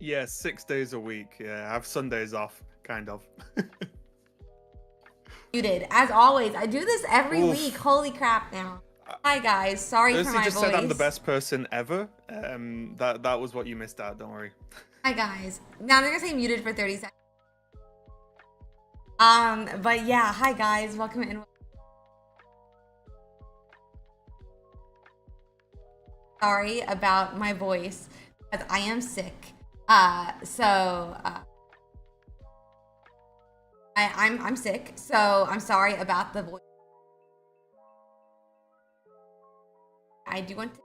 Yeah, 6 days a week. Yeah, I have Sundays off, kind of. Muted, as always. I do this every week. Oof. Holy crap now. Hi guys, sorry for Ursi my just said I'm the voice. best person ever. That was what you missed out. Don't worry. Hi guys. Now they're gonna say muted for 30 seconds. But yeah, hi guys, welcome in. Sorry about my voice, because I am sick. I'm sick, so I'm sorry about the voice. I do want to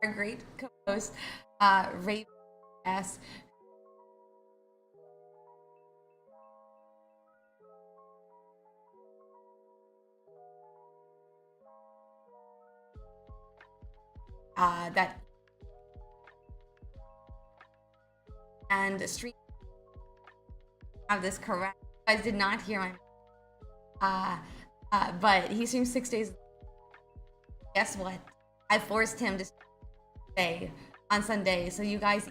our great co-host, Raven S. That and street have this correct. You guys did not hear my but he streams 6 days. Guess what? I forced him to stay on Sunday, so you guys.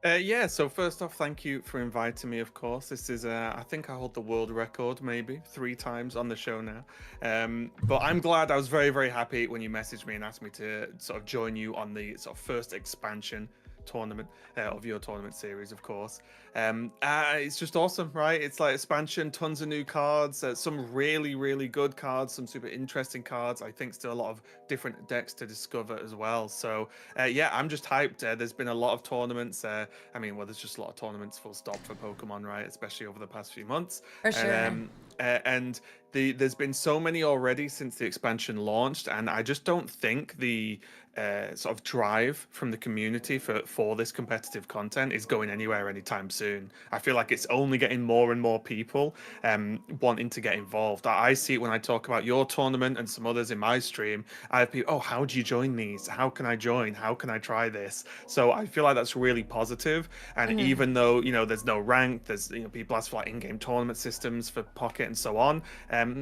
Yeah, so first off, thank you for inviting me, of course. This is, I think I hold the world record, maybe 3 times on the show now. But I'm glad. I was very, very happy when you messaged me and asked me to sort of join you on the sort of first expansion tournament of your tournament series, of course. It's just awesome, right? It's like expansion, tons of new cards, some really, really good cards, some super interesting cards. I think still a lot of different decks to discover as well. So yeah, I'm just hyped. There's been a lot of tournaments. I mean, well, there's just a lot of tournaments full stop for Pokemon, right? Especially over the past few months. For sure. And there's been so many already since the expansion launched, and I just don't think the sort of drive from the community for this competitive content is going anywhere anytime soon. I feel like it's only getting more and more people wanting to get involved. I see it when I talk about your tournament and some others in my stream. I have people, oh, how do you join these? How can I join? How can I try this? So I feel like that's really positive. And even though there's no rank, there's people ask for like in-game tournament systems for Pocket and so on.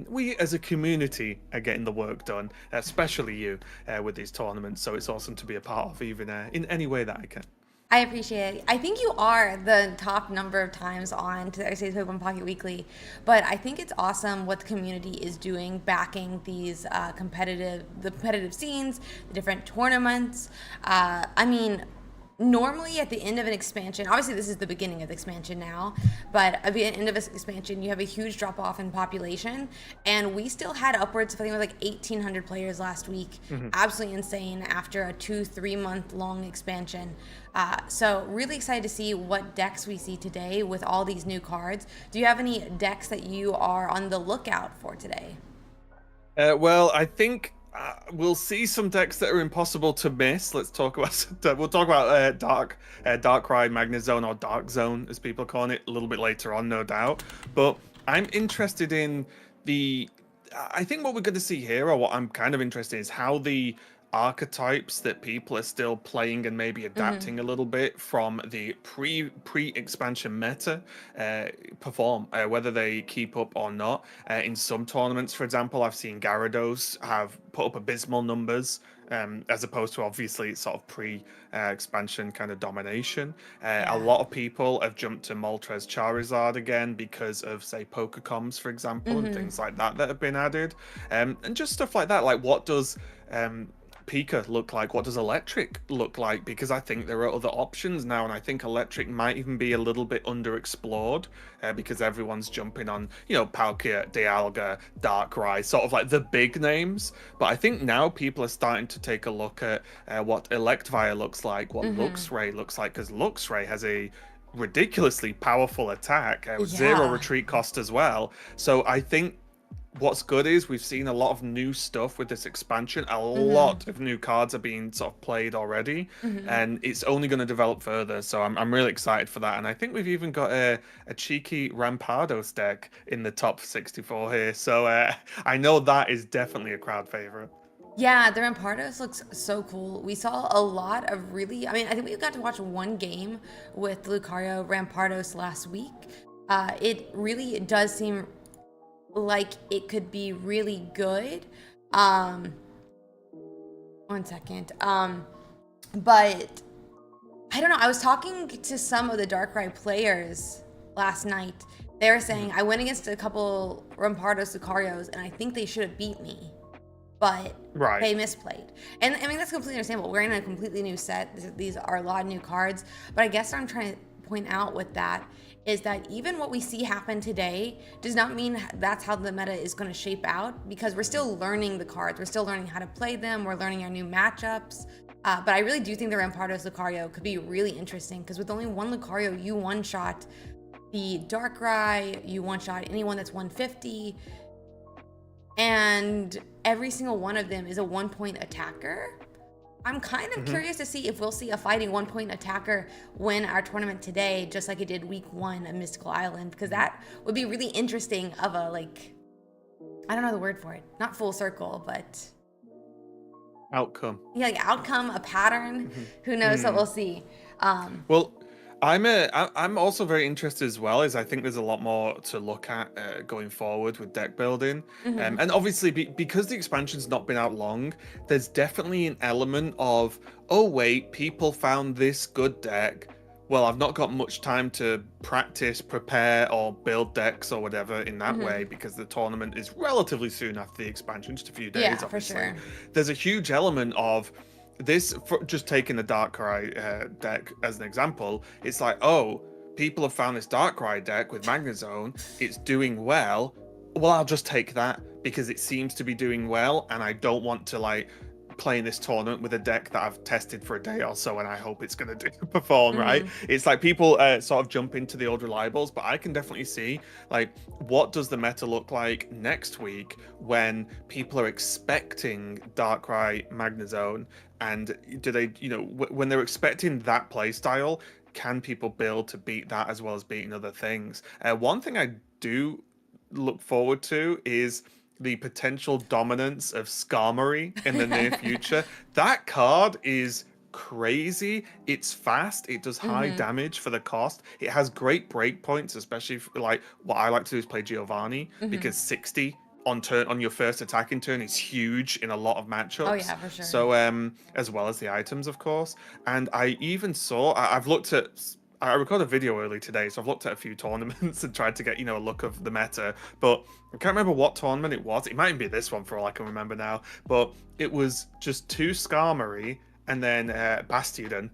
We as a community are getting the work done, especially you with these tournaments. So it's awesome to be a part of, even in any way that I can. I appreciate it. I think you are the top number of times on to Ursiiday Pokemon Pocket Weekly, but I think it's awesome what the community is doing, backing these the competitive scenes, the different tournaments. I mean, normally at the end of an expansion, obviously this is the beginning of the expansion now, but at the end of this expansion you have a huge drop off in population, and we still had upwards of, I think, like 1,800 players last week. Absolutely insane after a 2-3 month long expansion. So really excited to see what decks we see today with all these new cards. Do you have any decks that you are on the lookout for today? Well, I think we'll see some decks that are impossible to miss. Let's talk about. We'll talk about Darkrai, Magnezone, or Dark Zone, as people call it, a little bit later on, no doubt. But I'm interested in the. I think what we're going to see here, or what I'm kind of interested in, is how the archetypes that people are still playing and maybe Mm-hmm. adapting a little bit from the pre-expansion meta uh, perform, whether they keep up or not. In some tournaments, for example, I've seen Gyarados have put up abysmal numbers. As opposed to obviously sort of pre-expansion kind of domination. A Yeah. lot of people have jumped to Moltres Charizard again because of, say, Pokecoms, for example, and Mm-hmm. things like that that have been added. And just stuff like that. Like, what does um, Pika look like? What does Electric look like? Because I think there are other options now, and I think Electric might even be a little bit underexplored because everyone's jumping on, Palkia, Dialga, Darkrai, sort of like the big names. But I think now people are starting to take a look at what Electivire looks like, what Mm-hmm. Luxray looks like, because Luxray has a ridiculously powerful attack with zero Yeah. retreat cost as well. So I think what's good is we've seen a lot of new stuff with this expansion. A Mm-hmm. lot of new cards are being sort of played already, Mm-hmm. and it's only going to develop further. So I'm really excited for that. And I think we've even got a cheeky Rampardos deck in the top 64 here. So I know that is definitely a crowd favorite. Yeah, the Rampardos looks so cool. We saw a lot of really, I mean, I think we got to watch one game with Lucario Rampardos last week. It really does seem like it could be really good. Um, one second. But I don't know. I was talking to some of the Darkrai players last night. They were saying Mhm. I went against a couple Rampardos Lucarios, and I think they should have beat me, but Right. they misplayed. And I mean, that's completely understandable. We're in a completely new set. These are a lot of new cards. But I guess what I'm trying to point out with that is that even what we see happen today does not mean that's how the meta is going to shape out, because we're still learning the cards. We're still learning how to play them. We're learning our new matchups. But I really do think the Rampardos Lucario could be really interesting, because with only one Lucario, you one shot the Darkrai, you one shot anyone that's 150, and every single one of them is a 1 point attacker. I'm kind of Mhm. curious to see if we'll see a fighting 1 point attacker win our tournament today, just like it did week one of Mystical Island, because that would be really interesting of a, like, I don't know the word for it, not full circle, but Outcome. yeah, like outcome, a pattern. Mhm. Who knows what Mm. we'll see. Um, Well, I'm also very interested as well, as I think there's a lot more to look at going forward with deck building, mhm, and obviously because the expansion's not been out long, there's definitely an element of, oh wait, people found this good deck. Well, I've not got much time to practice, prepare, or build decks or whatever in that way mhm. because the tournament is relatively soon after the expansion, just a few days, Yeah, for obviously. sure. There's a huge element of this, for just taking the Darkrai deck as an example. It's like, oh, people have found this Darkrai deck with Magnezone. It's doing well. Well, I'll just take that because it seems to be doing well, and I don't want to like play in this tournament with a deck that I've tested for a day or so, and I hope it's going to perform right. Mhm, It's like people sort of jump into the old reliables, but I can definitely see like what does the meta look like next week when people are expecting Darkrai Magnezone, and do they, when they're expecting that play style, can people build to beat that as well as beating other things? One thing I do look forward to is the potential dominance of Skarmory in the near future. That card is crazy. It's fast. It does high mhm, damage for the cost. It has great break points, especially like what I like to do is play Giovanni mhm. because 60 on your first attacking turn is huge in a lot of Oh matchups. yeah, for sure. So as well as the items, of course. And I even saw I've looked at, I recorded a video early today, so I've looked at a few tournaments and tried to get, a look of the meta. But I can't remember what tournament it was. It might be this one for all I can remember now. But it was just two Skarmory and then Bastiodon.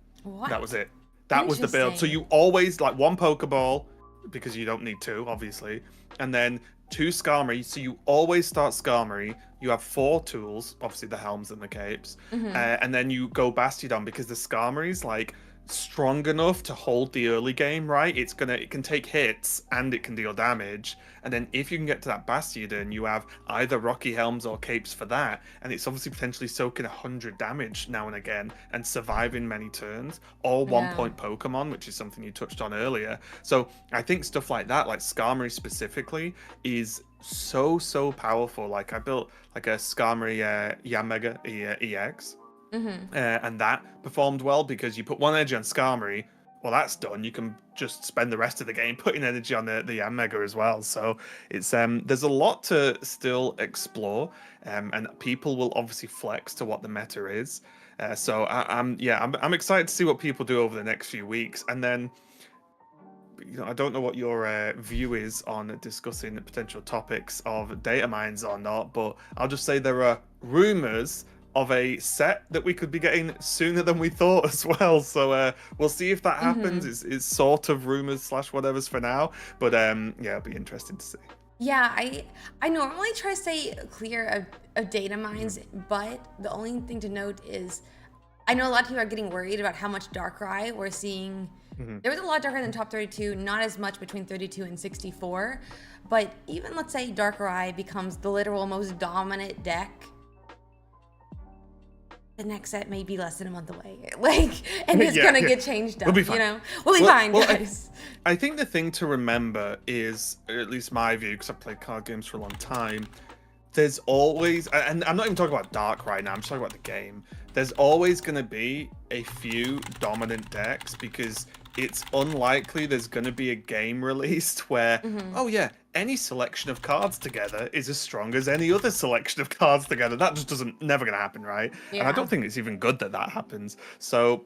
That was What? it. That was the build. So Interesting. you always like one Pokeball because you don't need two, obviously, and then two Skarmory. So you always start Skarmory. You have four tools, obviously the helms and the capes, Mhm. and then you go Bastiodon because the Skarmory's like strong enough to hold the early game, right? It can take hits and it can deal damage. And then if you can get to that Bastiodon, you have either Rocky Helms or Capes for that, and it's obviously potentially soaking 100 damage now and again and surviving many turns. All one Yeah. point Pokemon, which is something you touched on earlier. So I think stuff like that, like Skarmory specifically, is so powerful. Like I built like a Skarmory Yamega EX. And that performed well because you put one energy on Skarmory. Well, that's done. You can just spend the rest of the game putting energy on the Yanmega as well. So it's there's a lot to still explore, and people will obviously flex to what the meta is. So I'm excited to see what people do over the next few weeks, and then I don't know what your view is on discussing the potential topics of data mines or not, but I'll just say there are rumors of a set that we could be getting sooner than we thought as well. So we'll see if that happens. It's sort of rumors slash whatever's for now, but it'll be interesting to see. Yeah, I normally try to stay clear of data mines, but the only thing to note is I know a lot of people are getting worried about how much Darkrai we're seeing. There was a lot of Darkrai in the top 32, not as much between 32 and 64, but even let's say Darkrai becomes the literal most dominant deck, the next set may be less than a month away. And it's gonna get changed up. We'll be fine. We'll be fine, guys. I think the thing to remember is, at least my view, because I've played card games for a long time, there's always, and I'm not even talking about Dark right now, I'm just talking about the game. There's always going to be a few dominant decks because it's unlikely there's going to be a game released where, oh yeah, any selection of cards together is as strong as any other selection of cards together. That just never going to happen, right? Yeah. And I don't think it's even good that that happens. So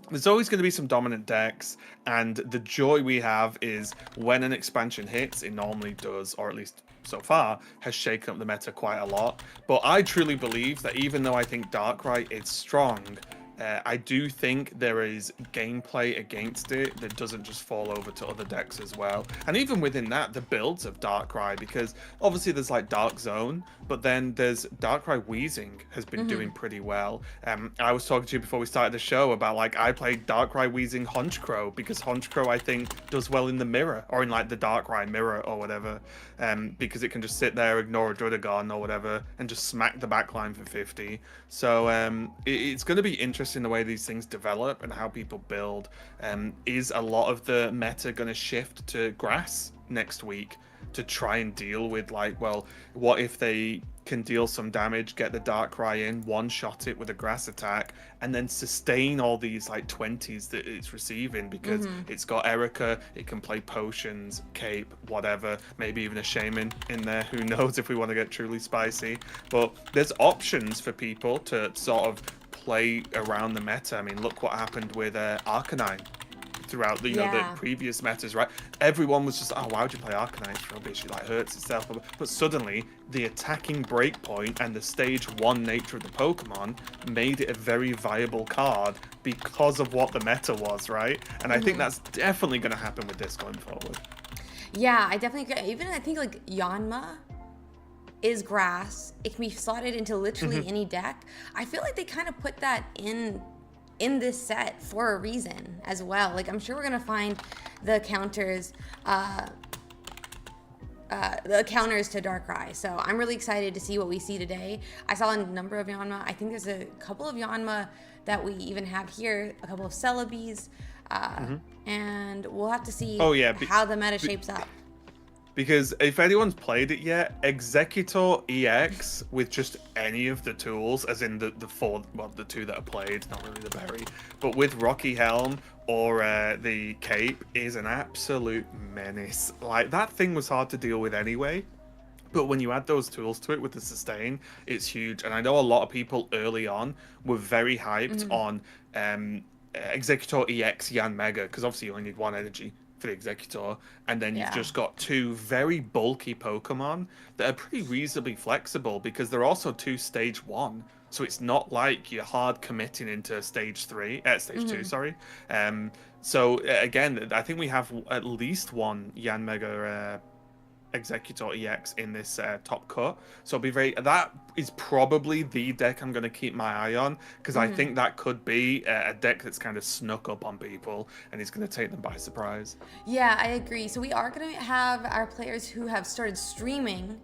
there's always going to be some dominant decks, and the joy we have is when an expansion hits, it normally does, or at least so far, has shaken up the meta quite a lot. But I truly believe that even though I think Darkrai is strong, I do think there is gameplay against it that doesn't just fall over to other decks as well. And even within that, the builds of Darkrai, because obviously there's like Dark Zone, but then there's Darkrai Weezing has been doing pretty well. I was talking to you before we started the show about like I played Darkrai Weezing Honchkrow because Honchkrow I think does well in the mirror or in like the Darkrai mirror or whatever, because it can just sit there, ignore a Druddigon or whatever, and just smack the backline for 50. So it's going to be interesting the way these things develop and how people build. Is a lot of the meta going to shift to grass next week to try and deal with like, well, what if they can deal some damage, get the Darkrai in, one-shot it with a grass attack, and then sustain all these like 20s that it's receiving because it's got Erica, it can play potions, cape, whatever, maybe even a shaman in there, who knows if we want to get truly spicy. But there's options for people to sort of play around the meta. I mean, look what happened with Arcanine throughout the the previous metas, right? Everyone was just, oh, why would you play Arcanine? It's rubbish, it like hurts itself. But suddenly the attacking breakpoint and the stage 1 nature of the Pokemon made it a very viable card because of what the meta was, right? And I think that's definitely going to happen with this going forward. Yeah, I definitely agree. Even I think like Yanma is grass. It can be slotted into literally any deck. I feel like they kind of put that in this set for a reason as well. Like I'm sure we're gonna find the counters to Darkrai. So I'm really excited to see what we see today. I saw a number of Yanma. I think there's a couple of Yanma that we even have here, a couple of Celebes, and we'll have to see how the meta shapes up. Because if anyone's played it yet, Executor EX with just any of the tools, as in the two that are played, not really the berry, but with Rocky Helm or the cape is an absolute menace. Like that thing was hard to deal with anyway. But when you add those tools to it with the sustain, it's huge. And I know a lot of people early on were very hyped on Executor EX Yanmega, because obviously you only need one energy for the Executor, and then you've just got two very bulky Pokemon that are pretty reasonably flexible because they're also two stage 1, so it's not like you're hard committing into stage 2, sorry. So again, I think we have at least one Yanmega Executor EX in this top cut, so that is probably the deck I'm going to keep my eye on, because I think that could be a deck that's kind of snuck up on people and is going to take them by surprise. Yeah, I agree. So we are going to have our players who have started streaming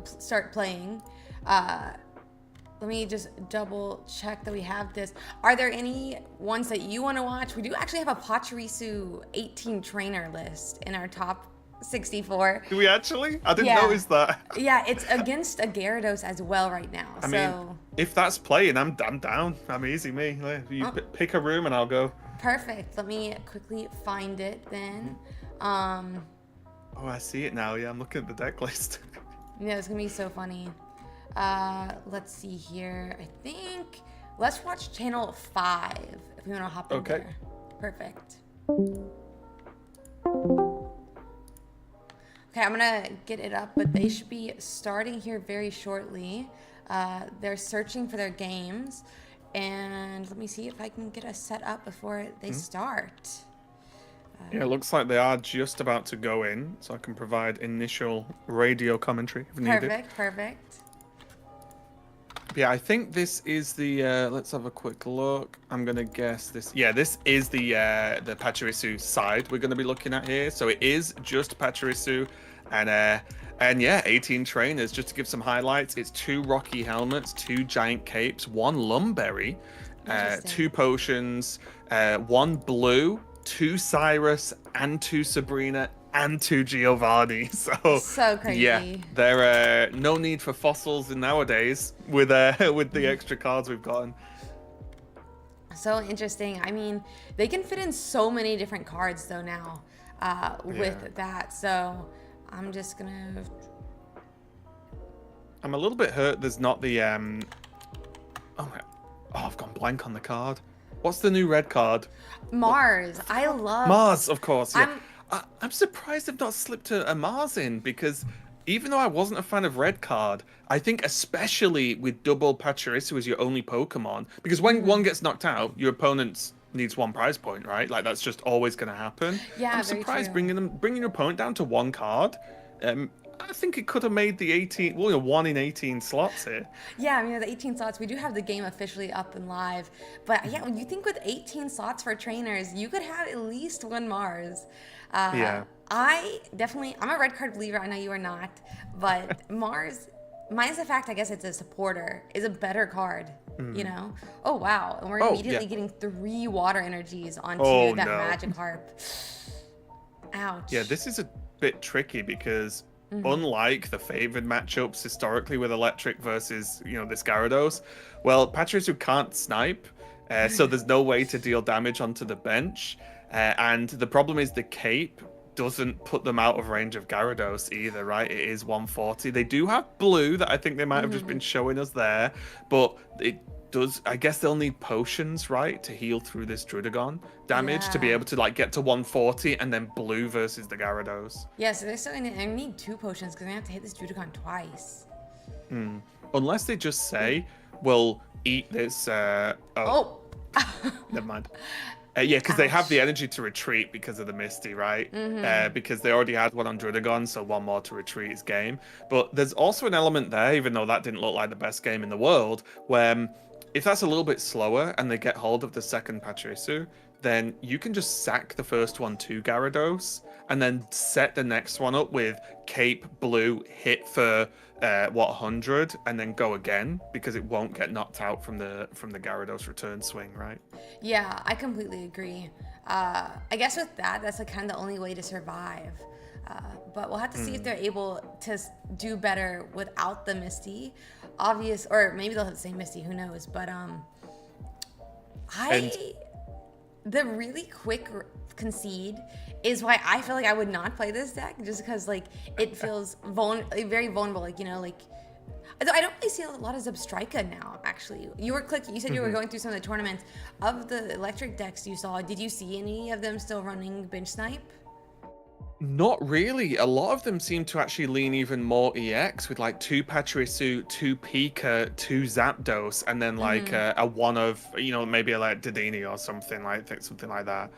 start playing. Let me just double check that we have this. Are there any ones that you want to watch? We do actually have a Pachirisu 18 trainer list in our top 64. Do we actually? I didn't notice that. Yeah, it's against a Gyarados as well right now. I mean, If that's playing, I'm down. I'm easy, me. You Oh, pick a room and I'll go. perfect. Let me quickly find it then. Um, Oh, I see it now. Yeah, I'm looking at the deck list. yeah, it's gonna be so funny. Let's see here. I think let's watch channel 5 if we want to hop in Okay. there. Perfect. Okay, I'm gonna get it up, but they should be starting here very shortly. They're searching for their games, and let me see if I can get us set up before they start. Yeah, it looks like they are just about to go in, so I can provide initial radio commentary if needed. Perfect, perfect. Yeah, I think this is the. Let's have a quick look. I'm gonna guess this. Yeah, this is the Pachirisu side we're gonna be looking at here. So it is just Pachirisu, and yeah, 18 trainers. Just to give some highlights, it's 2 Rocky helmets, 2 giant capes, 1 Lumberry, Interesting. 2 potions, 1 blue, 2 Cyrus, and 2 Sabrina, and 2 Giovanni. So So yeah, crazy. there no need for fossils in nowadays with with the extra cards we've gotten. So interesting. I mean, they can fit in so many different cards though now Yeah, with that. So I'm just gonna I'm a little bit hurt. There's not the Oh my, oh, I've gone blank on the card. What's the new red card? What? Mars. I love. Mars, of course. Yeah, I'm I'm surprised they've not slipped a Mars in because even though I wasn't a fan of red card, I think especially with double Pachirisu as your only Pokemon, because when one gets knocked out, your opponent needs 1 prize point, right? Like that's just always going to happen. yeah, I'm very surprised true. bringing your opponent down to 1 card. I think it could have made the 18, well, 1 in 18 slots here. Yeah, I mean, the 18 slots, we do have the game officially up and live. But yeah, when you think with 18 slots for trainers, you could have at least 1 Mars. Yeah. I definitely, I'm a red card believer. I know you are not. But Mars, minus the fact, I guess it's a supporter, is a better card, you know? Oh, wow. And we're Oh, yeah. immediately getting 3 water energies onto Oh that no. magic harp. Yeah, Ouch. this is a bit tricky because unlike the favored matchups historically with Electric versus, this Gyarados, well, Pachirisu can't snipe, so there's no way to deal damage onto the bench. And the problem is the cape doesn't put them out of range of Gyarados either, right? It is 140. They do have blue that I think they might have just been showing us there, but it does. I guess they'll need potions, right, to heal through this Drudagon damage to be Yeah. able to like get to 140 and then blue versus the Gyarados. Yeah, so they're still going to need 2 potions because they have to hit this Judican twice. Unless they just say, "We'll eat this." Oh, Oh! never mind. Yeah, because they have Ouch. the energy to retreat because of the Misty, right? Because they already had one on Drudagon, so 1 more to retreat is game. But there's also an element there, even though that didn't look like the best game in the world, where if that's a little bit slower and they get hold of the second Pachirisu, then you can just sack the first one to Gyarados and then set the next one up with Cape Blue hit for 100 and then go again because it won't get knocked out from the Gyarados return swing, right? Yeah, I completely agree. I guess with that, that's like kind of the only way to survive. But we'll have to see if they're able to do better without the Misty. Obvious, or maybe they'll have the same Misty. Who knows? But And I the really quick concede is why I feel like I would not play this deck just because like it feels very vulnerable. Like I don't really see a lot of Zebstrika now. Actually, you said you were going through some of the tournaments of the electric decks you saw. Did you see any of them still running bench snipe? not really. A lot of them seem to actually lean even more EX with like 2 Pachirisu, 2 Pika, 2 Zapdos, and then like a one of, maybe like Dedenne or something like that.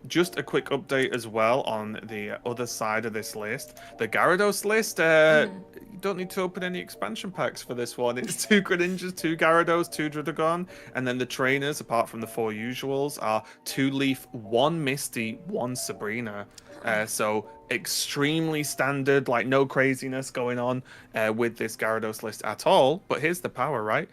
Just a quick update as well on the other side of this list. The Gyarados list, you don't need to open any expansion packs for this one. It's 2 Greninjas, 2 Gyarados, 2 Drudagon, and then the trainers, apart from the 4 usuals, are 2 Leaf, 1 Misty, 1 Sabrina. So extremely standard, like no craziness going on with this Gyarados list at all. But here's the power, right?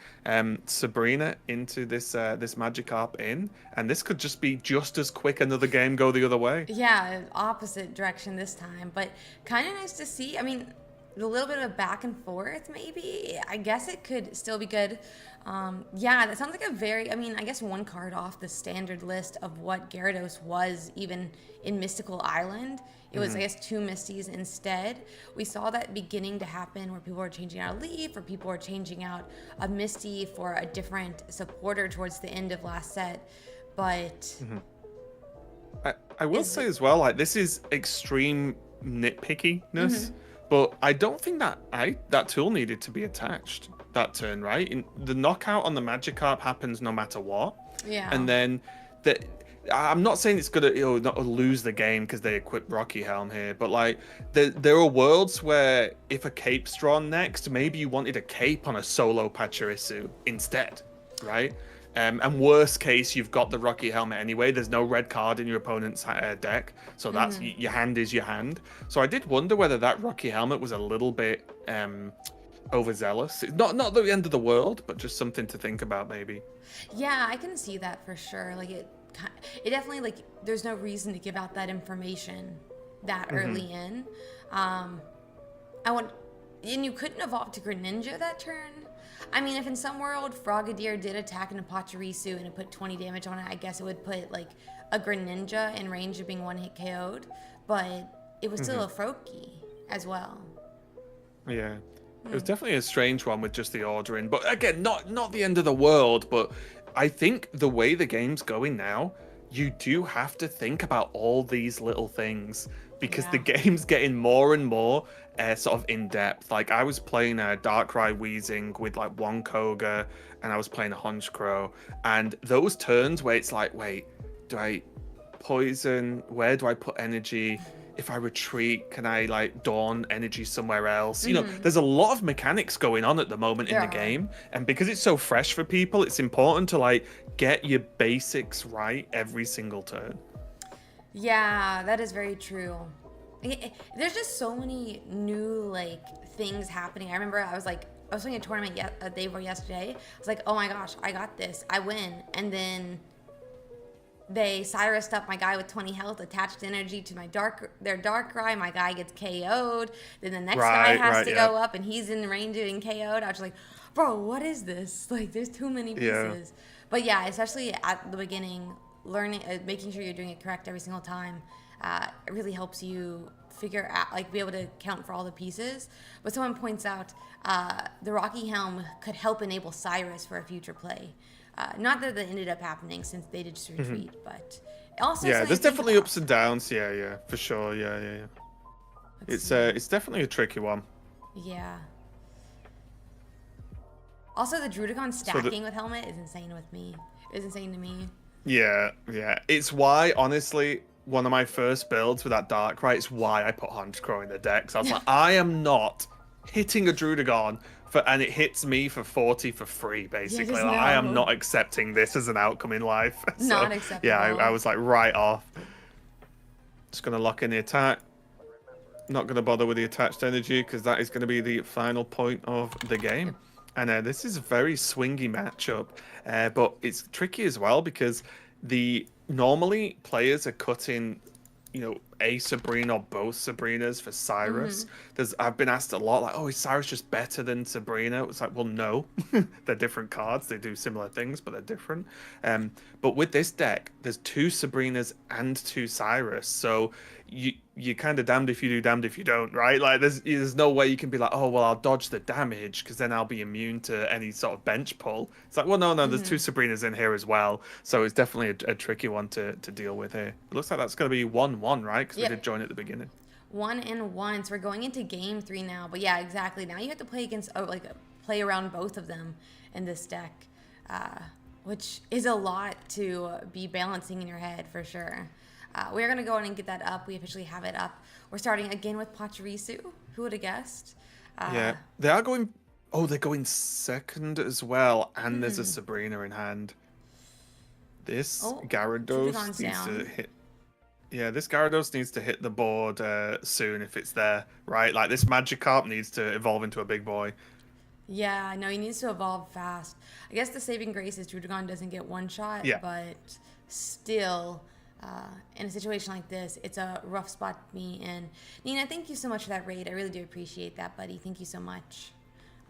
Sabrina into this Magikarp in, and this could just be just as quick another game go the other way. Yeah, opposite direction this time, but kind of nice to see. I mean, a little bit of a back and forth, maybe. I guess it could still be good. Yeah, that sounds like a very, I mean, I guess one card off the standard list of what Gyarados was even in Mystical Island. It was, I guess, two Misties instead. We saw that beginning to happen where people were changing out a Leaf or people were changing out a Misty for a different supporter towards the end of last set. But I will say as well, like this is extreme nitpickiness, but I don't think that tool needed to be attached that turn, right? The knockout on the Magikarp happens no matter what. yeah. And then the I'm not saying it's gonna not lose the game because they equip Rocky Helm here, but like there are worlds where if a cape's drawn next, maybe you wanted a cape on a solo Pachirisu instead, right? And worst case, you've got the Rocky Helmet anyway. There's no red card in your opponent's deck, so that's your hand is your hand. So I did wonder whether that Rocky Helmet was a little bit overzealous. Not the end of the world, but just something to think about maybe. Yeah, I can see that for sure. Like it definitely, like, there's no reason to give out that information that early in. I want, and you couldn't evolve to Greninja that turn. I mean, if in some world Frogadier did attack into Pachirisu and it put 20 damage on it, I guess it would put like a Greninja in range of being one hit KO'd, but it was still a Froakie as well. Yeah. It was definitely a strange one with just the ordering, but again, not the end of the world. But I think the way the game's going now, you do have to think about all these little things because the game's getting more and more sort of in depth. Like I was playing a Darkrai Weezing with like one Koga, and I was playing a Honchkrow, and those turns where it's like, wait, do I poison? Where do I put energy? If I retreat, can I like dawn energy somewhere else? You know, there's a lot of mechanics going on at the moment in the game, and because it's so fresh for people, it's important to like get your basics right every single turn. Yeah, that is very true. There's just so many new like things happening. I remember I was playing a tournament a day before yesterday. I was like, oh my gosh, I got this, I win, and then they Cyrused up my guy with 20 health, attached energy to their Darkrai. My guy gets KO'd. Then the next guy has to go up, and he's in range of getting KO'd. I was like, bro, what is this? Like, there's too many pieces. But yeah, especially at the beginning, learning, making sure you're doing it correct every single time, it really helps you figure out, like, be able to count for all the pieces. But someone points out the Rocky Helm could help enable Cyrus for a future play. Not that that ended up happening since they did just retreat, but also there's definitely ups and downs. Yeah, for sure. Yeah. It's definitely a tricky one. Yeah. Also, the Drudicon stacking with helmet is insane with me. It's insane to me. Yeah. It's why, honestly, one of my first builds with that Darkrai, it's why I put Honchkrow in the deck. So I was like, I am not hitting a Drudicon and it hits me for 40 for free, basically. Yeah, like, I am not accepting this as an outcome in life. So, not acceptable. Yeah, I was like right off. Just going to lock in the attack. Not going to bother with the attached energy because that is going to be the final point of the game. And this is a very swingy matchup, but it's tricky as well because normally players are cutting, a Sabrina or both Sabrinas for Cyrus. I've been asked a lot, like, oh, is Cyrus just better than Sabrina? It's like, well, no, they're different cards. They do similar things, but they're different. But with this deck, there's two Sabrinas and two Cyrus, so you're kind of damned if you do, damned if you don't, right? Like, there's no way you can be like, oh, well, I'll dodge the damage because then I'll be immune to any sort of bench pull. It's like, well, no, there's two Sabrinas in here as well, so it's definitely a tricky one to deal with here. It looks like that's going to be 1-1, right? Because we did join at the beginning. 1-1. So we're going into game 3 now. But yeah, exactly. Now you have to play play around both of them in this deck, which is a lot to be balancing in your head for sure. We're going to go in and get that up. We officially have it up. We're starting again with Pachirisu. Who would have guessed? Yeah, they are going... Oh, they're going second as well, and there's a Sabrina in hand. This Gyarados needs to hit... Yeah, this Gyarados needs to hit the board soon if it's there, right? Like, this Magikarp needs to evolve into a big boy. Yeah, no, he needs to evolve fast. I guess the saving grace is Drudicon doesn't get one shot, but still... In a situation like this, it's a rough spot to be in. Nina, thank you so much for that raid. I really do appreciate that, buddy. Thank you so much.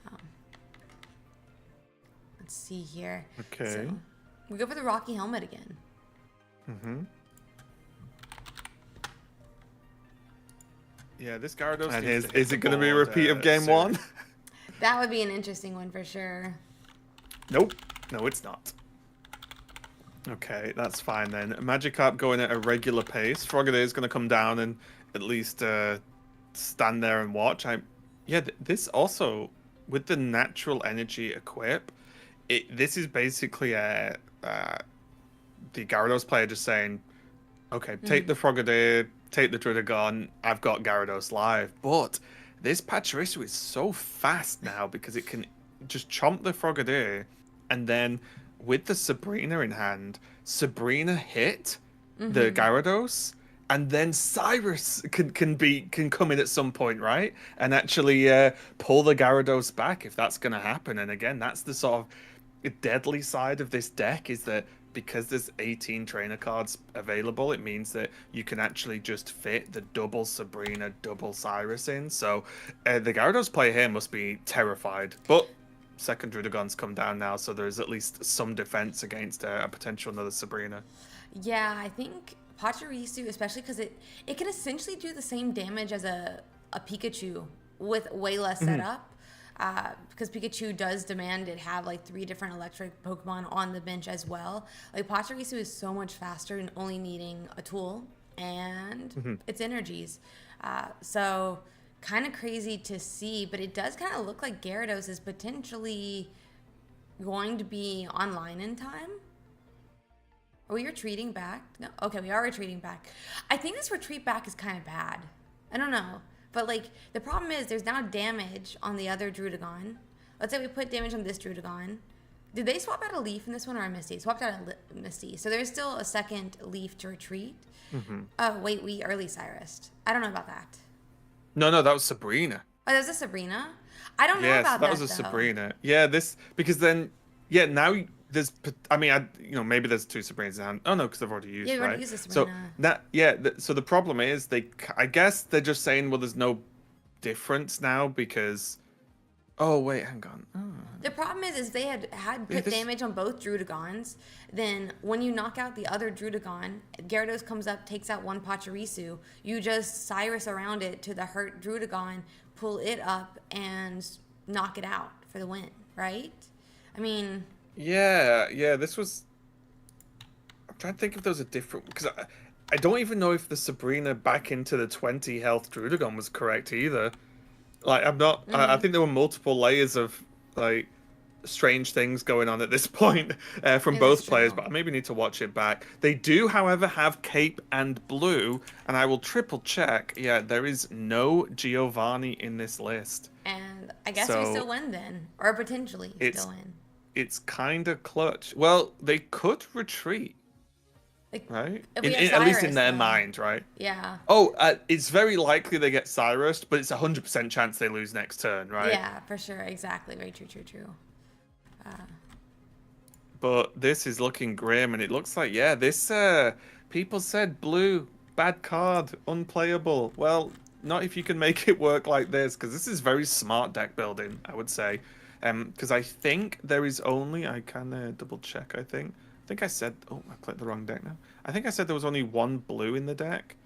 Um, let's see here. Okay. So we go for the Rocky helmet again. Mm-hmm. Yeah, this Gyarados. And is it going to be a repeat of game one? That would be an interesting one for sure. Nope. No, it's not. Okay, that's fine then. Magikarp going at a regular pace. Frogadier is going to come down and at least stand there and watch. This also, with the natural energy equip, this is basically the Gyarados player just saying, okay, take the Frogadier, take the Druddigon, I've got Gyarados live. But this Pachirisu is so fast now because it can just chomp the Frogadier, and then with the Sabrina in hand, Sabrina hit the Gyarados, and then Cyrus can come in at some point, right? And actually pull the Gyarados back if that's going to happen. And again, that's the sort of deadly side of this deck, is that because there's 18 trainer cards available, it means that you can actually just fit the double Sabrina, double Cyrus in. So the Gyarados player here must be terrified. But second Druddigon's come down now, so there's at least some defense against a potential another Sabrina. Yeah, I think Pachirisu, especially because it can essentially do the same damage as a Pikachu with way less setup. Because Pikachu does demand it have like 3 different electric Pokemon on the bench as well. Like Pachirisu is so much faster and only needing a tool and its energies. So kind of crazy to see, but it does kind of look like Gyarados is potentially going to be online in time. Are we retreating back? No. Okay, we are retreating back. I think this retreat back is kind of bad. I don't know. But, like, the problem is there's now damage on the other Druddigon. Let's say we put damage on this Druddigon. Did they swap out a leaf in this one or a Misty? Swapped out a Misty. So there's still a second leaf to retreat. Oh, wait, we early Cyrus'd. I don't know about that. No, that was Sabrina. Oh, that was a Sabrina? I don't know about that, that was a Sabrina. Yeah, because then, now there's, maybe there's 2 Sabrinas in hand. Oh, no, because they've already used, right? Yeah, already used a Sabrina. So, so the problem is I guess they're just saying, well, there's no difference now because, oh, wait, hang on. Oh. The problem is they had put damage on both Druddigons. Then when you knock out the other Druddigon, Gyarados comes up, takes out one Pachirisu. You just Cyrus around it to the hurt Druddigon, pull it up, and knock it out for the win, right? I mean... Yeah, this was... I'm trying to think if there was a different... Because I don't even know if the Sabrina back into the 20 health Druddigon was correct either. Like, I'm not... I think there were multiple layers of, like, strange things going on at this point from both players, but I maybe need to watch it back. They do, however, have Cape and Blue, and I will triple check. Yeah, there is no Giovanni in this list. And I guess we still win then. Or potentially still win. It's kind of clutch. Well, they could retreat, right? At least in their mind, right? Yeah. Oh, it's very likely they get Cyrus, but it's 100% chance they lose next turn, right? Yeah, for sure. Exactly. Very true. But this is looking grim, and it looks like, this... people said blue, bad card, unplayable. Well, not if you can make it work like this, because this is very smart deck building, I would say. Because I think there is only... I can double check, I think. I think I said... Oh, I clicked the wrong deck now. I think I said there was only 1 blue in the deck.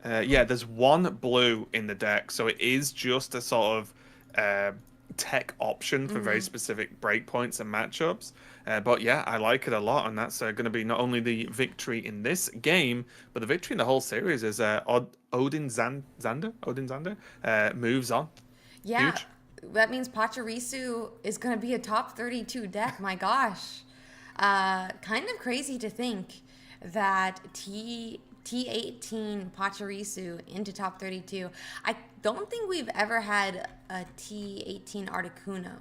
There's 1 blue in the deck, so it is just a sort of tech option for very specific breakpoints and matchups. But yeah, I like it a lot, and that's going to be not only the victory in this game, but the victory in the whole series is Odin Zander moves on. Yeah. Huge. That means Pachirisu is going to be a top 32 deck. My gosh. Kind of crazy to think that T18 Pachirisu into top 32. I don't think we've ever had a T18 Articuno.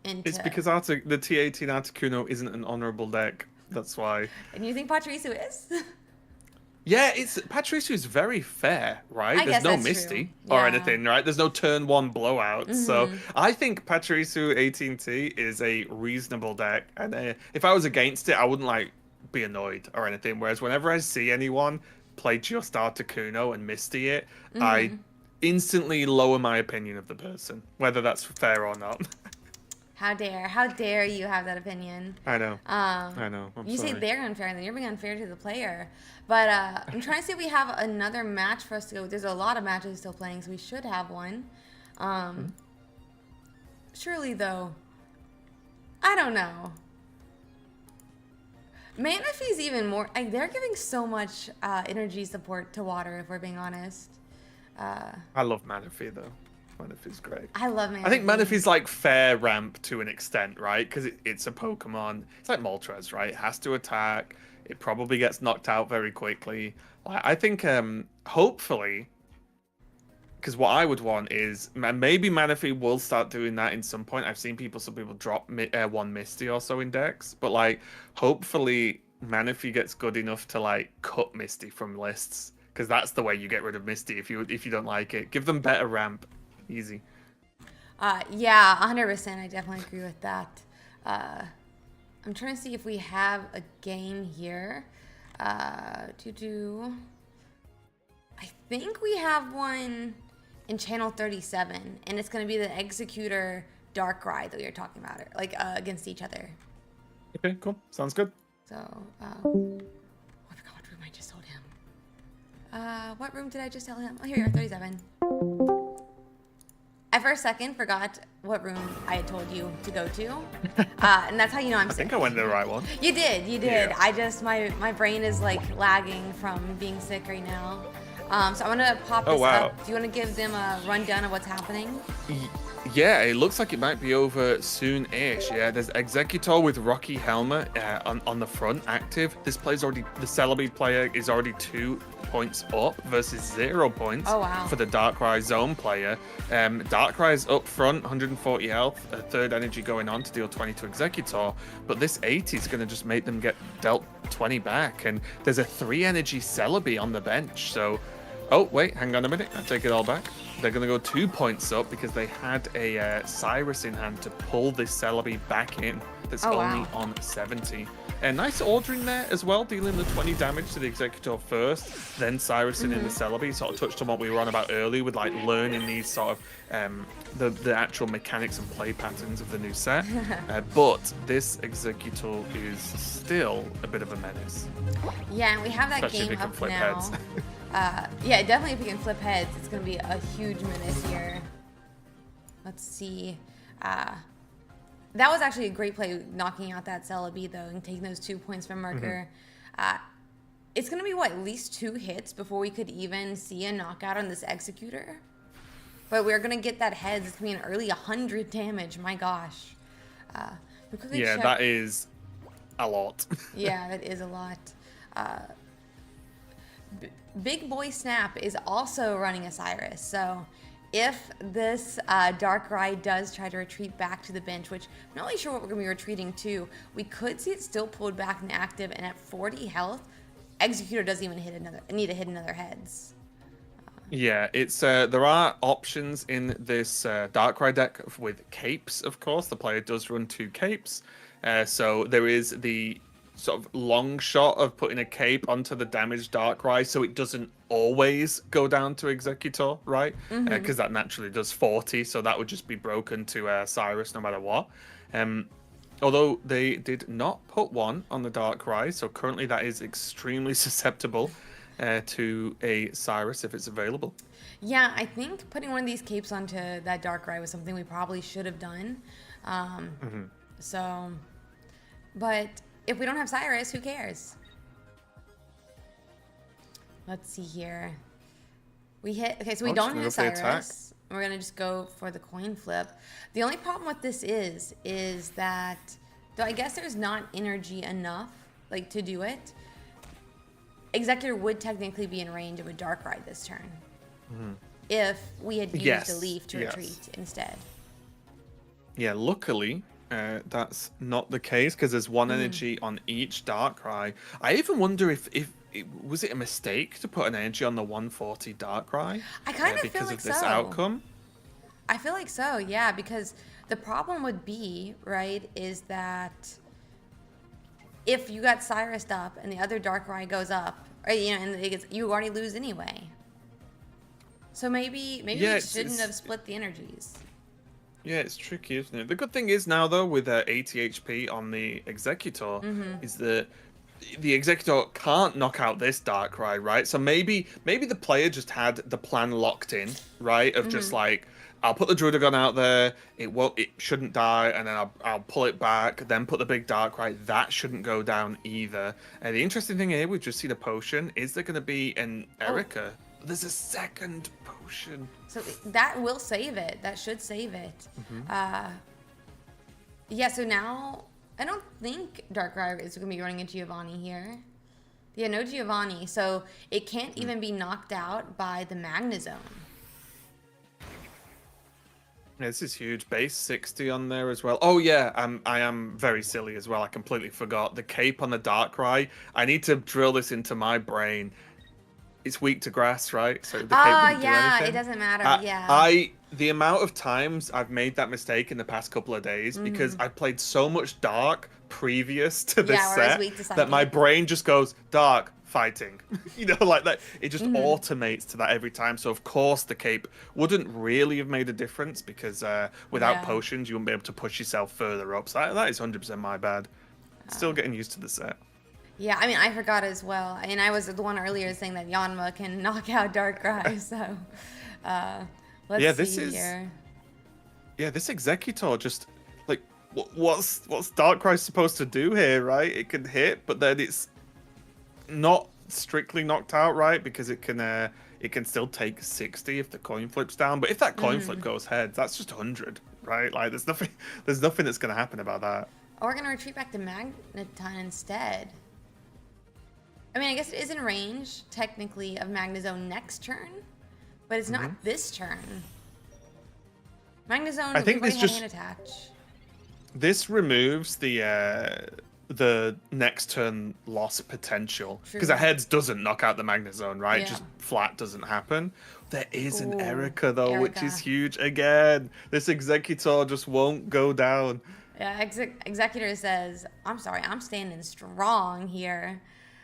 It's because the T18 Articuno isn't an honorable deck. That's why. And you think Pachirisu is? Yeah, Pachirisu is very fair, right? There's no Misty or anything, right? There's no turn 1 blowout. So I think Pachirisu 18T is a reasonable deck. And if I was against it, I wouldn't be annoyed or anything. Whereas whenever I see anyone play just Articuno and Misty it, I instantly lower my opinion of the person, whether that's fair or not. How dare you have that opinion? I know. I know. I'm You say sorry. they're unfair, and then you're being unfair to the player. But I'm trying to see if we have another match for us to go. There's a lot of matches still playing, so we should have one. Surely, though, I don't know. Manaphy's even more. Like, they're giving so much energy support to water, if we're being honest. I love Manaphy though. Manaphy's great. I love Manaphy. I think Manaphy's like fair ramp to an extent, right? Because it's a Pokemon. It's like Moltres, right? It has to attack. It probably gets knocked out very quickly. I think hopefully, because what I would want is maybe Manaphy will start doing that in some point. I've seen some people drop one Misty or so in decks, but like hopefully Manaphy gets good enough to like cut Misty from lists, because that's the way you get rid of Misty if you don't like it. Give them better ramp, easy. Yeah, 100%. I definitely agree with that. I'm trying to see if we have a game here. I think we have one in channel 37, and it's going to be the Executor Darkrai that we were talking about, like against each other. Okay, cool. Sounds good. So, I forgot what room I just told him. What room did I just tell him? Oh, here we are, 37. I for a second forgot what room I had told you to go to, and that's how you know I'm sick. I think I went to the right one. You did. Yeah. I just, my brain is like lagging from being sick right now. So I'm gonna pop this up. Do you want to give them a rundown of what's happening? Yeah, it looks like it might be over soon-ish. Yeah, there's Executor with Rocky Helmet on the front active. The Celebi player is already 2 points up versus 0 points for the Darkrai Zone player. Darkrai's up front, 140 health, a third energy going on to deal 20 to Executor, but this 80 is going to just make them get dealt 20 back, and there's a 3 energy Celebi on the bench, so... Oh, wait, hang on a minute. I take it all back. They're going to go 2 points up because they had a Cyrus in hand to pull this Celebi back in. That's only on 70. A nice ordering there as well, dealing the 20 damage to the Executor first, then Cyrus in the Celebi. Sort of touched on what we were on about earlier with like learning these sort of the actual mechanics and play patterns of the new set. But this Executor is still a bit of a menace. Yeah, and we have that Especially game up flip now. Heads. Yeah, definitely if we can flip heads, it's going to be a huge menace here. Let's see. That was actually a great play, knocking out that Celebi, though, and taking those 2 points from Merker. It's going to be, what, at least 2 hits before we could even see a knockout on this Executor? But we're going to get that heads. It's going to be an early 100 damage. My gosh. Yeah, that is a lot. Yeah, that is a lot. Big Boy Snap is also running a Cyrus, so if this Darkrai does try to retreat back to the bench, which I'm not really sure what we're going to be retreating to, we could see it still pulled back and active, and at 40 health, Executor doesn't even need to hit another heads. Yeah, it's there are options in this Darkrai deck with capes, of course. The player does run 2 capes, so there is the sort of long shot of putting a cape onto the damaged Darkrai so it doesn't always go down to Executor, right? Because that naturally does 40, so that would just be broken to Cyrus no matter what. Although they did not put one on the Darkrai, so currently that is extremely susceptible to a Cyrus if it's available. Yeah, I think putting one of these capes onto that Darkrai was something we probably should have done. So, but if we don't have Cyrus, who cares? Let's see here. We hit... Okay, so we don't have Cyrus. We're going to just go for the coin flip. The only problem with this is that... Though I guess there's not energy enough, like, to do it. Executor would technically be in range of a Darkrai this turn. If we had used a Leaf to retreat instead. Yeah, luckily... that's not the case because there's 1 energy on each Darkrai. I even wonder if was it a mistake to put an energy on the 140 Darkrai? I kind of feel like because of this outcome. I feel like so, yeah, because the problem would be, right, is that if you got Cyrused up and the other Darkrai goes up, or, you know, and you already lose anyway. So maybe Yeah, we shouldn't have split the energies. yeah, it's tricky, isn't it? The good thing is now though, with 80 HP on the Executor, is that the Executor can't knock out this Darkrai, right? So maybe the player just had the plan locked in, right? Of just like, I'll put the Druidagon out there, it shouldn't die, and then I'll pull it back, then put the big Darkrai. That shouldn't go down either. And the interesting thing here, we've just seen a potion. Is there going to be an Oh, Erica? There's a second potion. so that will save it. That should save it. Yeah, so now I don't think Darkrai is going to be running into Giovanni here. Yeah, no Giovanni, so it can't even be knocked out by the Magnezone. Yeah, this is huge. Base 60 on there as well. Oh yeah, I am very silly as well. I completely forgot the cape on the Darkrai. I need to drill this into my brain. It's weak to grass, right? So the cape wouldn't do Yeah, anything. it doesn't matter. Yeah. The amount of times I've made that mistake in the past couple of days because I played so much Dark previous to this Yeah, where it's set weak to that my Psychic. brain just goes Dark fighting, you know, like that. It just automates to that every time. So of course the cape wouldn't really have made a difference because without Yeah. potions you wouldn't be able to push yourself further up. So that is 100% my bad. Still getting used to the set. Yeah, I mean, I forgot as well. And I was the one earlier saying that Yanma can knock out Darkrai, so let's Yeah, see here. Yeah, this Executor just like what's Darkrai supposed to do here, right? It can hit, but then it's not strictly knocked out, right? Because it can still take 60 if the coin flips down. But if that coin flip goes heads, that's just 100, right? Like there's nothing that's gonna happen about that. Or we're going to retreat back to Magneton instead. I mean, I guess it is in range, technically, of Magnezone next turn, but it's not this turn. Magnezone, I think we've already this had just hand attach. this removes the next turn loss potential True. because a heads doesn't knock out the Magnezone, right? Yeah. Just flat doesn't happen. There is an Ooh, Erica though, which is Erica. huge again. This Executor just won't go down. Yeah, Executor says, I'm sorry, I'm standing strong here.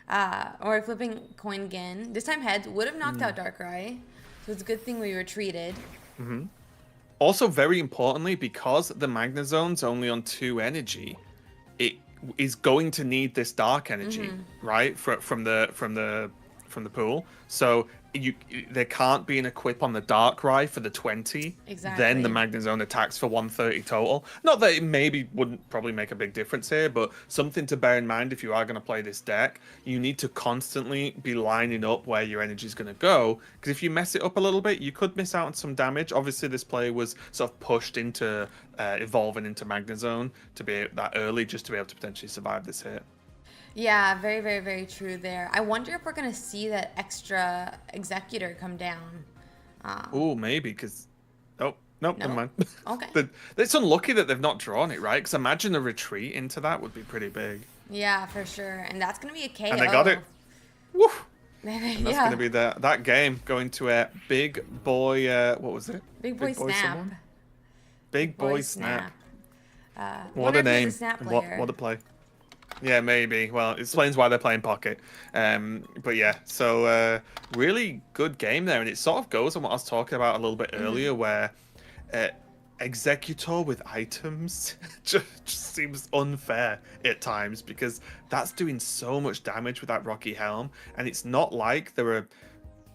Or flipping coin again. This time heads would have knocked out Darkrai, so it's a good thing we retreated. Also, very importantly, because the Magnezone's only on 2 energy, it is going to need this dark energy, right? From the pool. So there can't be an equip on the Darkrai for the 20. Then the Exactly. Magnezone attacks for 130 total. Not that it maybe wouldn't probably make a big difference here, but something to bear in mind if you are going to play this deck, you need to constantly be lining up where your energy is going to go. Because if you mess it up a little bit, you could miss out on some damage. Obviously, this play was sort of pushed into evolving into Magnezone to be that early, just to be able to potentially survive this hit. Yeah, very, very, very true there. I wonder if we're going to see that extra Executor come down. Oh, maybe, because... Oh, nope, No? never mind. Okay. It's unlucky that they've not drawn it, right? Because imagine a retreat into that would be pretty big. Yeah, for sure. And that's going to be a KO. And they got it. Woo! yeah. That's going to be that game going to a big boy... what was it? Big Boy Snap. someone? Big Boy Snap. What Wonder a if he's name. Snap And player. what a play. Yeah, maybe. Well, it explains why they're playing Pocket. But yeah, so really good game there. And it sort of goes on what I was talking about a little bit earlier, where Executor with items just seems unfair at times because that's doing so much damage with that Rocky Helm. And it's not like there are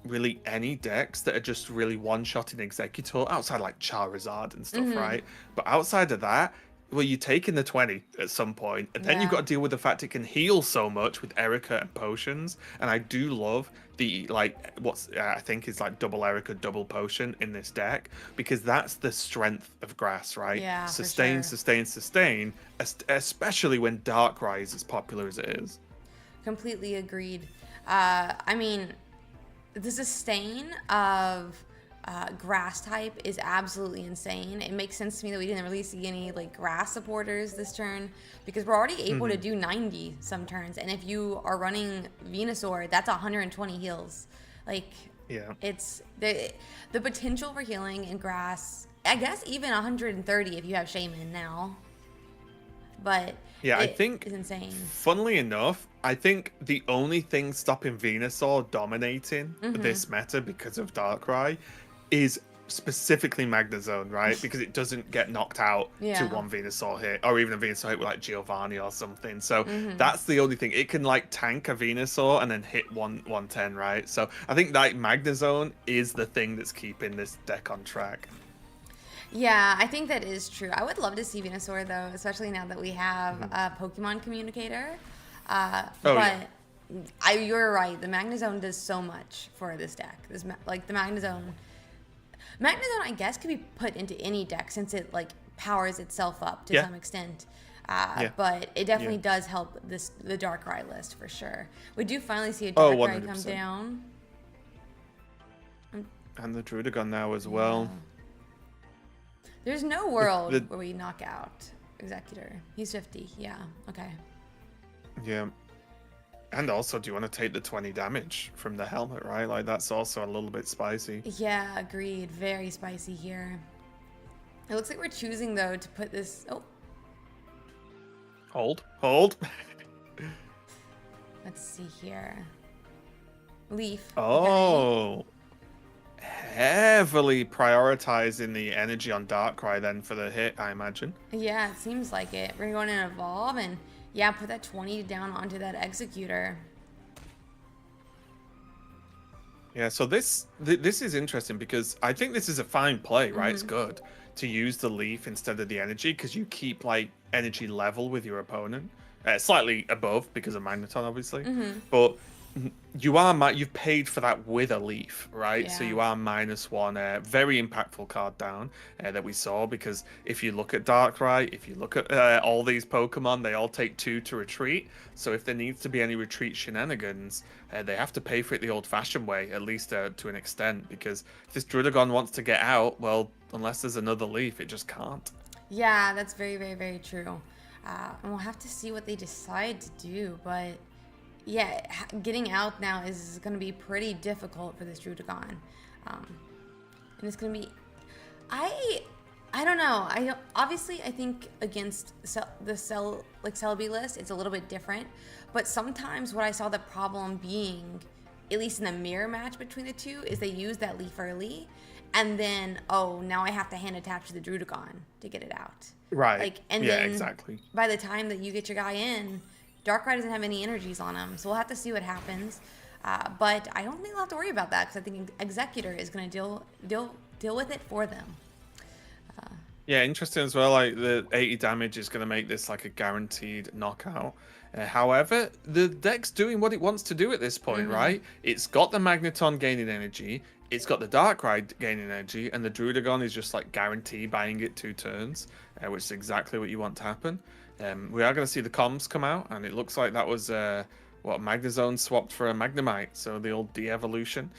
really any decks that are just really one-shotting Executor outside like Charizard and stuff, right? But outside of that, well, you take in the 20 at some point, and then you've Yeah. got to deal with the fact it can heal so much with Erica and potions. And I do love the like what's I think is like double Erica, double potion in this deck because that's the strength of grass, right? Yeah, for sustain, sure. sustain, sustain, especially when Darkrai is as popular as it is. Completely agreed. I mean, the sustain of grass type is absolutely insane. It makes sense to me that we didn't really see any like grass supporters this turn because we're already able to do 90 some turns, and if you are running Venusaur, that's 120 heals. Like, Yeah. it's the potential for healing in grass. I guess even 130 if you have Shaman now. but Yeah, I it think, is insane. funnily enough, I think the only thing stopping Venusaur dominating Mm-hmm. this meta because of Darkrai is specifically Magnezone, right? Because it doesn't get knocked out to Yeah. one Venusaur hit, or even a Venusaur hit with like Giovanni or something. So Mm-hmm. that's the only thing. It can like tank a Venusaur and then hit 110, right? So I think like Magnezone is the thing that's keeping this deck on track. Yeah, I think that is true. I would love to see Venusaur though, especially now that we have Mhm. a Pokemon communicator. Oh yeah. But you're right. The Magnezone does so much for this deck. Like the Magnezone, I guess, could be put into any deck since it like powers itself up to Yeah. some extent. Yeah. But it Yeah. definitely does help the Darkrai list for sure. We do finally see a Oh, Darkrai come 100%. down. And the Druidigon now as Yeah. well. There's no world The where we knock out Executor. He's 50. Yeah. Okay. Yeah. And also, do you want to take the 20 damage from the helmet, right? Like, that's also a little bit spicy. Yeah, agreed. Very spicy here. It looks like we're choosing, though, to put this... Oh, Hold. Hold. let's see here. Leaf. Okay. Oh. Heavily prioritizing the energy on Darkrai then for the hit, I imagine. Yeah, it seems like it. We're going to evolve and, yeah, put that 20 down onto that Executor. Yeah, so this is interesting because I think this is a fine play, right? It's Mm-hmm. good to use the leaf instead of the energy because you keep like energy level with your opponent, slightly above because of Magneton, obviously. Mm-hmm. But you've paid for that with a leaf, right? So Yeah. you are -1, very impactful card down that we saw because if you look at Darkrai, if you look at all these Pokemon, they all take 2 to retreat. So if there needs to be any retreat shenanigans, they have to pay for it the old-fashioned way, at least to an extent. Because if this Druidigon wants to get out, well, unless there's another leaf, it just can't. Yeah, that's very, very, very true. And we'll have to see what they decide to do, but yeah, getting out now is going to be pretty difficult for this Drudigon. And it's going to be... I don't know. Obviously, I think against the Celebi list, it's a little bit different. But sometimes what I saw the problem being, at least in the mirror match between the two, is they use that leaf early, and then, oh, now I have to hand attach to the Drudigon to get it out. Right. Like, and Yeah, then exactly. by the time that you get your guy in, Darkrai doesn't have any energies on him, so we'll have to see what happens. But I don't think we'll have to worry about that because I think Executor is going to deal with it for them. Yeah, interesting as well. Like the 80 damage is going to make this like a guaranteed knockout. However, the deck's doing what it wants to do at this point, right? It's got the Magneton gaining energy, it's got the Darkrai gaining energy, and the Druidigon is just like guaranteed buying it 2 turns, which is exactly what you want to happen. We are going to see the comms come out, and it looks like that was what Magnezone swapped for a Magnemite, so the old de-evolution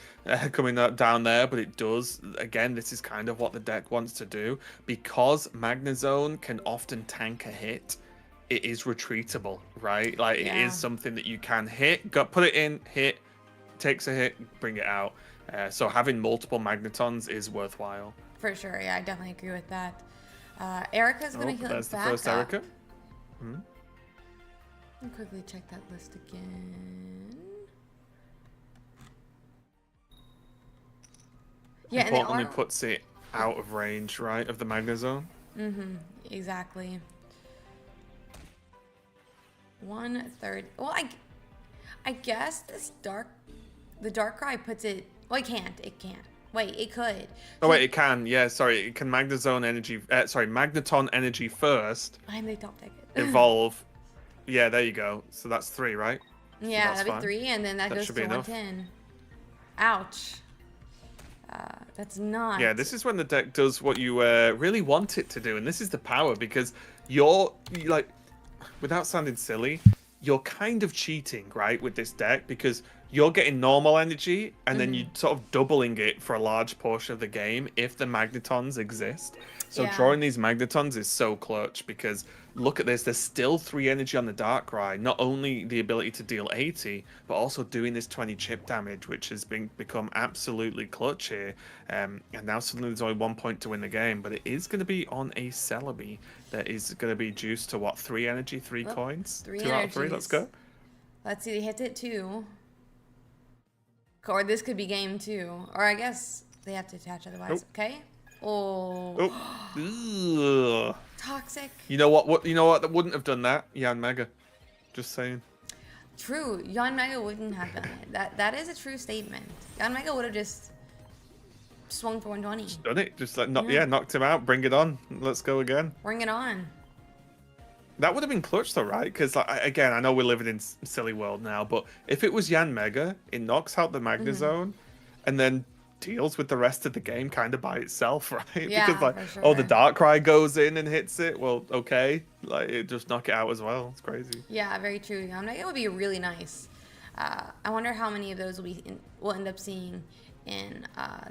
coming down there. But it does, again, this is kind of what the deck wants to do because Magnezone can often tank a hit. It is retreatable, right? Like it is something that you can hit, put it in, hit, takes a hit, bring it out. So having multiple Magnetons is worthwhile. For sure, yeah, I definitely agree with that. Erica's going to heal There's it the back first up. Erica. Let me quickly check that list again. Yeah, and Importantly, they are... puts it out of range, right, of the Magnezone. Exactly. 1/3. Well, I guess the Darkrai puts it. Well, it can't. It can't. Wait, it could. Oh wait, it can. Yeah, sorry, it can Magnezone energy. Sorry, Magneton energy first. And they top deck it. Evolve. Yeah, there you go. So that's 3, right? Yeah, that's that'd be fine. 3, and then that goes should to be enough. 110. Ouch. That's not. Yeah, this is when the deck does what you really want it to do, and this is the power because you like, without sounding silly, you're kind of cheating, right, with this deck because you're getting normal energy and then you're sort of doubling it for a large portion of the game if the Magnetons exist. So Yeah. drawing these Magnetons is so clutch because look at this. There's still 3 energy on the Darkrai. Not only the ability to deal 80, but also doing this 20 chip damage, which has become absolutely clutch here. And now suddenly there's only 1 point to win the game, but it is going to be on a Celebi that is going to be juiced to what? 3 energy, 3 Well, coins? 3 2 out of 3. Let's energies. go. Let's see, they hit it too. Or this could be game 2. Or I guess they have to attach otherwise. Oh, Okay. Oh. oh. Ugh. Toxic. You know what? You know what? That wouldn't have done that. Yan Mega. Just saying. True. Yon Mega wouldn't have done it. That is a true statement. Yon Mega would have just swung for 120. Just done it. Just like knocked him out. Bring it on. Let's go again. Bring it on. That would have been clutch though, right? Because like, again, I know we're living in silly world now, but if it was Yan Mega, it knocks out the Magnezone, and then deals with the rest of the game kind of by itself, right? Yeah, because like, for sure. oh, the Darkrai goes in and hits it. Well, okay, like it just knock it out as well. It's crazy. Yeah, very true. Yon Mega would be really nice. I wonder how many of those we'll end up seeing in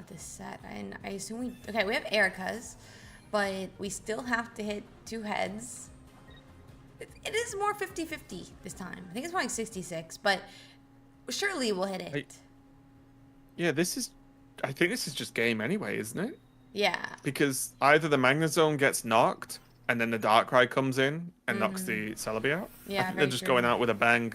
this set. And I assume we have Erica's, but we still have to hit 2 heads. It is more 50-50 this time. I think it's more like 66, but surely we'll hit it. Yeah, I think this is just game anyway, isn't it? Yeah. Because either the Magnezone gets knocked, and then the Darkrai comes in and knocks the Celebi out. Yeah, I think very they're just true. going out with a bang.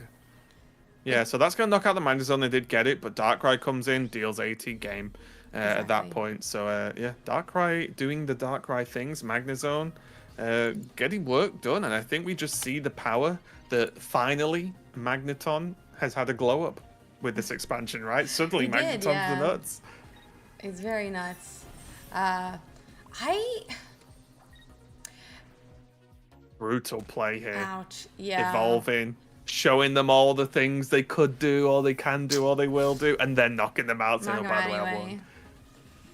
Yeah, so that's going to knock out the Magnezone. They did get it, but Darkrai comes in, deals 80 game at that Exactly. point. So, yeah, Darkrai doing the Darkrai things, Magnezone, getting work done. And I think we just see the power that finally Magneton has had a glow up with this expansion, right? Suddenly, We did, Magneton's yeah. the nuts. It's very nuts. Brutal play here. Ouch. Yeah. Evolving, showing them all the things they could do, or they can do, or they will do, and then knocking them out. So, Knock oh, 'em by out the way, I anyway. won.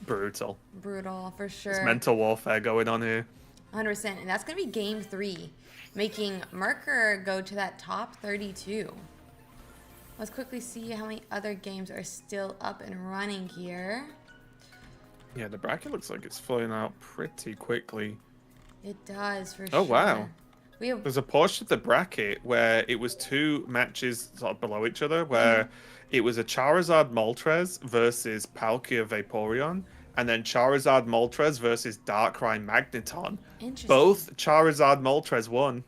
Brutal. Brutal, for It's sure. mental warfare going on here. 100%. And that's going to be game 3, making Merker go to that top 32. Let's quickly see how many other games are still up and running here. Yeah, the bracket looks like it's flowing out pretty quickly. It does, for Oh, sure. wow. We have There's a portion of the bracket where it was 2 matches sort of below each other, where it was a Charizard Moltres versus Palkia Vaporeon, and then Charizard Moltres versus Darkrai Magneton. interesting. Both Charizard Moltres won.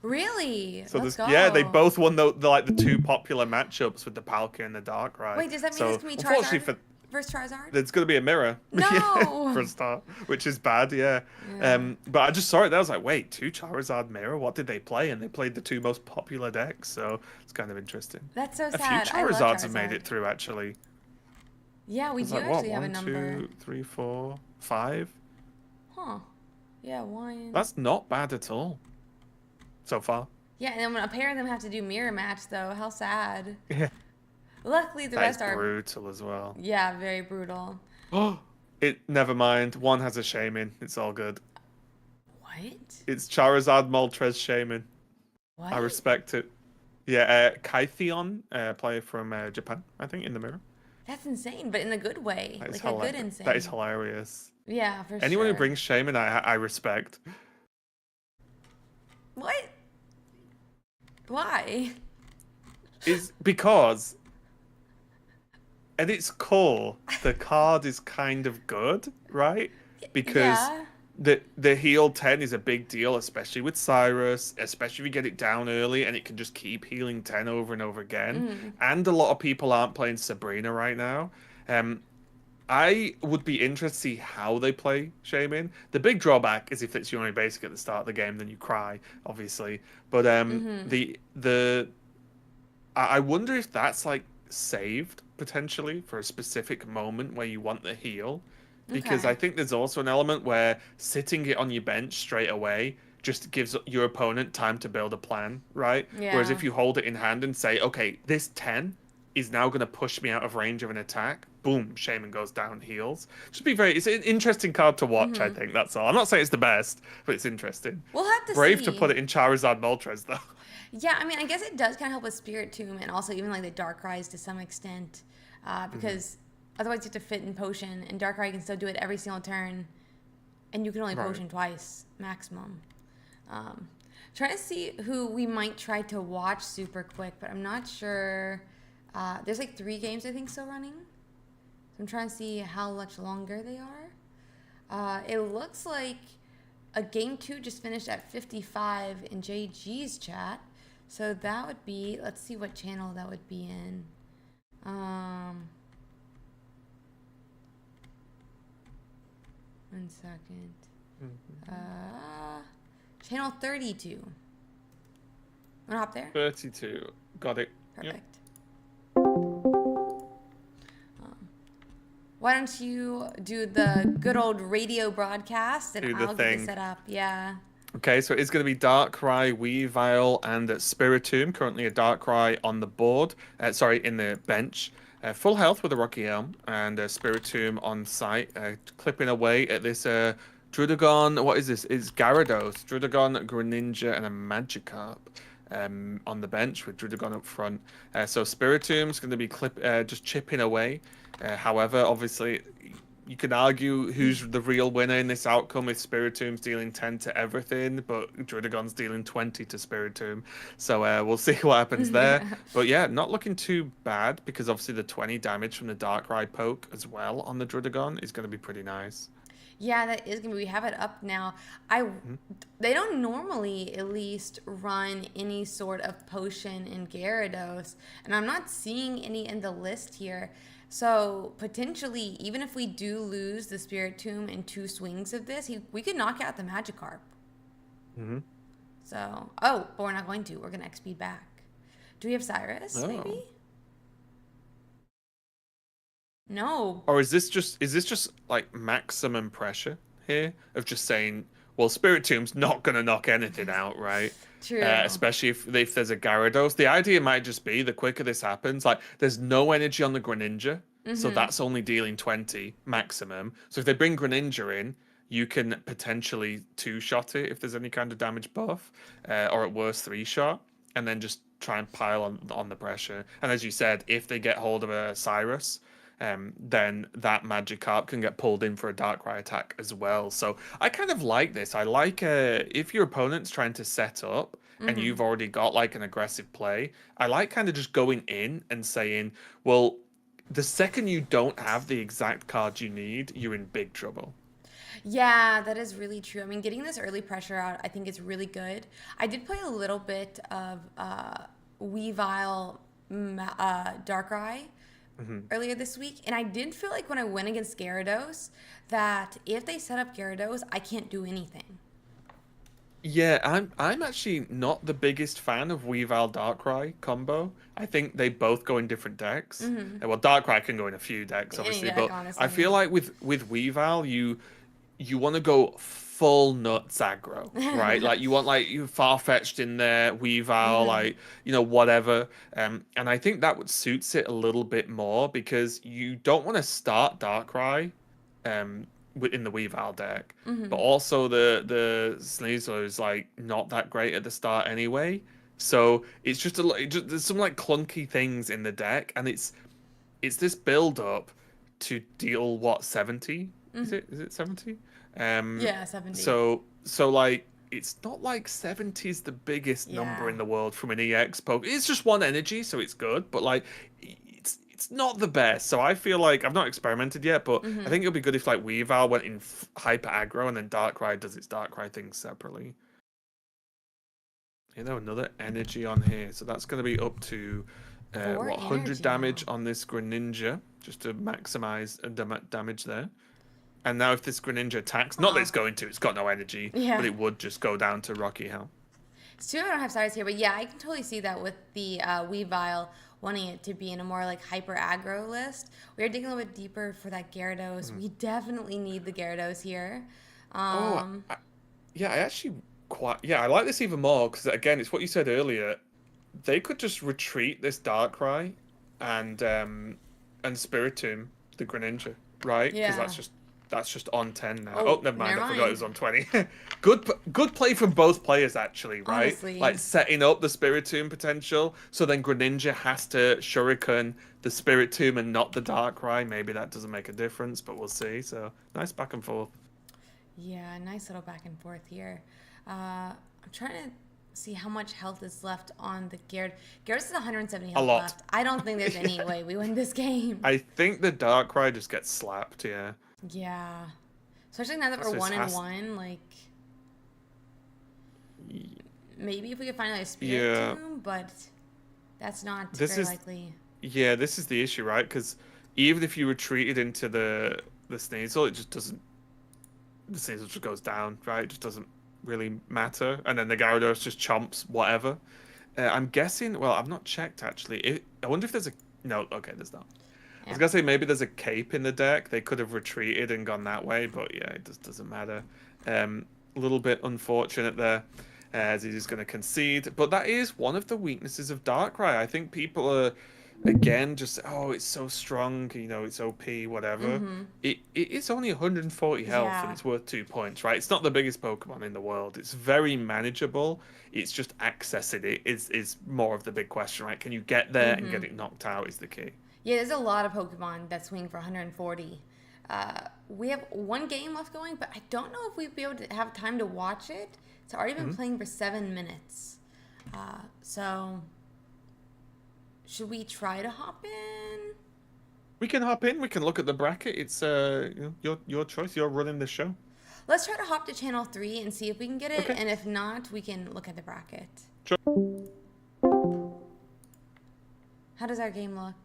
Really? So Let's there's, go. yeah, they both won the 2 popular matchups with the Palkia and the Darkrai. Wait, does that mean so, this can be unfortunately Charizard for versus Charizard? there's going to be a mirror. No! Yeah, for a start, which is bad, yeah. But I just saw it there. I was like, wait, 2 Charizard mirror? What did they play? And they played the 2 most popular decks, so it's kind of interesting. That's so A few sad. I love Charizards have made Charizard. it through, actually. Yeah, we It's do like, what, actually have a 1, number. 2, 3, 4, 5? Huh. Yeah, 1. That's not bad at all, so far. Yeah, and then when a pair of them have to do mirror match, though, how sad. Yeah. Luckily, the That is rest are. brutal as well. Yeah, very brutal. Oh, never mind. One has a Shaman. It's all good. What? It's Charizard Moltres Shaman. What? I respect it. Yeah, Kytheon, player from Japan, I think, in the mirror. That's insane, but in a good way. That is Like a good insane. That is hilarious. Yeah, for Anyone sure. who brings Shaman, I respect. What? Why? Is because at its core, the card is kind of good, right? Because Yeah. the heal 10 is a big deal, especially with Cyrus, especially if you get it down early and it can just keep healing 10 over and over again. And a lot of people aren't playing Sabrina right now. I would be interested to see how they play Shaman. The big drawback is if it's your only basic at the start of the game, then you cry, obviously. But I wonder if that's like saved potentially for a specific moment where you want the heal. Because Okay. I think there's also an element where sitting it on your bench straight away just gives your opponent time to build a plan, right? Whereas Yeah. if you hold it in hand and say, okay, this 10 is now going to push me out of range of an attack, boom, Shaman goes down, heals. It's an interesting card to watch, I think, that's all. I'm not saying it's the best, but it's interesting. We'll have to Brave see. to put it in Charizard Moltres, though. Yeah, I mean, I guess it does kind of help with Spirit Tomb and also even like the Darkrai's to some extent, because otherwise you have to fit in Potion, and Darkrai can still do it every single turn, and you can only Right. Potion twice maximum. Trying to see who we might try to watch super quick, but I'm not sure. There's like 3 games I think still running. So I'm trying to see how much longer they are. It looks like a game 2 just finished at 55 in JG's chat. So that would be, let's see what channel that would be in. One second. Channel 32. Wanna hop there? 32. Got it. Yep. Perfect. Why don't you do the good old radio broadcast and Do the I'll get thing. it set up. Yeah. Okay, so it's going to be Darkrai, Weavile, and Spiritomb. Currently a Darkrai on the board. Sorry, in the bench. Full health with a Rocky Helm, and Spiritomb on site, clipping away at this Druddigon. What is this? It's Gyarados, Druddigon, Greninja, and a Magikarp on the bench with Druddigon up front. So Spiritomb's going to be just chipping away. However, obviously, you can argue who's the real winner in this outcome if Spiritomb's dealing 10 to everything, but Druddigon's dealing 20 to Spiritomb. So we'll see what happens there. But yeah, not looking too bad because obviously the 20 damage from the Darkrai poke as well on the Druddigon is going to be pretty nice. Yeah, that is gonna be. We have it up now. They don't normally, at least, run any sort of potion in Gyarados, and I'm not seeing any in the list here. So potentially, even if we do lose the Spiritomb in 2 swings of this, we could knock out the Magikarp. So, but we're not going to. We're gonna XP back. Do we have Cyrus? Maybe. No. Or is this just like maximum pressure here of just saying, well, Spiritomb's not going to knock anything out, right? True. Especially if there's a Gyarados. The idea might just be the quicker this happens, like there's no energy on the Greninja, so that's only dealing 20 maximum. So if they bring Greninja in, you can potentially 2-shot it if there's any kind of damage buff, or at worst 3-shot, and then just try and pile on the pressure. And as you said, if they get hold of a Cyrus, then that Magikarp can get pulled in for a Darkrai attack as well. So I kind of like this. I like if your opponent's trying to set up and you've already got like an aggressive play, I like kind of just going in and saying, well, the second you don't have the exact card you need, you're in big trouble. Yeah, that is really true. I mean, getting this early pressure out, I think is really good. I did play a little bit of Weavile Darkrai earlier this week, and I did feel like when I went against Gyarados that if they set up Gyarados, I can't do anything. Yeah, I'm actually not the biggest fan of Weavile Darkrai combo. I think they both go in different decks. Well, Darkrai can go in a few decks, obviously, deck, but honestly, I feel like with Weavile, you want to go full nuts aggro, right? Like you want like you Farfetch'd in there, Weavile, like whatever. And I think that would suits it a little bit more because you don't want to start Darkrai, in the Weavile deck, but also the Sneasler is like not that great at the start anyway. So it's just there's some like clunky things in the deck, and it's this build up to deal what 70? Is it 70? Yeah, 70. So like it's not like 70 is the biggest number in the world from an EX poke. It's just 1 energy, so it's good, but like it's not the best. So I feel like I've not experimented yet, but I think it'll be good if like Weavile went in hyper aggro and then Darkrai does its Darkrai thing separately. Another energy on here, so that's going to be up to 100 damage on this Greninja, just to maximize damage there. And now if this Greninja attacks, not that it's going to, it's got no energy, but it would just go down to Rocky Helm. It's too bad I don't have Cyrus here, but yeah, I can totally see that with the Weavile wanting it to be in a more like hyper aggro list. We are digging a little bit deeper for that Gyarados. We definitely need the Gyarados here. I actually I like this even more because again, it's what you said earlier. They could just retreat this Darkrai and Spiritomb the Greninja, right? Because that's just on 10 now. Oh, never mind. I forgot it was on 20. Good play from both players, actually, right? Honestly. Like setting up the Spiritomb potential, so then Greninja has to Shuriken the Spiritomb and not the Darkrai. Maybe that doesn't make a difference, but we'll see. So nice back and forth. Yeah, nice little back and forth here. I'm trying to see how much health is left on the Garrett. Garrett's at 170 A health lot. left. I don't think there's any Yeah. way we win this game. I think the Darkrai just gets slapped, yeah. Yeah. Especially now that we're So it one and has one, like maybe if we could find like a spirit yeah. tomb, but that's not This very is likely. yeah, this is the issue, right? Because even if you retreated into the Sneasel, it just doesn't the Sneasel just goes down, right? It just doesn't really matter. And then the Gyarados just chomps whatever. I'm guessing, well, I've not checked actually. I wonder if there's a no, okay, there's not. I was Yeah. gonna say maybe there's a cape in the deck. They could have retreated and gone that way, but yeah, it just doesn't matter. A little bit unfortunate there, as he's going to concede. But that is one of the weaknesses of Darkrai. I think people are, again, just oh, it's so strong, it's OP, whatever. Mm-hmm. It is only 140 health and Yeah. it's worth 2 points, right? It's not the biggest Pokemon in the world. It's very manageable. It's just accessing it is more of the big question, right? Can you get there and Mm-hmm. get it knocked out is the key. Yeah, there's a lot of Pokemon that swing for 140. We have one game left going, but I don't know if we'd be able to have time to watch it. It's already been Mhm. playing for 7 minutes. So, should we try to hop in? We can hop in. We can look at the bracket. It's your choice. You're running the show. Let's try to hop to channel 3 and see if we can get it, Okay. and if not, we can look at the bracket. Sure. How does our game look?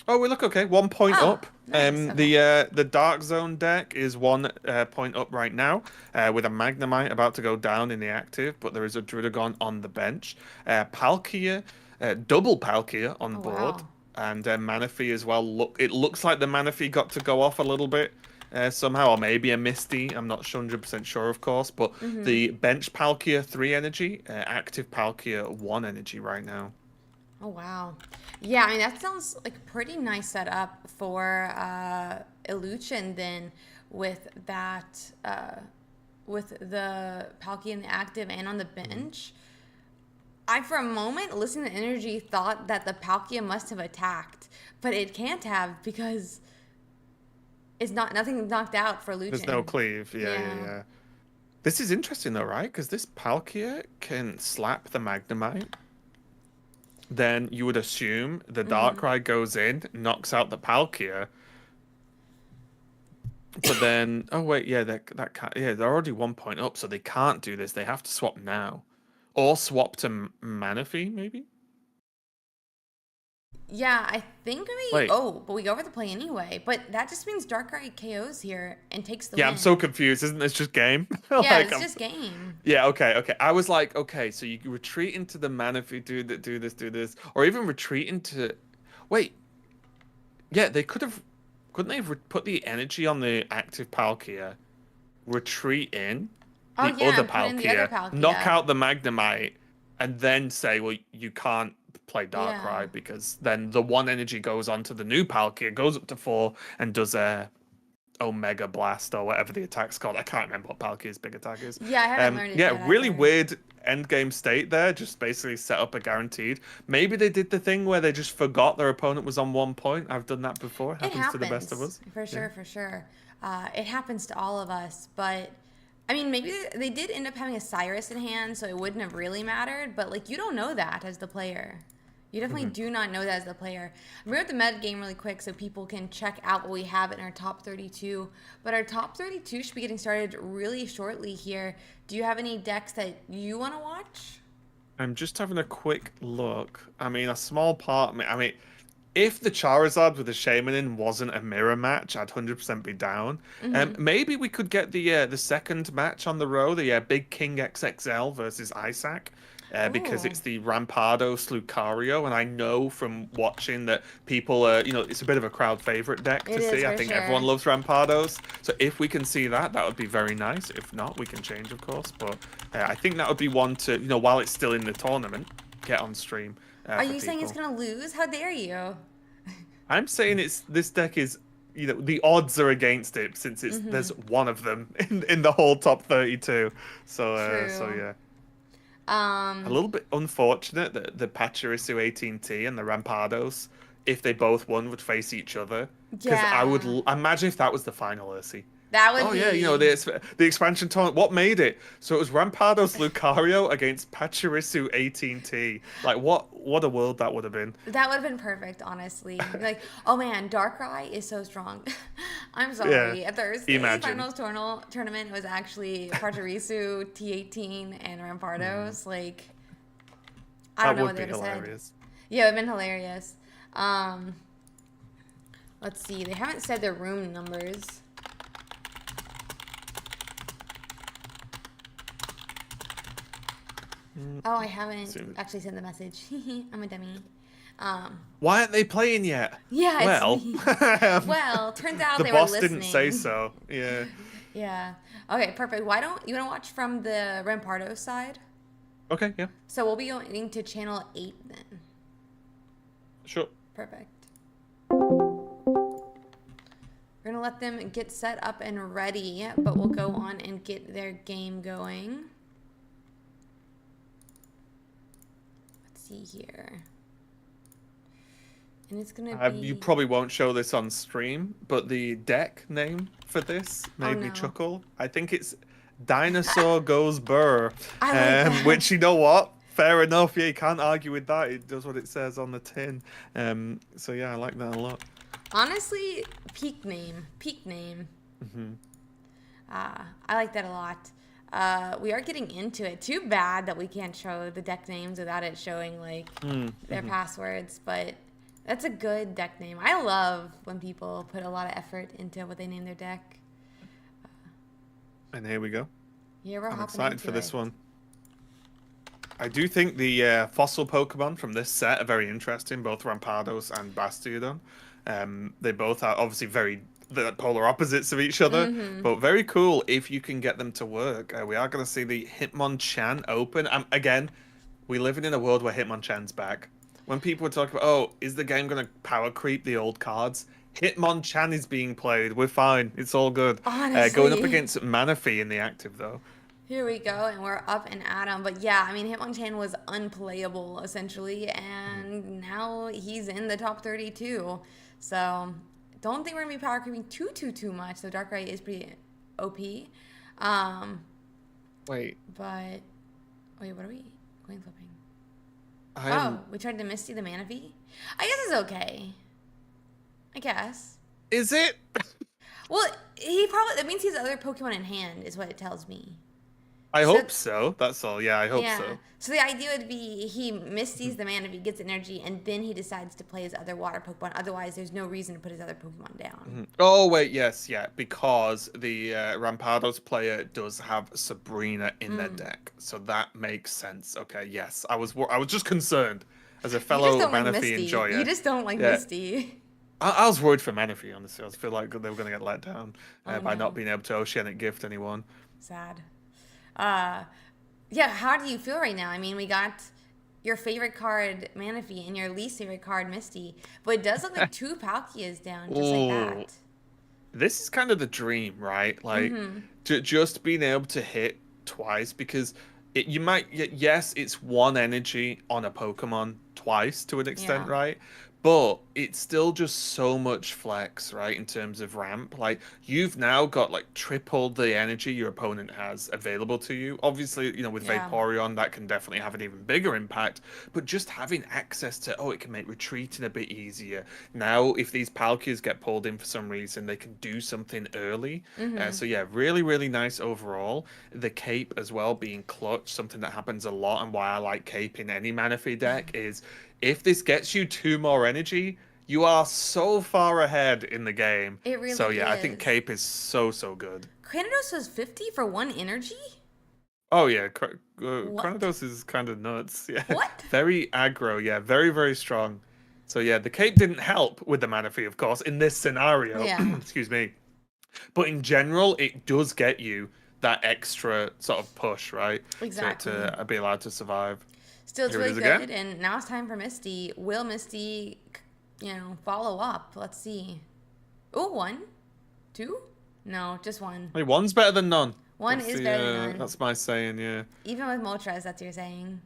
Oh, we look okay. 1 point Oh, up. nice. Okay. The Dark Zone deck is 1 point up right now, with a Magnemite about to go down in the active, but there is a Druddigon on the bench. Palkia, double Palkia on Oh, board, wow. and Manaphy as well. It looks like the Manaphy got to go off a little bit. Somehow, or maybe a Misty. I'm not 100% sure, of course, but Mm-hmm. the bench Palkia 3 energy, active Palkia 1 energy right now. Oh, wow. Yeah, I mean, that sounds like a pretty nice setup for Illusion then with that, with the Palkia in the active and on the bench. I, for a moment, listening to energy, thought that the Palkia must have attacked, but it can't have because it's not, nothing's knocked out for There's no Illusion. cleave. Yeah, yeah, Yeah. yeah. This is interesting though, right? Because this Palkia can slap the Magnemite. Then you would assume the Mm-hmm. Darkrai goes in, knocks out the Palkia. But then, oh wait, yeah, that can't, yeah, they're already 1 point up, so they can't do this. They have to swap now, or swap to Manaphy, maybe. Yeah, I think we. Wait, Oh, but we go over the play anyway. But that just means Darkrai KOs here and takes the yeah, I'm so win. confused. Isn't this just game? Yeah, Like, it's just game. yeah, okay, okay. I was like, okay, so you retreat into the Manaphy, do this, or even retreat into. Wait, yeah, they could have. Couldn't they have put the energy on the active Palkia, retreat in Oh the yeah, other and put in the other Palkia, knock Palkia. out the Magnemite, and then say, well, you can't play Yeah. Darkrai because then the one energy goes on to the new Palkia, goes up to 4, and does a Omega Blast or whatever the attack's called. I can't remember what Palkia's big attack is. Yeah, I haven't learned it Yeah, yet really either. weird end game state there. Just basically set up a guaranteed. Maybe they did the thing where they just forgot their opponent was on 1 point. I've done that before. It It happens to the best of happens us. for Yeah. sure, for sure. It happens to all of us, but I mean, maybe they did end up having a Cyrus in hand, so it wouldn't have really mattered. But like, you don't know that as the player. You definitely Mm-hmm. do not know that as the player. I'm going to the meta game really quick so people can check out what we have in our top 32. But our top 32 should be getting started really shortly here. Do you have any decks that you want to watch? I'm just having a quick look. I mean, a small part of me. I mean, if the Charizard with the Shaman in wasn't a mirror match, I'd 100% be down. Mm-hmm. Maybe we could get the second match on the row, the Big King XXL versus Isaac. Because Ooh. it's the Rampardos Lucario, and I know from watching that people, it's a bit of a crowd favorite deck It to is see. I for think everyone sure. loves Rampardos, so if we can see that, that would be very nice. If not, we can change, of course. But I think that would be one to, while it's still in the tournament, get on stream Are for you saying it's people. going to lose? How dare you? I'm saying this deck is, the odds are against it since Mm-hmm. there's one of them in the whole top 32. So True. yeah. A Um, little bit unfortunate that the Pachirisu 18T and the Rampardos, if they both won, would face each other. Because I would yeah. imagine if that was the final, Ursi. That would Oh yeah, you know be. the expansion tournament. What made it? So it was Rampardos Lucario against Pachirisu 18T. Like what a world that would have been. That would have been perfect, honestly. Like, oh man, Darkrai is so strong. I'm Yeah, sorry. Thursday imagine. finals tournament was actually Pachirisu, T18, and Mm, Rampardos. Like, I don't that know what would they be would have said. hilarious. Yeah, it would have been hilarious. Um, let's see. They haven't said their room numbers. Mm, Oh, I haven't soon. actually sent the message. I'm a dummy. Why aren't they playing yet? Yeah, it's Well, me. Well, turns out the they were boss didn't say listening. so. Yeah, Yeah. Okay, perfect. Why don't you want to watch from the Rampardo side? okay, yeah, So we'll be going to channel 8 then. sure. Perfect. We're going to let them get set up and ready, but we'll go on and get their game going. Let's see here. And it's going to You be... probably won't show this on stream, but the deck name for this Oh, made me no. chuckle. I think it's Dinosaur Goes Burr, I like that. which you know what? Fair enough. Yeah, you can't argue with that. It does what it says on the tin. So yeah, I like that a lot. Honestly, peak name. Peak name. Hmm. I like that a lot. We are getting into it. Too bad that we can't show the deck names without it showing like their Mm-hmm. passwords, but that's a good deck name. I love when people put a lot of effort into what they name their deck. And here we go. Yeah, we're I'm hopping excited into for this it. one. I do think the fossil Pokemon from this set are very interesting, both Rampardos and Bastiodon. They both are obviously the polar opposites of each other, Mm-hmm. but very cool if you can get them to work. We are going to see the Hitmonchan open. Again, we live in a world where Hitmonchan's back. When people were talking about, oh, is the game going to power creep the old cards? Hitmonchan is being played. We're fine. It's all good. Going up Honestly. against Manaphy in the active, though. Here we go, and we're up and at him. But yeah, I mean, Hitmonchan was unplayable essentially, and now he's in the top 32. So don't think we're gonna be power creeping too much. So Darkrai is pretty OP. Um, Wait, but wait, what are we coin flipping? I Oh, am. we tried to Misty the Manaphy. I guess it's okay. I guess. Is it? Well, he probably that means he has other Pokemon in hand, is what it tells me. I So hope so. That's all. Yeah, I hope yeah. so. So the idea would be he misties the man if he gets energy, and then he decides to play his other water Pokemon. Otherwise, there's no reason to put his other Pokemon down. Mhm. Oh wait, yes, yeah, because the Rampardos player does have Sabrina in their Mm. deck, so that makes sense. Okay, yes, I was just concerned as a You just fellow don't like Manaphy Misty. You enjoyer. just don't like Yeah, Misty. I was worried for Manaphy, honestly. I feel like they were going to get let down Oh by not no, being able to Oceanic Gift anyone. sad. Uh, yeah. How do you feel right now? I mean, we got your favorite card Manaphy and your least favorite card Misty, but it does look like two Palkias down just like Ooh, that. this is kind of the dream, right? Like, Mm-hmm. just being able to hit twice because you might, yes, it's one energy on a Pokemon twice to an extent, Yeah. right? But it's still just so much flex, right, in terms of ramp. Like, you've now got like triple the energy your opponent has available to you. Obviously, with Yeah. Vaporeon, that can definitely have an even bigger impact. But just having access to, oh, it can make retreating a bit easier. Now, if these Palkias get pulled in for some reason, they can do something early. Mm-hmm. So yeah, really, really nice overall. The cape as well being clutch, something that happens a lot, and why I like cape in any Manaphy deck is if this gets you two more energy, you are so far ahead in the game. It So really yeah, I think is. cape is so good. Cranidos was 50 for one energy? Oh yeah, What? Chronodos is kind of nuts. Yeah, What? very aggro. Yeah, very strong. So yeah, the cape didn't help with the Manaphy, of course, in this scenario. Yeah, Excuse me. But in general, it does get you that extra sort of push, right? exactly. To be allowed to survive. Still, it's Here it really is again. good. And now it's time for Misty. Will Misty, follow up? Let's see. Oh, one? Two? No, just one. Hey, one's better than none. One is better than none. That's my saying, yeah. Even with Moltres, that's what you're saying.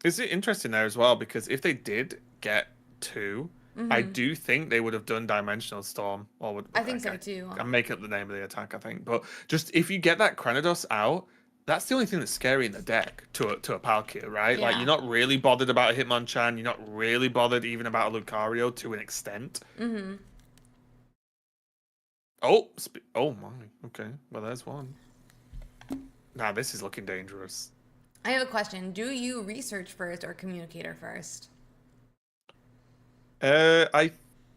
Is it interesting there as well? Because if they did get two, I do think they would have done Dimensional Storm, or would I think so too. I'm making up the name of the attack, I think. But just if you get that Cranidos out, that's the only thing that's scary in the deck to a Palkia, right? Like you're Yeah. not really bothered about a Hitmonchan, you're not really bothered even about a Lucario to an extent. Mm-hmm. Oh, oh my, okay. Well, there's one. Now this is looking dangerous. I have a question. Do you research first or communicator first? I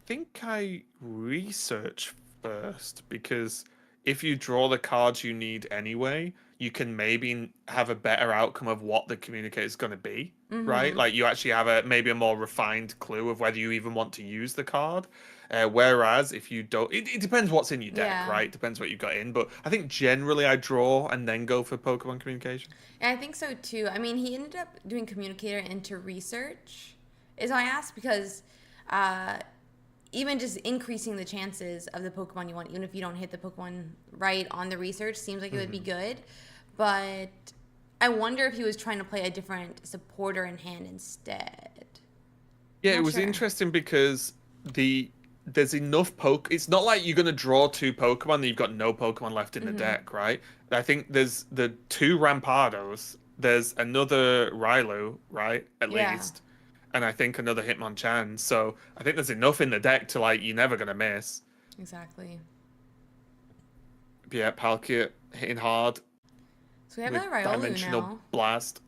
think I research first because if you draw the cards you need anyway, you can maybe have a better outcome of what the communicator is going to be, right? Mm-hmm. Like you actually have a maybe a more refined clue of whether you even want to use the card. Whereas if you don't, it depends what's in your deck, Yeah. right? Depends what you got in. But I think generally I draw and then go for Pokemon communication. And I think so too. I mean, he ended up doing communicator into research, is why I asked, because uh, even just increasing the chances of the Pokemon you want, even if you don't hit the Pokemon right on the research, seems like it would be good. But I wonder if he was trying to play a different supporter in hand instead. Yeah, it Not was sure. interesting because there's enough It's not like you're gonna draw two Pokemon and you've got no Pokemon left in the Mm-hmm. deck, right? I think there's the two Rampados, there's another Railu, right? At Yeah, least, and I think another Hitmonchan. So I think there's enough in the deck to like you're never gonna miss. exactly. But yeah, Palkia hitting hard So we have a with Riolu Dimensional now. Blast.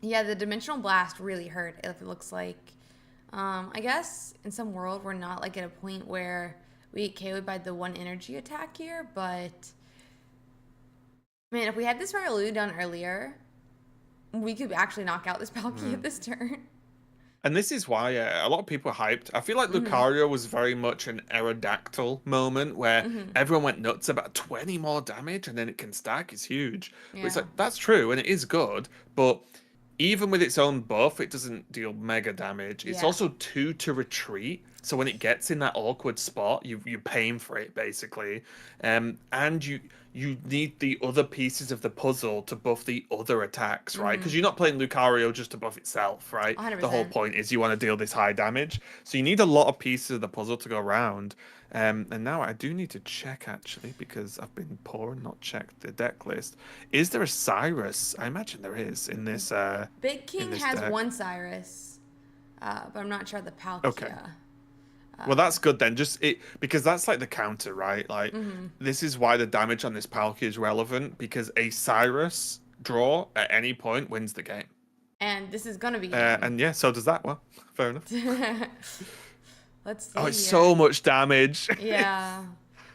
Yeah, the Dimensional Blast really hurt, if it looks like. I guess in some world we're not like at a point where we get KO'd by the one energy attack here, but man, if we had this Riolu done earlier, we could actually knock out this Palkia at Hmm. this turn. And this is why a lot of people are hyped. I feel like Mm-hmm. Lucario was very much an Aerodactyl moment where Mm-hmm. everyone went nuts about 20 more damage and then it can stack is huge. But it's Yeah. like, that's true and it is good, but even with its own buff, it doesn't deal mega damage. It's Yeah. also two to retreat. So when it gets in that awkward spot, you're paying for it basically. And you need the other pieces of the puzzle to buff the other attacks, right? Mm-hmm. Because you're not playing Lucario just to buff itself, right? The whole 100%. point is you want to deal this high damage. So you need a lot of pieces of the puzzle to go around. And now I do need to check actually because I've been poor and not checked the deck list. Is there a Cyrus? I imagine there is Big in King this has deck. one Cyrus, but I'm not sure the Okay. Palkia. Well, that's good then. Just it because that's like the counter, right? Like Mm-hmm. this is why the damage on this Palkia is relevant because a Cyrus draw at any point wins the game. And this is gonna be a game. And yeah, so does that. Well, fair enough. Let's Oh, see it's here. so much damage. Yeah.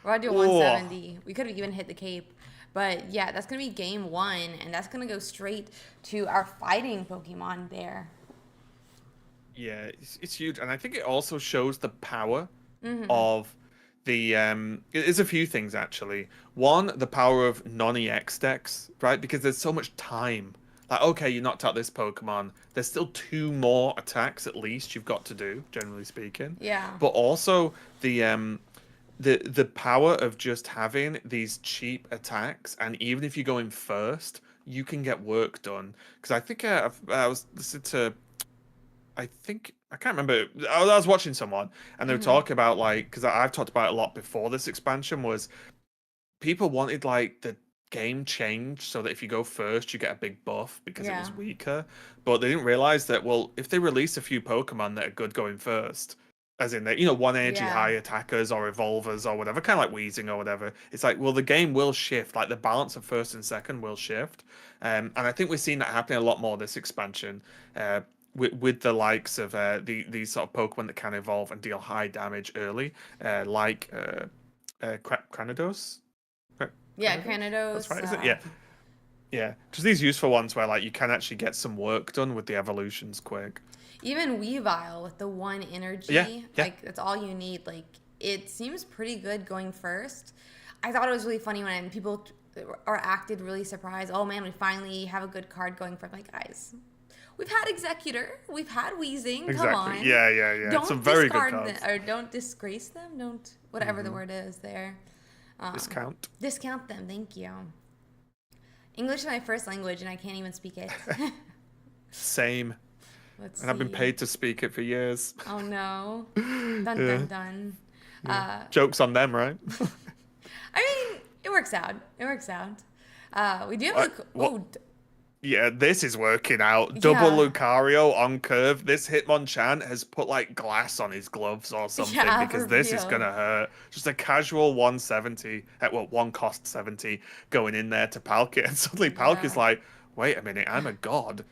We're gonna do Oh, 170. We could have even hit the cape. But yeah, that's gonna be game one, and that's gonna go straight to our fighting Pokemon there. yeah, it's huge, and I think it also shows the power Mm-hmm. of the there's a few things actually. One, the power of non-EX decks, right? Because there's so much time. Like, okay, you knocked out this Pokemon. There's still two more attacks at least you've got to do, generally speaking. Yeah. But also the power of just having these cheap attacks, and even if you go in first, you can get work done. Because I think I was listening to I think I can't remember. I was watching someone and they were Mm-hmm. talking about like because I've talked about it a lot before this expansion was people wanted like the game changed so that if you go first you get a big buff because it Yeah. was weaker, but they didn't realize that well if they release a few Pokemon that are good going first, as in that one energy Yeah. high attackers or evolvers or whatever, kind of like Weezing or whatever. It's like well the game will shift, like the balance of first and second will shift, and I think we've seen that happening a lot more this expansion. With the likes of these sort of Pokemon that can evolve and deal high damage early, like Cranidos. Yeah, Cranidos? That's Cranidos. right, is it? Yeah, yeah. Just these useful ones where like you can actually get some work done with the evolutions quick. Even Weavile with the one Yeah, energy, yeah. like that's all you need. Like it seems pretty good going first. I thought it was really funny when people are acted really surprised. Oh man, we finally have a good card going for. I'm like, guys, we've had Executor, we've had Wheezing. Come Exactly. on, Yeah, yeah, yeah. Some don't very good discard them cards. or don't disgrace them. Don't whatever the Hmm. word is there. Um, Discount. discount them. Thank you. English is my first language, and I can't even speak it. Same. Let's And I've been see. paid to speak it for years. Oh no. Dun Yeah, dun dun. yeah. Uh, Joke's on them, right? I mean, it works out. It works out. We do have What? Luke. What? Oh, Yeah, this is working out. Double yeah. Lucario on curve. This Hitmonchan has put like glass on his gloves or something Yeah, for because this is real. gonna hurt. Just a casual 170, well, one cost 70 going in there to Palkia, and suddenly Palkia's Yeah. like, wait a minute, I'm a god.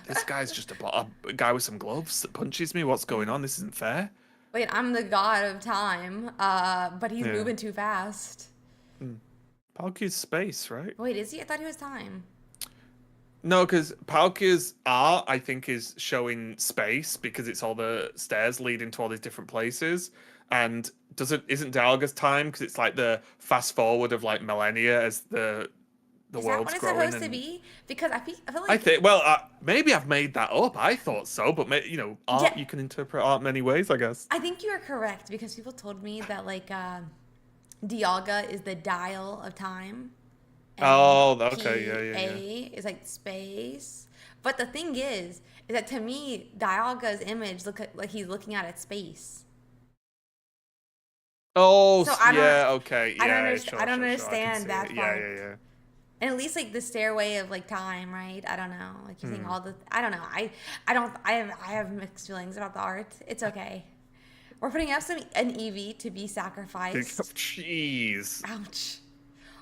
This guy's just a guy with some gloves that punches me. What's going on? This isn't fair. Wait, I'm the god of time, but he's Yeah. moving too fast. Mm. Palkia's space, right? Wait, is he? I thought he was time. No, because Palkia's art, I think, is showing space because it's all the stairs leading to all these different places. And doesn't isn't Dialga's time because it's like the fast forward of like millennia as the Is that world's what it's growing. supposed to And be? Because I feel I like, think, well, maybe I've made that up. I thought so, but art yeah, you can interpret art many ways, I guess. I think you are correct because people told me that like Dialga is the dial of time, and Oh, okay, yeah, yeah, yeah. PA is like space. But the thing is that to me, Dialga's image like he's looking out at space. Oh, So I don't, yeah, okay, I don't yeah, understand. I sure, don't sure, sure. I can understand see that it. Yeah, part. yeah, yeah. And at least like the stairway of like time, right? I don't know. Like you're seeing Hmm. all the. I don't know. I don't. I have mixed feelings about the art. It's okay. We're putting up an EV to be sacrificed. Jeez. Ouch.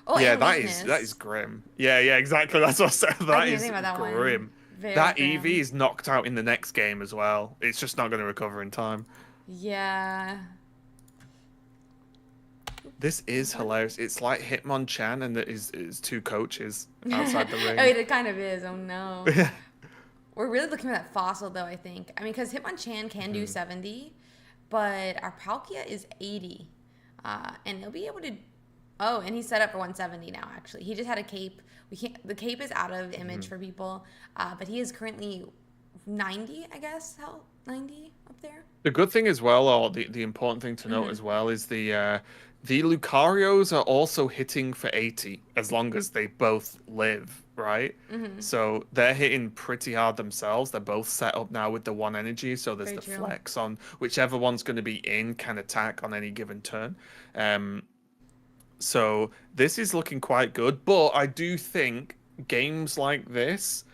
Oh, Yeah, and that is weakness. grim. Yeah, yeah, exactly. That's what I said. I That didn't even is think about that one. grim. Very That EV grim. is knocked out in the next game as well. It's just not going to recover in time. Yeah. This is What? hilarious. It's like Hitmonchan and his two coaches outside the I ring. mean, it kind of is. Oh no. We're really looking for that fossil though, I think. I mean, because Hitmonchan can do Mhm. 70, but our Palkia is 80. And he'll be able to. Oh, and he's set up for 170 now, actually. He just had a cape. We can't. The cape is out of image Mhm. for people, but he is currently 90, I guess. How 90 up there? The good thing as well, or the important thing to note Mm-hmm. as well, is the Lucarios are also hitting for 80 as long as they both live, right? Mm-hmm. So they're hitting pretty hard themselves. They're both set up now with the one energy, so there's Very the true. flex on whichever one's going to be in can attack on any given turn. Um, so this is looking quite good, but I do think games like this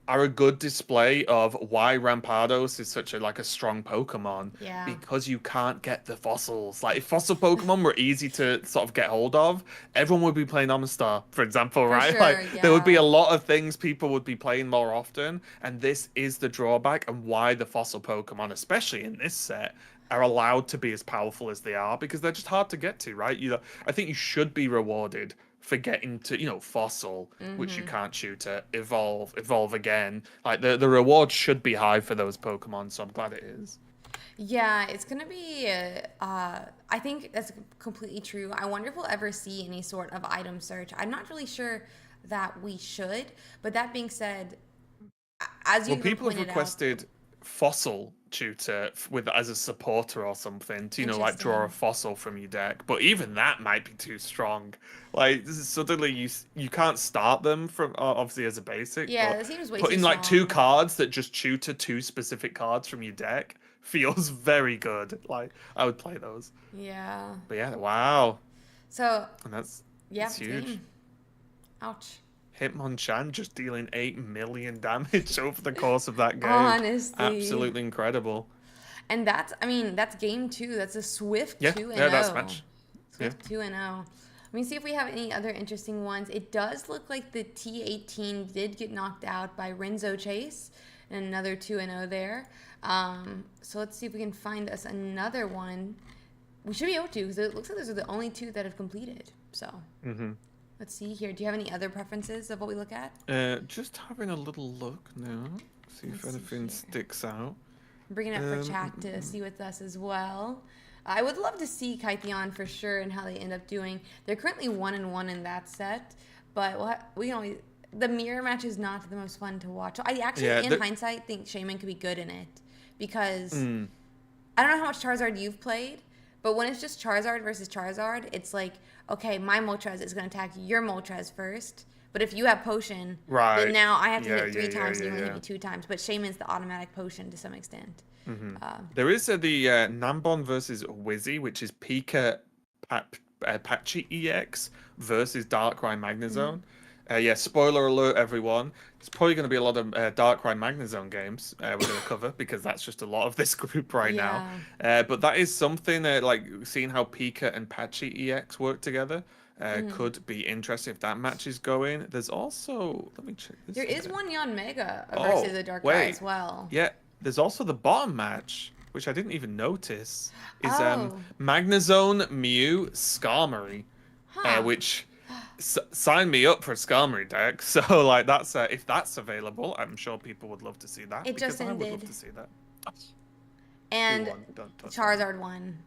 are a good display of why Rampados is such a strong Pokemon Yeah. because you can't get the fossils. Like if fossil Pokemon were easy to sort of get hold of, everyone would be playing Amistar, for example, For right? sure. Like there would be Yeah. a lot of things people would be playing more often, and this is the drawback and why the fossil Pokemon, especially in this set, are allowed to be as powerful as they are because they're just hard to get to, right? I think you should be rewarded for getting to, fossil, which you Mm-hmm. can't shoot at, evolve again. Like the reward should be high for those Pokemon, so I'm glad it is. Yeah, it's gonna be. I think that's completely true. I wonder if we'll ever see any sort of item search. I'm not really sure that we should. But that being said, as you Well, even people have pointed out, requested fossil tutor with as a supporter or something to like draw a interesting. fossil from your deck, but even that might be too strong. Like suddenly you can't start them from obviously as a basic, Yeah, but that seems way too putting like two strong. cards that just tutor two specific cards from your deck feels very good. Like I would play those. Yeah. But yeah, wow, So and yeah, that's it's huge. game. Ouch. Hitmonchan just dealing 8 million damage over the course of that game. Honestly. Absolutely incredible. And that's, I mean, that's game two. That's a swift Yeah, 2 and yeah, that's 0. match. Yeah. Swift 2 and 0. Let me see if we have any other interesting ones. It does look like the T18 did get knocked out by Renzo Chase, and another 2 and 0 there. So let's see if we can find us another one. We should be able to because it looks like those are the only two that have completed. So Mm-hmm. let's see here. Do you have any other preferences of what we look at? Just having a little look now. See if Let's see anything here. sticks out. I'm bringing it up for chat to see with us as well. I would love to see Kytheon for sure and how they end up doing. They're currently 1-1 in that set, but we can always. The mirror match is not the most fun to watch. I actually, Yeah, in hindsight, think Shaman could be good in it because mm, I don't know how much Charizard you've played, but when it's just Charizard versus Charizard, it's like, okay, my Moltres is going to attack your Moltres first, But if you have potion, then Right. now I have to Yeah, hit yeah, three yeah, times and yeah, you only hit yeah. me two times. But Shaman's the automatic potion to some extent. There is the Nambon versus Wizzy, which is Pika Patchy EX versus Darkrai Mhm. Magnezone. Yeah, spoiler alert, everyone. There's probably going to be a lot of Darkrai Magnezone games we're going to cover because that's just a lot of this group right now. Yeah. But that is something like seeing how Pika and Patchy EX work together Mhm. could be interesting if that match is going. There's also, let me check this There is here. one Yon Mega versus Oh, a Darkrai as wait. well. Yeah, there's also the bottom match, which I didn't even notice, is Oh. Magnezone Mew Skarmory, Huh. which sign me up for a Skarmory deck. So like that's if that's available, I'm sure people would love to see that It just because I would love ended. to see that. Who And won? Don't touch that one. Charizard won.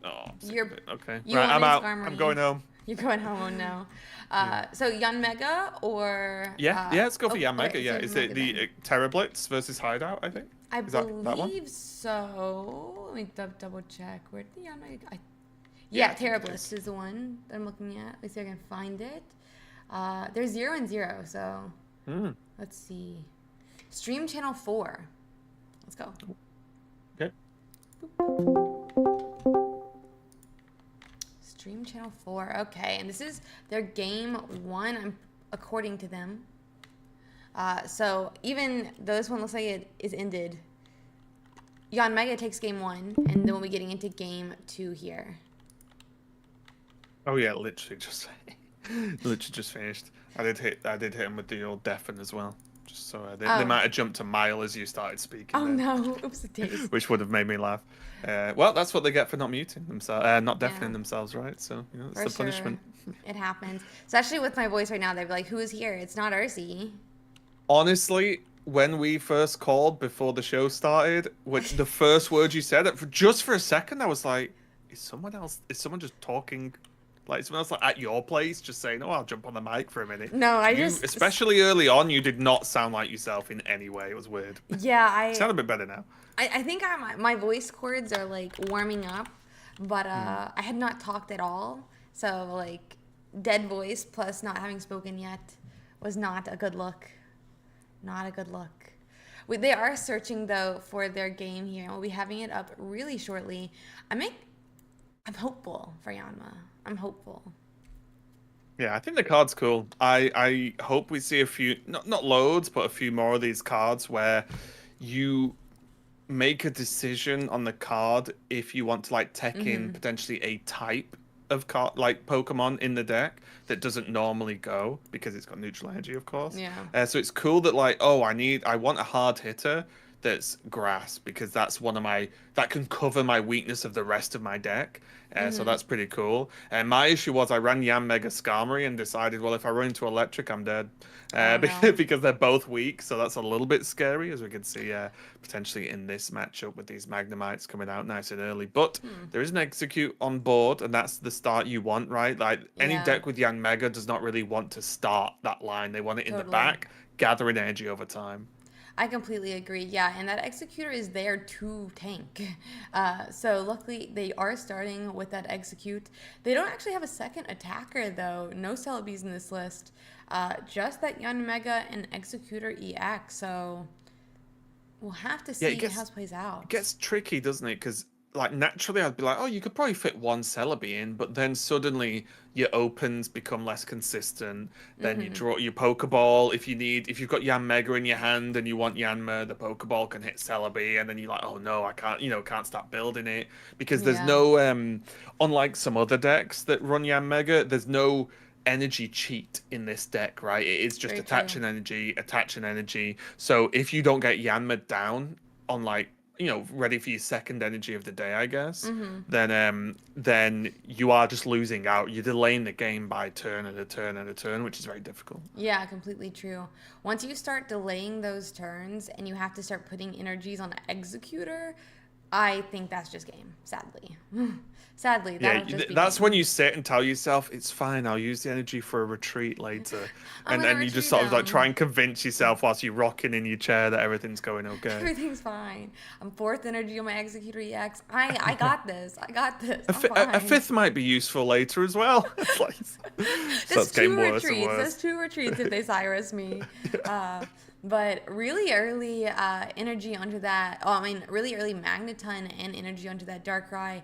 Oh, I'm sick of You're it. Okay, you right, won I'm in out. I'm Skarmory. going home. You're going home now. Yeah. So Yon Mega or Yeah, let's go for okay, Yamaga. it's Yeah, Yon is it Mega the then. Terrablitz versus Hideout? I think I is that one? believe so. Let me double check. Where did the Yon Mega? Yeah, Yeah, I think it Terrabliss is. is the one that I'm looking at. Let's see if I can find it. There's 0 and 0, so Hmm. let's see. Stream channel 4. Let's go. Okay. Stream channel 4. Okay, and this is their game 1, according to them. So even though this one looks like it is ended, Yon Mega takes game 1, and then we'll be getting into game 2 here. Oh yeah, literally just literally just finished. I did hit him with the old deafen as well. Just so they Oh. might have jumped a mile as you started speaking Oh there, no. Oops, it is. which would have made me laugh. Well, that's what they get for not muting themselves, not Yeah. deafening themselves, right? So it's For the sure. punishment. It happens. Especially with my voice right now, they'd be like, who's here? It's not Ursi. Honestly, when we first called before the show started, when the first word you said, just for a second, I was like, "Is someone else? Is someone just talking? Like someone else like at your place, just saying, oh, I'll jump on the mic for a minute." No, I You, just, especially early on, you did not sound like yourself in any way. It was weird. You yeah, sound a bit better now. I think my voice cords are like warming up, but Hmm. I had not talked at all. So like dead voice plus not having spoken yet was not a good look. Not a good look. They are searching though for their game here, and we'll be having it up really shortly. I'm hopeful for Yanma. I'm hopeful. Yeah, I think the card's cool. I hope we see a few, not loads, but a few more of these cards where you make a decision on the card if you want to like tech in Mm-hmm. potentially a type of card like Pokemon in the deck that doesn't normally go because it's got neutral energy, of course. Yeah. So it's cool that like, oh, I want a hard hitter that's grass because that's one of my that can cover my weakness of the rest of my deck. So Mm-hmm. that's pretty cool. And my issue was I ran Yam Mega Skarmory and decided, well, if I run into Electric, I'm dead. Oh no. Because they're both weak, so that's a little bit scary, as we can see potentially in this matchup with these Magnemites coming out nice and early. But Hmm. there is an Execute on board, and that's the start you want, right? Like any Yeah. deck with Yang Mega does not really want to start that line; they want it in the Totally. back, gathering energy over time. I completely agree. Yeah, and that executor is there to tank. So luckily they are starting with that execute. They don't actually have a second attacker though. No Celebies in this list. Just that Yon Mega and Executor EX. So we'll have to Yeah, see how this plays it out. gets tricky, doesn't it? Because like naturally, I'd be like, oh, you could probably fit one Celebi in, but then suddenly your opens become less consistent. Then you Mm-hmm. draw your Pokeball. If you've got Yanmega in your hand and you want Yanma, the Pokeball can hit Celebi, and then you're like, oh no, I can't, can't start building it because there's Yeah, no, unlike some other decks that run Yanmega, there's no energy cheat in this deck, right? It is just very true. attaching energy. So if you don't get Yanma down on like ready for your second energy of the day, I guess, Mm-hmm. then you are just losing out. You're delaying the game by turn and a turn and a turn, which is very difficult. Yeah, completely true. Once you start delaying those turns and you have to start putting energies on Executor, I think that's just game, sadly. Sadly, Yeah, that'll just be that's when game. you sit and tell yourself it's fine. I'll use the energy for a retreat later, I'm gonna and you just retreat sort of like try him. and convince yourself whilst you're rocking in your chair that everything's going okay. Everything's fine. I'm fourth energy on my Executor EX. I got this. I got this. I'm A fine. fifth might be useful later as well. It's like so That's that's getting two worse and retreats. That's worse. two retreats if they Cyrus me. Uh, but really early energy onto that. Oh, I mean, really early Magneton and energy onto that Darkrai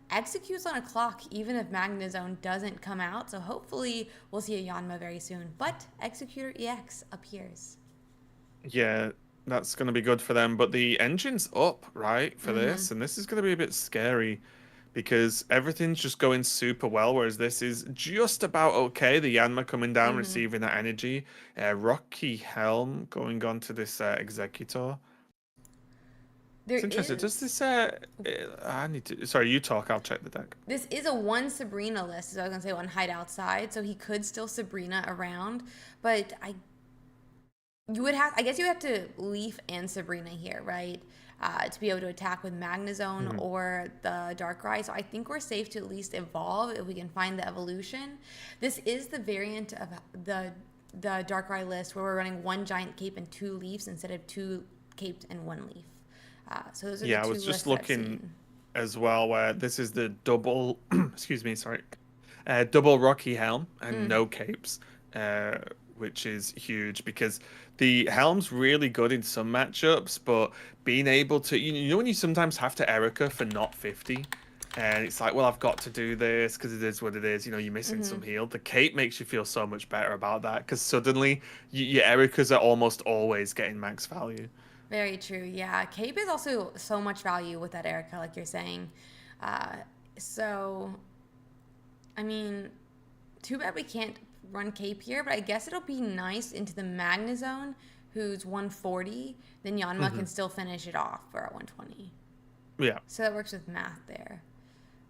executes on a clock, even if Magnezone doesn't come out. So hopefully we'll see a Yanma very soon. But Executor EX appears. Yeah, that's going to be good for them. But the engine's up, right, for Mm-hmm. this, and this is going to be a bit scary because everything's just going super well, whereas this is just about okay. The Yanma coming down, Mm-hmm. receiving that energy. Rocky Helm going on to this Executor. There It's interesting. Does is. this? I need to. Sorry, you talk. I'll check the deck. This is a one Sabrina list, so I was gonna say one hide outside, so he could still Sabrina around, but I guess you have to Leaf and Sabrina here, right? To be able to attack with Magnezone Mhm. or the Darkrai. So I think we're safe to at least evolve if we can find the evolution. This is the variant of the Darkrai list where we're running one giant cape and two leaves instead of two capes and one leaf. So those are the Yeah, I two was just lists that I've looking seen. as well, where this is the double. Excuse me. Sorry. Double Rocky Helm and Mm, no capes, uh, which is huge because the helm's really good in some matchups, but being able to, you know, when you sometimes have to Erica for not 50, and it's like, well, I've got to do this because it is what it is. You know, you're missing mm-hmm. some heal. The cape makes you feel so much better about that because suddenly your Ericas are almost always getting max value. Very true. Yeah, Cape is also so much value with that Erica, like you're saying. Uh, so, I mean, too bad we can't run Cape here, but I guess it'll be nice into the Magnezone, who's 140. Then Yanma Hmm. can still finish it off for a 120. Yeah, So that works with math there.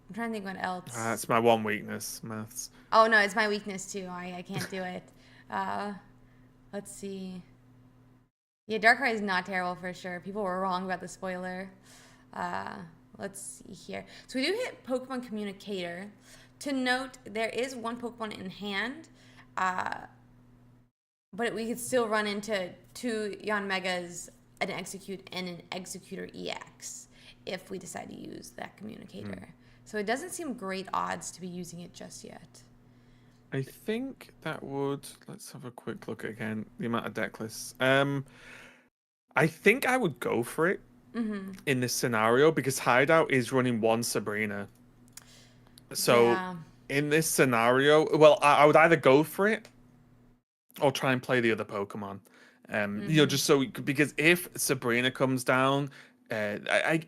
I'm trying to think what else. that's my one weakness, maths. Oh no, it's my weakness too. I can't do it. Uh, let's see. Yeah, Darkrai is not terrible for sure. People were wrong about the spoiler. Uh, let's see here. So we do hit Pokemon Communicator. To note, there is one Pokemon in hand, uh, but we could still run into two Yanmegas, an Execute, and an Executor EX if we decide to use that Hmm. Communicator. So it doesn't seem great odds to be using it just yet. I think that would. Let's have a quick look again. The amount of deck lists. I think I would go for it Mm-hmm. in this scenario because Hideout is running one Sabrina. So Yeah. in this scenario, well, I would either go for it or try and play the other Pokemon. Mm-hmm. Just so because if Sabrina comes down, wait,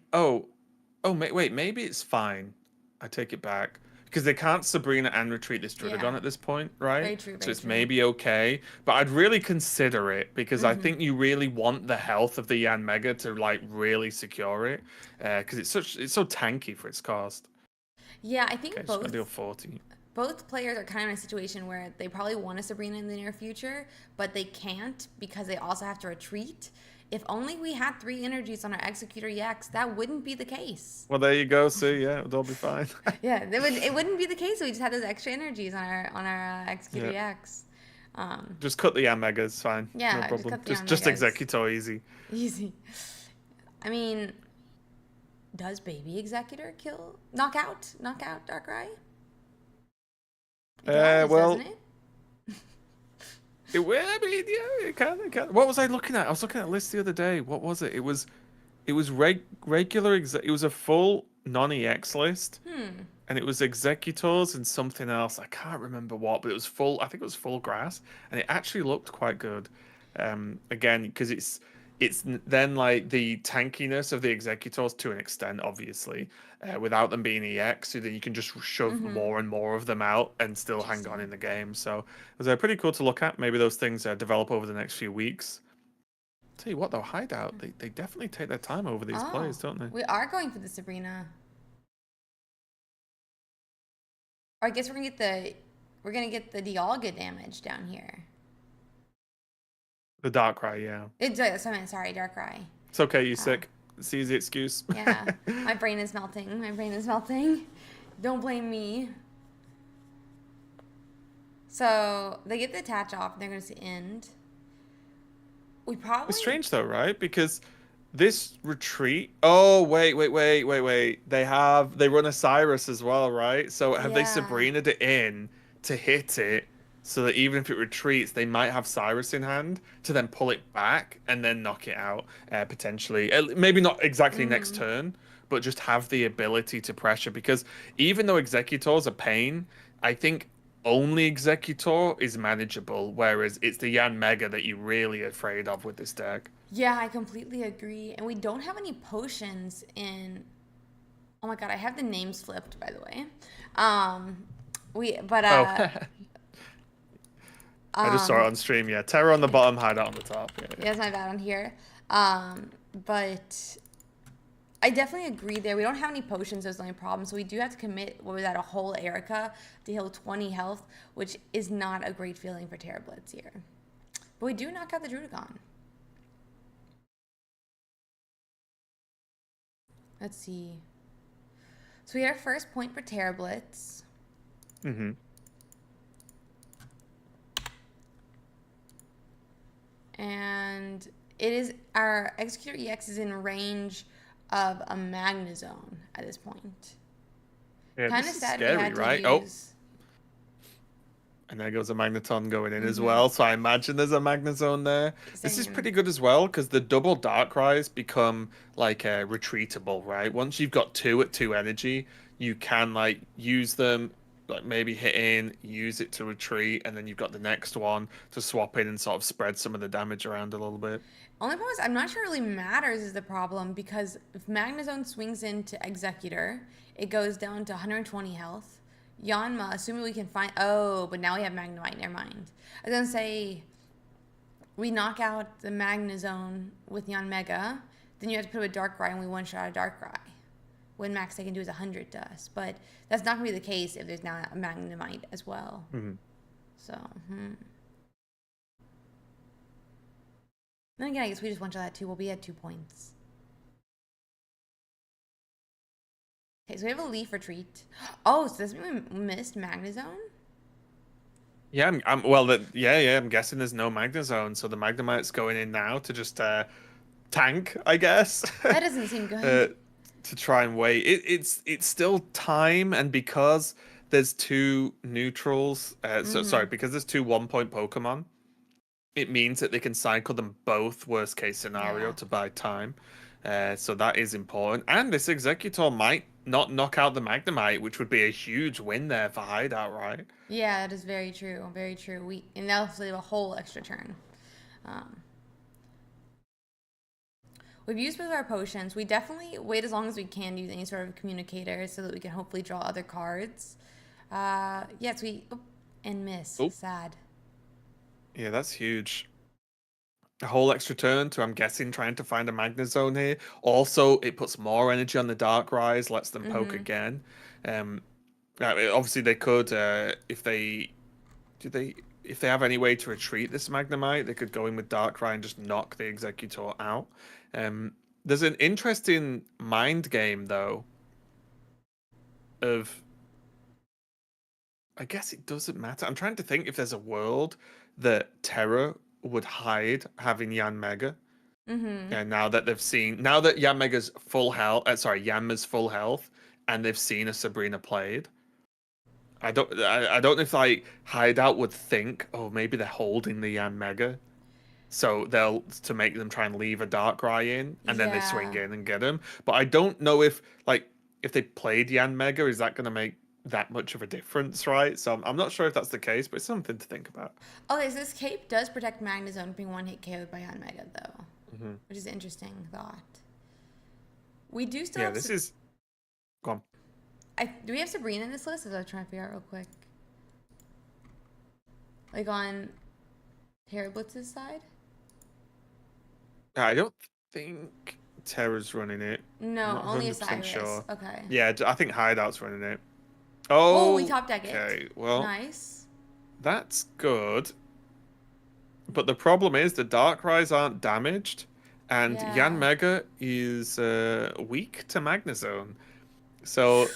maybe it's fine. I take it back because they can't Sabrina and retreat this Yeah. Druddigon at this point, right? Very true. So Very it's true. maybe okay, but I'd really consider it because I Mm-hmm. think you really want the health of the Yan Mega to like really secure it, because it's so tanky for its cost. Yeah, I think Okay, just gonna deal both 40. both players are kind of in a situation where they probably want a Sabrina in the near future, but they can't because they also have to retreat. If only we had three energies on our Executor EX, that wouldn't be the case. Well, there you go. See, yeah, it'll all be fine. Yeah, it wouldn't be the case if we just had those extra energies on our Executor Yeah, EX. Um, just cut the Yan Megas. Fine, no yeah, just problem. cut the Just Megas. Executor easy. Easy. I mean, does Baby Executor knock out Darkrai? It does, doesn't Well, it? I mean, yeah, it can. What was I looking at? I was looking at a list the other day. What was it? It was regular. It was a full non-EX list, Hmm. and it was executors and something else. I can't remember what, but it was full. I think it was full grass, and it actually looked quite good. Again, because then like the tankiness of the executors to an extent, obviously, without them being EX, so then you can just shove Mm-hmm. more and more of them out and still hang on Interesting. in the game. So it was pretty cool to look at. Maybe those things develop over the next few weeks. Tell you what though, Hideout, they definitely take their time over these Oh, plays, don't they? we are going for the Sabrina. Or I guess we're gonna get the Dialga damage down here. The Darkrai, yeah. Sorry, Darkrai. It's okay, you Uh, sick. It's the easy excuse. Yeah, my brain is melting. My brain is melting. Don't blame me. So they get the attach off, and they're going to end. We It's probably, strange though, right? Because this retreat. Oh, wait. They run a Cyrus as well, right? So have they yeah. Sabrinaed it in to hit it so that even if it retreats, they might have Cyrus in hand to then pull it back and then knock it out, potentially. Maybe not exactly next Mm-hmm. turn, but just have the ability to pressure. Because even though Executor's a pain, I think only Executor is manageable, whereas it's the Yan Mega that you're really afraid of with this deck. Yeah, I completely agree. And we don't have any potions in. Oh my god, I have the names flipped, by the way. Um, but Oh, uh, I just saw it um, on stream. Yeah, Terror on the bottom, Hideout on the top. Yeah, yeah. yeah, it's my bad on here. But I definitely agree there. We don't have any potions, that's the only problem. So we do have to commit, what was that, a whole Erica to heal 20 health, which is not a great feeling for Terra Blitz here. But we do knock out the Drudagon. Let's see. So we had our first point for Terra Blitz. Mm-hmm. And it is, our Executor EX is in range of a Magnezone at this point. Yeah, Kind of this is sad we scary, had to right? Oh, use. and there goes a Magneton going in as Mm-hmm. well. So I imagine there's a Magnezone there. This is Same. pretty good as well because the double Darkrais become like retreatable, right? Once you've got two at two energy, you can like use them, like maybe hit in, use it to retreat, and then you've got the next one to swap in and sort of spread some of the damage around a little bit. Only problem is I'm not sure it really matters is the problem because if Magnezone swings into Executor, it goes down to 120 health. Yanma, assuming we can find. Oh, but now we have Magnemite. Never mind. I was gonna say we knock out the Magnezone with Yanmega, then you have to put a Darkrai and we one shot a Darkrai. When max they can do is 100 to us, but that's not gonna be the case if there's now a Magnemite as well. Mm-hmm. So, then again, I guess we just one shot that too. Well, we had 2 points. Okay, so we have a Leaf Retreat. Oh, so this mean we missed Magnezone? Yeah, well, yeah. I'm guessing there's no Magnezone, so the Magnemite's going in now to just tank, I guess, That doesn't seem uh, good. to try and wait. It's still time, and because there's two neutrals, so Mm-hmm. sorry, because there's two 1 point Pokemon, it means that they can cycle them both worst case scenario Yeah. to buy time. So that is important. And this Executor might not knock out the Magnemite, which would be a huge win there for Hideout, right? Yeah, that is very true. Very true. And now we have a whole extra turn. Um, we've used both our potions. We definitely wait as long as we can to use any sort of communicator so that we can hopefully draw other cards. Yes, and miss. Oh, Sad. yeah, that's huge. A whole extra turn to, I'm guessing, trying to find a Magnezone here. Also, it puts more energy on the Darkrais, lets them poke Mm-hmm. again. Um, obviously they could, if they do they if they have any way to retreat this Magnemite, they could go in with Darkrai and just knock the Executor out. There's an interesting mind game though of, I guess it doesn't matter. I'm trying to think if there's a world that Terra would hide having Yan Mega. Mm-hmm. And now that Yanmega's full health, sorry, Yanma's full health, and they've seen a Sabrina played. I don't know if like Hideout would think, oh, maybe they're holding the Yan Mega, so they'll to make them try and leave a Darkrai in, and then they swing Yeah. in and get him. But I don't know if like if they played Yan Mega, is that going to make that much of a difference, right? So I'm not sure if that's the case, but it's something to think about. Okay, so this cape does protect Magnezone from being one hit KO'd by Yanmega, though, Hmm. which is an interesting thought. We do still Yeah, have. this is. Go on. Do we have Sabrina in this list? As I was trying to figure out real quick. Like on Terra Blitz's side? I don't think Terra's running it. I'm No, not only 100% Osiris. sure. Okay. Yeah, I think Hideout's running it. Oh, we top deck it. Okay, well, Nice. that's good. But the problem is the Darkrais aren't damaged, and Yan Yeah. Mega is weak to Magnezone. So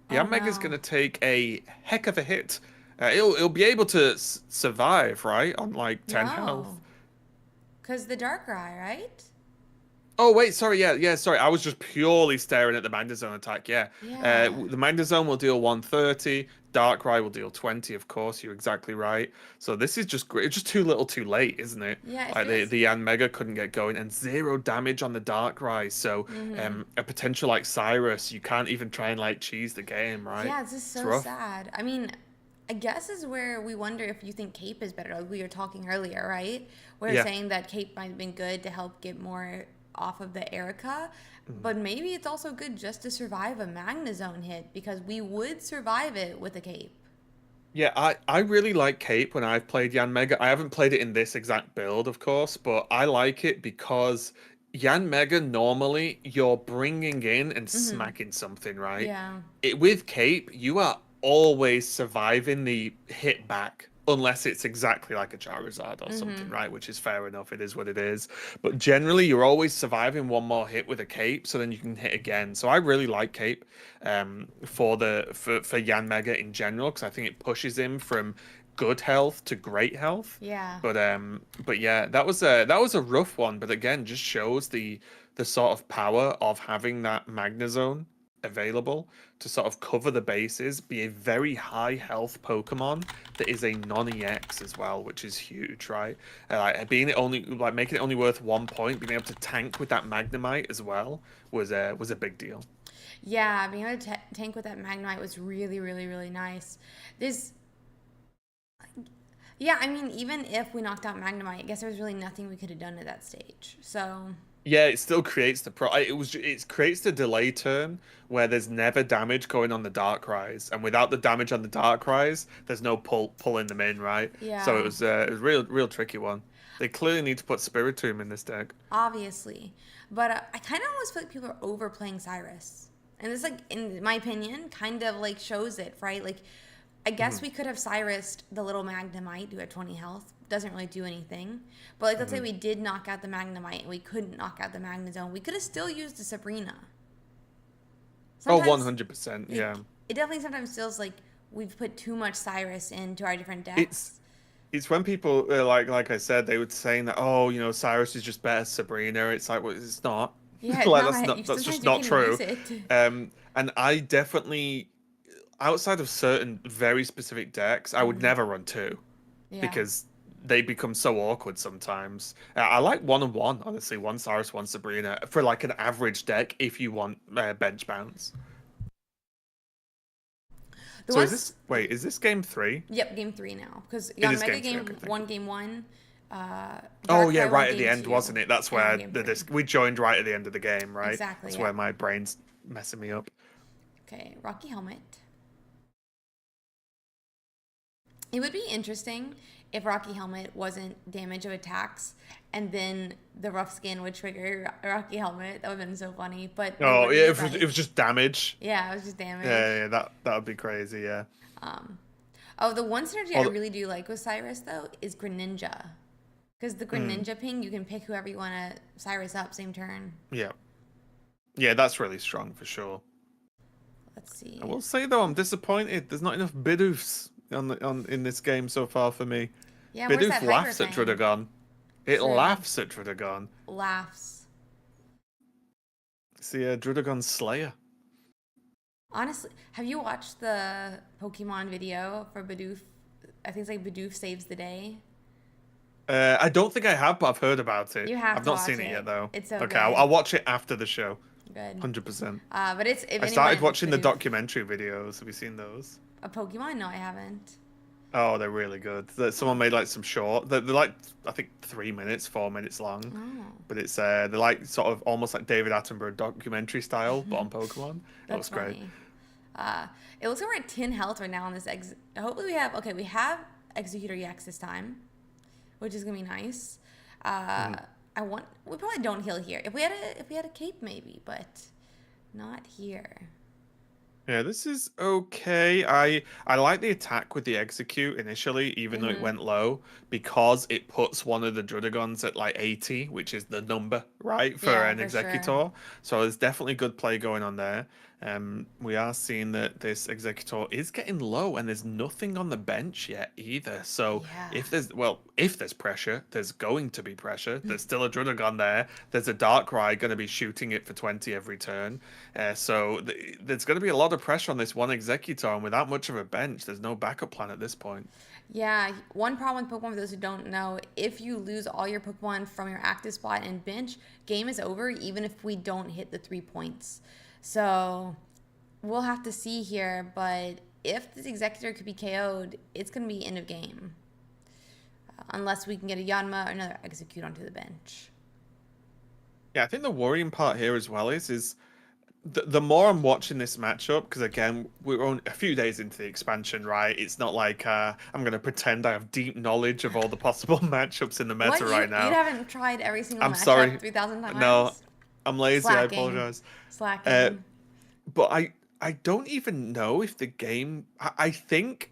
Oh Yan Mega's no. gonna take a heck of a hit. It'll be able to survive, right, on like 10 health. No. Cause the Darkrai, right? Oh wait, sorry, yeah, sorry. I was just purely staring at the Magnezone attack. Yeah, Yeah. the Magnezone will deal 130. Darkrai will deal 20. Of course, you're exactly right. So this is just great. It's just too little, too late, isn't it? Yeah, it Like the feels. the Yan Mega couldn't get going, and zero damage on the Darkrai. So Mm-hmm. a potential like Cyrus, you can't even try and like cheese the game, right? Yeah, it's just It's so rough. sad. I mean, I guess is where we wonder if you think Cape is better. Like we were talking earlier, right? We are Yeah. saying that Cape might have been good to help get more off of the Erica, Mm. but maybe it's also good just to survive a Magnezone hit because we would survive it with a Cape. Yeah, I really like Cape when I've played Yan Mega. I haven't played it in this exact build, of course, but I like it because Yan Mega normally you're bringing in and Mm-hmm. smacking something, right? Yeah. With Cape, you are always surviving the hit back, unless it's exactly like a Charizard or something, Mm-hmm. right? Which is fair enough. It is what it is. But generally, you're always surviving one more hit with a Cape, so then you can hit again. So I really like Cape for Yan Mega in general because I think it pushes him from good health to great health. Yeah. But yeah, that was a rough one. But again, just shows the sort of power of having that Magnezone available to sort of cover the bases, be a very high health Pokemon that is a non-EX as well, which is huge, right? Like being it only like making it only worth 1 point, being able to tank with that Magnemite as well was a big deal. Yeah, being able to tank with that Magnemite was really, really, really nice. There's, yeah, I mean, even if we knocked out Magnemite, I guess there was really nothing we could have done at that stage. So, Yeah, it still creates it creates the delay turn where there's never damage going on the Darkrai's, and without the damage on the Darkrai's, there's no pulling them in, right? So yeah, it was real tricky one. They clearly need to put Spiritomb in this deck. obviously. But I kind of almost feel like people are overplaying Cyrus. And this, like, in my opinion, kind of like shows it, right? Like, I guess Hmm. we could have Cyrused the little Magnemite who had 20 health. Doesn't really do anything. But, like, let's say Hmm. we did knock out the Magnemite and we couldn't knock out the Magnezone. We could have still used the Sabrina. Oh, Sometimes, 100%. like, Yeah. it definitely sometimes feels like we've put too much Cyrus into our different It's decks. it's when people like I said they were saying that, oh, Cyrus is just better as Sabrina. It's like, well, it's not. Yeah, it's Like that's not. not that's just Sometimes you not can use true. it. And I definitely, outside of certain very specific decks, I would Hmm. never run two Yeah. because they become so awkward sometimes. I like one and one, honestly, one Cyrus, one Sabrina for like an average deck if you want bench bounce. The So ones. is this game three? Yep, game three now. Because It on is Mega game three. Game Okay, thank you. one, game one, Oh yeah, Darkrai won right at the game end, two, wasn't it? That's and I won where game the three. this we joined right at the end of the game, right? Exactly, That's yeah. where my brain's messing me up. Okay, Rocky Helmet. It would be interesting if Rocky Helmet wasn't damage of attacks, and then the rough skin would trigger Rocky Helmet. That would have been so funny, but they Oh wouldn't yeah, it was decide. just damage. Yeah, it was just Yeah, damage. yeah, yeah, that would be crazy. Yeah. Um, oh, the one synergy I Although, really do like with Cyrus though is Greninja, because the mm, Greninja ping you can pick whoever you want to Cyrus up same turn. yeah, yeah, that's really strong for sure. Let's I see. will say though, I'm disappointed. There's not enough Bidoofs on in this game so far for me. Yeah, where's Bidoof that Hyper laughs at Fang? Druddigon. It True. laughs at Druddigon. Laughs. See, Druddigon's Slayer. Honestly, have you watched the Pokemon video for Bidoof? I think it's like Bidoof saves the day. I don't think I have, but I've heard about it. You have I've to not watch seen it it. yet though. It's so Okay, good. I'll watch it after the show. Good. 100%. But it's if I started anyone watching the Bidoof documentary videos. Have you seen those? a Pokemon? No, I haven't. Oh, they're really good. Someone made like some short. They're like I think 3 minutes, 4 minutes long, Oh, but it's they're like sort of almost like David Attenborough documentary style, but on Pokemon. It that's looks great. funny. It looks like we're at 10 health right now on this. Hopefully we have. Okay, we have Executor EX this time, which is gonna be nice. Uh, Mhm. I want. We probably don't heal here. If we had a cape, maybe, but not here. Yeah, this is okay. I like the attack with the execute initially, even though it Mm-hmm. went low, because it puts one of the Drudagons at like 80, which is the number, right, for Yeah, an for sure. executor. So there's definitely good play going on there. We are seeing that this executor is getting low, and there's nothing on the bench yet either. So Yeah. if there's pressure, there's going to be pressure. There's still a Drudagon there. There's a Darkrai going to be shooting it for 20 every turn. There's going to be a lot of pressure on this one executor, and without much of a bench, there's no backup plan at this point. Yeah, one problem with Pokemon, for those who don't know, if you lose all your Pokemon from your active spot and bench, game is over, even if we don't hit the 3 points. So we'll have to see here, but if this Executor could be KO'd, it's going to be end of game. Unless we can get a Yanma or another Execute onto the bench. Yeah, I think the worrying part here as well is the more I'm watching this matchup, because again, we're only a few days into the expansion, right? It's not like I'm going to pretend I have deep knowledge of all the possible matchups in the meta What? right You now. haven't tried every single I'm matchup sorry. 3,000 No, times? I'm lazy. I Slacking. apologize. Uh, Slacking. but I don't even know if the game. I think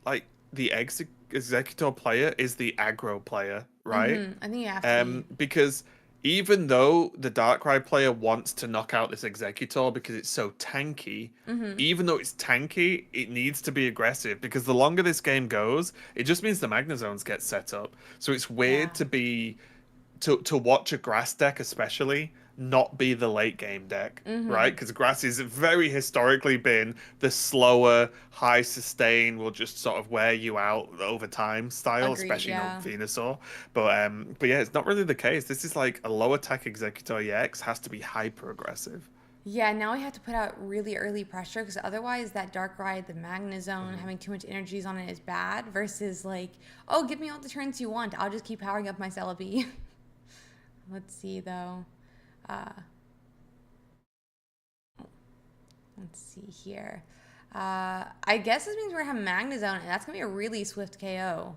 like the executor player is the aggro player, right? I think you have to be. Because even though the Darkrai player wants to knock out this executor because it's so tanky, even though it's tanky, it needs to be aggressive because the longer this game goes, it just means the Magnazones get set up. So it's Yeah. weird to watch a grass deck especially not be the late game deck, right? Because grass has very historically been the slower, high sustain, will just sort of wear you out over time style, Agreed, especially yeah. Venusaur. But yeah, it's not really the case. This is like a low attack Executor EX has to be hyper aggressive. Yeah, now we have to put out really early pressure because otherwise that Dark Ride, the Magna Zone, Mhm. having too much energies on it is bad versus like, oh, give me all the turns you want. I'll just keep powering up my Celebi. Let's see though. Uh, let's see here. I guess this means we're gonna have Magna Zone, and that's gonna be a really swift KO.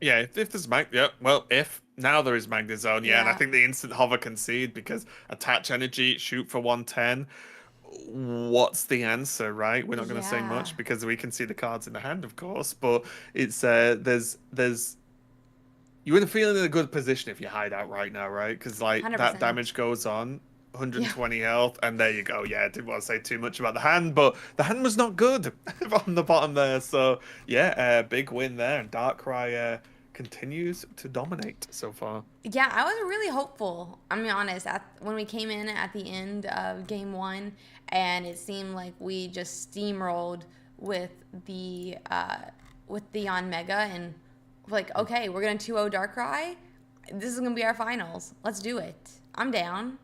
Yeah, if there's yeah, well, if now there is Magnezone, yeah, and I Yeah, think the instant hover concede because attach energy, shoot for 110. What's the answer, right? We're not going to say yeah, much because we can see the cards in the hand, of course, but it's there's you're in a feeling in a good position if you hide out right now, right? Because like that 100%. damage goes on, Yeah, 120 health, and there you go. Yeah, I didn't want to say too much about the hand, but the hand was not good on the bottom there. So yeah, big win there, and Darkrai continues to dominate so far. yeah. I was really hopeful. I'm gonna be honest. When we came in at the end of game one, and it seemed like we just steamrolled with the uh, on Mega, and like, okay, we're gonna 2-0 Darkrai. This is gonna be our finals. Let's do it. I'm down.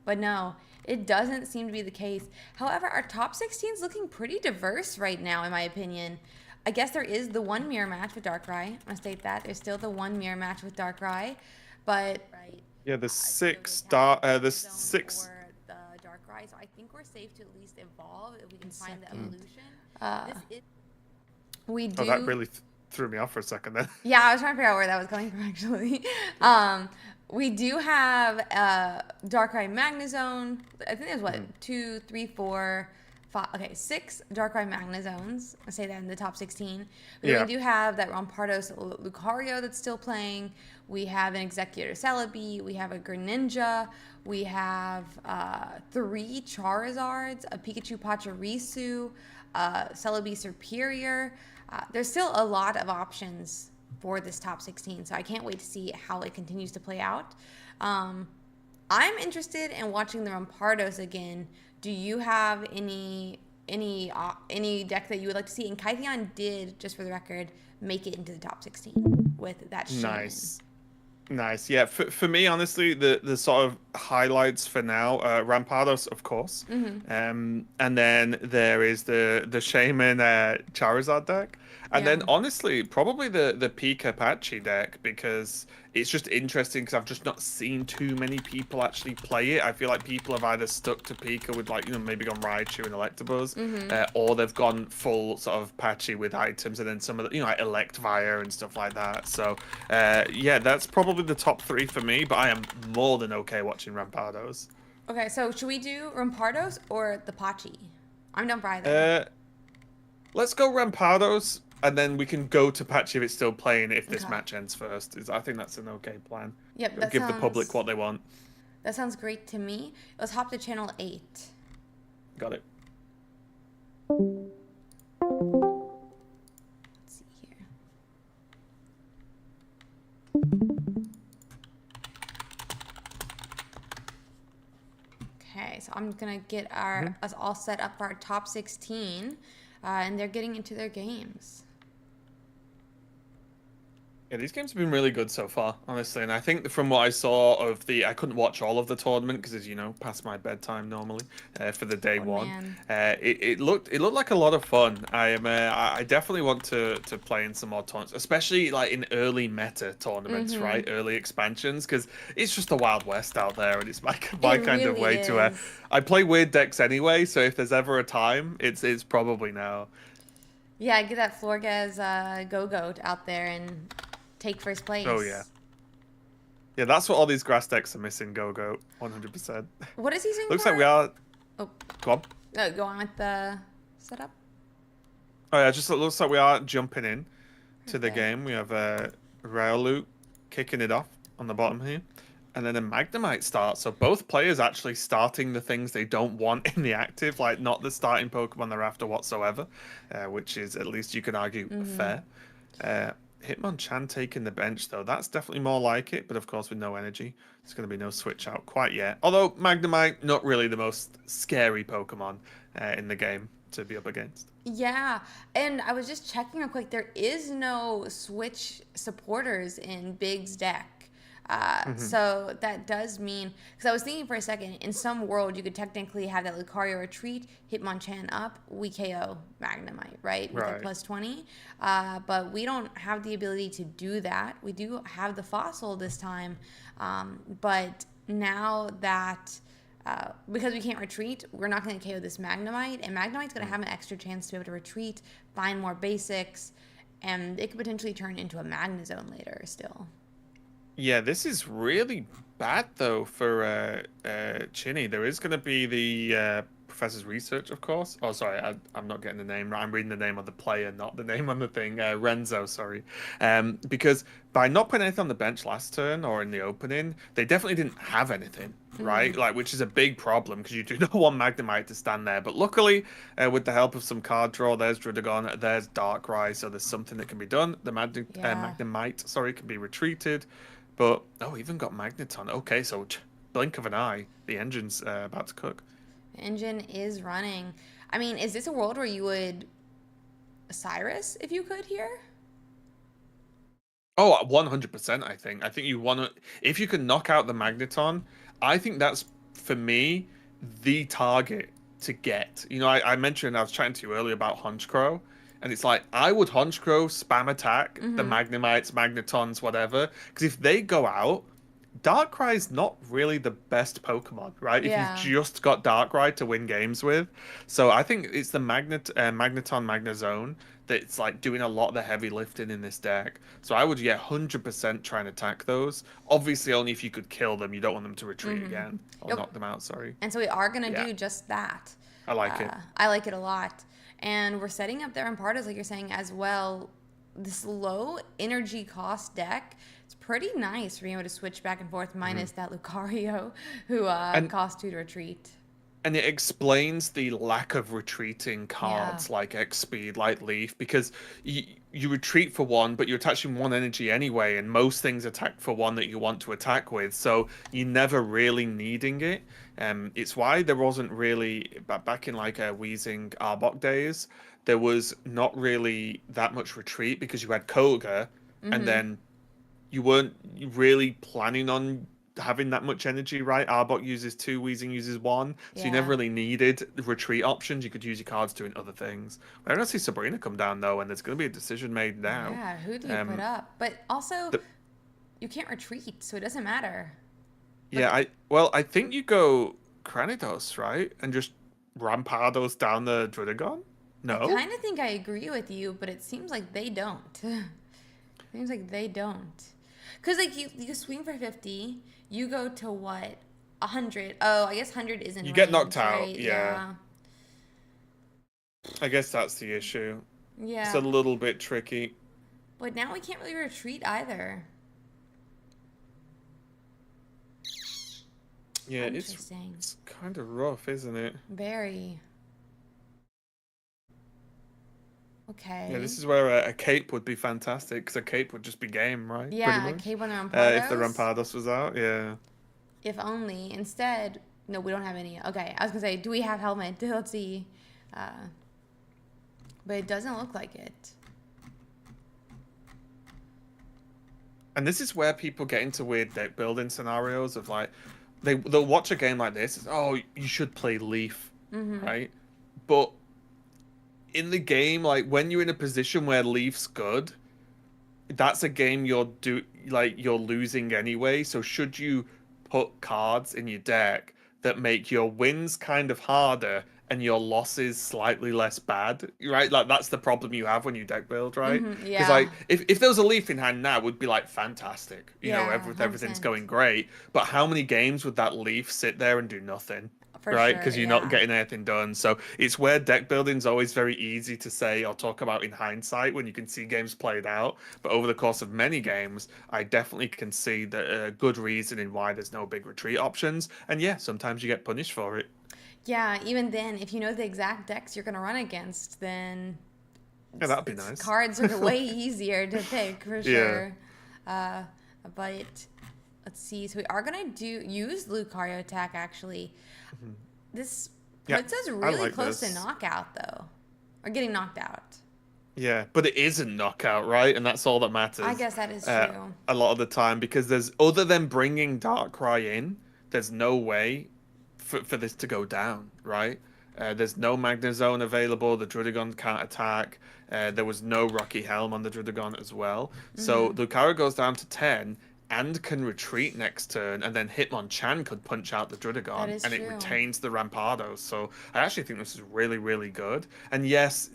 But no, it doesn't seem to be the case. However, our top 16 is looking pretty diverse right now, in my opinion. I guess there is the one mirror match with Darkrai. I'm gonna state that there's still the one mirror match with Darkrai, but right, Yeah, still doesn't have the the Magna Zone six. or the Darkrai. So I think we're safe to at least evolve if we can find the Mm. evolution. This is we Oh, that do. really threw me off for a second then. Yeah, I was trying to figure out where that was coming from actually. We do have Darkrai Magnezone. I think there's what Mm. two, three, four, five. Okay, six Darkrai Magnezones. I say that in the top 16. But then Yeah. we do have that Rampardos Lucario that's still playing. We have an Executor Celebi. We have a Greninja. We have three Charizards, a Pikachu Pachirisu, Celebi Superior. There's still a lot of options for this top 16, so I can't wait to see how it continues to play out. Um, I'm interested in watching the Rampardos again. Do you have any deck that you would like to see? And Kytheon did, just for the record, make it into the top 16 with that Shaman. Nice. Nice. Yeah, for me, honestly, the sort of highlights for now, Rampados, of course. Mm-hmm. And then there is the Shaman Charizard deck. And Yeah. then honestly, probably the Pika Apache deck because it's just interesting because I've just not seen too many people actually play it. I feel like people have either stuck to Pika with like, maybe gone Raichu and Electabuzz, Mm-hmm. or they've gone full sort of patchy with items and then some of the, like Electivire and stuff like that. So yeah, that's probably the top three for me, but I am more than okay watching Rampados. Okay, so should we do Rampardos or the Pachi? I'm down for either. Uh, let's go Rampados, and then we can go to patch if it's still playing if this Okay. match ends first. I think that's an okay plan. Yep, It'll give the public what they want. that sounds great to me. Let's hop to channel 8. Got it. Let's see here. Okay, so I'm gonna get us all set up for our top 16, and they're getting into their games. Yeah, these games have been really good so far, honestly. And I think from what I saw of I couldn't watch all of the tournament because, as you know, past my bedtime normally for the day Oh one. man. It looked like a lot of fun. I definitely want to play in some more tournaments, especially like in early meta tournaments, right? Early expansions, because it's just the Wild West out there, and it's my It kind of really way to. is. I play weird decks anyway, so if there's ever a time, it's probably now. Yeah, get that Florges go-goat out there and take first Oh yeah. place. Yeah, that's what all these grass decks are missing, Go-Go, 100%. What is he saying Looks for? like we are... Oh, Go on. no, go on with the setup. Oh yeah, just it looks like we are jumping in to the Okay. game. We have Raulu kicking it off on the bottom here. And then a Magnemite starts. So both players actually starting the things they don't want in the active, like not the starting Pokemon they're after whatsoever, which is, at least you can argue, fair. Hitmonchan taking the bench, though. That's definitely more like it, but of course with no energy. There's going to be no switch out quite yet. Although Magnemite, not really the most scary Pokemon in the game to be up against. Yeah, and I was just checking real quick. There is no Switch supporters in Big's deck. So that does mean, because I was thinking for a second, in some world you could technically have that Lucario retreat, Hitmonchan up, we KO Magnemite, right? With Right. a +20. But we don't have the ability to do that. We do have the fossil this time, but now that because we can't retreat, we're not going to KO this Magnemite, and Magnemite's going to have an extra chance to be able to retreat, find more basics, and it could potentially turn into a Magnezone later still. Yeah, this is really bad though for Chinny. There is going to be the professor's research, of course. Oh, sorry, I'm not getting the name right. I'm reading the name of the player, not the name on the thing. Renzo, sorry. Because by not putting anything on the bench last turn or in the opening, they definitely didn't have anything, right? Like, which is a big problem because you do not want Magnemite to stand there. But luckily, with the help of some card draw, there's Druddigon, there's Darkrai, so there's something that can be done. The Yeah. Magnemite, sorry, can be retreated. But, oh, even got Magneton. Okay, so blink of an eye, the engine's about to cook. Engine is running. I mean, is this a world where you would Cyrus if you could here? Oh, 100%, I think. I think you want to... If you can knock out the Magneton, I think that's, for me, the target to get. You know, I mentioned, I was chatting to you earlier about Honchkrow, and it's like, I would Honchkrow spam attack the Magnemites, Magnetons, whatever, because if they go out, Darkrai's not really the best Pokemon, right? If you've Yeah. just got Darkrai to win games with. So I think it's the Magneton, Magnezone that's like doing a lot of the heavy lifting in this deck. So I would, yeah, 100% try and attack those. Obviously, only if you could kill them. You don't want them to retreat again. Or Yep. knock them out, sorry. And so we are going to Yeah. do just that. I like it. I like it a lot. And we're setting up their Impartas, like you're saying, as well. This low energy cost deck, it's pretty nice for being able to switch back and forth, minus that Lucario, who And cost 2 to retreat. And it explains the lack of retreating cards Yeah. like X Speed, like Leaf, because you retreat for one, but you're attaching one energy anyway, and most things attack for one that you want to attack with, so you're never really needing it. It's why there wasn't really, back in like Wheezing Arbok days, there was not really that much retreat because you had Koga, and then you weren't really planning on having that much energy, right? Arbok uses 2, Weezing uses 1, so you never Yeah. really needed retreat options. You could use your cards doing other things. I don't see Sabrina come down though, and there's going to be a decision made now. Yeah, who do you put up? But also, The, you can't retreat, so it doesn't matter. yeah, I think you go Cranidos, right, and just Rampados down the Druddigon. I No, kind of think I agree with you, but it seems like they don't. Seems like they don't. Because, like, you swing for 50, you go to what? 100. Oh, I guess 100 isn't you get range, knocked out. right? Yeah. I guess that's the issue. It's a Yeah, little bit tricky. but now we can't really retreat either. Yeah, Interesting. it's kind of rough, isn't it? Very. Yeah, Okay. this is where a cape would be fantastic because a cape would just be game, right? Pretty Yeah, much. Cape on the If the Rampardos. Rampados was out, yeah. If only. Instead, no, we don't have any. Okay, I was gonna say, do we have helmet? Let's see. Uh, but it doesn't look like it. And this is where people get into weird deck building scenarios of like they'll watch a game like this. It's, oh, you should play Leaf, Mm-hmm. right? But in the game, like when you're in a position where Leaf's good, that's a game you're losing anyway. So should you put cards in your deck that make your wins kind of harder and your losses slightly less bad, right? Like that's the problem you have when you deck build, right? Mm-hmm. Because Yeah. like if there was a leaf in hand now, it would be like fantastic, Yeah. everything's 100%. going great. But how many games would that leaf sit there and do nothing? For Right, sure. because you're not Yeah. getting anything done. So it's where deck building's always very easy to say or talk about in hindsight when you can see games played out. But over the course of many games, I definitely can see the good reasoning why there's no big retreat options. And yeah, sometimes you get punished for it. Yeah. Even then, if you know the exact decks you're gonna run against, then Yeah, that'd be it's nice. cards are way easier to pick for Yeah. sure. Uh, but let's see. So we are gonna do use Lucario attack actually. Mhm. This Yeah, puts us I really like close to this. knockout though, or getting knocked out. Yeah, but it isn't knockout, right? And that's all that I matters guess that is uh, true. a lot of the time because there's other than bringing Darkrai in, there's no way for this to go down, right? There's no Magnezone available. The Drudigon can't attack. There was no Rocky Helm on the Drudigon as well. So Mm-hmm. Lucario goes down to 10 and can retreat next turn, and then Hitmonchan could punch out the That Drudigon, is and it true. retains the Rampardos. So I actually think this is really, really good. And yes,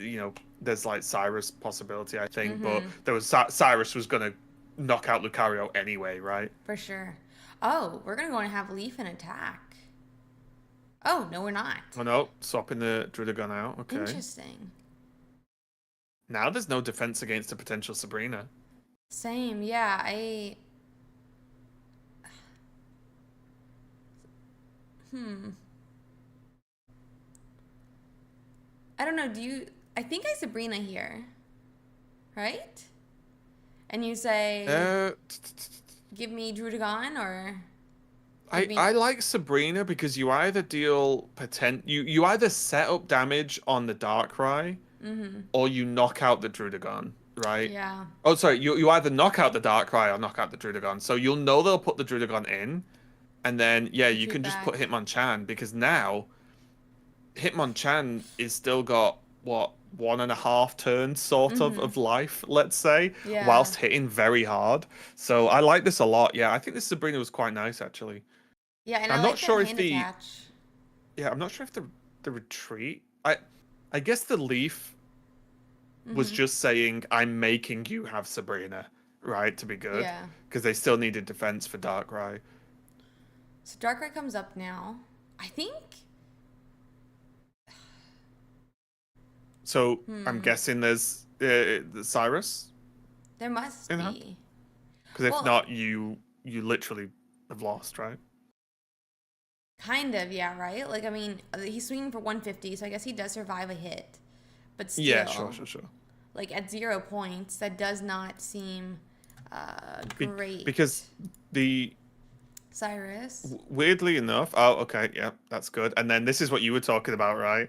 there's like Cyrus possibility, I think, but Mm-hmm. there was Cyrus was gonna knock out Lucario anyway, right? For sure. Oh, we're gonna go and have Leaf and attack. Oh no, we're not. Oh no, swapping the Drudigon out. Okay. Interesting. Now there's no defense against a potential Sabrina. Same. Yeah. I. Hmm. I don't know. Do you? I think I Sabrina here, right? And you say, Uh, give me Drudagon or give I me. like Sabrina because you either deal you either set up damage on the Darkrai Mm-hmm. or you knock out the Drudigon, right? Yeah. Oh, sorry, you either knock out the Darkrai or knock out the Drudigon. So you'll know they'll put the Drudigon in, and then yeah, you Retreat can just put back. Hitmonchan because now Hitmonchan is still got what 1.5 turns sort Mm-hmm. of life, let's say, Yeah. whilst hitting very hard. So I like this a lot. Yeah, I think this Sabrina was quite nice actually. Yeah, and I I'm not like that sure if hand the attach. yeah, I'm not sure if the retreat. I guess the leaf was Mm-hmm. just saying I'm making you have Sabrina, right, to be good, Yeah. because they still needed defense for Darkrai. So Darkrai comes up now. I think. So I'm Hmm. guessing there's the Cyrus There must in hand, be. because if Well, not, you literally have lost, right? kind of, yeah, right? Like, I mean, he's swinging for 150, so I guess he does survive a hit. But Yeah, still, sure. like, at 0 points, that does not seem great. Because the Cyrus. weirdly enough, oh, okay, yeah, that's good. And then this is what you were talking about, right?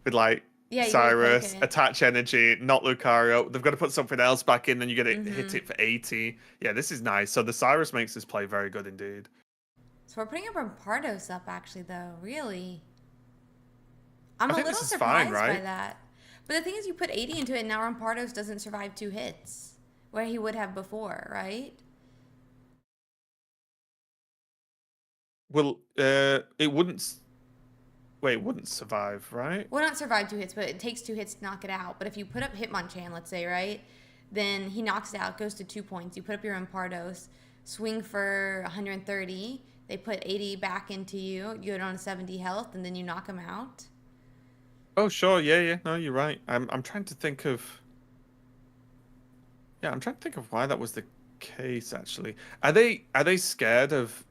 With like Yeah, you would poke Cyrus, it. attach energy, not Lucario. They've got to put something else back in, then you get it hit Mm-hmm. it for 80. Yeah, this is nice. So the Cyrus makes this play very good indeed. So we're putting up Rampardos up, actually, though. Really? I'm I a think little this is fine, surprised by right? that. But the thing is, you put 80 into it, and now Rampardos doesn't survive 2 hits, where he would have before, right? Well, it wouldn't survive, right? Well, not survive 2 hits, but it takes 2 hits to knock it out. But if you put up Hitmonchan, let's say, right, then he knocks it out, goes to 2 points. You put up your Rampardos, swing for 130. They put 80 back into you. You get on 70 health, and then you knock him out. Oh, sure. Yeah, yeah. No, you're right. I'm trying to think of. Yeah, I'm trying to think of why that was the case. Actually, are they scared of?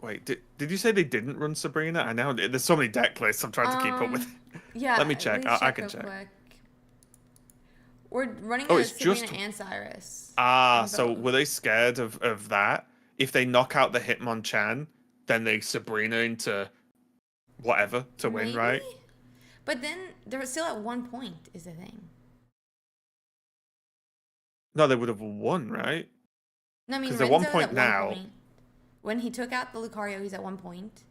Wait, did you say they didn't run Sabrina? I know there's so many deck lists. I'm trying to keep up with. Let me Yeah, let check. me I check can real check. quick. We're running Oh, a it's Sabrina just and Cyrus on So both. were they scared of that? If they knock out the Hitmonchan, then they Sabrina into whatever to win, Maybe? right? But then they're still at 1 point, is the thing. No, they would have won, right? No, I mean, Because they're one Renzo's point at one now. point. When he took out the Lucario, he's at 1 point.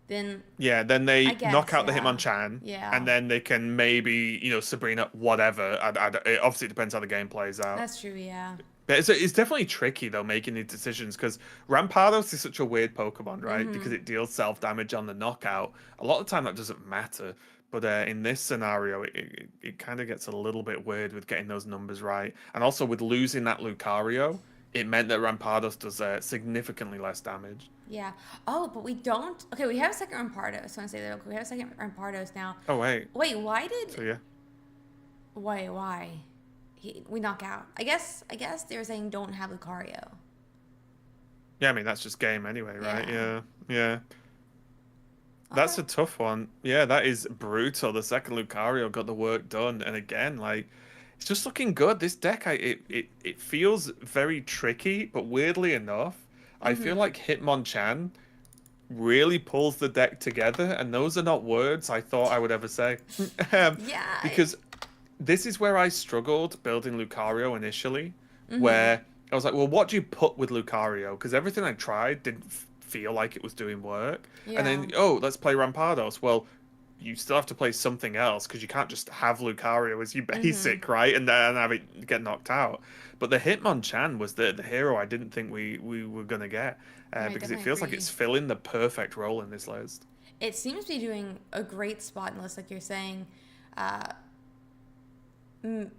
Then, Yeah, then I they knock guess, out the yeah. Hitmonchan, and Yeah. then they can maybe, Sabrina, whatever. Obviously, it depends how the game plays out. That's true, yeah. But it's definitely tricky, though, making these decisions, because Rampardos is such a weird Pokemon, right? Because Mm-hmm. it deals self-damage on the knockout. A lot of the time, that doesn't matter. But in this scenario, it kind of gets a little bit weird with getting those numbers right. And also, with losing that Lucario, it meant that Rampardos does significantly less damage. Yeah. Oh, but we don't. Okay, we have a second Rampardos. I want to say that real quick. We have a second Rampardos now. Oh, wait. Wait, why did. So, yeah. Why? We knock out. I guess they were saying don't have Lucario. Yeah, I mean, that's just game anyway, right? Yeah. Yeah. Yeah. Okay. That's a tough one. Yeah, that is brutal. The second Lucario got the work done, and again, like it's just looking good. This deck, it feels very tricky, but weirdly enough, I feel Mm-hmm. like Hitmonchan really pulls the deck together, and those are not words I thought I would ever say. um, Yeah. because this is where I struggled building Lucario initially, Mm-hmm. where I was like, well, what do you put with Lucario? Because everything I tried didn't feel like it was doing work. And Yeah. then, oh, let's play Rampardos. Well, you still have to play something else because you can't just have Lucario as your Mm-hmm. basic, right? And then have it get knocked out. But the Hitmonchan was the hero I didn't think we were gonna get No, I because it definitely feels like it's agree. filling the perfect role in this list. It seems to be doing a great spot in the list, like you're saying. Uh, mm,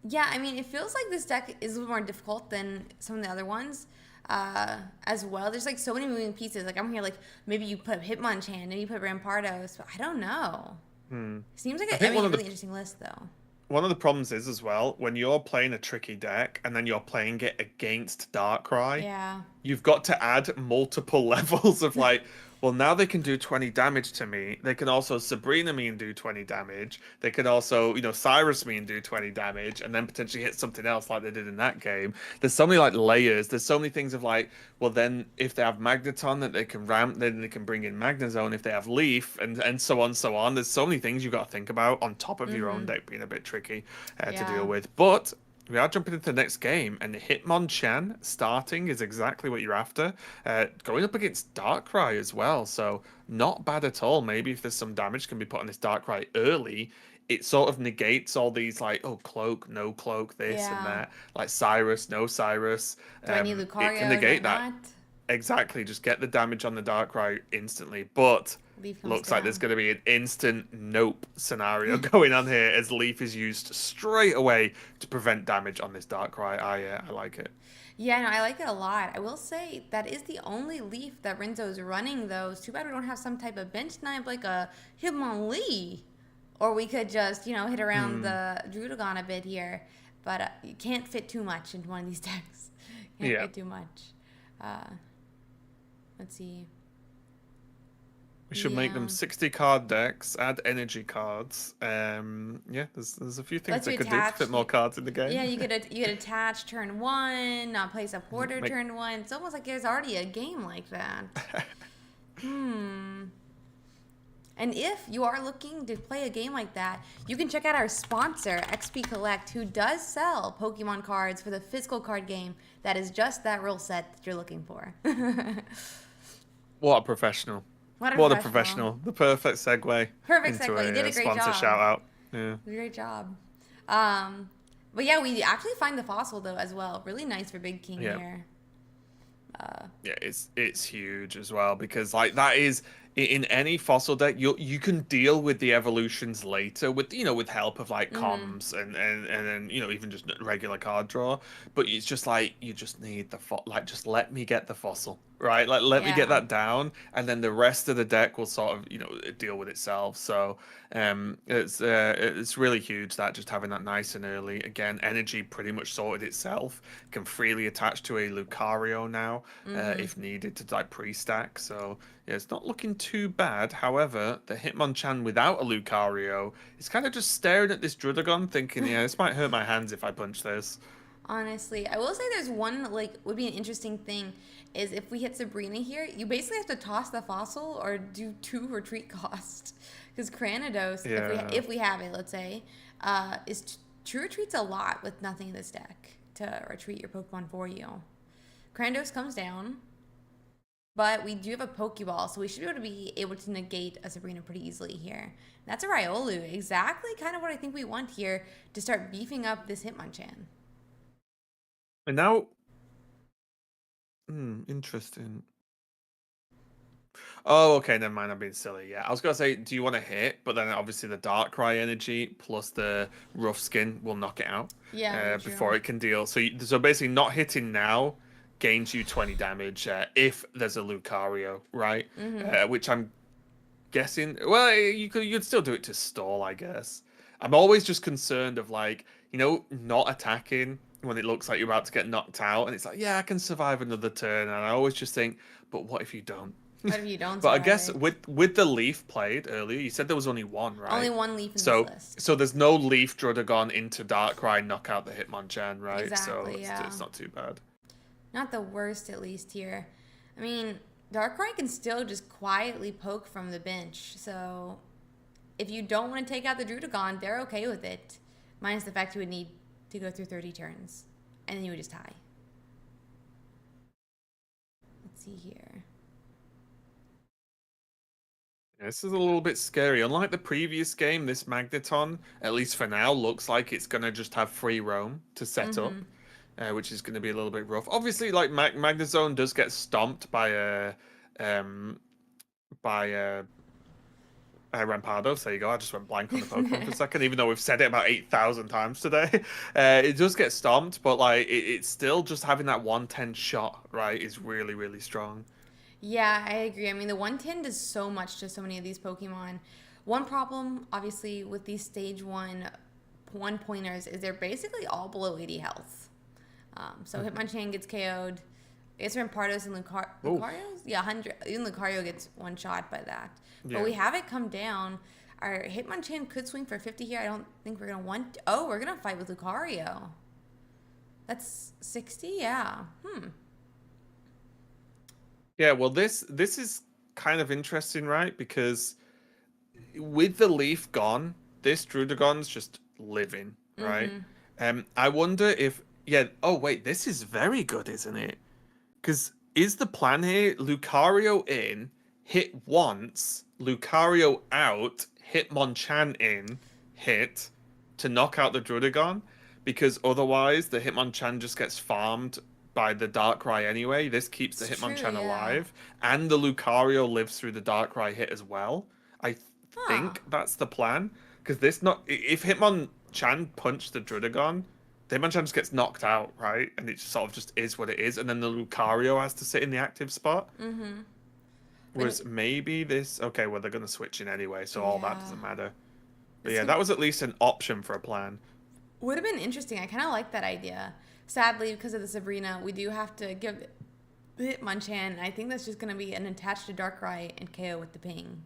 yeah, I mean, it feels like this deck is a little more difficult than some of the other ones as well. There's like so many moving pieces. Like I'm here, like maybe you put Hitmonchan and you put Rampardos, but I don't know. Hmm. Seems like I I think mean, a really interesting list though. one of the problems is as well when you're playing a tricky deck and then you're playing it against Darkrai, Yeah. you've got to add multiple levels of like, well, now they can do 20 damage to me. They can also Sabrina me and do 20 damage. They can also, Cyrus me and do 20 damage and then potentially hit something else like they did in that game. There's so many like layers. There's so many things of like, well, then if they have Magneton that they can ramp, then they can bring in Magnezone if they have Leaf and so on, so on. There's so many things you've got to think about on top of your own Mm-hmm. deck being a bit tricky to deal Yeah. with. But we are jumping into the next game, and Hitmonchan starting is exactly what you're after. Going up against Darkrai as well, so not bad at all. Maybe if there's some damage can be put on this Darkrai early, it sort of negates all these like, oh, cloak, no cloak, this and Yeah. that, like Cyrus, no Cyrus. Do I need It can Lucario? Do I negate that not? exactly. Just get the damage on the Darkrai instantly, but. Leaf comes Looks like there's down. going to be an instant nope scenario going on here as Leaf is used straight away to prevent damage on this Darkrai. I like it. Yeah, no, I like it a lot. I will say that is the only Leaf that Renzo's running, though. It's too bad we don't have some type of bench snipe like a Hitmonlee. Or we could just, hit around Hmm. the Druddigon a bit here. But you can't fit too much into one of these decks. Can't Yeah. fit too much. Uh, let's see. We should make them Yeah. 60 card decks, add energy cards. Yeah, there's a few things Let's they you could do to attach. fit more cards in the Yeah, game. you could attach turn one, not place a porter Make turn one. It's almost like there's already a game like that. Hmm. And if you are looking to play a game like that, you can check out our sponsor, XP Collect, who does sell Pokemon cards for the physical card game that is just that rule set that you're looking for. What a professional. What a What a professional. professional. The perfect segue Perfect into segue. You did a a great sponsor job. shout out. Yeah. Great job. But yeah, we actually find the fossil though as well. Really nice for Big King Yeah. here. Yeah, it's huge as well because like that is in any fossil deck, you can deal with the evolutions later with with help of like Mm-hmm. comms and then even just regular card draw. But it's just like you just need the like just let me get the fossil, right? Like let me get Yeah. that down, and then the rest of the deck will sort of deal with itself. So it's really huge that just having that nice and early. Again, energy pretty much sorted itself. Can freely attach to a Lucario now Mm-hmm. if needed to like pre-stack. So yeah, it's not looking too bad. However, the Hitmonchan without a Lucario is kind of just staring at this Drudagon, thinking, yeah, this might hurt my hands if I punch this. Honestly, I will say there's one like would be an interesting thing is if we hit Sabrina here, you basically have to toss the fossil or do two retreat cost because Cranidos, Yeah. if we have it, let's say, true retreats a lot with nothing in this deck to retreat your Pokemon for you. Cranidos comes down, but we do have a Pokeball, so we should be able to negate a Sabrina pretty easily here. That's a Riolu, exactly kind of what I think we want here to start beefing up this Hitmonchan. And now, interesting. Oh, okay, never mind. I'm being silly. Yeah, I was gonna say, do you want to hit? But then obviously the Darkrai energy plus the rough skin will knock it out Yeah, very true. before it can deal. So so basically, not hitting now gains you 20 damage if there's a Lucario, right? Mm-hmm. Which I'm guessing. Well, you'd still do it to stall, I guess. I'm always just concerned of like not attacking when it looks like you're about to get knocked out, and it's like yeah, I can survive another turn, and I always just think, but what if you don't? What if you don't But I survive guess it? with the leaf played earlier, you said there was only one, Only right? one leaf in this So list. so there's no leaf Drudagon into Darkrai knock out the Hitmonchan, right? So Exactly, yeah. it's not too bad. Not the worst, at least here. I mean, Darkrai can still just quietly poke from the bench. So if you don't want to take out the Drudicon, they're okay with it. Minus the fact you would need to go through 30 turns. And then you would just tie. Let's see here. Yeah, this is a little bit scary. Unlike the previous game, this Magneton, at least for now, looks like it's gonna just have free roam to set Mm-hmm. up, which is gonna be a little bit rough. Obviously, like Magnezone does get stomped um, by a Rampados. There you go. I just went blank on the Pokemon for a second, even though we've said it about 8,000 times today. It does get stomped, but like it's still just having that 110 shot, right, is really, really strong. Yeah, I agree. I mean, the 110 does so much to so many of these Pokemon. One problem, obviously, with these stage one pointers is they're basically all below 80 health. So Mhm. Hitmonchan gets KO'd. I guess Rampardos and Oh, Lucario's? Yeah, 100. Even Lucario gets one shot by that. But yeah. we have it come down. Our Hitmonchan could swing for 50 here. I don't think we're going to want. Oh, we're going to fight with Lucario. That's 60? Yeah. Yeah, well this is kind of interesting, right? Because with the leaf gone, this Drudagon's just living, right? Mm-hmm. I wonder if yeah, oh wait, this is very good, isn't it? Because is the plan here Lucario in, hit once, Lucario out, hit Monchan in, hit to knock out the Drudagon? Because otherwise the Hitmonchan just gets farmed by the Darkrai anyway. This keeps the It's true, Hitmonchan yeah. alive, and the Lucario lives through the Darkrai hit as well. I Huh. think that's the plan. Because this not if Hitmonchan punched the Drudagon, the Hitmonchan just gets knocked out, right? And it just sort of just is what it is, and then the Lucario has to sit in the active spot. Mm-hmm. When, Whereas maybe this okay, well they're gonna switch in anyway, so all that yeah. doesn't matter. But This yeah, could that was at least an option for a plan. would have been interesting. I kind of like that idea. Sadly, because of the Sabrina, we do have to give Hitmonchan. I think that's just going to be an attached to Darkrai and KO with the ping.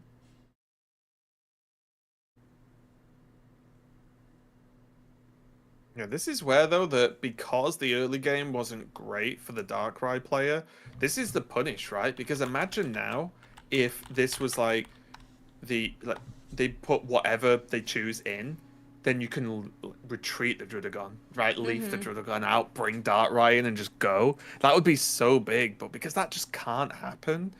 Yeah, this is where though that because the early game wasn't great for the Darkrai player, this is the punish, right? Because imagine now if this was like like they put whatever they choose in, then you can retreat the Drudagon, right? Leave the Mm-hmm. Drudagon out, bring Darkrai in, and just go. That would be so big, but because that just can't happen,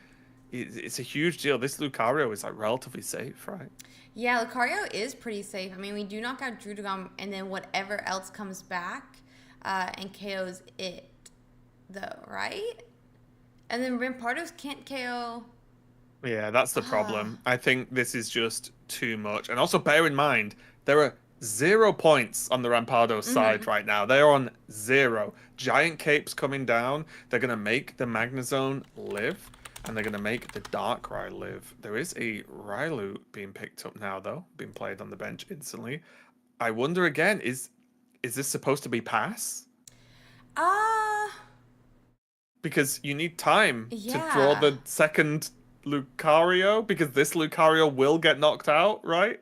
it's a huge deal. This Lucario is like relatively safe, right? Yeah, Lucario is pretty safe. I mean, we do knock out Drudogom, and then whatever else comes back and KOs it, though, right? And then Rampardos can't KO. Yeah, that's the Ah. problem. I think this is just too much. And also bear in mind, there are 0 points on the Rampardos Mm-hmm. side right now. They're on 0. Giant Capes coming down. They're going to make the Magnezone live, and they're going to make the Darkrai live. There is a Rylu being picked up now, though, being played on the bench instantly. I wonder again, is this supposed to be pass? Ah. Because you need time to draw Yeah. the second Lucario, because this Lucario will get knocked out, right?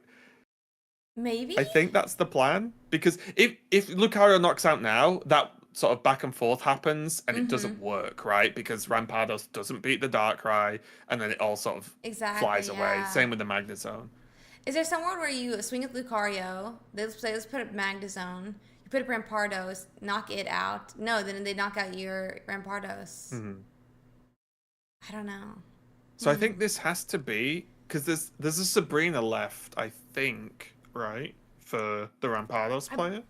Maybe? I think that's the plan. Because if Lucario knocks out now, that sort of back and forth happens and it Mm-hmm. doesn't work, right? Because Rampados doesn't beat the Darkrai and then it all sort of flies Exactly, away. yeah. Same with the Magnezone. Is there somewhere where you swing with Lucario, let's put up Magnezone, you put up Rampardos, knock it out? No, then they knock out your Rampardos. Hmm. I don't know. So I Hmm. think this has to be because there's a Sabrina left, I think, right? For the Rampados I player.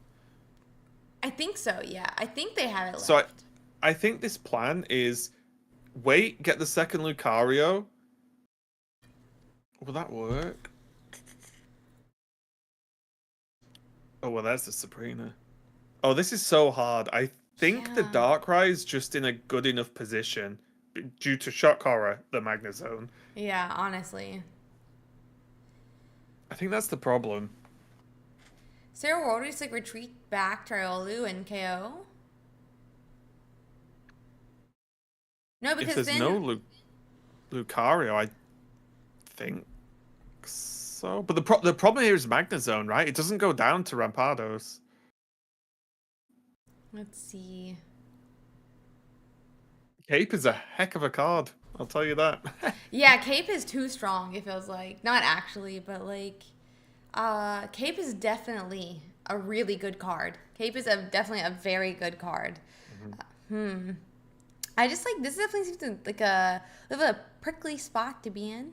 I think so, yeah. I think they have it So left. I think this plan is wait, get the second Lucario. Will that work? Oh well, there's the Sabrina. Oh, this is so hard. I think the Yeah. Darkrai is just in a good enough position due to Shock Horror, the Magnezone. Yeah, honestly. I think that's the problem. Sarah World just like retreat back Triolu and KO? No, If because there's no then Lucario, I think so. But the problem here is Magnezone, right? It doesn't go down to Rampados. let's see. Cape is a heck of a card. I'll tell you that. Yeah, Cape is too strong, it feels like. Not actually, but like Cape is definitely a really good card. Cape is definitely a very good card. Mhm. Hmm. I just like this definitely seems to like a prickly spot to be in.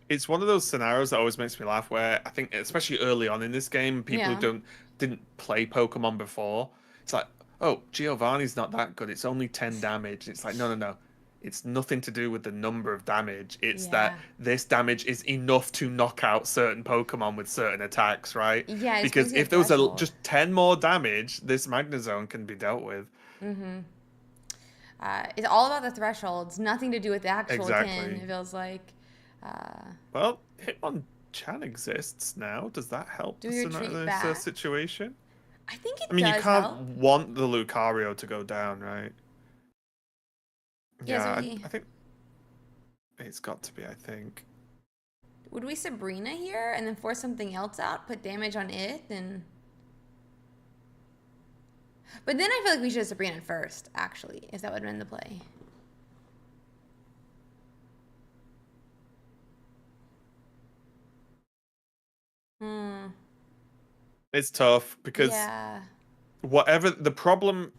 It's one of those scenarios that always makes me laugh where I think especially early on in this game, people who Yeah. didn't play Pokemon before, it's like, oh, Giovanni's not that good. It's only 10 damage. It's like, no. It's nothing to do with the number of damage. It's that Yeah. this damage is enough to knock out certain Pokemon with certain attacks, right? Yeah, it just Because brings you a if there was a threshold. just 10 more damage, this Magnezone can be dealt with. Mm-hmm. It's all about the thresholds, nothing to do with the actual tin, Exactly. it feels like. Uh, Well, Hitmonchan exists now. Does that help do we retreat this back? situation? I think I it mean, you does can't help. want the Lucario to go down, right? Yeah, Yeah, so we I think it's got to be, I think. would we Sabrina here and then force something else out, put damage on it, and but then I feel like we should have Sabrina first, actually, if that would have been the play. Hmm. It's tough because Yeah. whatever the problem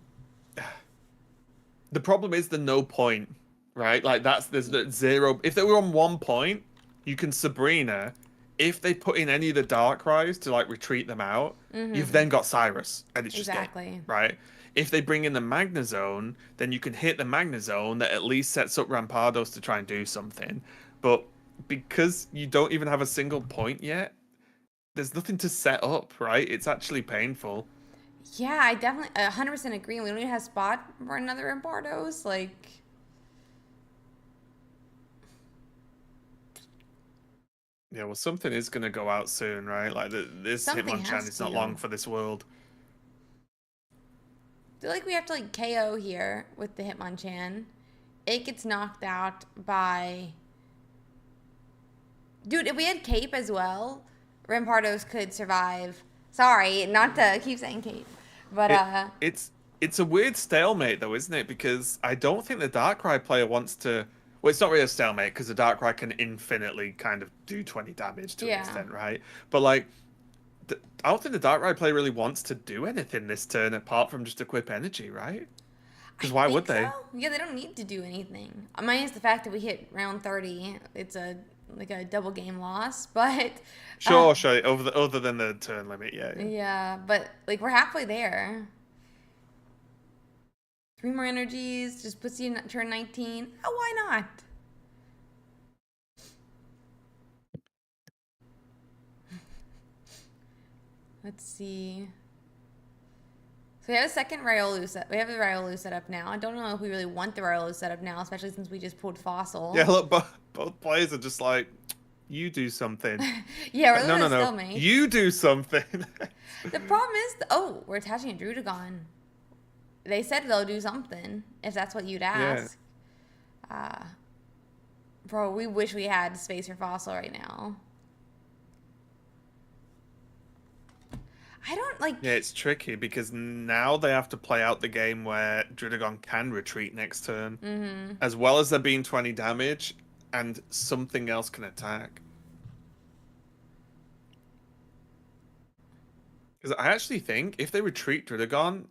is the no point, right? Like there's the 0. If they were on 1 point, you can Sabrina. If they put in any of the Darkrai's to like retreat them out, you've Mm-hmm. then got Cyrus, and it's just game, Exactly. right? If they bring in the Magnezone, then you can hit the Magnezone that at least sets up Rampados to try and do something. But because you don't even have a single point yet, there's nothing to set up, right? It's actually painful. Yeah, I definitely 100% agree. We don't even have spot for another Rampardos. Like, Yeah, well, something is going to go out soon, right? Like this something Hitmonchan has is not long to. for this world. I feel like we have to like KO here with the Hitmonchan. It gets knocked out by. Dude, if we had Cape as well, Rampardos could survive. Sorry, not to keep saying Cape. But It it's it's a weird stalemate though, isn't it? Because I don't think the Darkrai player wants to. Well, it's not really a stalemate because the Darkrai can infinitely kind of do 20 damage to an yeah. extent, right? But like, I don't think the Darkrai player really wants to do anything this turn apart from just equip energy, right? I Because why would think so. they? Yeah, they don't need to do anything. Minus the fact that we hit round 30. It's a like a double game loss, but uh, Sure. Other than the turn limit, yeah. yeah, but like we're halfway there. Three more energies just puts you in turn 19. Oh, why not? Let's see. So we have a second Riolu set. We have the Riolu set up now. I don't know if we really want the Riolu set up now, especially since we just pulled Yeah, Fossil. look, both players are just like, you do something. Yeah, we're No, literally no, a no. stalemate. You do something. The problem is, oh, we're attaching a Drudagon. They said they'll do something, if that's what you'd Yeah. ask. Uh, bro, we wish we had space for Fossil right now. I don't like. Yeah, it's tricky because now they have to play out the game where Drudagon can retreat next turn, as well as there being 20 damage, and something else can attack. Because I actually think if they retreat Drudagon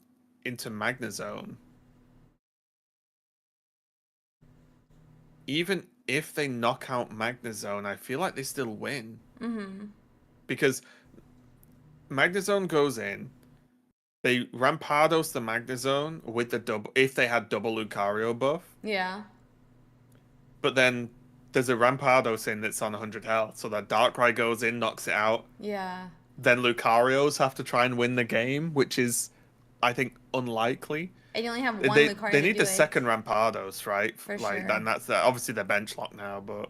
into Magnezone, even if they knock out Magnezone, I feel like they still win. Because Magnezone goes in, they Rampardos the Magnezone with the double if they had double Lucario buff, Yeah. but then there's a Rampardos in that's on 100 health, so that Darkrai goes in, knocks it out. Yeah. Then Lucarios have to try and win the game, which is, I think, unlikely. And you only have one They Lucario they to need do the it. second Rampardos, right? For like, sure. and that's obviously they're bench locked now, but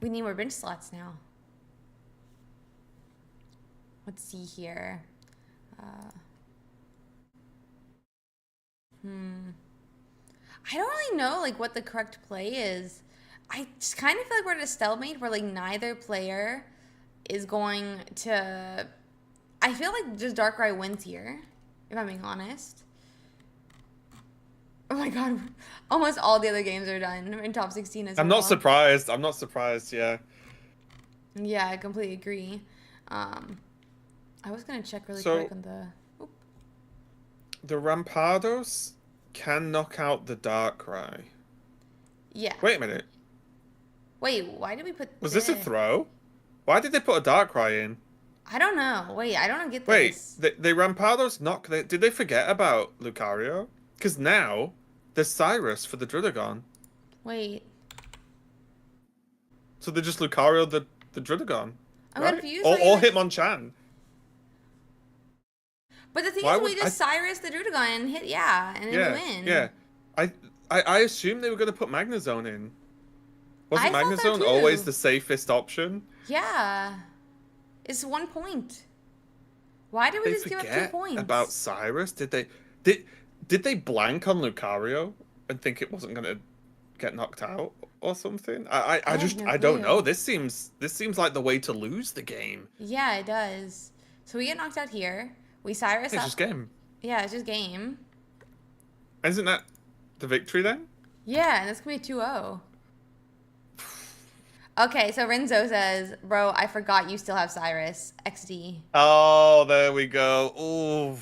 We need more bench slots now. Let's see here. I don't really know like what the correct play is. I just kind of feel like we're at a stalemate where like neither player is going to. I feel like just Darkrai wins here, if I'm being honest. Oh my god, almost all the other games are done in top 16 as well. I'm not surprised. I'm not surprised. Yeah. Yeah, I completely agree. I was gonna check really So- quick on the. Oop. The Rampardos can knock out the Darkrai. Yeah. Wait a minute. Wait, why did we put? Was this a throw? Why did they put a Darkrai in? I don't know. Wait, I don't get Wait, this. the Rampardos knock. Did they forget about Lucario? Because now there's Cyrus for the Drudagon. Wait, So they just Lucario the Drudagon. I'm right? confused. Or, why or you- Hitmonchan. But the thing Why is, we would- just Cyrus the Drudagon and hit, yeah, and then Yeah, we win. yeah. I assumed they were going to put Magnezone in. Wasn't I thought so Magnezone too. always the safest option? Yeah. It's 1 point. Why did we They just give up 2 forget points? about Cyrus? Did they blank on Lucario and think it wasn't going to get knocked out or something? I have just no I don't clue. know. This seems like the way to lose the game. Yeah, it does. So we get knocked out here. We Cyrus It's up. just game. Yeah, it's just game. Isn't that the victory then? Yeah, and that's gonna be 2-0. Okay, so Renzo says, bro, I forgot you still have Cyrus. XD. Oh, there we go. Ooh.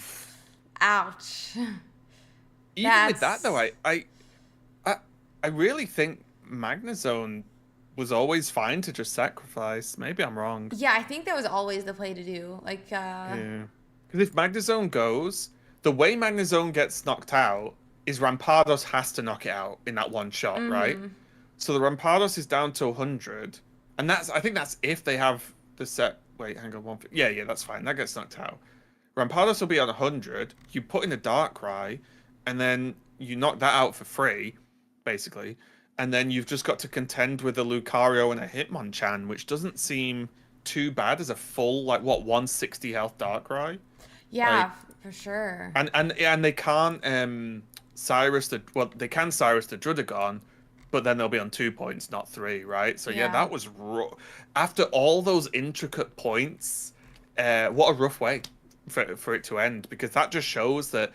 Ouch. Even with that That's- though, I really think Magnezone was always fine to just sacrifice. Maybe I'm wrong. Yeah, I think that was always the play to do. Like, Yeah. Because if Magnezone goes, the way Magnezone gets knocked out is Rampardos has to knock it out in that one shot, right? So the Rampardos is down to 100, and I think that's if they have the set. Wait, hang on, yeah, that's fine. That gets knocked out. Rampardos will be on 100. You put in a Darkrai, and then you knock that out for free, basically. And then you've just got to contend with a Lucario and a Hitmonchan, which doesn't seem too bad as a full 160 health Darkrai. yeah, for sure. And they can't Cyrus they can Cyrus the Drudagon, but then they'll be on 2 points, not 3, right? So yeah, Yeah. that was after all those intricate points. What a rough way for it to end, because that just shows that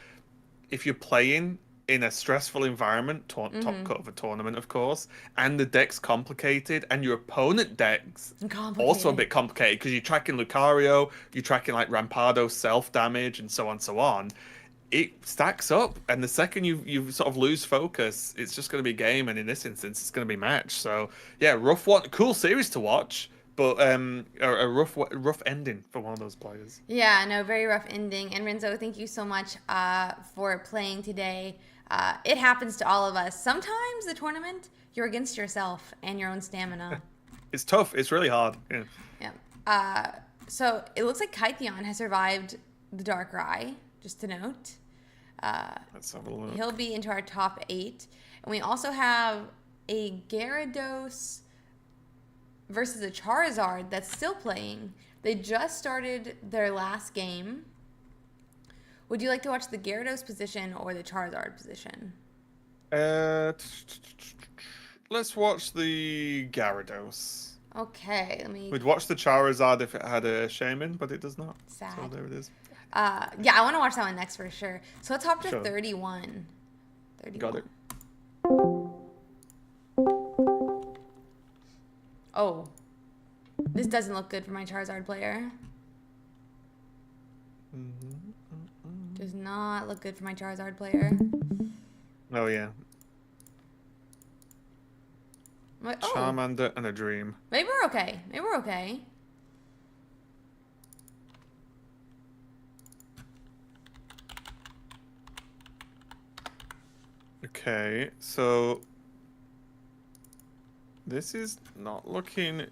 if you're playing in a stressful environment, top cut of a tournament, of course, and the deck's complicated, and your opponent deck's also a bit complicated because you're tracking Lucario, you're tracking like Rampardo self damage, and so on. It stacks up, and the second you sort of lose focus, it's just going to be game, and in this instance, it's going to be match. So yeah, rough one, cool series to watch, but a rough ending for one of those players. Yeah, no, very rough ending. And Renzo, thank you so much for playing today. It happens to all of us. Sometimes the tournament, you're against yourself and your own stamina. It's tough. It's really hard. Yeah. Yeah. So it looks like Kytheon has survived the Darkrai, just to note. Let's have a look. He'll be into our top 8. And we also have a Gyarados versus a Charizard that's still playing. They just started their last game. Would you like to watch the Gyarados position or the Charizard position? Let's watch the Gyarados. Okay, let me... We'd watch the Charizard if it had a Shaman, but it does not. Sad. So there it is. Yeah, I want to watch that one next for sure. So let's hop to Sure. 31. 31. Got it. Oh. This doesn't look good for my Charizard player. Does not look good for my Charizard player. Oh, yeah. Oh, Charmander and a Dream. maybe we're okay. Maybe we're okay. Okay, so this is not looking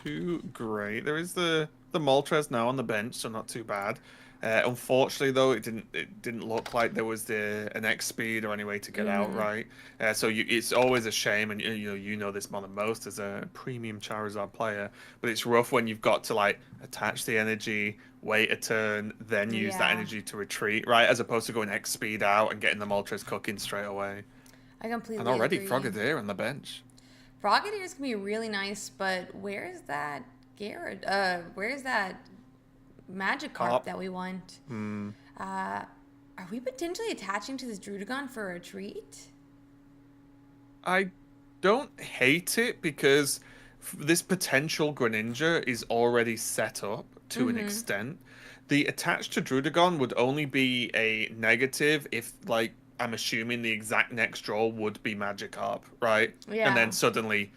too great. There is the Moltres now on the bench, so not too bad. Unfortunately, though, it didn't look like there was an X speed or any way to get out right. So it's always a shame, and you know this more than most as a premium Charizard player. But it's rough when you've got to like attach the energy, wait a turn, then use that energy to retreat, right? As opposed to going X speed out and getting the Moltres cooking straight away. I completely And already agree. Frogadier on the bench. Froggedier's gonna be really nice, but where's that where's that Magikarp that we want? Are we potentially attaching to this Druddigon for a retreat? I don't hate it because this potential Greninja is already set up to an extent. The attached to Druddigon would only be a negative if, like, I'm assuming the exact next draw would be Magikarp, right? Yeah. And then suddenly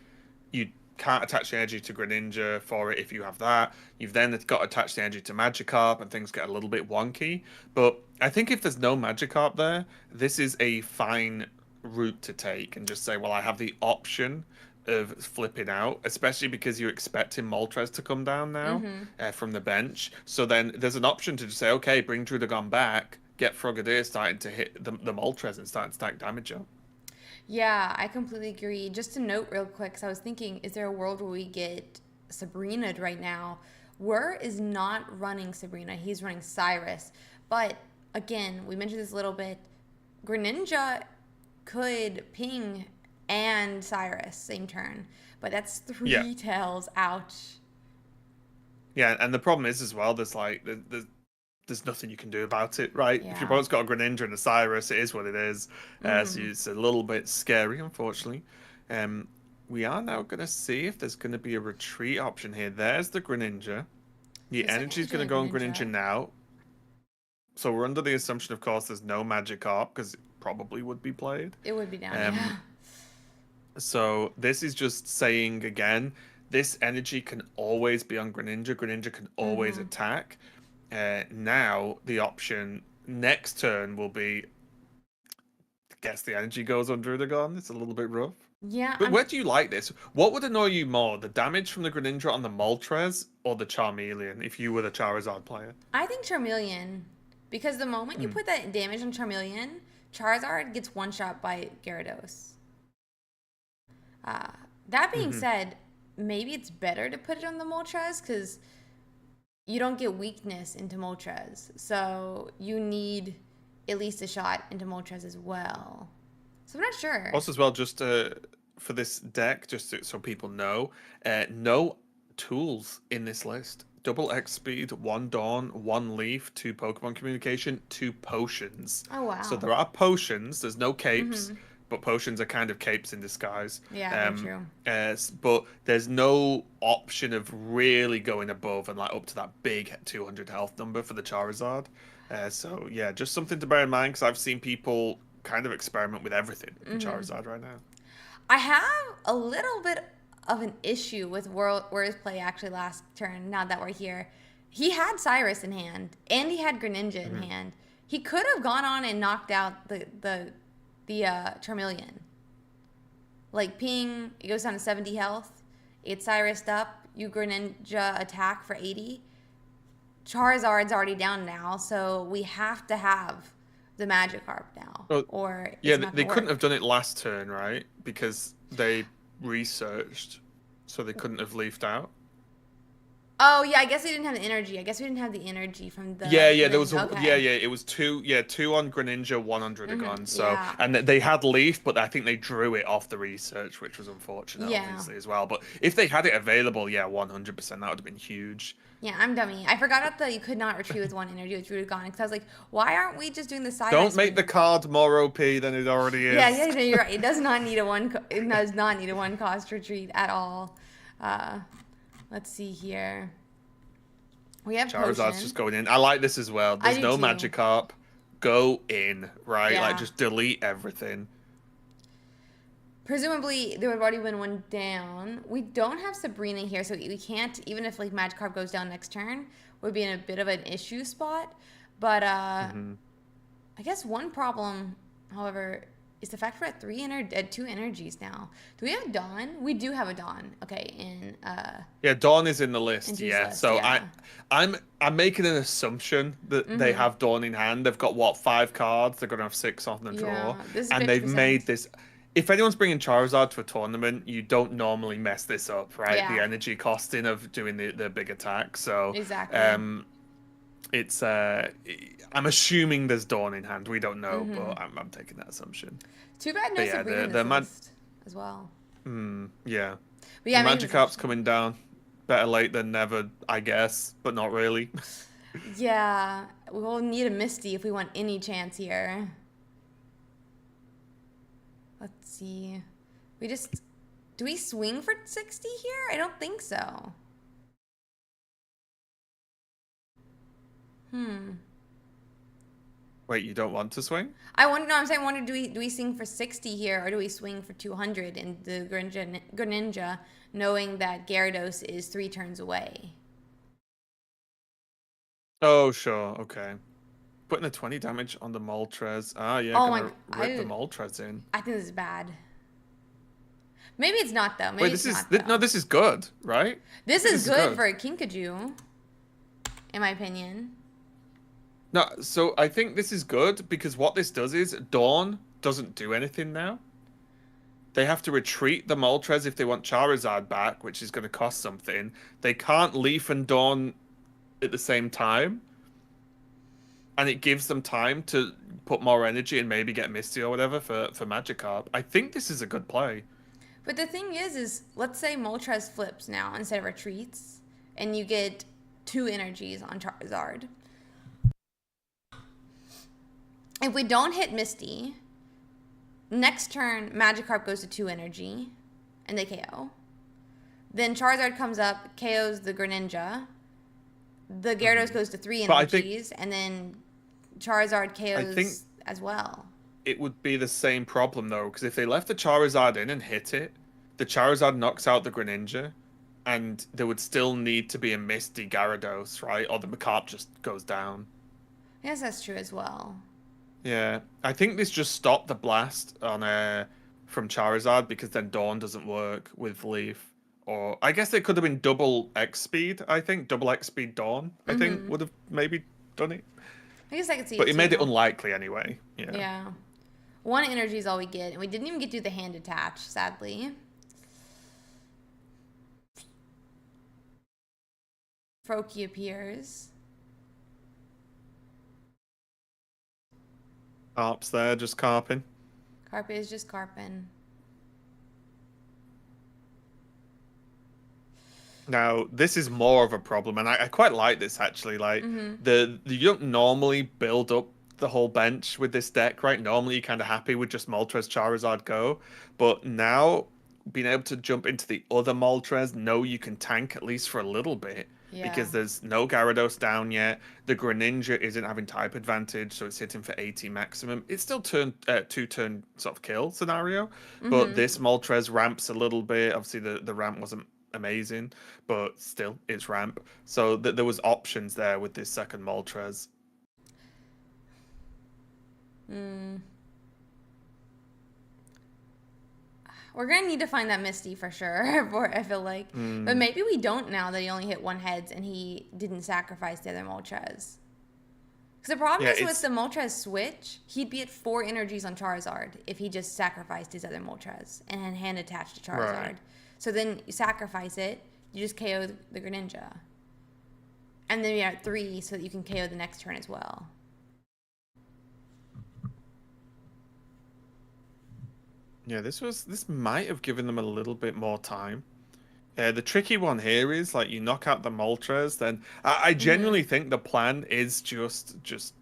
you can't attach the energy to Greninja for it if you have that. You've then got to attach the energy to Magikarp and things get a little bit wonky. But I think if there's no Magikarp there, this is a fine route to take and just say, well, I have the option of flipping out, especially because you're expecting Moltres to come down now from the bench. So then there's an option to just say, okay, bring Druddigon back, get Frogadier starting to hit the Moltres and start to stack damage up. Yeah, I completely agree. Just to note real quick, because I was thinking, is there a world where we get Sabrina right now? Whir is not running Sabrina. He's running Cyrus. But, again, we mentioned this a little bit. Greninja could ping and Cyrus same turn. But that's 3 tails. Ouch. Yeah, and the problem is as well, there's nothing you can do about it, right? Yeah. If your opponent's got a Greninja and a Cyrus, it is what it is. So it's a little bit scary, unfortunately. We are now going to see if there's going to be a retreat option here. There's the Greninja. The energy's going to go on Greninja now. So we're under the assumption, of course, there's no Magikarp, because it probably would be played. It would be down, yeah. So this is just saying, again, this energy can always be on Greninja. Greninja can always attack. Now the option next turn will be, I guess the energy goes on Druddigon. It's a little bit rough. Yeah. But where do you like this? What would annoy you more, the damage from the Greninja on the Moltres or the Charmeleon if you were the Charizard player? I think Charmeleon, because the moment you put that damage on Charmeleon, Charizard gets one-shot by Gyarados. That being said, maybe it's better to put it on the Moltres because you don't get weakness into Moltres. So you need at least a shot into Moltres as well. So I'm not sure. Also, as well, just for this deck, so people know, no tools in this list. Double X speed, 1 Dawn, 1 Leaf, 2 Pokemon Communication, 2 Potions. Oh, wow. So there are potions. There's no capes, but potions are kind of capes in disguise. Yeah, very true. But there's no option of really going above and like up to that big 200 health number for the Charizard. So yeah, just something to bear in mind because I've seen people kind of experiment with everything in Charizard right now. I have a little bit of an issue with Whir's play actually last turn, now that we're here. He had Cyrus in hand, and he had Greninja in hand. He could have gone on and knocked out the Charmeleon. Like, ping, it goes down to 70 health. It's Cyrus'd up. You Greninja attack for 80. Charizard's already down now, so we have to have the Magikarp now, Oh, or yeah, it's not they gonna couldn't have work. done it last turn, right? Because they researched, so they couldn't have leafed out. Oh yeah, I guess we didn't have the energy. I guess we didn't have the energy from Yeah, the yeah, there was Greninja. a yeah, Okay. yeah, it was two, yeah, two on Greninja, one on Druddigon. So, Yeah. and they had Leaf, but I think they drew it off the research, which was unfortunate, Yeah. obviously, as well. But if they had it available, yeah, 100%, that would have been huge. Yeah, I'm dummy. I forgot that you could not retrieve with one energy with Drudicon because I was like, why aren't we just doing the side eye Don't make the spin? card more OP than it already Yeah, is. yeah, no, you're right. It does not need a one. It does not need a one cost retreat at all. Uh, let's see here. We have Charizard's potion. just going in. I like this as well. I There's do no too. Magikarp. Go in, right? Like, Yeah. just delete everything. Presumably there would already been one down. We don't have Sabrina here, so we can't. Even if like Magikarp goes down next turn, would be in a bit of an issue spot. But Hmm. I guess one problem, however, is the fact we're at two energies now. Do we have Dawn? We do have a Dawn. Okay, Yeah, Dawn is in the in list. Drew's Yeah, list. so Yeah. I'm making an assumption that they have Dawn in hand. They've got what, five cards? They're gonna have six on the draw, Yeah. This is and they've 50%. made this. If anyone's bringing Charizard to a tournament, you don't normally mess this up, right? The Yeah. energy costing of doing the big attack. So, Exactly. um, it's I'm assuming there's Dawn in hand. We don't know, but I'm taking that assumption. Too bad But no yeah, Sabrina in the this man, list as well. yeah, But the yeah, I'm making an Magikarp's assumption. coming down. Better late than never, I guess, but not really. Yeah, we'll need a Misty if we want any chance here. Let's see. We just do we swing for 60 here? I don't think so. Hmm. Wait, you don't want to swing? I wonder. No, I'm saying, I wonder, do we swing for 60 here, or do we swing for 200 in the Greninja, knowing that Gyarados is 3 turns away? Oh, sure, okay. Putting a 20 damage on the Moltres. Ah, yeah, Oh my! gonna rip the I Moltres in. I think this is bad. Maybe it's not though. Wait, Maybe it's not though. no, this is good, right? I This think is this is good good. for a Kinkajou, in my opinion. No, so I think this is good because what this does is Dawn doesn't do anything now. They have to retreat the Moltres if they want Charizard back, which is going to cost something. They can't Leaf and Dawn at the same time, and it gives them time to put more energy and maybe get Misty or whatever for Magikarp. I think this is a good play. But the thing is let's say Moltres flips now instead of retreats, and you get 2 energies on Charizard. If we don't hit Misty, next turn Magikarp goes to 2 energy, and they KO. Then Charizard comes up, KOs the Greninja. The Gyarados goes to three But I think energies, and then Charizard I think KOs as well. it would be the same problem though, because if they left the Charizard in and hit it, the Charizard knocks out the Greninja, and there would still need to be a Misty Gyarados, right? Or the Macarp just goes down. Yes, that's true as well. Yeah, I think this just stopped the blast on from Charizard because then Dawn doesn't work with Leaf. Or I guess it could have been double X speed, I think. Double X speed Dawn, I think, would have maybe done it. I guess I could see But it it made it too. unlikely anyway. Yeah. Yeah. 1 energy is all we get, and we didn't even get to do the hand attach, sadly. Froakie appears. Carp's there, just carping. Carpe is just carping. Now, this is more of a problem, and I quite like this actually. Like the you don't normally build up the whole bench with this deck, right? Normally you're kind of happy with just Moltres, Charizard, go. But now being able to jump into the other Moltres, know you can tank at least for a little bit Yeah. because there's no Gyarados down yet. The Greninja isn't having type advantage, so it's hitting for 80 maximum. It's still two-turn sort of kill scenario, but this Moltres ramps a little bit. Obviously, the ramp wasn't amazing, but still, it's ramp. So there was options there with this second Moltres. We're gonna need to find that Misty for sure. I feel like, but maybe we don't now that he only hit one heads and he didn't sacrifice the other Moltres. Because the problem Yeah, is with it's the Moltres switch, he'd be at 4 energies on Charizard if he just sacrificed his other Moltres and had hand attached to Charizard. right. So then you sacrifice it, you just KO the Greninja. And then you're at 3 so that you can KO the next turn as well. Yeah, this might have given them a little bit more time. The tricky one here is like you knock out the Moltres, then I genuinely think the plan is just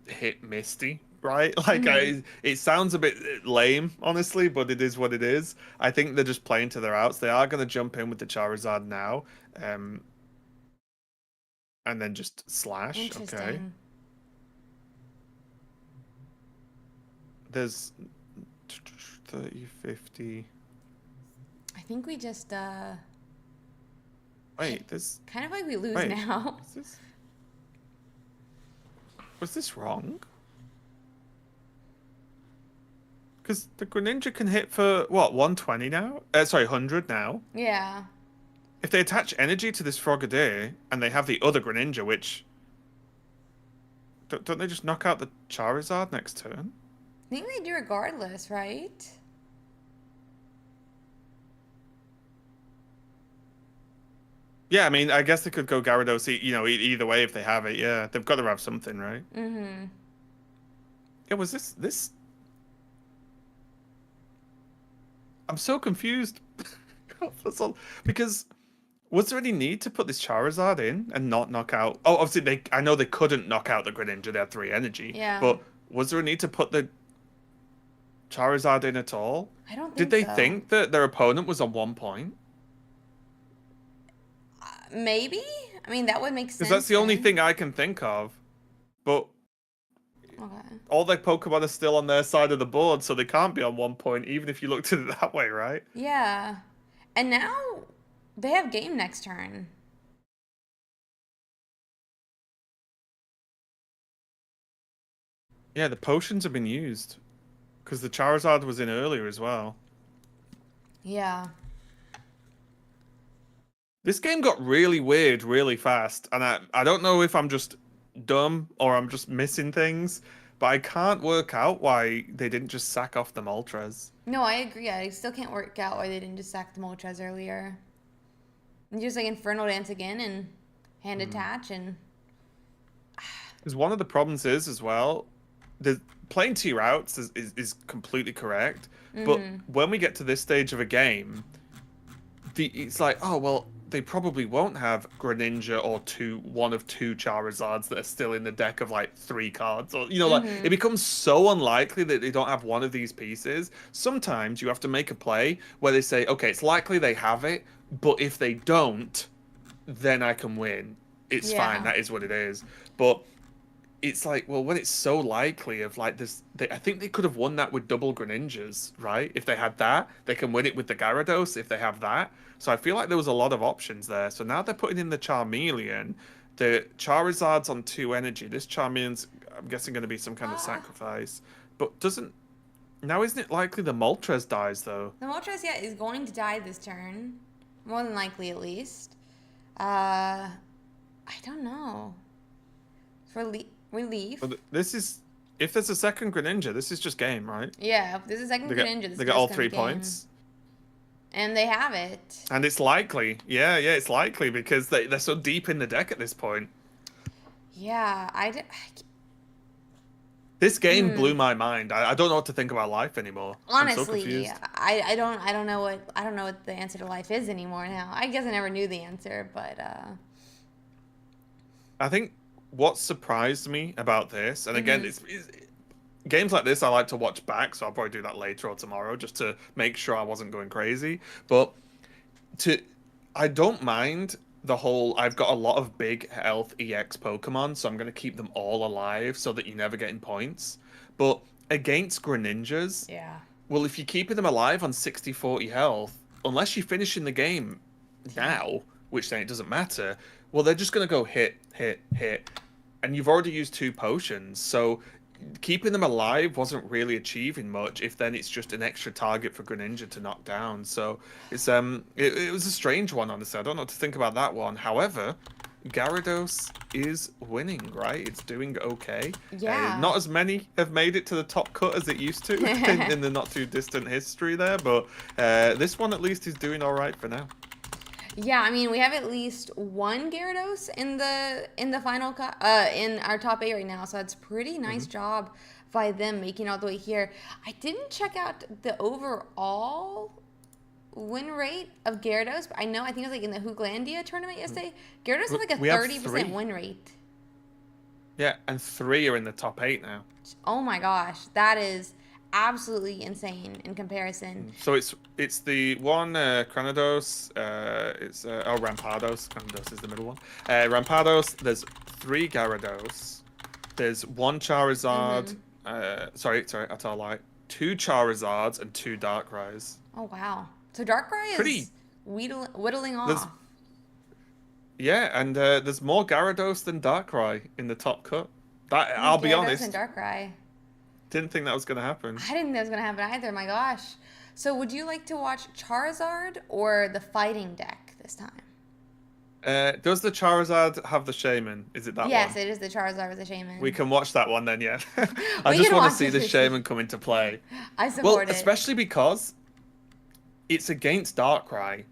hit Misty, right? Like it sounds a bit lame, honestly, but it is what it is. I think they're just playing to their outs. They are going to jump in with the Charizard now, and then just slash. Okay. Interesting. There's 30, 50. I think we just Wait, there's kind of like we lose wait. now. Was this wrong? Because the Greninja can hit for what, 120 now? Sorry, 100 now. Yeah. If they attach energy to this Frogadier and they have the other Greninja, which don't they just knock out the Charizard next turn? I think they do regardless, right? Yeah, I mean, I guess they could go Gyarados, either way if they have it. Yeah, they've got to have something, right? Mm-hmm. Yeah, was this? I'm so confused. Because was there any need to put this Charizard in and not knock out? Oh, obviously I know they couldn't knock out the Greninja. They had 3 energy. Yeah. But was there a need to put the Charizard in at all? I don't think Did they so. think that their opponent was on 1 point? Maybe? I mean, that would make sense. Because that's the only then. thing I can think of. But Okay. all their Pokemon are still on their side of the board, so they can't be on 1 point, even if you looked at it that way, right? Yeah. And now they have game next turn. Yeah, the potions have been used. Because the Charizard was in earlier as well. Yeah. This game got really weird really fast, and I don't know if I'm just dumb or I'm just missing things, but I can't work out why they didn't just sack off the Moltres. No, I agree. I still can't work out why they didn't just sack the Moltres earlier. And just like Inferno Dance again and hand attach and... Because one of the problems is as well, the playing 2 routes is completely correct, but when we get to this stage of a game, it's like, oh, well, they probably won't have Greninja or one of 2 Charizards that are still in the deck of like 3 cards, or like it becomes so unlikely that they don't have one of these pieces. Sometimes you have to make a play where they say, okay, it's likely they have it, but if they don't, then I can win. It's fine. That is what it is. But it's like, well, when it's so likely of like this, I think they could have won that with double Greninjas, right? If they had that, they can win it with the Gyarados if they have that. So I feel like there was a lot of options there. So now they're putting in the Charmeleon. The Charizard's on 2 energy. This Charmeleon's, I'm guessing, going to be some kind of sacrifice. But isn't it likely the Moltres dies, though? The Moltres, yeah, is going to die this turn. More than likely, at least. I don't know. For relief. But this is... If there's a second Greninja, this is just game, right? Yeah, if there's a second Greninja, they get all 3 points. And they have it. And it's likely. Yeah, it's likely because they're so deep in the deck at this point. Yeah, This game blew my mind. I don't know what to think about life anymore. honestly, I'm so confused. I don't know what the answer to life is anymore now. I guess I never knew the answer, but I think what surprised me about this, and again, it's games like this I like to watch back, so I'll probably do that later or tomorrow just to make sure I wasn't going crazy. But I don't mind the whole, I've got a lot of big health EX Pokemon, so I'm going to keep them all alive so that you never get in points. But against Greninjas, well, if you're keeping them alive on 60-40 health, unless you're finishing the game now, which then it doesn't matter, well, they're just going to go hit, hit, hit. And you've already used 2 potions, so keeping them alive wasn't really achieving much if then it's just an extra target for Greninja to knock down. So it was a strange one, honestly. I don't know what to think about that one. However, Gyarados is winning, right? It's doing okay. Yeah. Not as many have made it to the top cut as it used to in the not too distant history there, but this one at least is doing all right for now. Yeah, I mean, we have at least one Gyarados in the final in our top 8 right now, so that's pretty nice job by them making it all the way here. I didn't check out the overall win rate of Gyarados, but I think it was like in the Hooglandia tournament yesterday. Gyarados had like a We have 30% win rate. Yeah, and 3 are in the top 8 now. Oh my gosh, that is absolutely insane in comparison. So it's the one Cranados, it's Rampados. Cranados is the middle one. Rampados. There's 3 Gyarados. There's 1 Charizard. Sorry, I tell a lie. 2 Charizards and 2 Darkrai's. Oh wow! So Darkrai is whittling off. Yeah, and there's more Gyarados than Darkrai in the top cut. I'll be honest. And Darkrai. Didn't think that was going to happen. I didn't think that was going to happen either. My gosh. So would you like to watch Charizard or the fighting deck this time? Does the Charizard have the Shaman? Is it that one? Yes, it is the Charizard with the Shaman. We can watch that one then, yeah. I just want to see the Shaman come into play. I support it. Especially because it's against Darkrai.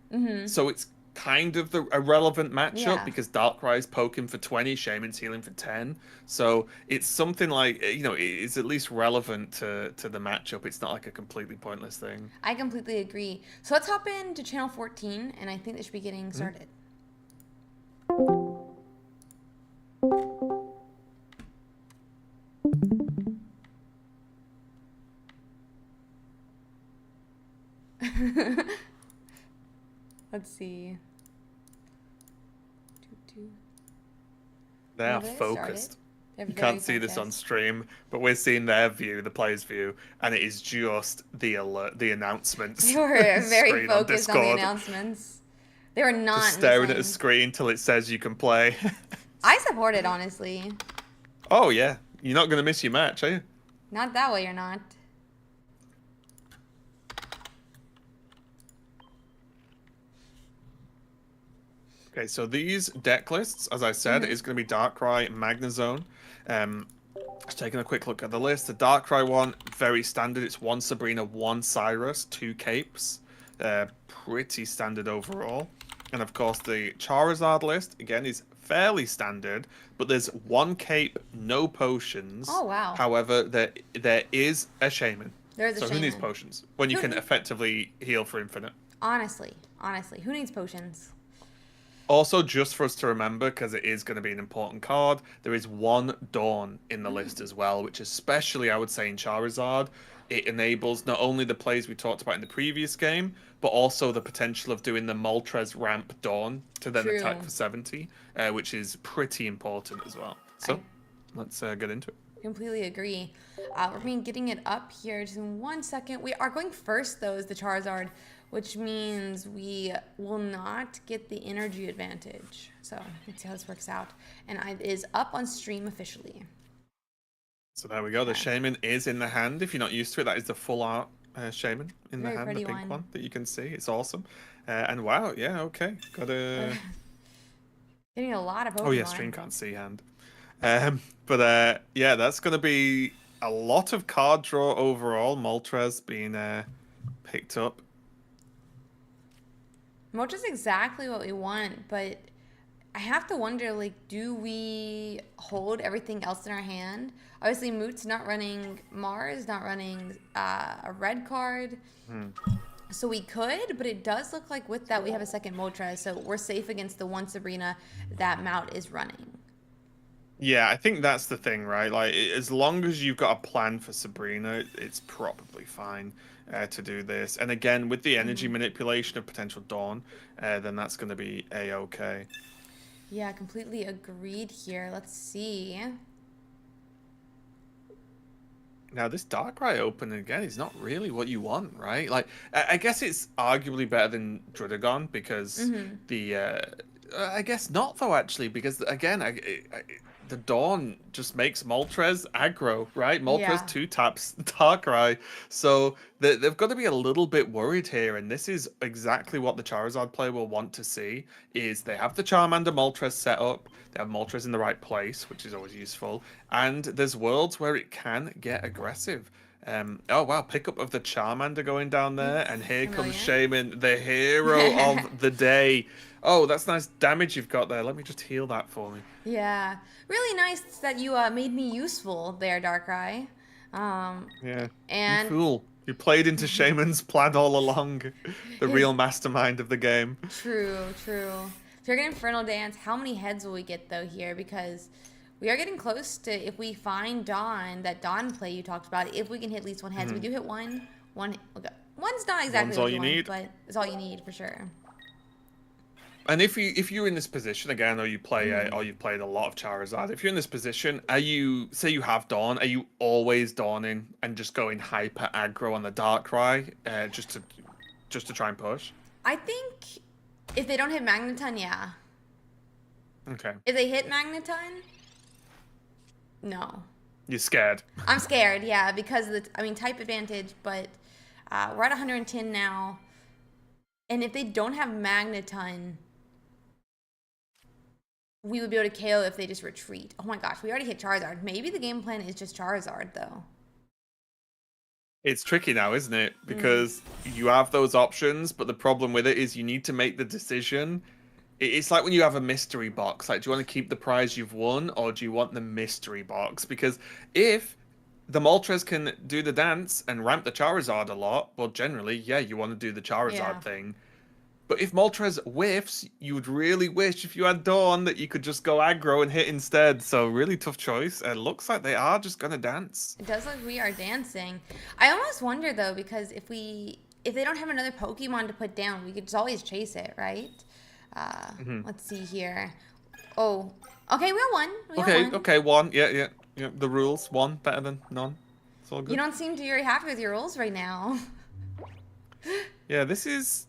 So it's kind of a relevant matchup because Darkrai's poking for 20, Shaman's healing for 10. So it's something like, it's at least relevant to the matchup. It's not like a completely pointless thing. I completely agree. So let's hop into channel 14, and I think they should be getting started. Let's see. They are focused. You can't see this on stream, but we're seeing their view, the player's view, and it is just the announcements. They were very focused on the announcements. They were not just staring at a screen till it says you can play. I support it, honestly. Oh yeah, you're not gonna miss your match, are you? Not that way, you're not. Okay, so these deck lists, as I said, is going to be Darkrai, Magnezone. Just taking a quick look at the list. The Darkrai one, very standard. It's 1 Sabrina, 1 Cyrus, 2 Capes. Pretty standard overall. And of course, the Charizard list, again, is fairly standard, but there's 1 Cape, no potions. Oh, wow. However, there is a Shaman. There is a Shaman. So who needs potions? When you can effectively heal for infinite. Honestly, who needs potions? Also, just for us to remember, because it is going to be an important card, there is 1 Dawn in the list as well, which especially, I would say, in Charizard, it enables not only the plays we talked about in the previous game, but also the potential of doing the Moltres ramp Dawn to then attack for 70, which is pretty important as well. So, let's get into it. Completely agree. We're getting it up here just in 1 second. We are going first, though, is the Charizard, which means we will not get the energy advantage. So let's see how this works out. And it is up on stream officially. So there we go. The Shaman is in the hand. If you're not used to it, that is the full art Shaman in the hand, the pink one that you can see. It's awesome. And wow, yeah, okay. Got a... Getting a lot of Pokemon. Oh yeah, stream can't see hand. But yeah, that's going to be a lot of card draw overall. Moltres being picked up. Moltres is exactly what we want, but I have to wonder, like, do we hold everything else in our hand? Obviously, Moot's not running Mars, not running a red card. So we could, but it does look like with that we have a second Moltres, so we're safe against the 1 Sabrina that Mout is running. Yeah, I think that's the thing, right? Like, as long as you've got a plan for Sabrina, it's probably fine to do this. And again, with the energy manipulation of potential Dawn, then that's going to be a-okay. Yeah, completely agreed here. Let's see. Now, this Darkrai open again is not really what you want, right? Like, I guess it's arguably better than Drudagon because the... I guess not, though, actually, because, again, the Dawn just makes Moltres aggro, right? Moltres Yeah. two taps Darkrai. So they've got to be a little bit worried here, and this is exactly what the Charizard player will want to see, is they have the Charmander Moltres set up, they have Moltres in the right place, which is always useful, and there's worlds where it can get aggressive. Oh wow, pickup of the Charmander going down there, and here comes Familiar. Shaman, the hero of the day. Oh, that's nice damage you've got there. Let me just heal that for me. Yeah. Really nice that you made me useful there, Darkrai. Um, Yeah. You and fool. You played into Shaman's plan all along. The his real mastermind of the game. true, true. So you're getting Infernal Dance. How many heads will we get though here? Because we are getting close to, if we find Dawn, that Dawn play you talked about, if we can hit at least one head. So we do hit one. One. Okay. One's not exactly One's what all you you want, need. but it's all you need for sure. And if you're in this position again, or you play or you've played a lot of Charizard, if you're in this position, are you, say you have Dawn, are you always Dawning and just going hyper aggro on the Darkrai, just to try and push? I think if they don't hit Magneton, yeah. Okay. If they hit Magneton, no. You're scared. I'm scared, yeah, because of the, I mean, type advantage, but we're at 110 now. And if they don't have Magneton, we would be able to KO if they just retreat. Oh my gosh, we already hit Charizard. Maybe the game plan is just Charizard, though. It's tricky now, isn't it? Because you have those options, but the problem with it is you need to make the decision. It's like when you have a mystery box. Like, do you want to keep the prize you've won, or do you want the mystery box? Because if the Moltres can do the dance and ramp the Charizard a lot, well, generally, yeah, you want to do the Yeah. Charizard thing. But if Moltres whiffs, you would really wish if you had Dawn that you could just go aggro and hit instead. So really tough choice. It looks like they are just gonna dance. It does look we are dancing. I almost wonder though, because if they don't have another Pokemon to put down, we could just always chase it, right? Let's see here. Oh, okay, we got one. We got Okay, one. okay, one. Yeah, yeah, yeah. The rules, one better than none. It's all You good. don't seem to be very happy with your rolls right now. Yeah, this is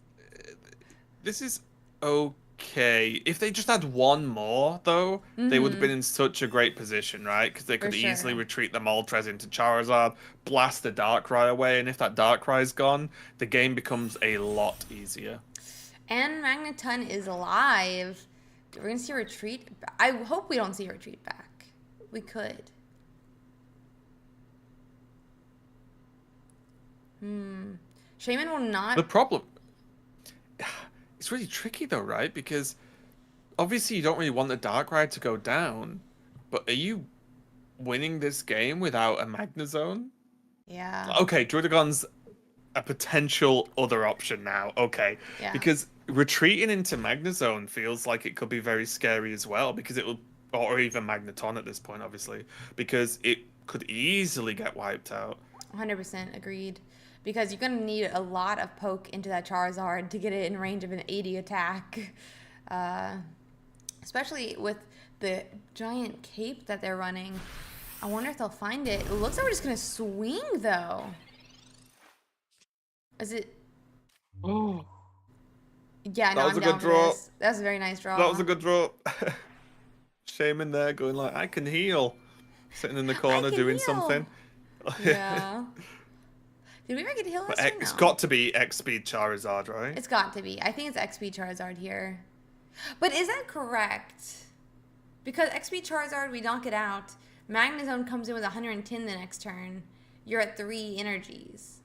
okay. If they just had one more, though, they would have been in such a great position, right? Because they For could easily sure. retreat the Moltres into Charizard, blast the Darkrai away, and if that Darkrai's gone, the game becomes a lot easier. And Magneton is alive. We're gonna see a retreat. I hope we don't see a retreat back. We could. Shaman will The not. problem, it's really tricky though, right? Because obviously you don't really want the Darkrai to go down, but are you winning this game without a Magnezone? Yeah. Okay, Druidagon's a potential other option now. Okay, Yeah. because retreating into Magnezone feels like it could be very scary as well, because it will, or even Magneton at this point, obviously, because it could easily get wiped out. 100% agreed. Because you're gonna need a lot of poke into that Charizard to get it in range of an 80 attack. Uh, Especially with the giant cape that they're running. I wonder if they'll find it. It looks like we're just gonna swing though. Is it? Oh, Yeah, no, that was I'm a good down for draw. this. That's a very nice That was draw. a good draw. Shame in there going like, I can heal. Sitting in the I corner can doing heal. something. Yeah. Did we ever get to heal But this or it's no? got to be X Speed Charizard, right? It's got to be. I think it's XP Charizard here. But is that correct? Because XP Charizard, we knock it out. Magnezone comes in with 110 the next turn. You're at 3 energies.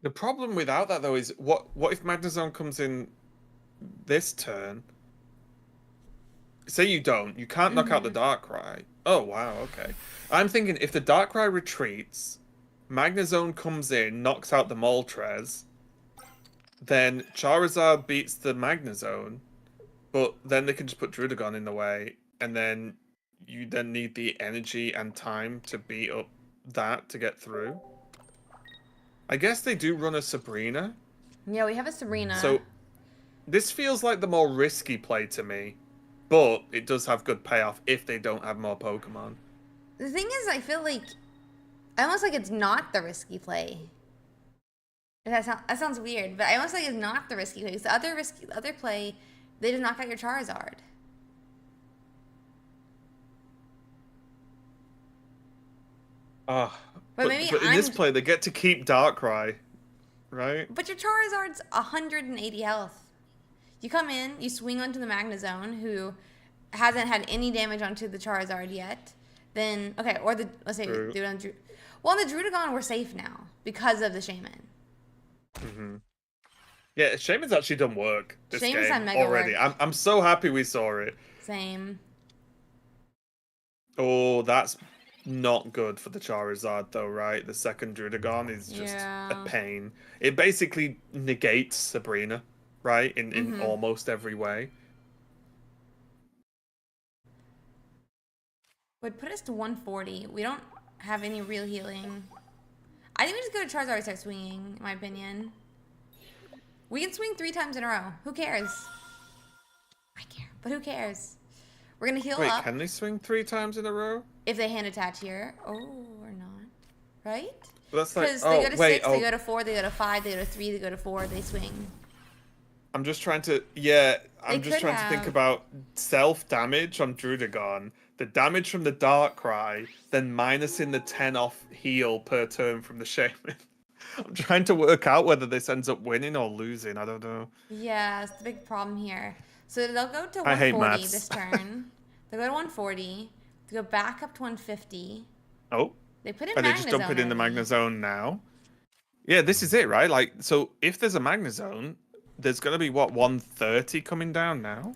The problem without that though is what if Magnezone comes in this turn? Say you don't, you can't knock out the Darkrai. Oh wow, okay. I'm thinking if the Darkrai retreats, Magnezone comes in, knocks out the Moltres, then Charizard beats the Magnezone, but then they can just put Drudagon in the way, and then you then need the energy and time to beat up that to get through. I guess they do run a Sabrina, Yeah, we have a Sabrina. so this feels like the more risky play to me, but it does have good payoff if they don't have more Pokemon. The thing is, I feel like I almost like it's not the risky play. That sounds weird, but I almost like it's not the risky play. 'Cause the other play They just knock out your Charizard. Ah, But maybe but in this play they get to keep Darkrai, right? But your Charizard's 180 health. You come in, you swing onto the Magnezone, who hasn't had any damage onto the Charizard yet. Then, okay, or let's say True. do it on Well, on the Drudagon, we're safe now because of the Shaman. Yeah, Shaman's actually done work this Shaman's game done mega already. work. I'm so happy we saw it. Same. Oh, that's not good for the Charizard though, right? The second Drudagon is just a Yeah. pain. It basically negates Sabrina, right? In almost every way. Would put us to 140. We don't have any real healing. I think we just go to Charizard and start swinging, in my opinion. We can swing 3 times in a row. Who cares? I care, but who cares? We're gonna heal Wait, up. can they swing 3 times in a row? If they hand attach here. Oh, or not. Right? Well, that's like, Because they go to wait, 6, they go to 4, they go to 5, they go to 3, they go to 4, they swing. I'm just trying to, yeah, I'm They just could trying to think have. about self-damage on Drudagon, the damage from the Darkrai, then minusing the 10 off heal per turn from the Shaman. I'm trying to work out whether this ends up winning or losing, I don't know. Yeah, it's the big problem here. So they'll go to I hate 140 maths. this turn. They'll go to 140. They go back up to 150. Oh, They put in and they just dump it in the Magnezone now? Yeah, this is it, right? Like, so if there's a Magnezone, there's going to be, what, 130 coming down now?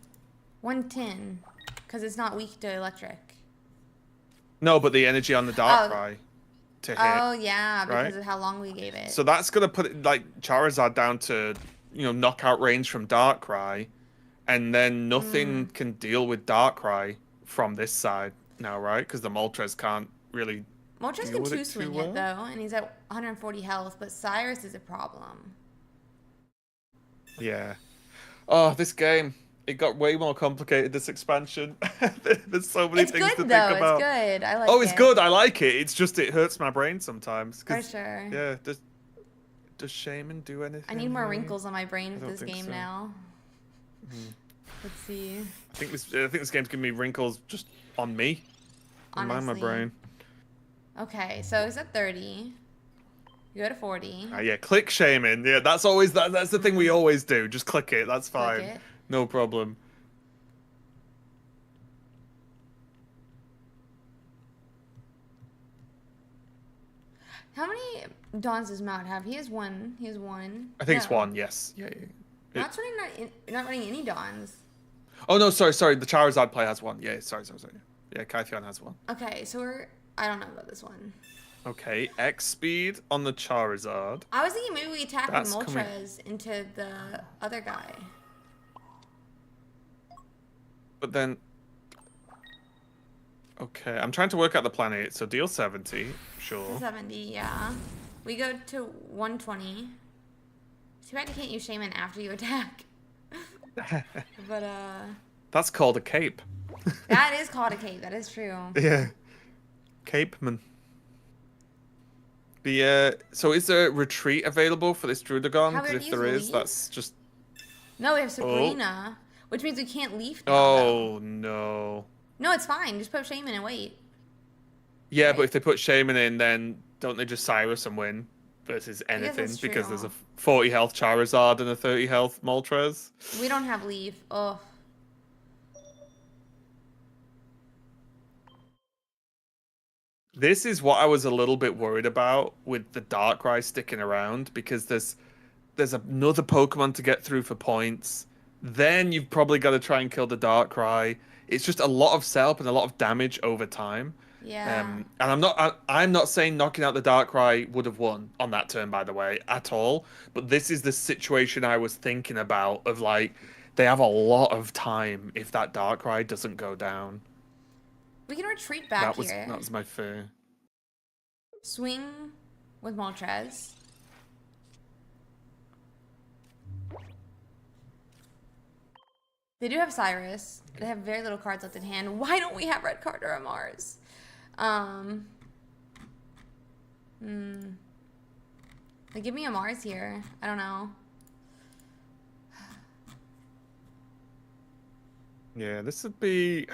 110. Because it's not weak to electric. No, but the energy on the Darkrai to hit. Oh, yeah, because right? of how long we gave it. So that's going to put it, like, Charizard down to, knockout range from Darkrai, and then nothing can deal with Darkrai from this side now, right? Because the Moltres can't really Moltres deal can with it 2 too swing well. it, though, and he's at 140 health, but Cyrus is a problem. Yeah. Oh, this game. It got way more complicated this expansion. There's so many It's things good, to though. think about. It's good. I like it. Oh, it's good. I like it. It's just it hurts my brain sometimes. For sure. Yeah. Does Shaman do anything? I need more here? wrinkles on my brain I for don't this think game so. now. Let's see. I think this game's giving me wrinkles just on me. In my Honestly. brain. Okay, so he's at 30. You go to 40. Yeah, click Shaman. Yeah, that's always that's the thing we always do. Just click it. That's fine. Click it. No problem. How many dawns does Mount have? He has one. He has one. I think it's No. one. Yes. Yeah. Matt's not running any dawns. Oh no, sorry. The Charizard play has one. Yeah, sorry. Yeah, Kytheon has one. Okay, so I don't know about this one. Okay, X speed on the Charizard. I was thinking maybe we attack That's with coming. Moltres into the other guy. But then, okay, I'm trying to work out the planet. So deal 70, sure. 70, yeah. We go to 120. Too bad you can't use Shaman after you attack. But, That's called a cape. that is called a cape. That is true. Yeah, capeman. So is there a retreat available for this Drudagon? How Because would if you there is, leave? that's just. No, we have Sabrina, which means we can't leave now, though. Oh no. No, it's fine. Just put Shaman and wait. Yeah, Right. but if they put Shaman in, then don't they just Cyrus and win versus guess anything? that's Because there's a true. 40 health Charizard and a 30 health Moltres. We don't have leave. Oh. This is what I was a little bit worried about with the Darkrai sticking around, because there's another Pokemon to get through for points. Then you've probably got to try and kill the Darkrai. It's just a lot of setup and a lot of damage over time. Yeah. And I'm not saying knocking out the Darkrai would have won on that turn, by the way, at all. But this is the situation I was thinking about of like they have a lot of time if that Darkrai doesn't go down. We can retreat back That here. was my fear. Swing with Moltres. They do have Cyrus. They have very little cards left in hand. Why don't we have Red Card or a Mars? Like, give me a Mars here. I don't know. Yeah, this would be.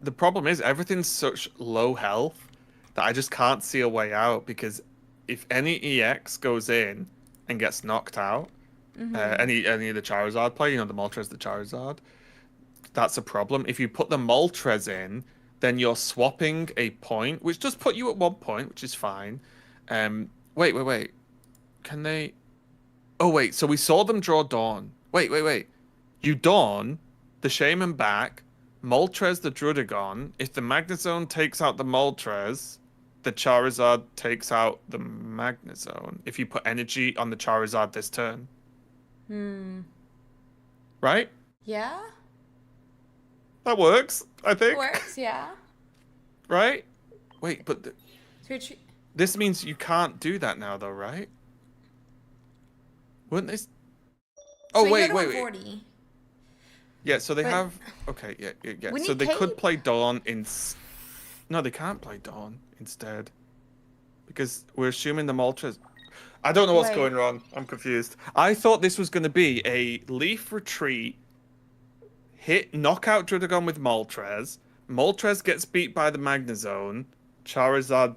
The problem is everything's such low health that I just can't see a way out because if any EX goes in and gets knocked out, any of the Charizard play, the Moltres, the Charizard, that's a problem. If you put the Moltres in, then you're swapping a point, which does put you at 1 point, which is fine. Wait. Can they? Oh wait, so we saw them draw Dawn. Wait. You Dawn the Shaman back, Moltres the Drudagon. If the Magnezone takes out the Moltres, the Charizard takes out the Magnezone. If you put energy on the Charizard this turn, Hmm. right? Yeah. That works, I think. Works. Yeah. Right? Wait, but So you're this means you can't do that now, though, right? Wouldn't they? Oh so you go to wait. 140. Yeah, so they But have. Okay, yeah. we So need they could Kate. play Dawn in. No, they can't play Dawn instead because we're assuming the Moltres. I don't know what's Right. going wrong. I'm confused. I thought this was going to be a Leaf Retreat, hit knockout Drudagon with Moltres. Moltres gets beat by the Magnezone. Charizard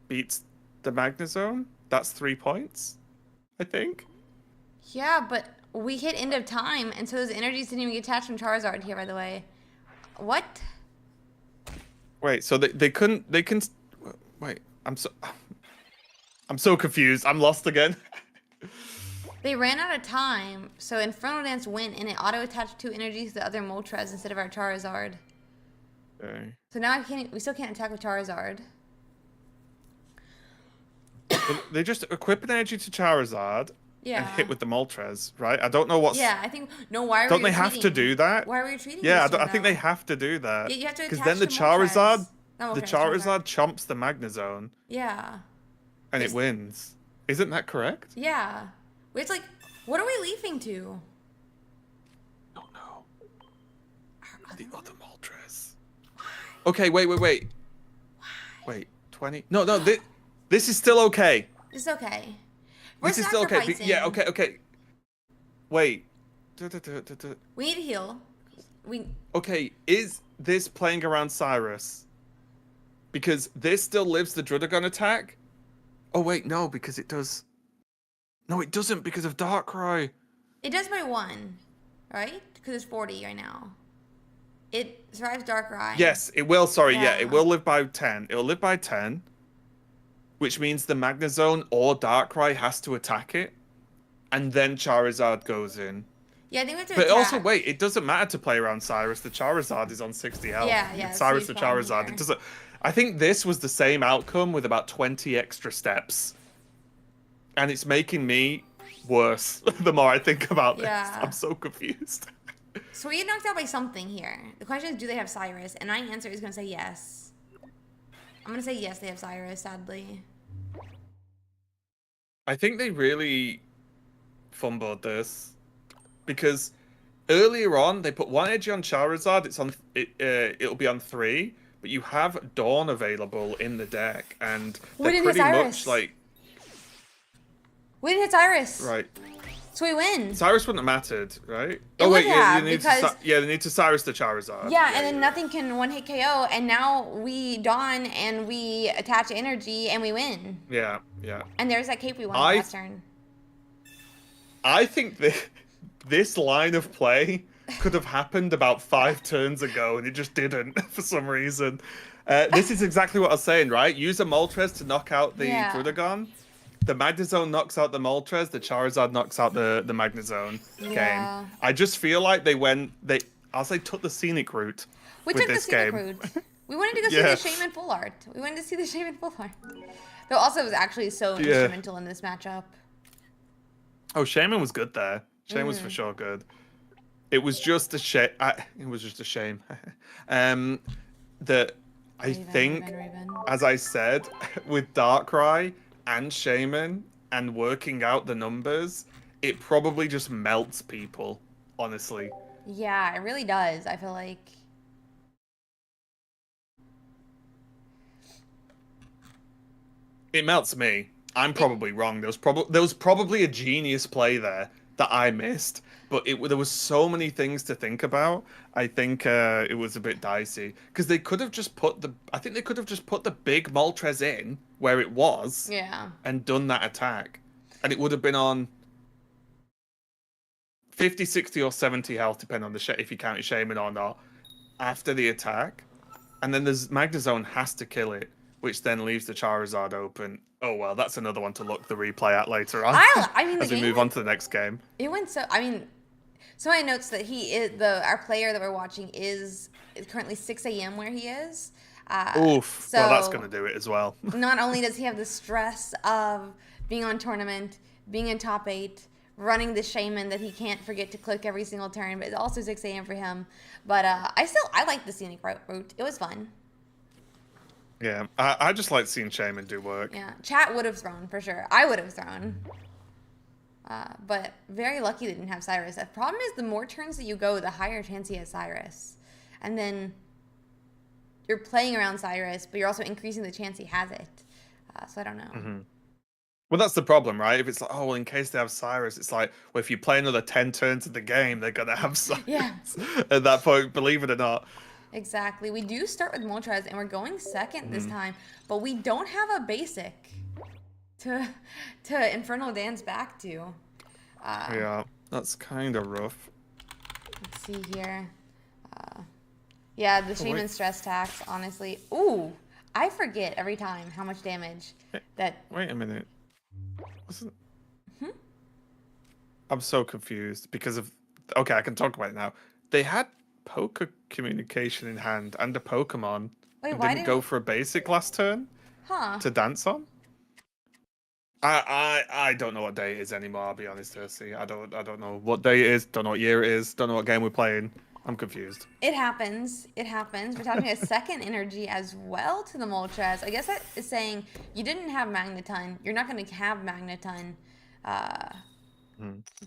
beats the Magnezone. That's 3 points, I think. Yeah, but we hit end of time, and so those energies didn't even get attached from Charizard here, by the way. What? Wait, so they couldn't they can wait. I'm so confused. I'm lost again. They ran out of time, so Inferno Dance went, and it auto-attached two energies to the other Moltres instead of our Charizard. Okay. So now we still can't attack with Charizard. But they just equip an energy to Charizard and Yeah. hit with the Moltres, right? I don't know what's. Yeah, I think. No, why are Don't we they have to retreating? do that? Why are we retreating? Yeah, this turn, I think they though? have to do that. Yeah, you have to Because attach then the to Charizard, Moltres. No, the okay, Charizard chomps the Magnezone Yeah. and it wins. Isn't that correct? Yeah. It's like, what are we leafing to? No, no. Our other The one? other Moltres. Okay, wait. Wait, 20? No, this is still okay. It's okay. We're This is still okay. sacrificing. Yeah, okay. Wait. We need to heal. Okay, is this playing around Cyrus? Because this still lives the Drudagon attack? Oh wait, no, because it does. No, it doesn't because of Darkrai. It does by 1, right? Because it's 40 right now. It survives Darkrai. Yes, it will. Sorry, yeah, Yeah. it will live by 10. It'll live by 10, which means the Magnezone or Darkrai has to attack it, and then Charizard goes in. Yeah, I think we have to But attack. also, wait, it doesn't matter to play around Cyrus. The Charizard is on 60 health. Yeah, It's so Cyrus he's the fine Charizard. here. It doesn't. I think this was the same outcome with about 20 extra steps. And it's making me worse the more I think about this. Yeah. I'm so confused. So we get knocked out by something here. The question is, do they have Cyrus? And my answer is going to say yes. I'm going to say yes, they have Cyrus, sadly. I think they really fumbled this because earlier on they put one edge on Charizard. It'll be on 3, but you have Dawn available in the deck, and We they're didn't hit pretty Cyrus. much like We didn't hit Cyrus. right. So we win. Cyrus wouldn't have mattered, right? It Oh wait, would yeah, have, they need because- they need to Cyrus the Charizard. Yeah, and then nothing can one-hit KO, and now we Dawn, and we attach energy, and we win. Yeah. And there's that cape we won I- last turn. I think this line of play could have happened about 5 turns ago, and it just didn't for some reason. This is exactly what I was saying, right? Use a Moltres to knock out the Yeah. Drudagon. The Magnezone knocks out the Moltres. The Charizard knocks out the Magnezone Yeah. game. I just feel like I'll say took the scenic route We with took the this scenic game. route. We wanted to go see Yeah. the Shaman full art. We wanted to see the Shaman full art. Though also it was actually so instrumental in this matchup. Oh, Shaman was good there. Shaman was Mm. for sure good. It was just a shame. It was just a shame. That I think, Raven. as I said, with Darkrai and Shaman and working out the numbers, it probably just melts people, honestly. Yeah, it really does. I feel like. It melts me. I'm probably wrong. There was probably a genius play there that I missed. But there was so many things to think about. I think it was a bit dicey because they could have just put the. I think they could have just put the big Moltres in where it was Yeah. and done that attack, and it would have been on 50, 60, or 70 health, depending on if you count your Shaman or not, after the attack. And then there's Magnezone has to kill it, which then leaves the Charizard open. Oh well, that's another one to look the replay at later on I mean, the as we game move on to the next game. it went so. I mean, so I notes that he is our player that we're watching is currently 6 a.m. where he is. Oof. So Well, that's going to do it as well. not only does he have the stress of being on tournament, being in top 8, running the shaman that he can't forget to click every single turn, but it's also 6 a.m. for him. But I like the scenic route. It was fun. Yeah, I just like seeing Shaman do work. Yeah, chat would have thrown for sure. I would have thrown. But very lucky they didn't have Cyrus. The problem is the more turns that you go, the higher chance he has Cyrus. And then you're playing around Cyrus, but you're also increasing the chance he has it. So I don't know. Mm-hmm. Well, that's the problem, right? If it's like, oh, well, in case they have Cyrus, it's like, well, if you play another 10 turns of the game, they're going to have Cyrus. Yeah. At that point, believe it or not. Exactly. We do start with Moltres, and we're going second this time, but we don't have a basic to Infernal Dance back to. Yeah, that's kind of rough. Let's see here. Yeah, the Shaman stress tax, honestly. Ooh, I forget every time how much damage that... Wait a minute. I'm so confused because of... Okay, I can talk about it now. They had poker communication in hand and a Pokemon. Wait, and why didn't go for a basic last turn to dance on? I don't know what day it is anymore, I'll be honest, Ursi. I don't know what day it is, don't know what year it is, don't know what game we're playing. I'm confused. It happens. We're talking a second energy as well to the Moltres. I guess that is saying you didn't have Magneton. You're not going to have Magneton.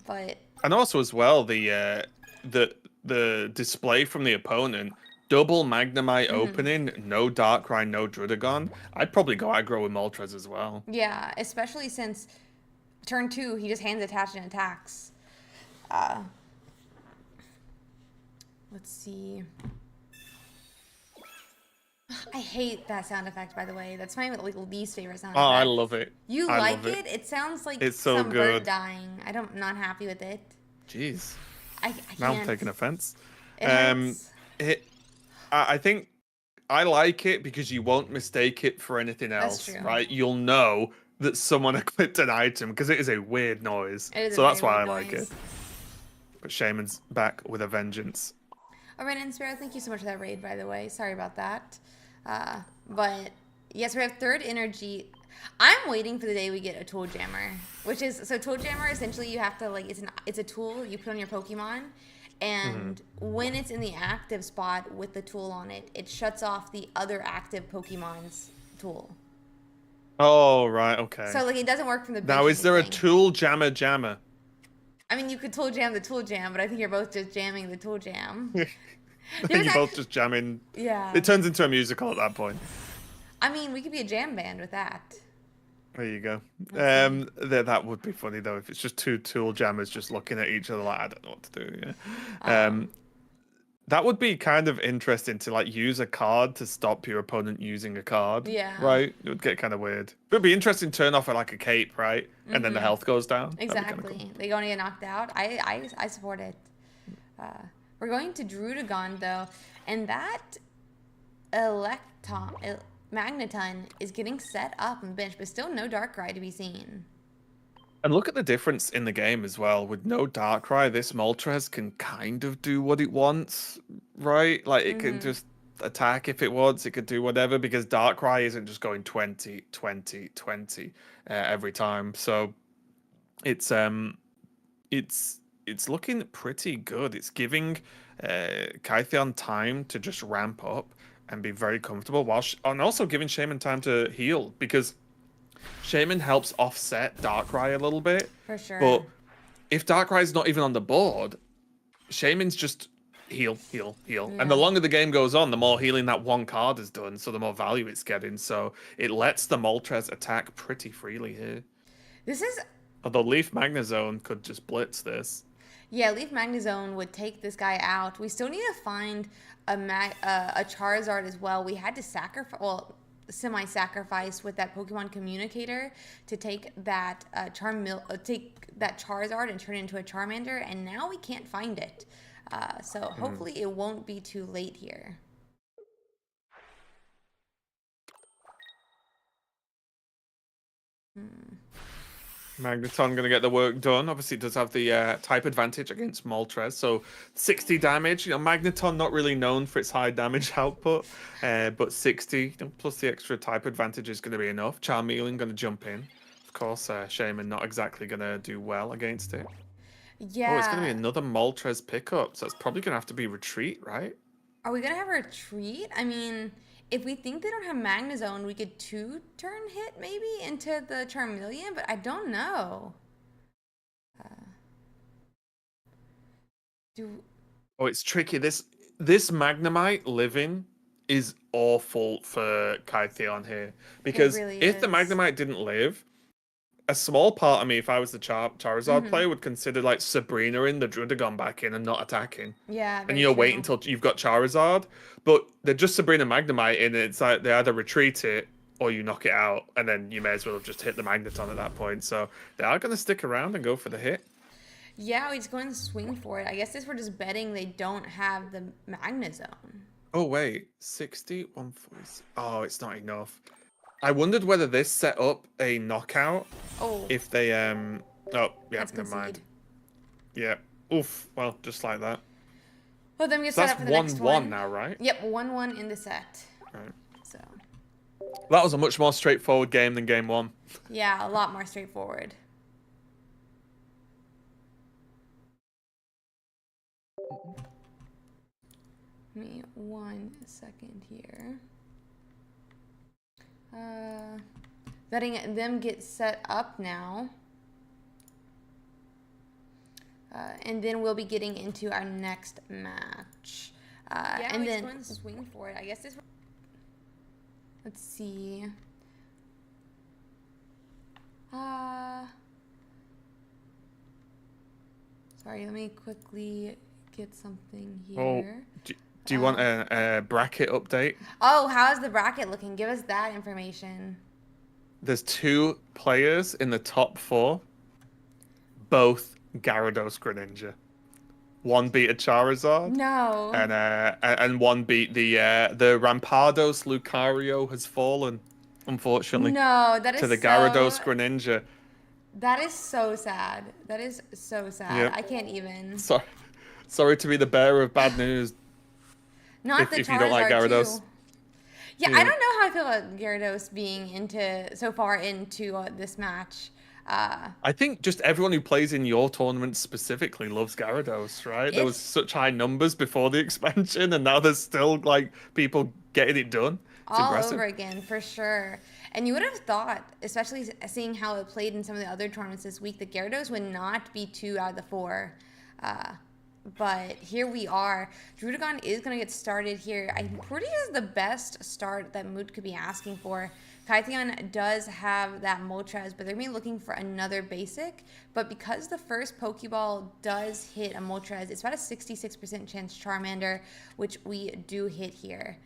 But... And also as well, the display from the opponent, double Magnemite opening, no Darkrai, no Druddigon. I'd probably go aggro with Moltres as well. Yeah, especially since turn 2, he just hands attached and attacks. Let's see. I hate that sound effect, by the way. That's my least favorite sound effect. Oh, I love it. You like it? It sounds like it's so some good. bird dying. I'm not happy with it. Jeez. I can't. Now I'm taking offense. It hurts. I think I like it because you won't mistake it for anything else, That's true. right? You'll know that someone equipped an item because it is a weird noise. So that's why I like it. But Shaman's back with a vengeance. Oh, Ren and Sparrow, thank you so much for that raid, by the way. Sorry about that. But yes, we have third energy. I'm waiting for the day we get a Tool Jammer, which is so Tool Jammer. Essentially, you have to it's a tool you put on your Pokemon, and when it's in the active spot with the tool on it, it shuts off the other active Pokemon's tool. Oh right, okay. So it doesn't work from the now. Is there a Tool Jammer? I mean, you could Tool Jam the Tool Jam, but I think you're both just jamming the Tool Jam. You're both just jamming. Yeah. It turns into a musical at that point. I mean, we could be a jam band with that. There you go. That would be funny though if it's just two Tool Jammers just looking at each other like I don't know what to do. Yeah. That would be kind of interesting to use a card to stop your opponent using a card. Yeah. Right? It would get kind of weird. It would be interesting to turn off a cape, right? And then the health goes down. Exactly. Cool. They gonna get knocked out. I support it. We're going to Druddigon though, and that Magneton is getting set up on the bench, but still no Darkrai to be seen. And look at the difference in the game as well. With no Darkrai, this Moltres can kind of do what it wants, right? It can just attack if it wants. It could do whatever because Darkrai isn't just going 20, 20, 20 every time. So it's looking pretty good. It's giving Kytheon time to just ramp up and be very comfortable, and also giving Shaman time to heal because Shaman helps offset Darkrai a little bit. For sure. But if Darkrai's not even on the board, Shaman's just heal. Yeah. And the longer the game goes on, the more healing that one card has done, so the more value it's getting. So it lets the Moltres attack pretty freely here. This is Although Leaf Magnezone could just blitz this. Yeah, Leaf Magnezone would take this guy out. We still need to find a Charizard as well. We had to sacrifice, well, semi-sacrifice with that Pokemon Communicator to take that take that Charizard and turn it into a Charmander, and now we can't find it. So hopefully it won't be too late here. Magneton going to get the work done. Obviously, it does have the type advantage against Moltres. So 60 damage. Magneton not really known for its high damage output, but 60 plus the extra type advantage is going to be enough. Charmeleon going to jump in. Of course, Shaman not exactly going to do well against it. Oh, it's going to be Yeah. another Moltres pickup. So it's probably going to have to be retreat, right? Are we gonna have a retreat? I mean, if we think they don't have Magnezone, we could two-turn hit maybe into the Charmeleon, but I don't know. Do Oh, it's tricky. This Magnemite living is awful for Kytheon here it because really if the is. Magnemite didn't live, a small part of me, if I was the Charizard Mm-hmm. player, would consider like Sabrina in the Druddigon back in and not attacking, Yeah, and very wait true. until you've got Charizard. But they're just Sabrina Magnemite in, and it's like they either retreat it or you knock it out, and then you may as well have just hit the Magneton at that point. So they are going to stick around and go for the hit. Yeah, we just go and swing for it. I guess this we're just betting they don't have the Magnezone. Oh wait, 60, 140. Oh, it's not enough. I wondered whether this set up a knockout Oh, if they oh yeah, that's never mind. concede. Yeah. Oof. Well, just like that. Well, then we get So set that's up for the next 1-1 one. now, right? Yep, 1-1 in the set. Right. So, That was a much more straightforward game than game one. yeah, a lot more straightforward. Give me 1 second here. Letting them get set up now. And then we'll be getting into our next match. Yeah, and then going to swing for it. I guess this. Let's see. Sorry, let me quickly get something Oh, here. do you want a bracket update? Oh, how's the bracket looking? Give us that information. There's two players in the top four, both Gyarados Greninja. One beat a Charizard, No. and one beat the Rampardos Lucario has fallen, unfortunately, No, that to is the so. Gyarados Greninja. That is so sad. That is so sad. Yep. I can't even. Sorry to be the bearer of bad news. Not the If you don't like Charizard Gyarados. too. Yeah, I Yeah. don't know how I feel about Gyarados being into so far into this match. I think just everyone who plays in your tournament specifically loves Gyarados, right? There was It's such high numbers before the expansion, and now there's still like people getting it done. It's all impressive. over again for sure. And you would have thought, especially seeing how it played in some of the other tournaments this week, that Gyarados would not be 2 out of the 4. But here we are. Druddigon is going to get started here. I'm pretty sure this is the best start that Moot could be asking for. Kytheon does have that Moltres, but they're going to be looking for another basic. But because the first Pokeball does hit a Moltres, it's about a 66% chance Charmander, which we do hit here.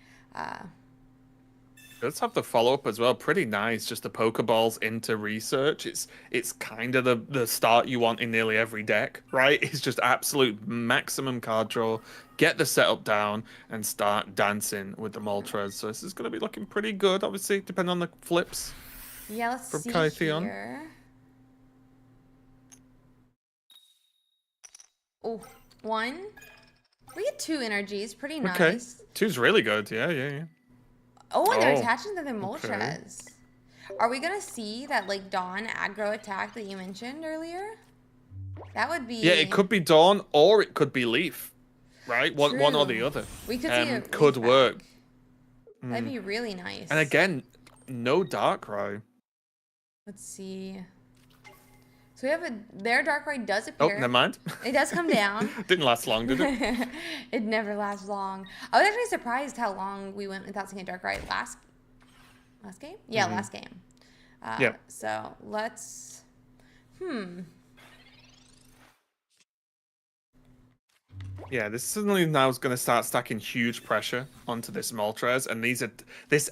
Let's have the follow up as well. Pretty nice. Just the Pokeballs into research. It's kind of the start you want in nearly every deck, right? It's just absolute maximum card draw. Get the setup down and start dancing with the Moltres. So this is going to be looking pretty good, obviously, depending on the flips Yeah, let's from see Kytheon. here. Oh, 1. We get 2 energies. Pretty Okay. nice. Two's really good. Yeah. Oh, and they're Oh, attaching to the okay. Moltres. Are we going to see that, like, Dawn aggro attack that you mentioned earlier? That would be... Yeah, it could be Dawn or it could be Leaf, right? One or the True. other. We could see a Could Leaf work. back. That'd be really nice. And again, no Darkrai. Let's see. So we have their Darkrai does Oh, appear. never mind. It does come down. Didn't last long, did it? It never lasts long. I was actually surprised how long we went without seeing a Darkrai last game. Yeah, last game. Yeah. So let's. Hmm. Yeah, this suddenly now is going to start stacking huge pressure onto this Moltres, and this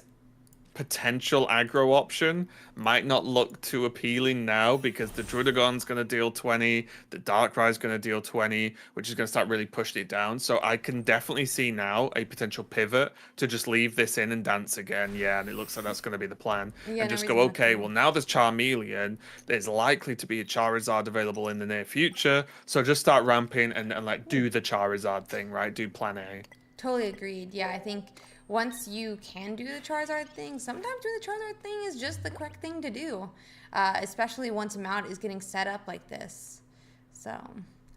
potential aggro option might not look too appealing now because the Drudagon's going to deal 20, the Darkrai's going to deal 20, which is going to start really pushing it down. So I can definitely see now a potential pivot to just leave this in and dance again. Yeah, and it looks like that's going to be the plan. Yeah, And no just go, reason not okay, to. well, now there's Charmeleon. There's likely to be a Charizard available in the near future. So just start ramping and like do the Charizard thing, right? Do plan A. Totally agreed. Yeah, I think once you can do the Charizard thing, sometimes doing the Charizard thing is just the correct thing to do, especially once Mount is getting set up like this. So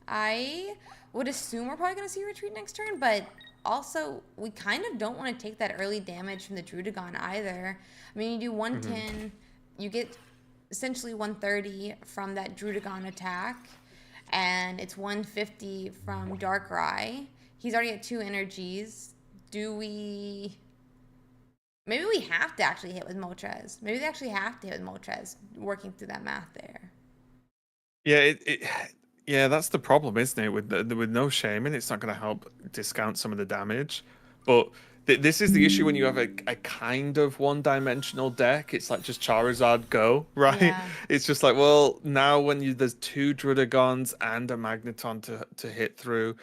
I would assume we're probably going to see a retreat next turn, but also we kind of don't want to take that early damage from the Drudagon either. I mean, you do Hmm. 110, you get essentially 130 from that Drudagon attack, and it's 150 from Darkrai. He's already at 2 energies. Do we? Maybe we have to actually hit with Moltres. Maybe they actually have to hit with Moltres, working through that math there. Yeah, yeah, that's the problem, isn't it? With no shaming, it's not going to help discount some of the damage. But this is the issue when you have a kind of one-dimensional deck. It's like just Charizard go, right? Yeah. It's just like, well, now when there's two Drudagons and a Magneton to hit through,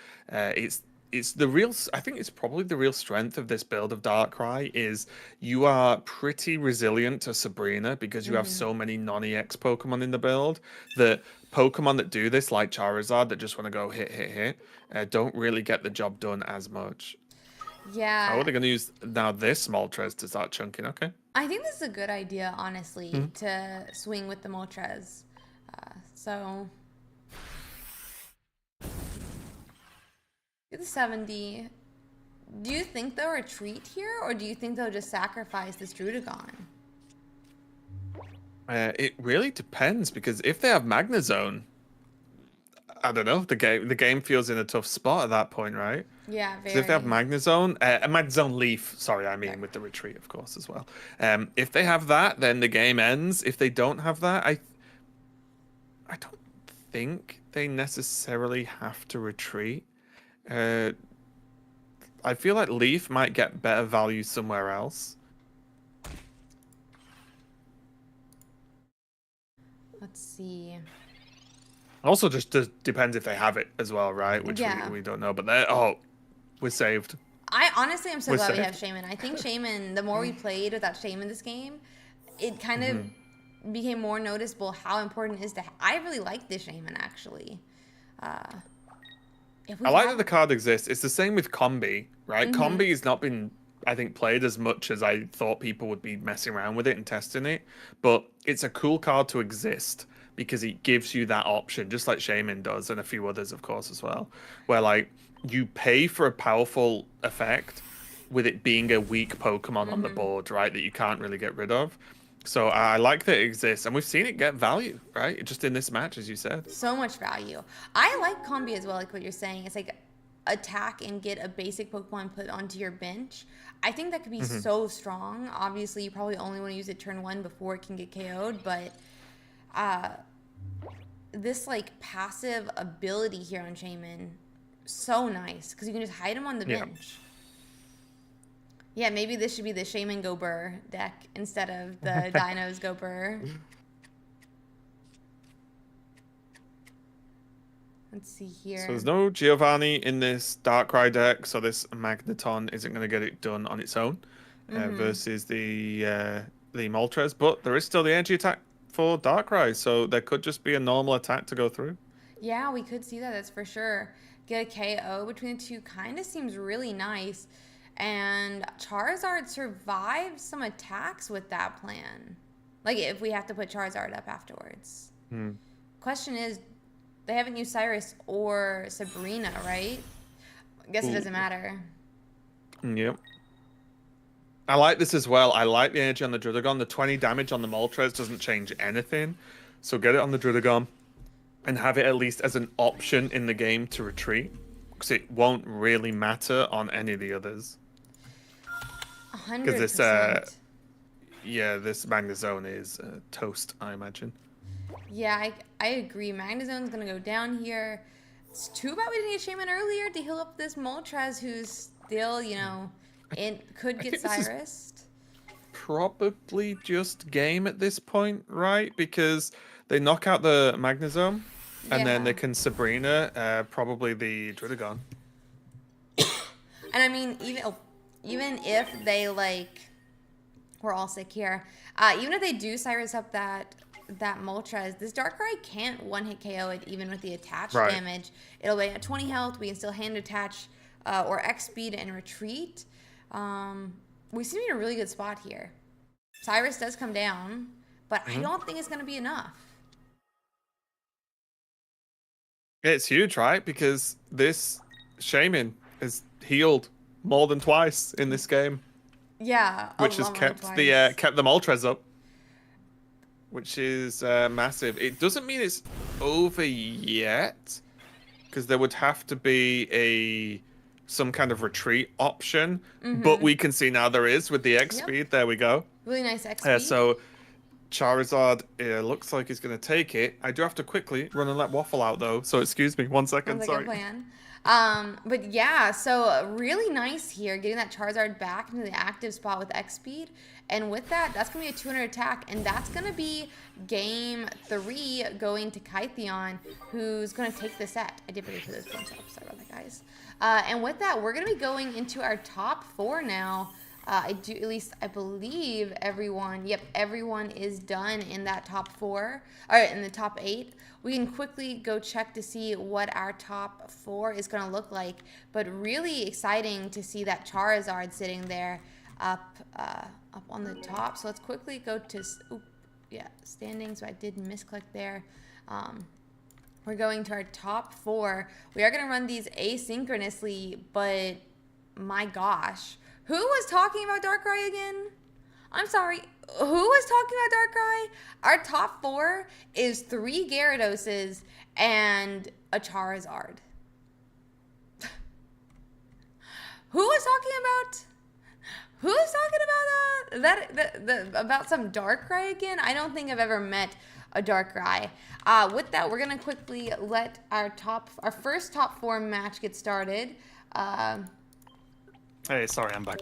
it's the real. I think it's probably the real strength of this build of Darkrai is you are pretty resilient to Sabrina because you have Mm-hmm. so many non-EX Pokemon in the build that Pokemon that do this, like Charizard, that just want to go hit, hit, hit, don't really get the job done as much. Oh, Yeah. they're going to use now this Moltres to start chunking. Okay. I think this is a good idea, honestly, Mhm. to swing with the Moltres. So get the 70. Do you think they'll retreat here, or do you think they'll just sacrifice this Drudagon? It really depends because if they have Magnezone, I don't know. The game feels in a tough spot at that point, right? Yeah, Because if they have very. Magnezone, a Magnezone Leaf, sorry, I Sorry. mean with the retreat, of course, as well. If they have that, then the game ends. If they don't have that, I don't think they necessarily have to retreat. Uh, I feel like Leaf might get better value somewhere else. Let's see. Also, just depends if they have it as well, right? Which we, Yeah. we don't know. But oh, we're saved. I honestly am so We're glad we have saved. Shaman. I think Shaman, the more we played without Shaman this game, it kind of Mhm. became more noticeable how important it is to. I really like this Shaman actually. Uh, if I we like that have. the card exists. It's the same with Combi, right? Mm-hmm. Combi has not been, I think, played as much as I thought people would be messing around with it and testing it. But it's a cool card to exist because it gives you that option, just like Shaman does, and a few others, of course, as well, where like you pay for a powerful effect with it being a weak Pokemon on the Mm-hmm. board, right? That you can't really get rid of. So I like that it exists, and we've seen it get value, right? Just in this match, as you said. So much value. I like Combi as well, like what you're saying. It's like attack and get a basic Pokemon put onto your bench. I think that could be Hmm. so strong. Obviously, you probably only want to use it turn one before it can get KO'd, but uh, this like passive ability here on Shaman, so nice because you can just hide him on the Yeah. bench. Yeah, maybe this should be the Shaman Go Burr deck instead of the Dinos Go Burr. Let's see So here. there's no Giovanni in this Darkrai deck, so this Magneton isn't going to get it done on its own Mm-hmm. versus the Moltres, but there is still the energy attack for Darkrai, so there could just be a normal attack to go through. Yeah, we could see that. That's for sure. Get a KO between the two kind of seems really nice. And Charizard survived some attacks with that plan. Like if we have to put Charizard up afterwards. Hmm. Question is, they haven't used Cyrus or Sabrina, right? I guess it Ooh. doesn't matter. Yep. I like this as well. I like the energy on the Drudagon. The 20 damage on the Moltres doesn't change anything. So get it on the Drudagon and have it at least as an option in the game to retreat. Because it won't really matter on any of the others. A Because hundred percent. yeah, this Magnezone is toast, I imagine. Yeah, I agree. Magnazone's gonna go down here. It's too bad we didn't get Shaman earlier to heal up this Moltres, who's still, it could I get think this is Cyrus. probably just game at this point, right? Because they knock out the Magnezone, and then Yeah. they can Sabrina, probably the Drudagon. And I mean, even if they like, we're all sick here. Even if they do Cyrus up that Moltres, this Darkrai can't one hit KO it even with the attach Right. damage. It'll be at 20 health. We can still hand attach or X speed and retreat. We seem to be in a really good spot here. Cyrus does come down, but I Hmm. don't think it's going to be enough. It's huge, right? Because this Shaman is healed more than twice in this game, Yeah, a which has lot more than kept the twice. Moltres up, which is massive. It doesn't mean it's over yet, because there would have to be some kind of retreat option. But we can see now there is with the X Yep. speed. There we go. Really nice X speed. So Charizard looks like he's going to take it. I do have to quickly run and let Waffle out though. So excuse me, one Sounds second. like a Sorry. plan. But yeah, so really nice here, getting that Charizard back into the active spot with X speed. And with that, that's going to be a 200 attack. And that's going to be game 3 going to Kytheon, who's going to take the set. I did forget to put those points up. Sorry about that, guys. And with that, we're going to be going into our top 4 now. At least I believe everyone, yep, everyone is done in that top 4, or in the top 8. We can quickly go check to see what our top 4 is going to look like, but really exciting to see that Charizard sitting there up on the top. So let's quickly go to, standings. So I did misclick there. We're going to our top 4. We are going to run these asynchronously, but my gosh. Who was talking about Darkrai again? I'm sorry. Who was talking about Darkrai? Our top 4 is 3 Gyarados and a Charizard. Who was talking about? Who's talking about about some Darkrai again? I don't think I've ever met a Darkrai. With that, we're gonna quickly let our first top 4 match get started. Hey, sorry, I'm back.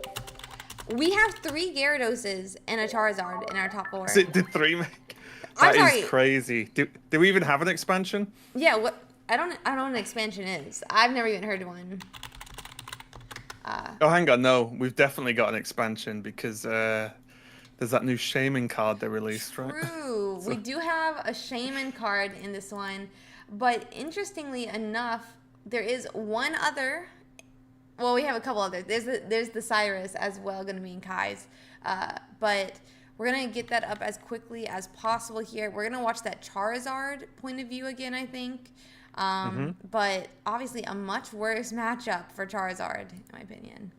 We have 3 Gyarados and a Charizard in our top 4. Did 3 make? I'm That sorry. is crazy. Do we even have an expansion? Yeah, what? I don't know what an expansion is. I've never even heard of one. Oh, hang on. No, we've definitely got an expansion because there's that new Shaman card they released, right? True. So- We do have a Shaman card in this one, but interestingly enough, there is one other. Well, we have a couple others. There's the Cyrus as well, going to be in Kai's. But we're going to get that up as quickly as possible here. We're going to watch that Charizard point of view again, I think. But obviously a much worse matchup for Charizard, in my opinion.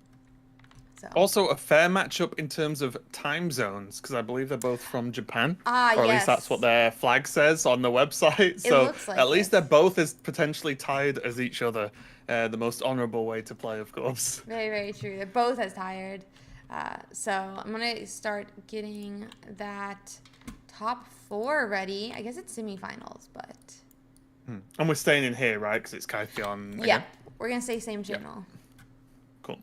So. Also, a fair matchup in terms of time zones, because I believe they're both from Japan. Or at least that's what Yes. their flag says on the website. So looks like at least it. they're both as potentially tied as each other. The most honorable way to play, of course. Very, very true. They're both as tired. So I'm going to start getting that top 4 ready. I guess it's semifinals, but... And we're staying in here, right? Because it's Kytheon. Yeah, again. we're going to stay same channel. Cool.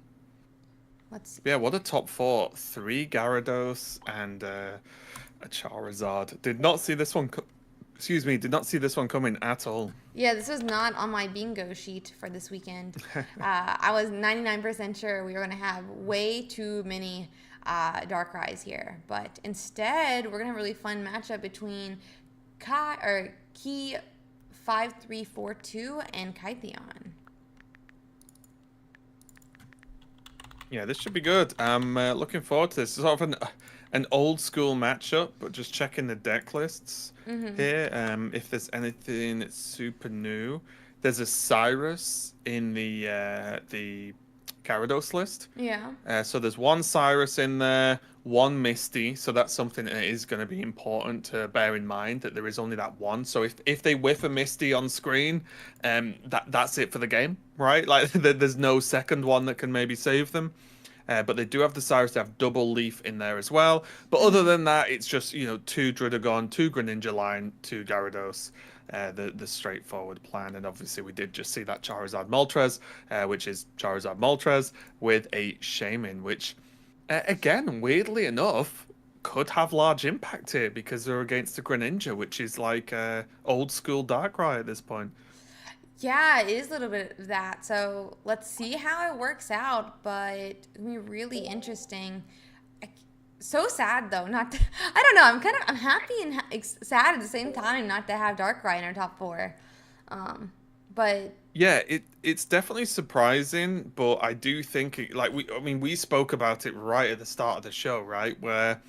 Let's see. Yeah, what a top 4. 3 Gyarados and a Charizard. Did not see this one... did not see this one coming at all. Yeah, this was not on my bingo sheet for this weekend. I was 99% sure we were going to have way too many Darkrai's here. But instead, we're going to have a really fun matchup between Key 5342 and Kytheon. Yeah, this should be good. I'm looking forward to this. It's sort of an old school matchup, but just checking the deck lists here. If there's anything that's super new, there's a Cyrus in the Gyarados list. Yeah. So there's one Cyrus in there, one Misty. So that's something that is going to be important to bear in mind, that there is only that one. So if they whiff a Misty on screen, that's it for the game, right? Like there's no second one that can maybe save them. but they do have the Cyrus. They have double leaf in there as well. But other than that, it's just, two Drudagon, two Greninja line, two Gyarados. The straightforward plan, and obviously we did just see that Charizard Moltres, which is Charizard Moltres with a Shaman, which again, weirdly enough, could have large impact here because they're against the Greninja, which is like old school Darkrai at this point. Yeah, it is a little bit of that. So let's see how it works out. But it's gonna be really interesting. I, so sad though. Not. To, I don't know. I'm happy and sad at the same time not to have Darkrai in our top four. But Yeah, it's definitely surprising, but I do think I mean, we spoke about it right at the start of the show, right? Where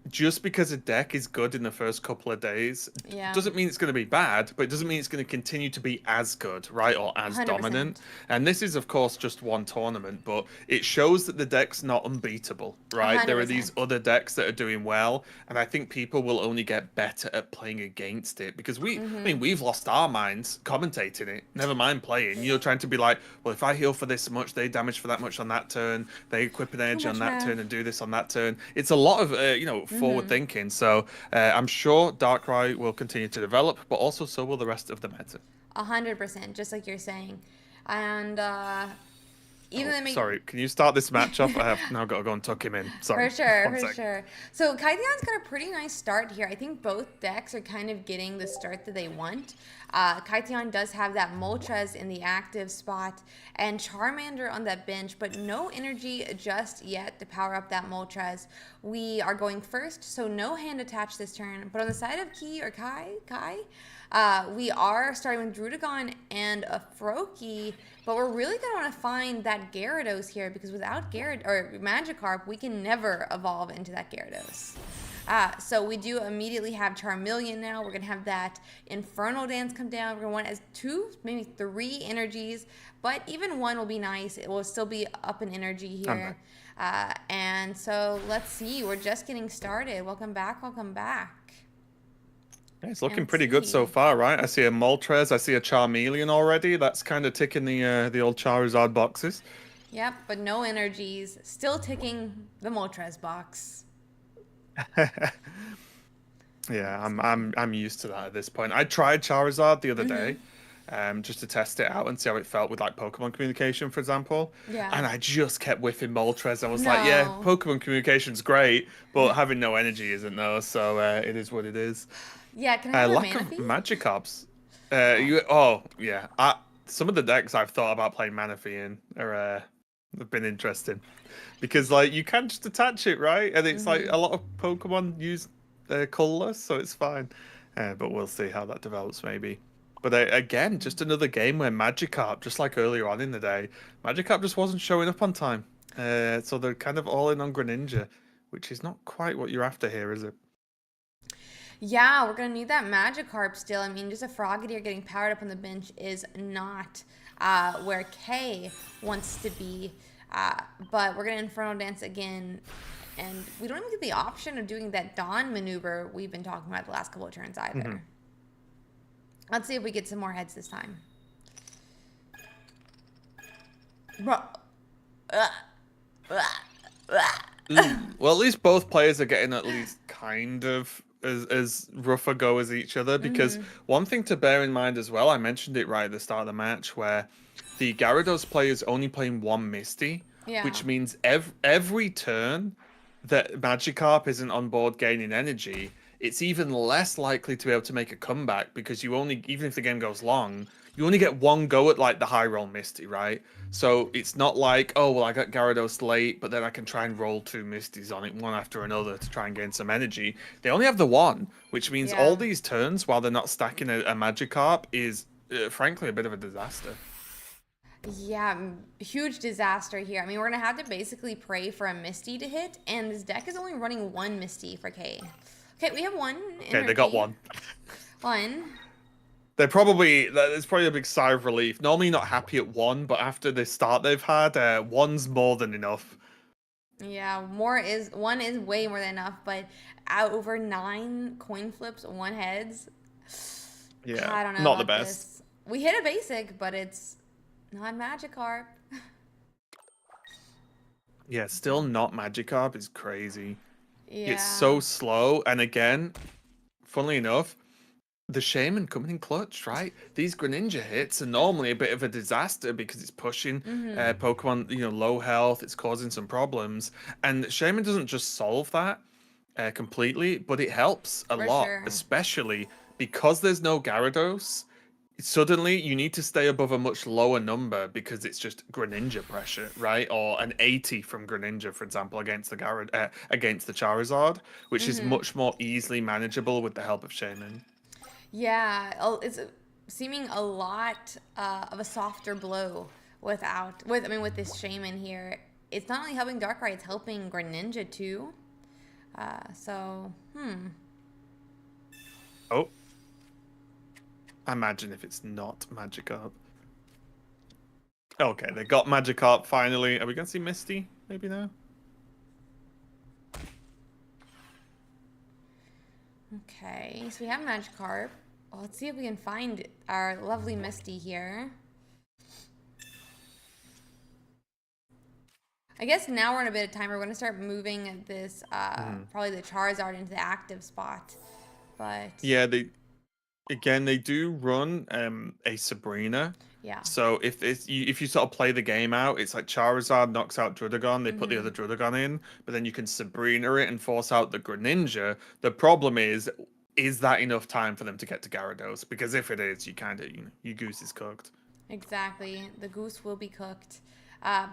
just because a deck is good in the first couple of days yeah, doesn't mean it's going to be bad, but it doesn't mean it's going to continue to be as good, right? Or as 100%. dominant. And this is, of course, just one tournament, but it shows that the deck's not unbeatable, right? There are 100%. these other decks that are doing well, and I think people will only get better at playing against it because I mean, we've lost our minds commentating it, never mind playing. You're trying to be like, well, if I heal for this much, they damage for that much on that turn, they equip an Too edge on much that math. turn and do this on that turn. It's a lot of, forward thinking. So I'm sure Darkrai will continue to develop, but also so will the rest of the meta. 100%. Just like you're saying, and even Oh, they make sorry. Can you start this match off? I have now got to go and tuck him in. Sorry. For sure, One for sec. sure. So Kytheon's got a pretty nice start here. I think both decks are kind of getting the start that they want. Kytheon does have that Moltres in the active spot and Charmander on that bench, but no energy just yet to power up that Moltres. We are going first, so no hand attached this turn. But on the side of Kai, we are starting with Drudagon and a Froakie, but we're really going to want to find that Gyarados here because without Magikarp, we can never evolve into that Gyarados. So we do immediately have Charmeleon now. We're going to have that Infernal Dance come down. We're going to want as 2, maybe 3 energies, but even 1 will be nice. It will still be up in energy I'm here. back. And so let's see. We're just getting started. Welcome back. Welcome back. Yeah, it's looking And pretty good so see. far, right? I see a Moltres. I see a Charmeleon already. That's kind of ticking the old Charizard boxes. Yep, but no energies. Still ticking the Moltres box. Yeah, Let's I'm used to that at this point. I tried Charizard the other Mm-hmm. day, just to test it out and see how it felt with like Pokemon communication, for example. Yeah. And I just kept whiffing Moltres. I was like, yeah, No. Pokemon communication's great, but having no energy isn't though. So it is what it is. Yeah, can I have a Lack of Manaphy? Magikarps. Yeah. Some of the decks I've thought about playing Manaphy in are have been interesting because like you can just attach it, right? And it's like Mm-hmm. a lot of Pokemon use colorless, so it's fine. But we'll see how that develops maybe. But again, just another game where Magikarp, just like earlier on in the day, Magikarp just wasn't showing up on time. So they're kind of all in on Greninja, which is not quite what you're after here, is it? Yeah, we're gonna need that Magikarp still. I mean, just a Frogadier getting powered up on the bench is not where K wants to be. But we're gonna Infernal Dance again, and we don't even get the option of doing that Dawn maneuver we've been talking about the last couple of turns Hmm. either. Let's see if we get some more heads this time. Bro. Ugh. Ugh. Ugh. Ooh. Well, at least both players are getting at least kind of as rough a go as each other. Because Mm-hmm. one thing to bear in mind as well, I mentioned it right at the start of the match, where the Gyarados player is only playing one Misty, Yeah. which means every turn that Magikarp isn't on board gaining energy, it's even less likely to be able to make a comeback because you only, even if the game goes long, you only get one go at like the high roll Misty, right? So it's not like, oh, well, I got Gyarados late, but then I can try and roll 2 Misties on it, one after another, to try and gain some energy. They only have the one, which means all Yeah. these turns, while they're not stacking a Magikarp, is frankly a bit of a disaster. Yeah, huge disaster here. I mean, we're gonna have to basically pray for a Misty to hit, and this deck is only running 1 Misty for K. Okay, we have 1 Okay, they got energy. one. 1. It's probably a big sigh of relief. Normally not happy at one, but after the start they've had, one's more than enough. Yeah, 1 is way more than enough, but out over 9 coin flips, 1 heads. Yeah, I don't know not the about best. this. We hit a basic, but it's not Magikarp. Yeah, still not Magikarp is crazy. It's Yeah, so slow, and again, funnily enough, the Shaman coming in clutch, right? These Greninja hits are normally a bit of a disaster because it's pushing mm-hmm, Pokemon, low health. It's causing some problems, and Shaman doesn't just solve that completely, but it helps a for lot, sure. especially because there's no Gyarados. Suddenly, you need to stay above a much lower number because it's just Greninja pressure, right? Or an 80 from Greninja, for example, against the Charizard, which is Mm-hmm. much more easily manageable with the help of Shaman. Yeah, it's seeming a lot of a softer blow with this shaman here. It's not only helping Darkrai, it's helping Greninja too. Oh, imagine if it's not Magikarp. Okay, they got Magikarp finally. Are we gonna see Misty maybe now? Okay, so we have Magikarp. Well, let's see if we can find our lovely Misty here. I guess now we're in a bit of time. We're going to start moving this, Hmm. probably the Charizard into the active spot. But Yeah, they do run a Sabrina. yeah. So if you sort of play the game out, it's like Charizard knocks out Druddigon, they put the other Mm-hmm. Druddigon in, but then you can Sabrina it and force out the Greninja. The problem is that enough time for them to get to Gyarados? Because if it is, you kind of your goose is cooked. Exactly. The goose will be cooked.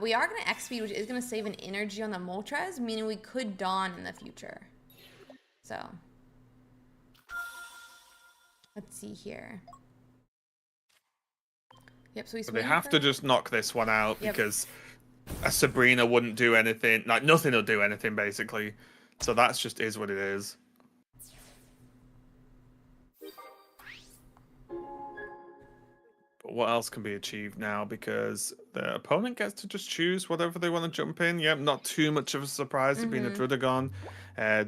We are going to X-Speed, which is going to save an energy on the Moltres, meaning we could Dawn in the future. So, let's see here. Yep, so we But they swing have for... to just knock this one out Yep. because a Sabrina wouldn't do anything. Like nothing will do anything basically. So that's just is what it is. But what else can be achieved now? Because the opponent gets to just choose whatever they want to jump in. Yep, not too much of a surprise it being a Mm-hmm. Druddigon.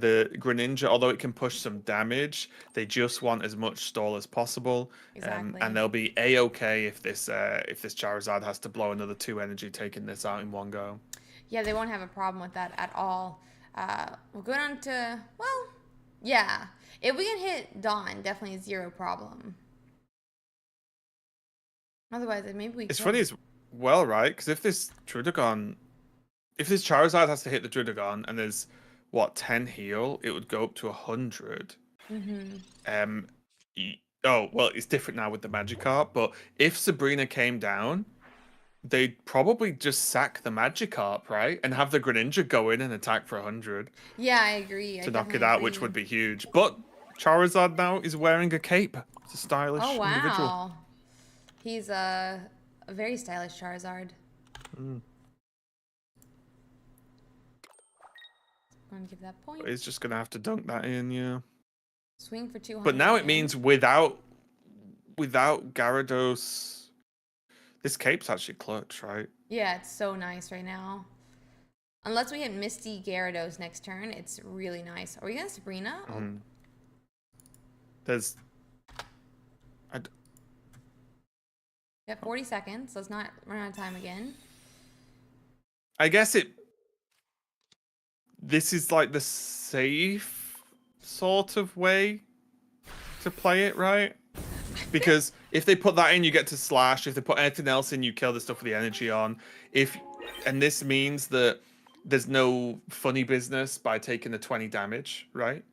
The Greninja, although it can push some damage, they just want as much stall as possible. And Exactly. they'll be a-okay if this Charizard has to blow another 2 energy, taking this out in one go. Yeah, they won't have a problem with that at all. We'll go down to, well, yeah. If we can hit Dawn, definitely zero problem. Otherwise, maybe we It's funny could. as well, right? Because if this Charizard has to hit the Druddigon and there's what 10 heal, it would go up to 100. Mm-hmm. Um, oh well, it's different now with the Magikarp. But if Sabrina came down, they'd probably just sack the Magikarp, right, and have the Greninja go in and attack for 100 Yeah, I agree. I to knock it definitely out, which agree. would be huge. But Charizard now is wearing a cape. It's a Oh, stylish individual. wow. He's a very stylish Charizard. Mm. I'm going to give that point. But he's just gonna have to dunk that in, yeah. Swing for But 200 now it again. means without Gyarados, this cape's actually clutch, right? Yeah, it's so nice right now. Unless we hit Misty Gyarados next turn, it's really nice. Are we going to Sabrina? Oh. Mm. There's I, We have 40 seconds. Let's not run out of time again. I guess this is like the safe sort of way to play it, right? Because if they put that in, you get to slash. If they put anything else in, you kill the stuff with the energy on. If and this means that there's no funny business by taking the 20 damage, right?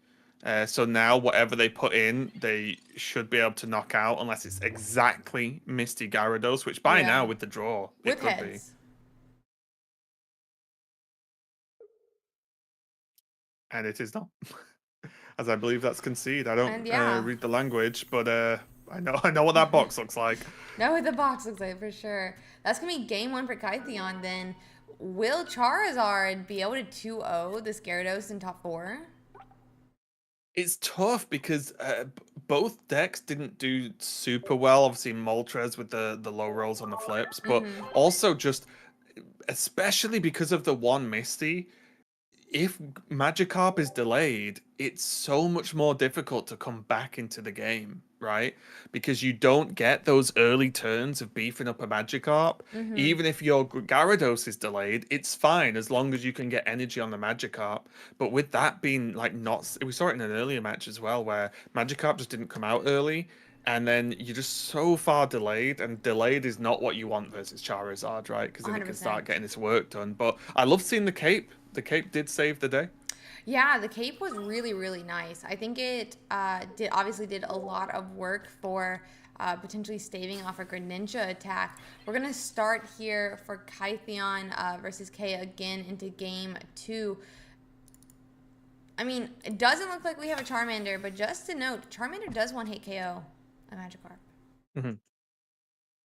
So now whatever they put in, they should be able to knock out unless it's exactly Misty Gyarados, which by now Yeah. with the draw it With could be. heads. And it is not, as I believe that's concede. I don't And yeah. read the language, but I know what that box looks like. Know what the box looks like for sure. That's going to be game one for Kytheon then. Will Charizard be able to 2-0 this Gyarados in top four? It's tough because both decks didn't do super well. Obviously, Moltres with the low rolls on the flips, but Mm-hmm. also just especially because of the one Misty. If Magikarp is delayed, it's so much more difficult to come back into the game. right? Because you don't get those early turns of beefing up a Magikarp. Mm-hmm. Even if your Gyarados is delayed, it's fine as long as you can get energy on the Magikarp. But with that being like not, we saw it in an earlier match as well where Magikarp just didn't come out early. And then you're just so far delayed, and delayed is not what you want versus Charizard, right? Because then it can start 100%. getting its work done. But I love seeing the cape. The cape did save the day. Yeah, the cape was really, really nice. I think it did a lot of work for potentially staving off a Greninja attack. We're gonna start here for Kytheon versus K again into game 2. I mean, it doesn't look like we have a Charmander, but just to note, Charmander does one hit KO a Magikarp, Mhm.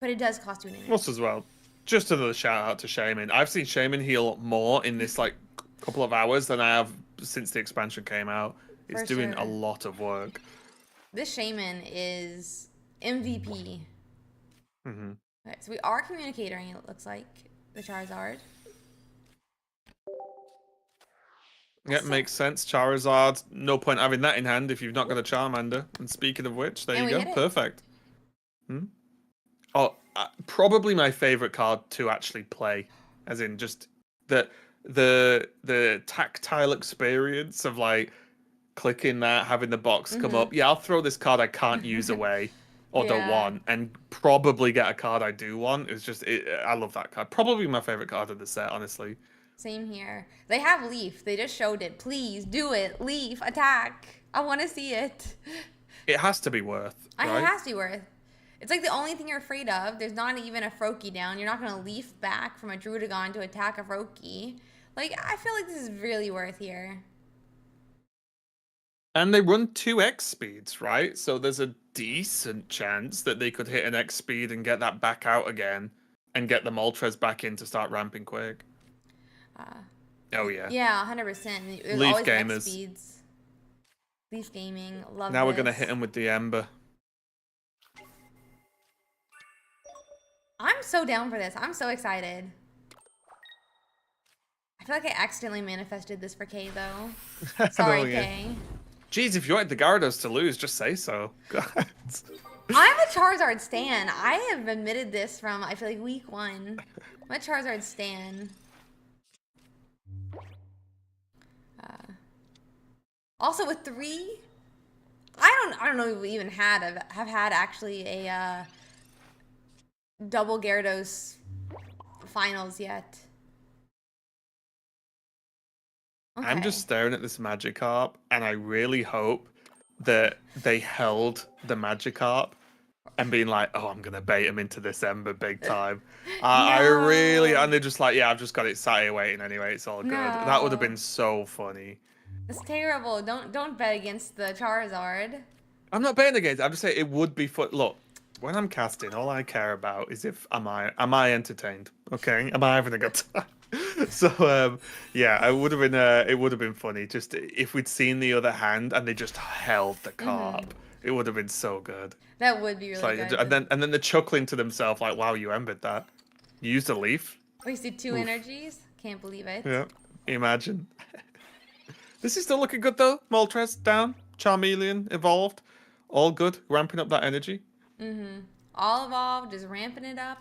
but it does cost you an Us energy as well. Just another shout out to Shaman. I've seen Shaman heal more in this like couple of hours than I have since the expansion came out. It's for doing a sure. lot of work. This Shaman is MVP. Hmm. Okay, so we are communicating, it looks like, the Charizard. Yeah, So, makes sense. Charizard, no point having that in hand if you've not got a Charmander. And speaking of which, there and you we go. hit it. Perfect. Hmm? Oh, probably my favorite card to actually play, as in just the the tactile experience of like clicking that, having the box come Mm-hmm. up. Yeah, I'll throw this card I can't use away or don't Yeah, want, and probably get a card I do want. It's just, I love that card. Probably my favorite card of the set, honestly. same here. They have Leaf. They just showed it. Please do it. Leaf, attack. I want to see it. It has to be worth, It right? has to be worth. It's like the only thing you're afraid of. There's not even a Froakie down. You're not going to Leaf back from a Druddigon to attack a Froakie. Like, I feel like this is really worth here. And they run 2x speeds, right? So there's a decent chance that they could hit an X speed and get that back out again and get the Moltres back in to start ramping quick. Uh, Oh, yeah. yeah, 100%. There's Leaf always X gamers. speeds. Leaf Gaming. Love Now we're going to hit this. them with the Ember. I'm so down for this. I'm so excited. I feel like I accidentally manifested this for Kay, though. Oh, Sorry, yeah. Kay. Jeez, if you wanted the Gyarados to lose, just say so. God. I'm a Charizard stan. I have admitted this from, I feel like, week 1. I'm a Charizard stan. Also, with 3, I don't know if we even have had actually a double Gyarados finals yet. I'm just Okay. staring at this Magikarp, and I really hope that they held the Magikarp and being like, "Oh, I'm gonna bait him into this Ember big time." I really, No. and they're just like, "Yeah, I've just got it sat here waiting anyway. It's all good." That would have No. been so funny. It's terrible. Don't bet against the Charizard. I'm not betting against it. I'm just saying it would be fun. Look, when I'm casting, all I care about is if am I entertained? Okay, am I having a good time? So yeah, it would have been funny just if we'd seen the other hand and they just held the Mm-hmm. carp. It would have been so good. That would be It's really like, good. and then the chuckling to themselves like, "Wow, you embered that. You used a leaf." Wasted 2 Oof. energies. Can't believe it. Yeah, imagine. This is still looking good though. Moltres down, Charmeleon evolved, all good, ramping up that energy. Mm-hmm. All evolved, just ramping it up.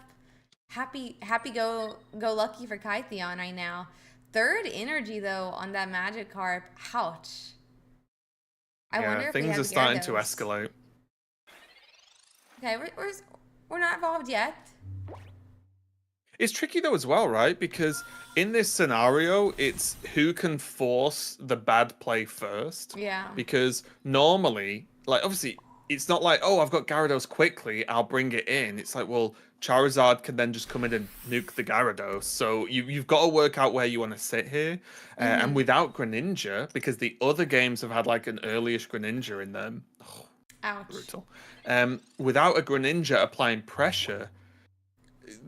Happy go lucky for Kytheon right now. 3rd energy though on that Magikarp. Ouch. I wonder Yeah, if we things have are starting to Gyarados. escalate. Okay, we're not evolved yet. It's tricky though as well, right? Because in this scenario, it's who can force the bad play first. Yeah. Because normally, like obviously, it's not like, oh, I've got Gyarados quickly, I'll bring it in. It's like, well, Charizard can then just come in and nuke the Gyarados. So you've got to work out where you want to sit here. And Mm-hmm. without Greninja, because the other games have had like an earlyish Greninja in them, Ouch. brutal. Without a Greninja applying pressure,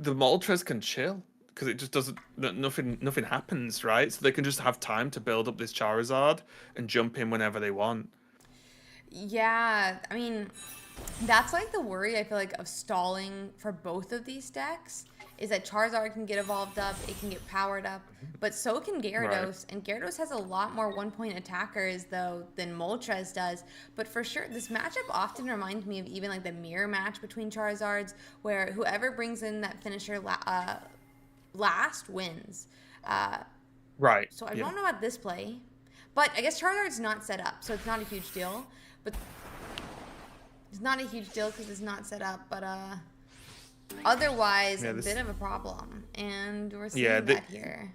the Moltres can chill because it just doesn't nothing happens, right? So they can just have time to build up this Charizard and jump in whenever they want. Yeah, I mean, That's like the worry I feel like of stalling for both of these decks is that Charizard can get evolved up, it can get powered up, but so can Right. Gyarados. And Gyarados has a lot more one-point attackers though than Moltres does. But for sure, this matchup often reminds me of even like the mirror match between Charizards, where whoever brings in that finisher last wins. Uh, Right. so I Yeah. don't know about this play, but I guess Charizard's not set up, so it's not a huge deal. But it's not a huge deal because it's not set up, but otherwise Yeah. a bit of a problem, and we're Yeah. seeing that here.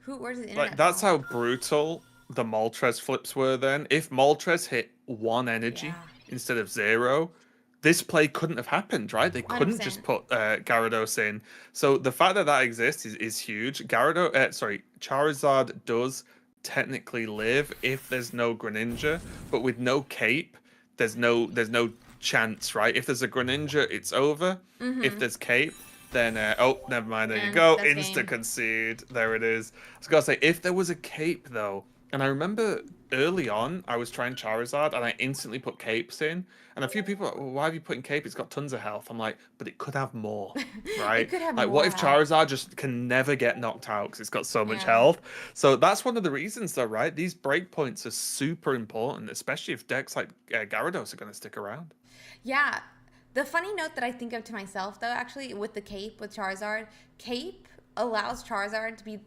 Where's the Like internet that's fall? how brutal the Moltres flips were then. If Moltres hit 1 energy Yeah, instead of 0, this play couldn't have happened, right? They couldn't just 100%. put Gyarados in. So the fact that that exists is huge. Charizard does technically live if there's no Greninja, but with no cape, there's no chance, right? If there's a Greninja, it's over. If Mm-hmm. there's cape, then oh, never mind. There you And go. that's Insta game. concede. There it is. I was gonna say if there was a cape though, and I remember early on I was trying Charizard and I instantly put capes in, and a few people were like, well, why have you put in cape? It's got tons of health. I'm like, but it could have more, It right? could have Like, what more if health. Charizard just can never get knocked out because it's got so much Yeah. health? So that's one of the reasons, though, right? These breakpoints are super important, especially if decks like Gyarados are going to stick around. Yeah. The funny note that I think of to myself, though, actually, with the cape with Charizard, cape allows Charizard to be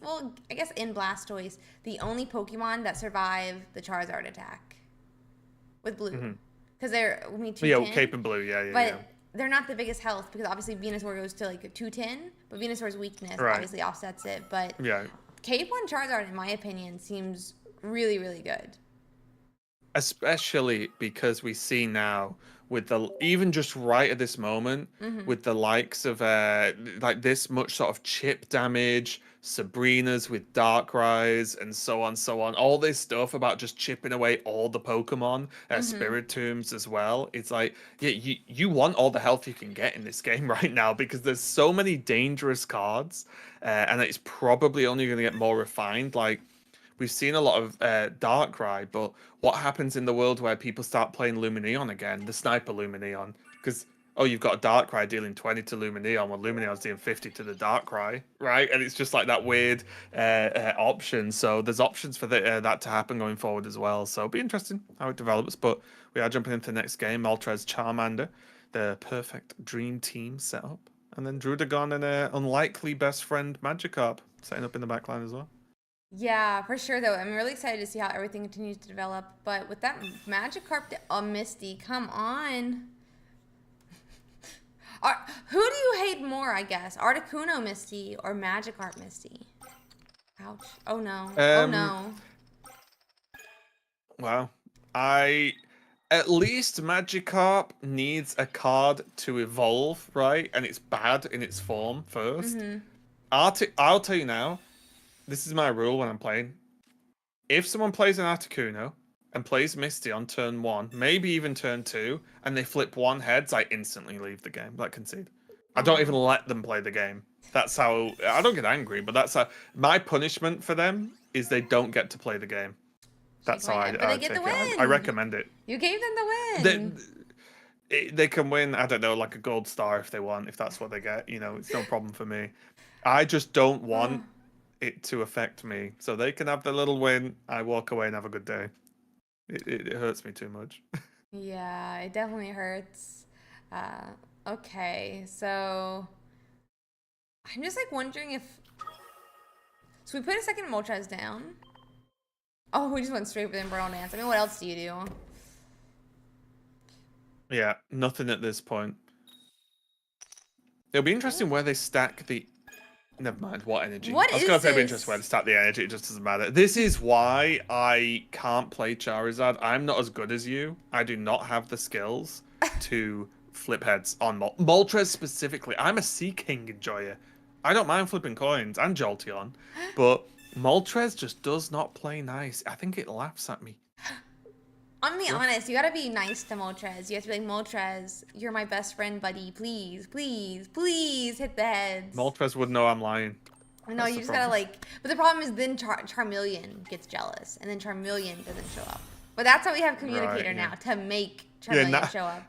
well, I guess in Blastoise, the only Pokemon that survive the Charizard attack with blue. Hmm. Because they're, me, Yeah, 210. cape and blue. Yeah, yeah, But yeah. they're not the biggest health because obviously Venusaur goes to like a 210, but Venusaur's weakness Right. obviously offsets it. But Yeah. Cape on Charizard, in my opinion, seems really, really good. Especially because we see now with the even just right at this moment Mm-hmm. with the likes of like this much sort of chip damage, Sabrina's with Darkrai's and so on, all this stuff about just chipping away all the Pokemon, Mm-hmm. Spiritombs as well. It's like, yeah, you want all the health you can get in this game right now because there's so many dangerous cards, and it's probably only going to get more refined. Like, we've seen a lot of Darkrai, but what happens in the world where people start playing Lumineon again, the Sniper Lumineon? Because, oh, you've got a Darkrai dealing 20 to Lumineon, while Lumineon's dealing 50 to the Darkrai, right? And it's just like that weird option. So there's options for that to happen going forward as well. So it'll be interesting how it develops. But we are jumping into the next game, Moltres Charmander, the perfect dream team setup. And then Drudagon and an unlikely best friend Magikarp setting up in the backline as well. Yeah, for sure, though. I'm really excited to see how everything continues to develop. But with that Magikarp, Misty, come on. Who do you hate more, I guess? Articuno Misty or Magikarp Misty? Ouch. Oh no. Oh Um, no. Wow. I At least Magikarp needs a card to evolve, right? And it's bad in its form first. Mm-hmm. I'll tell you now, this is my rule when I'm playing. If someone plays an Articuno and plays Misty on turn 1, maybe even turn 2, and they flip one heads, I instantly leave the game, like concede. I don't even Oh. let them play the game. That's how I don't get angry, but that's how my punishment for them is they don't get to play the game. Shake That's how my head. But they I get the take it. I win. recommend it. You gave them the They, win. they can win, I don't know, like a gold star if they want, if that's what they get. It's no problem for me. I just don't want it to affect me. So they can have their little win. I walk away and have a good day. It hurts me too much. Yeah, it definitely hurts. Okay, so I'm just like wondering if. So we put a second Moltres down. Oh, we just went straight for the Infernal Dance. I mean, what else do you do? Yeah, nothing at this point. It'll be interesting where they stack the. Never mind, what energy? What I was is going to say it'll be interesting where this? they stack the energy, it just doesn't matter. This is why I can't play Charizard. I'm not as good as you. I do not have the skills to flip heads on Moltres specifically. I'm a Sea King enjoyer. I don't mind flipping coins and Jolteon, but Moltres just does not play nice. I think it laughs at me. I'm gonna be Rough. honest, you gotta be nice to Moltres. You have to be like, Moltres, you're my best friend, buddy. Please, please, please hit the heads. Moltres would know I'm lying. No, That's you the just gotta problem. but the problem is then Charmeleon gets jealous, and then Charmeleon doesn't show up. But that's why we have Right, Communicator yeah. now, to make Yeah, Charmeleon show up.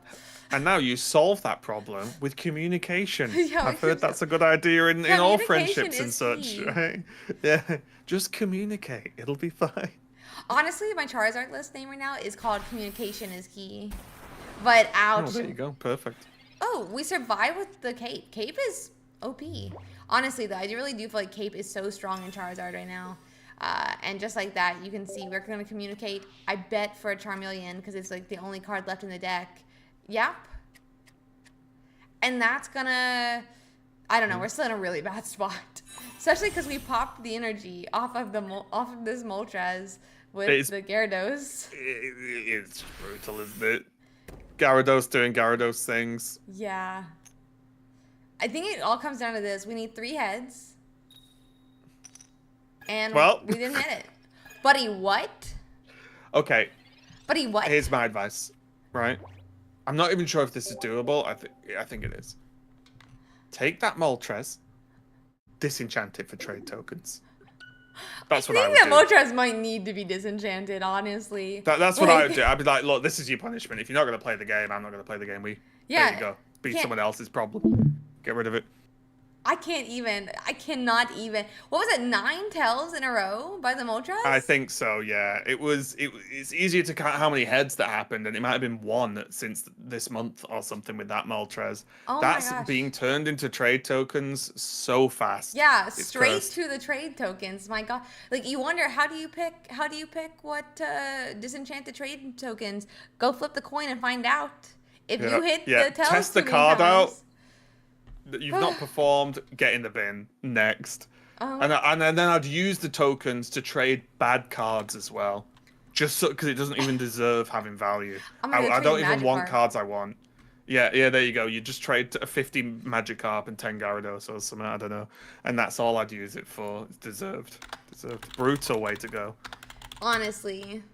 and now you solve that problem with communication. Yeah, I've heard that's a good idea in all communication friendships and is such, key. right? Yeah, just communicate. It'll be fine. Honestly, my Charizard list name right now is called Communication is Key. But Oh, ouch. there you go. Perfect. Oh, we survived with the Cape. Cape is OP. Honestly, though, I really do feel like Cape is so strong in Charizard right now. And just like that, you can see we're going to communicate. I bet for a Charmeleon because it's like the only card left in the deck. Yep. And that's going to... I don't know. We're still in a really bad spot. Especially because we popped the energy off of this Moltres with the Gyarados. It's brutal, isn't it? Gyarados doing Gyarados things. Yeah. I think it all comes down to this. We need 3 heads. And well, we didn't hit it. Buddy, what? Okay. Buddy, what? Here's my advice, right? I'm not even sure if this is doable. I think it is. Take that Moltres, disenchant it for trade tokens. That's what I would do. I think that Moltres might need to be disenchanted, honestly. That's what I would do. I'd be like, look, this is your punishment. If you're not going to play the game, I'm not going to play the game. There you go. Be someone else's problem. Get rid of it. I cannot even. What was it, 9 tells in a row by the Moltres? I think so, yeah. It's easier to count how many heads that happened, and it might have been 1 since this month or something with that Moltres. Oh That's my gosh. being turned into trade tokens so fast. Yeah, It's straight cursed. to the trade tokens. My God, like you wonder how do you pick what disenchanted trade tokens? Go flip the coin and find out. If you hit the tells test the too many card out. times- You've not performed, get in the bin. Next. Oh. And then I'd use the tokens to trade bad cards as well. Just so, because it doesn't even deserve having value. I don't even want cards I want. Yeah, there you go. You just trade a 50 Magikarp and 10 Gyarados or something, I don't know. And that's all I'd use it for. It's deserved. Brutal way to go. Honestly.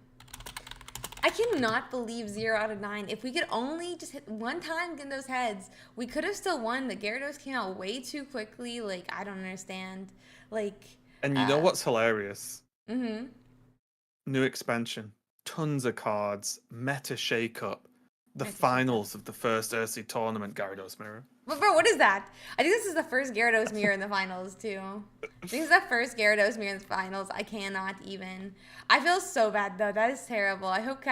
I cannot believe 0 out of 9. If we could only just hit one time in those heads, we could have still won. The Gyarados came out way too quickly. Like, I don't understand. Like... And you know what's hilarious? Mm-hmm. New expansion. Tons of cards. Meta shake-up. The finals of the first Ursiiday tournament, Gyarados mirror. But bro, what is that? I think this is the first Gyarados mirror in the finals too. This is the first Gyarados mirror in the finals. I cannot even. I feel so bad though. That is terrible. I hope.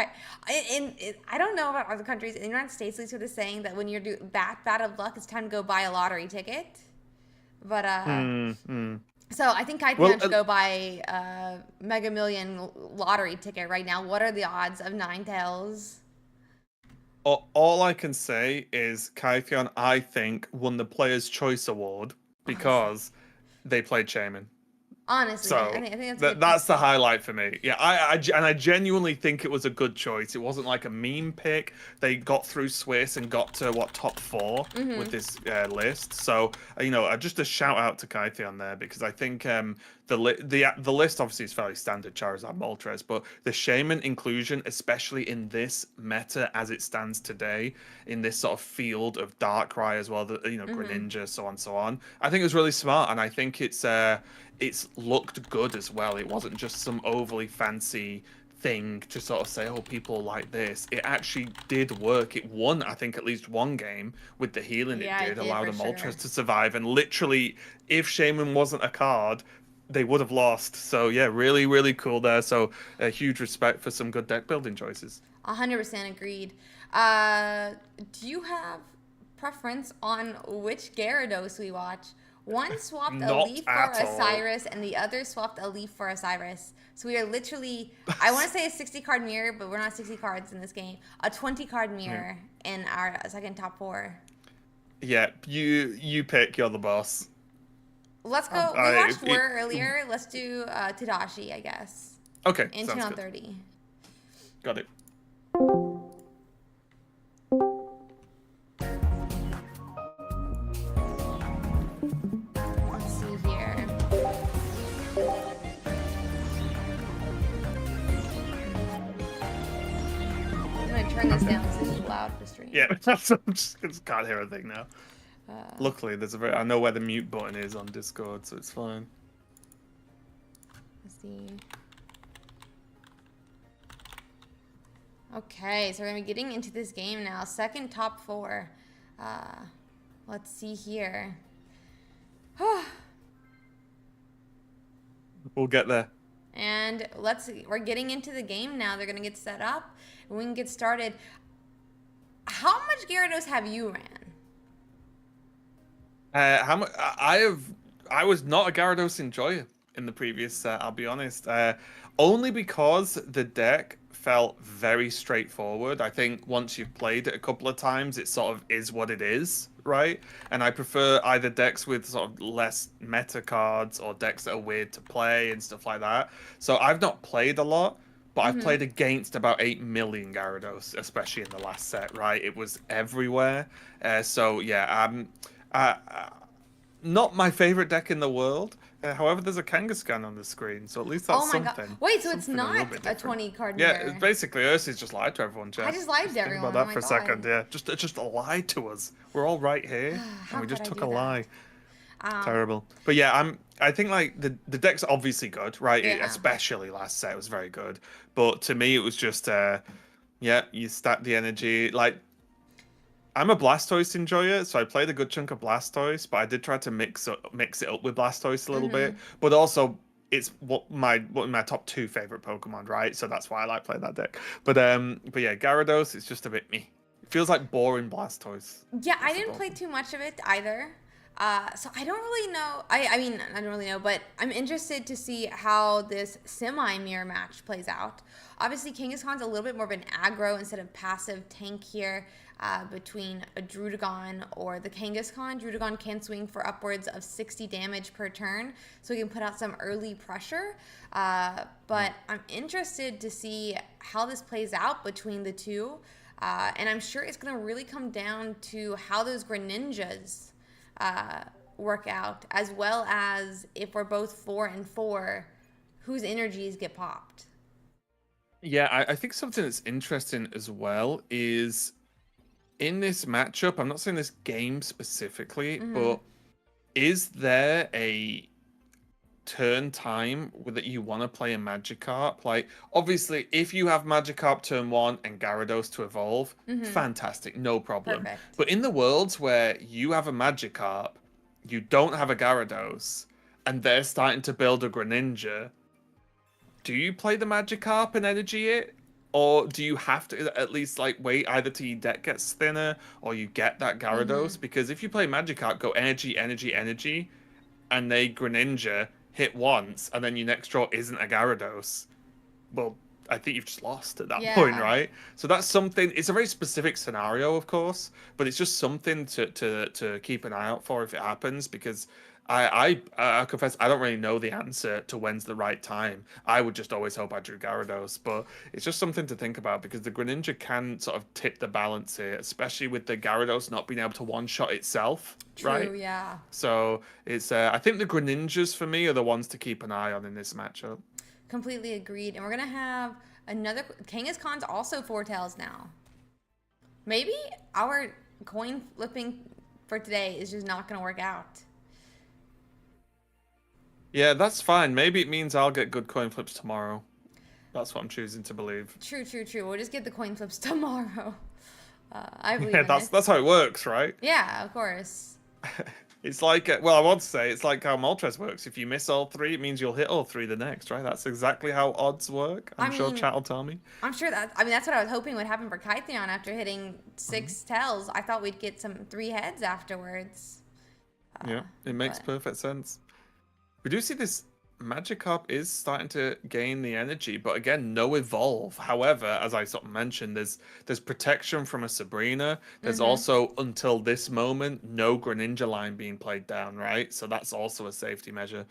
I don't know about other countries. In the United States, at least they're saying that when you're that bad of luck, it's time to go buy a lottery ticket. But So I think I can go buy a Mega Million lottery ticket right now. What are the odds of 9 tails? All I can say is Kytheon, I think, won the Player's Choice Award because they played Shaman. Honestly, so I think that's the highlight for me. Yeah, I genuinely think it was a good choice. It wasn't like a meme pick. They got through Swiss and got to top 4 with this list. So just a shout out to Kytheon there because I think the list obviously is fairly standard Charizard, Moltres, but the Shaman inclusion, especially in this meta as it stands today, in this sort of field of Darkrai as well, Greninja, so on and so on. I think it was really smart, and I think it's looked good as well. It wasn't just some overly fancy thing to sort of say, oh, people like this. It actually did work. It won, I think, at least one game with the healing it did allow the Moltres to survive. And literally, if Shaman wasn't a card, they would have lost. So yeah, really, really cool there. So a huge respect for some good deck building choices. 100% agreed. Do you have preference on which Gyarados we watch? One swapped a leaf for a Cyrus, and the other swapped a leaf for a Cyrus. So we are literally, I want to say a 60-card mirror, but we're not 60 cards in this game. A 20-card mirror in our second top 4. Yeah, you pick. You're the boss. Let's go. We watched Whir earlier. Let's do Tadashi, I guess. Okay, in sounds channel good. 30. Got it. Turn this down so it's loud for stream. Yeah, I just can't hear a thing now. Luckily, I know where the mute button is on Discord, so it's fine. Let's see. Okay, so we're gonna be getting into this game now. Second top four. Uh, let's see here. We'll get there. And we're getting into the game now. They're gonna get set up and we can get started. How much Gyarados have you ran? How much? I was not a Gyarados enjoyer in the previous set. I'll be honest. Only because the deck felt very straightforward. I think once you've played it a couple of times, it sort of is what it is, right? And I prefer either decks with sort of less meta cards or decks that are weird to play and stuff like that. So I've not played a lot. But I've Mm-hmm. played against about 8 million Gyarados, especially in the last set, right? It was everywhere. So yeah, uh, not my favorite deck in the world. However, there's a Kangaskhan on the screen, so at least Oh that's my god. something. Wait, so it's Something a little not bit a different. 20 card Yeah, mirror. basically, Ursii's just lied to everyone, I Jess. just lied to Just think about everyone. Oh that my for a god. second. Yeah, just lied to us. We're all right here, and How we could just I took do a that? lie. Um, Terrible. But yeah, I think like the deck's obviously good, right? yeah. Especially last set was very good. But to me, it was just yeah, you stack the energy. Like I'm a Blastoise enjoyer, so I played a good chunk of Blastoise, but I did try to mix it up with Blastoise a little bit. Mm-hmm. But also, it's one of my top two favorite Pokemon, right? So that's why I like playing that deck. But yeah, Gyarados, it's just a bit me. It feels like boring Blastoise. Yeah, I That's the didn't play problem. too much of it either. So I don't really know. I mean, I don't really know, but I'm interested to see how this semi-mirror match plays out. Obviously, Kangaskhan's a little bit more of an aggro instead of passive tank here between a Druddigon or the Kangaskhan. Druddigon can swing for upwards of 60 damage per turn, so he can put out some early pressure. But I'm interested to see how this plays out between the two. And I'm sure it's going to really come down to how those Greninjas uh, work out, as well as if we're both 4 and 4, whose energies get popped. Yeah, I think something that's interesting as well is in this matchup, I'm not saying this game specifically, Mm-hmm. but is there a turn time that you want to play a Magikarp? Like, obviously, if you have Magikarp turn one and Gyarados to evolve, Mm-hmm. fantastic, no problem. Perfect. But in the worlds where you have a Magikarp, you don't have a Gyarados, and they're starting to build a Greninja, do you play the Magikarp and energy it? Or do you have to at least like wait either till your deck gets thinner or you get that Mm-hmm. Gyarados? Because if you play Magikarp, go energy, energy, energy, and they Greninja hit once, and then your next draw isn't a Gyarados, well, I think you've just lost at that point, Yeah. right? So that's something. It's a very specific scenario, of course, but it's just something to keep an eye out for if it happens. Because I confess I don't really know the answer to when's the right time. I would just always hope I drew Gyarados, but it's just something to think about because the Greninja can sort of tip the balance here, especially with the Gyarados not being able to one shot itself, True. right? Yeah. So it's I think the Greninjas for me are the ones to keep an eye on in this matchup. Completely agreed. And we're gonna have another Kangaskhan's also 4 tails now. Maybe our coin flipping for today is just not gonna work out. Yeah, that's fine. Maybe it means I'll get good coin flips tomorrow. That's what I'm choosing to believe. True. True. True. We'll just get the coin flips tomorrow. I believe Yeah, in it. that's how it works, right? Yeah, of course. It's like well, I want to say it's like how Moltres works. If you miss all three, it means you'll hit all three the next, right? That's exactly how odds work. I I'm sure mean, chat will tell me. I'm sure that. I mean, that's what I was hoping would happen for Kytheon after hitting Mhm. 6 tails. I thought we'd get some 3 heads afterwards. Yeah, it makes But perfect sense. We do see this Magikarp is starting to gain the energy, but again, no evolve. However, as I sort of mentioned, there's protection from a Sabrina. There's mm-hmm. also until this moment no Greninja line being played down, right? So that's also a safety measure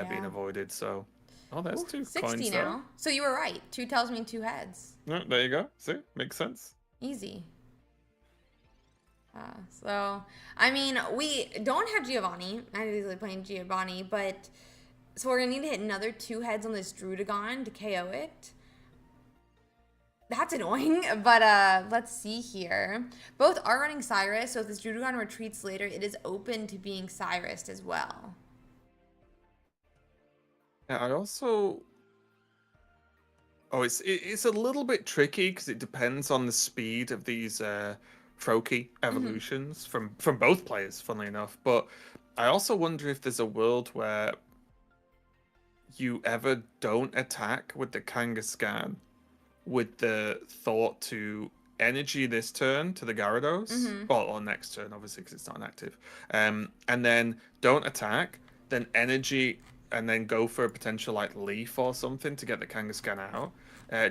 being Yeah. avoided. So, oh, there's Ooh, two 60 coins there. now. So you were right. 2 tails mean 2 heads. Yeah, there you go. See, makes sense. Easy. So, I mean, we don't have Giovanni. I'm usually playing Giovanni, but so we're gonna need to hit another 2 heads on this Druddigon to KO it. That's annoying, but let's see here. Both are running Cyrus, so if this Druddigon retreats later, it is open to being Cyrus as well. Yeah, I also Oh, it's a little bit tricky because it depends on the speed of these Froakie Hmm. evolutions from both players, funnily enough. But I also wonder if there's a world where you ever don't attack with the Kangaskhan with the thought to energy this turn to the Gyarados, Hmm. or next turn, obviously, because it's not an active. And then don't attack, then energy, and then go for a potential like leaf or something to get the Kangaskhan out.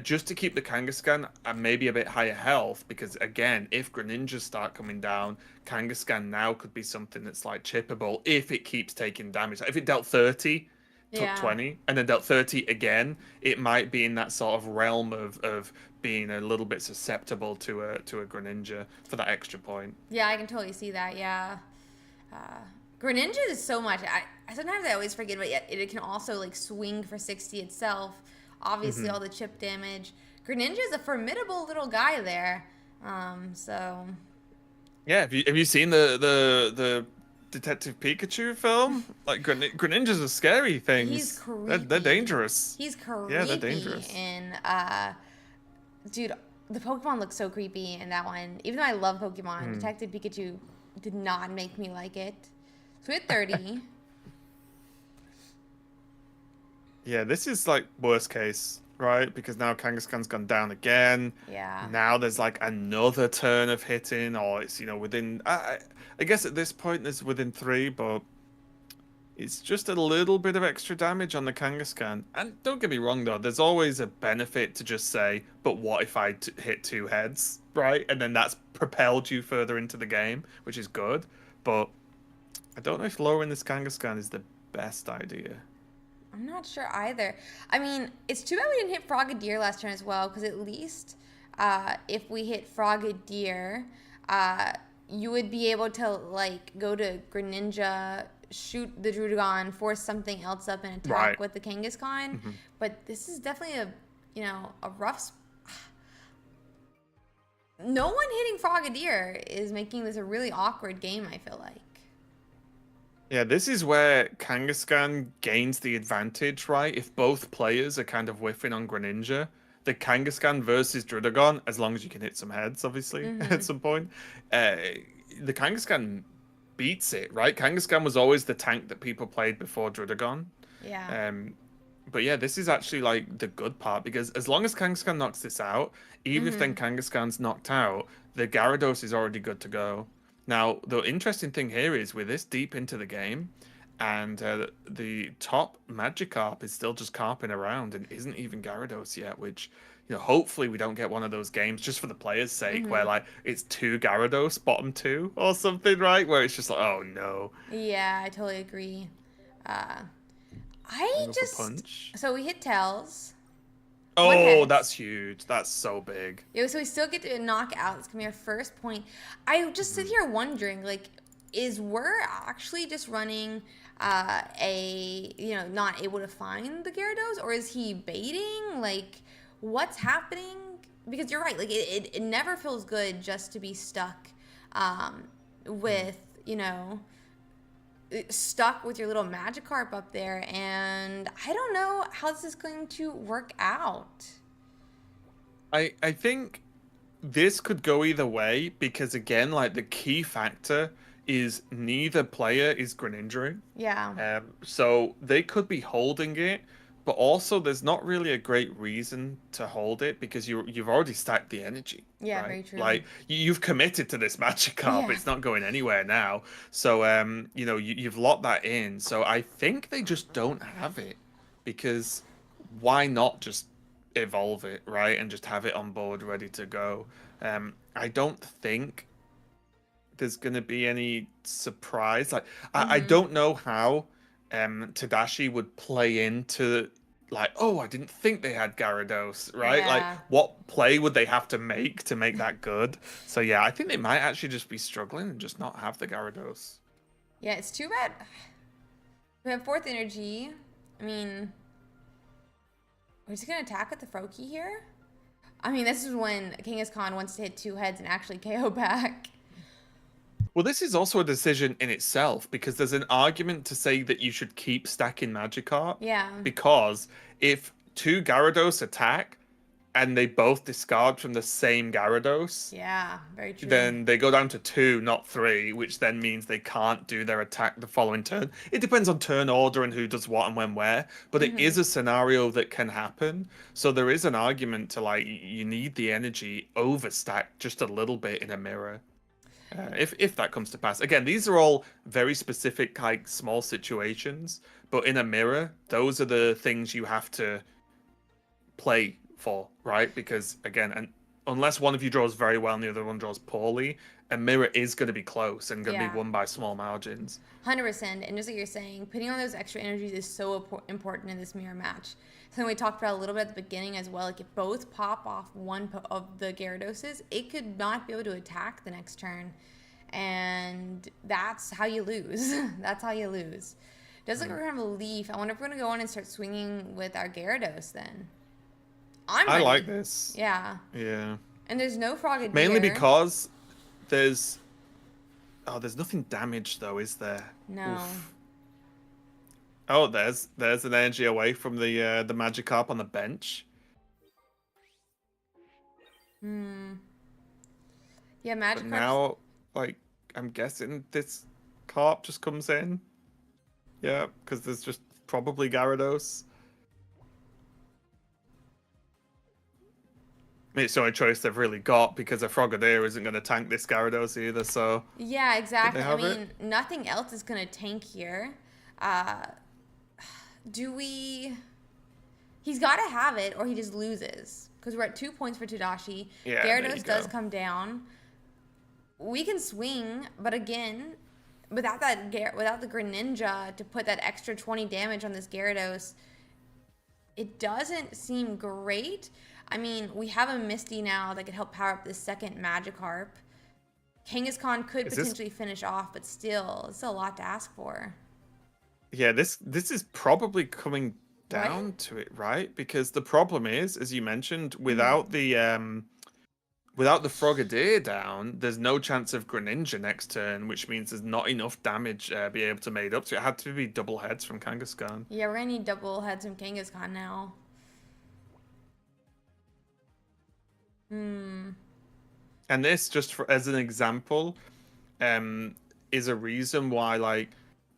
Just to keep the Kangaskhan at maybe a bit higher health, because again, if Greninjas start coming down, Kangaskhan now could be something that's like chippable if it keeps taking damage. Like if it dealt 30, took Yeah. 20, and then dealt 30 again, it might be in that sort of realm of being a little bit susceptible to a Greninja for that extra point. Yeah, I can totally see that. Yeah. Uh, Greninja is so much. I sometimes I always forget, but yet it can also like swing for 60 itself. Obviously, Hmm. all the chip damage. Greninja is a formidable little guy there. So Yeah, have you seen the Detective Pikachu film? Like Greninjas are scary he's things. They're creepy. dangerous. He's Yeah, they're creepy, dangerous. and dude, the Pokemon looks so creepy in that one. Even though I love Pokemon, Hmm. Detective Pikachu did not make me like it. So we had 30. Yeah, this is like worst case, right? Because now Kangaskhan's gone down again. Yeah. Now there's like another turn of hitting, or it's within. I guess at this point there's within three, but it's just a little bit of extra damage on the Kangaskhan. And don't get me wrong though, there's always a benefit to just say, but what if I hit two heads, right? And then that's propelled you further into the game, which is good. But I don't know if lowering this Kangaskhan is the best idea. I'm not sure either. I mean, it's too bad we didn't hit Frogadier last turn as well, because at least if we hit Frogadier, uh, you would be able to like go to Greninja, shoot the Druddigon, force something else up and attack Right. with the Kangaskhan. Mhm. But this is definitely a rough. No one hitting Frogadier is making this a really awkward game. I feel like. Yeah, this is where Kangaskhan gains the advantage, right? If both players are kind of whiffing on Greninja, the Kangaskhan versus Druddigon, as long as you can hit some heads, obviously, Mm-hmm. at some point, uh, the Kangaskhan beats it, right? Kangaskhan was always the tank that people played before Druddigon. Yeah. Um, but yeah, this is actually like the good part because as long as Kangaskhan knocks this out, even if then Mm-hmm. Kangaskhan's knocked out, the Gyarados is already good to go. Now, the interesting thing here is we're this deep into the game, and the top Magikarp is still just carping around and isn't even Gyarados yet, which, hopefully we don't get one of those games just for the players' sake where Mm-hmm. like it's two Gyarados, bottom two or something, right? Where it's just like, oh no, Yeah, I totally agree. Uh, I go for just punch. so we hit tails, one Oh, heads. that's huge. That's so big. Yeah, so we still get to knock out. It's gonna be our first point. I just sit Mhm. here wondering, like, is we're actually just running a not able to find the Gyarados, or is he baiting? Like, what's happening? Because you're right. Like, it never feels good just to be stuck with stuck with your little Magikarp up there, and I don't know how this is going to work out. I think this could go either way because again, like the key factor is neither player is Greninja. Yeah. So they could be holding it, but also there's not really a great reason to hold it because you've already stacked the energy, Yeah, right? very true. Like you've committed to this Magikarp. Yeah. It's not going anywhere now. So you've locked that in. So I think they just don't have it because why not just evolve it, right? And just have it on board ready to go. I don't think there's going to be any surprise. Like I Mhm. don't know how Tadashi would play into like, oh, I didn't think they had Gyarados, right? Like Yeah. what play would they have to make that good? So yeah, I think they might actually just be struggling and just not have the Gyarados. Yeah, it's too bad. We have fourth energy. I mean, we're just gonna attack with the Froakie here. I mean, this is when Kangaskhan wants to hit two heads and actually KO back. Well, this is also a decision in itself because there's an argument to say that you should keep stacking Magikarp Yeah. because if two Gyarados attack, and they both discard from the same Gyarados, Yeah, very true. then they go down to 2, not 3, which then means they can't do their attack the following turn. It depends on turn order and who does what and when where, but it Hmm. is a scenario that can happen. So there is an argument to like you need the energy overstacked just a little bit in a mirror. If that comes to pass. Again, these are all very specific, like small situations, but in a mirror, those are the things you have to play for, right? Because again, and unless one of you draws very well and the other one draws poorly, a mirror is going to be close and going to be Yeah. won by small margins. 100%. And just like you're saying, putting on those extra energies is so important in this mirror match. Something we talked about a little bit at the beginning as well. Like if both pop off one of the Gyarados, it could not be able to attack the next turn. And that's how you lose. That's how you lose. Does look like we're going to have a leaf. I wonder if we're going to go on and start swinging with our Gyarados then. I'm I like ready. this. Yeah. Yeah. And there's no Mainly Frogadier. because there's there's nothing damaged though, is there? No. Oof. Oh, there's an energy away from the Magikarp on the bench. Hmm. Yeah, But Magikarp's. now, like, I'm guessing this carp just comes in. Yeah, because there's just probably Gyarados. It's the only choice they've really got because a Frogadier isn't going to tank this Gyarados either. So Yeah, did they exactly. I have it? mean, nothing else is going to tank here. Uh, do we. He's got to have it or he just loses. Because we're at 2 points for Tadashi. Yeah, there you Gyarados does go. come down. We can swing, but again, without without the Greninja to put that extra 20 damage on this Gyarados, it doesn't seem great. I mean, we have a Misty now that could help power up this second Magikarp. Kangaskhan could Is this? potentially finish off, but still, it's a lot to ask for. Yeah, this is probably coming Right? down to it, right? Because the problem is, as you mentioned, Mm-hmm. without the Frogadier down, there's no chance of Greninja next turn, which means there's not enough damage be able to made up. So it had to be double heads from Kangaskhan. Yeah, we're gonna need double heads from Kangaskhan now. Hmm. And this, just for, as an example, is a reason why like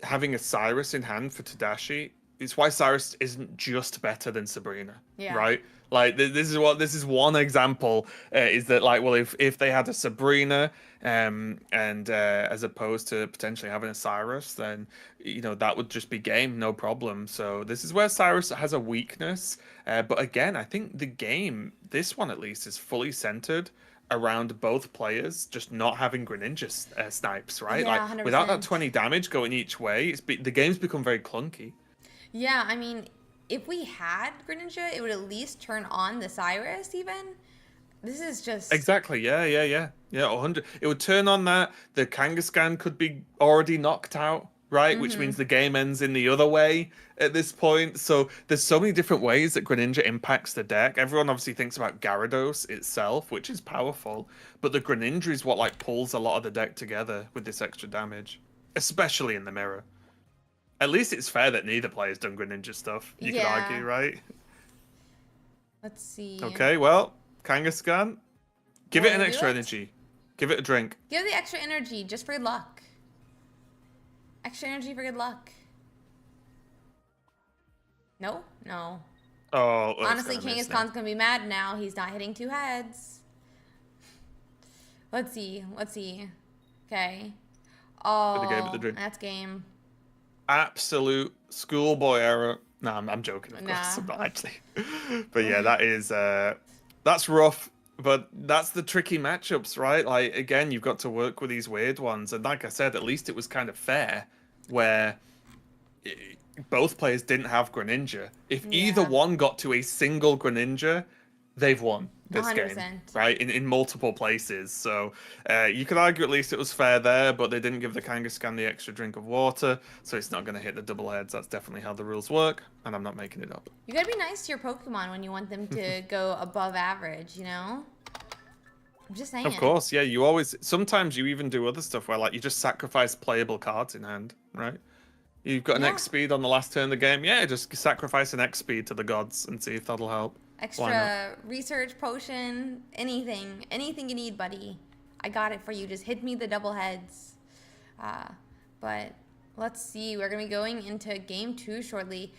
having a Cyrus in hand for Tadashi. It's why Cyrus isn't just better than Sabrina, Yeah. right? Like this is one example is that like well if they had a Sabrina and as opposed to potentially having a Cyrus then you know that would just be game no problem. So this is where Cyrus has a weakness, but again I think the game this one at least is fully centered around both players just not having Greninja snipes, right? Yeah, Like without that 100%. 20 damage going each way, the game's become very clunky. Yeah, I mean, if we had Greninja, it would at least turn on the Cyrus even. This is just. Exactly. Yeah. 100. It would turn on that. The Kangaskhan could be already knocked out, right? Which Mm-hmm. means the game ends in the other way at this point. So there's so many different ways that Greninja impacts the deck. Everyone obviously thinks about Gyarados itself, which is powerful, but the Greninja is what like pulls a lot of the deck together with this extra damage, especially in the mirror. At least it's fair that neither player's done Greninja stuff. You could Yeah. argue, right? Let's see. Okay, well, Kangaskhan, give it Want an to do extra it? energy. Give it a drink. Give the extra energy just for good luck. Extra energy for good luck. No? No. Oh, it's Honestly, gonna miss now. Kangaskhan's gonna be mad now. He's not hitting two heads. Let's see. Let's see. Okay. But they gave it the Oh, drink. that's game. Absolute schoolboy error. No, I'm joking, of course. Nah. I'm not actually. But yeah, that is that's rough. But that's the tricky matchups, right? Like again, you've got to work with these weird ones. And like I said, at least it was kind of fair, where i- both players didn't have Greninja. If either Yeah. one got to a single Greninja, they've won this game, 100%. right? In multiple places. So you could argue at least it was fair there, but they didn't give the Kangaskhan the extra drink of water, so it's not going to hit the double heads. That's definitely how the rules work, and I'm not making it up. You gotta be nice to your Pokemon when you want them to go above average, you know? I'm just Of saying. course, yeah. You always sometimes you even do other stuff where like you just sacrifice playable cards in hand, right? You've got an Yeah. X speed on the last turn of the game. Yeah, just sacrifice an X speed to the gods and see if that'll help. Why not? extra research potion, anything you need, buddy. I got it for you. Just hit me the double heads. Uh, but let's see. We're gonna be going into game 2 shortly.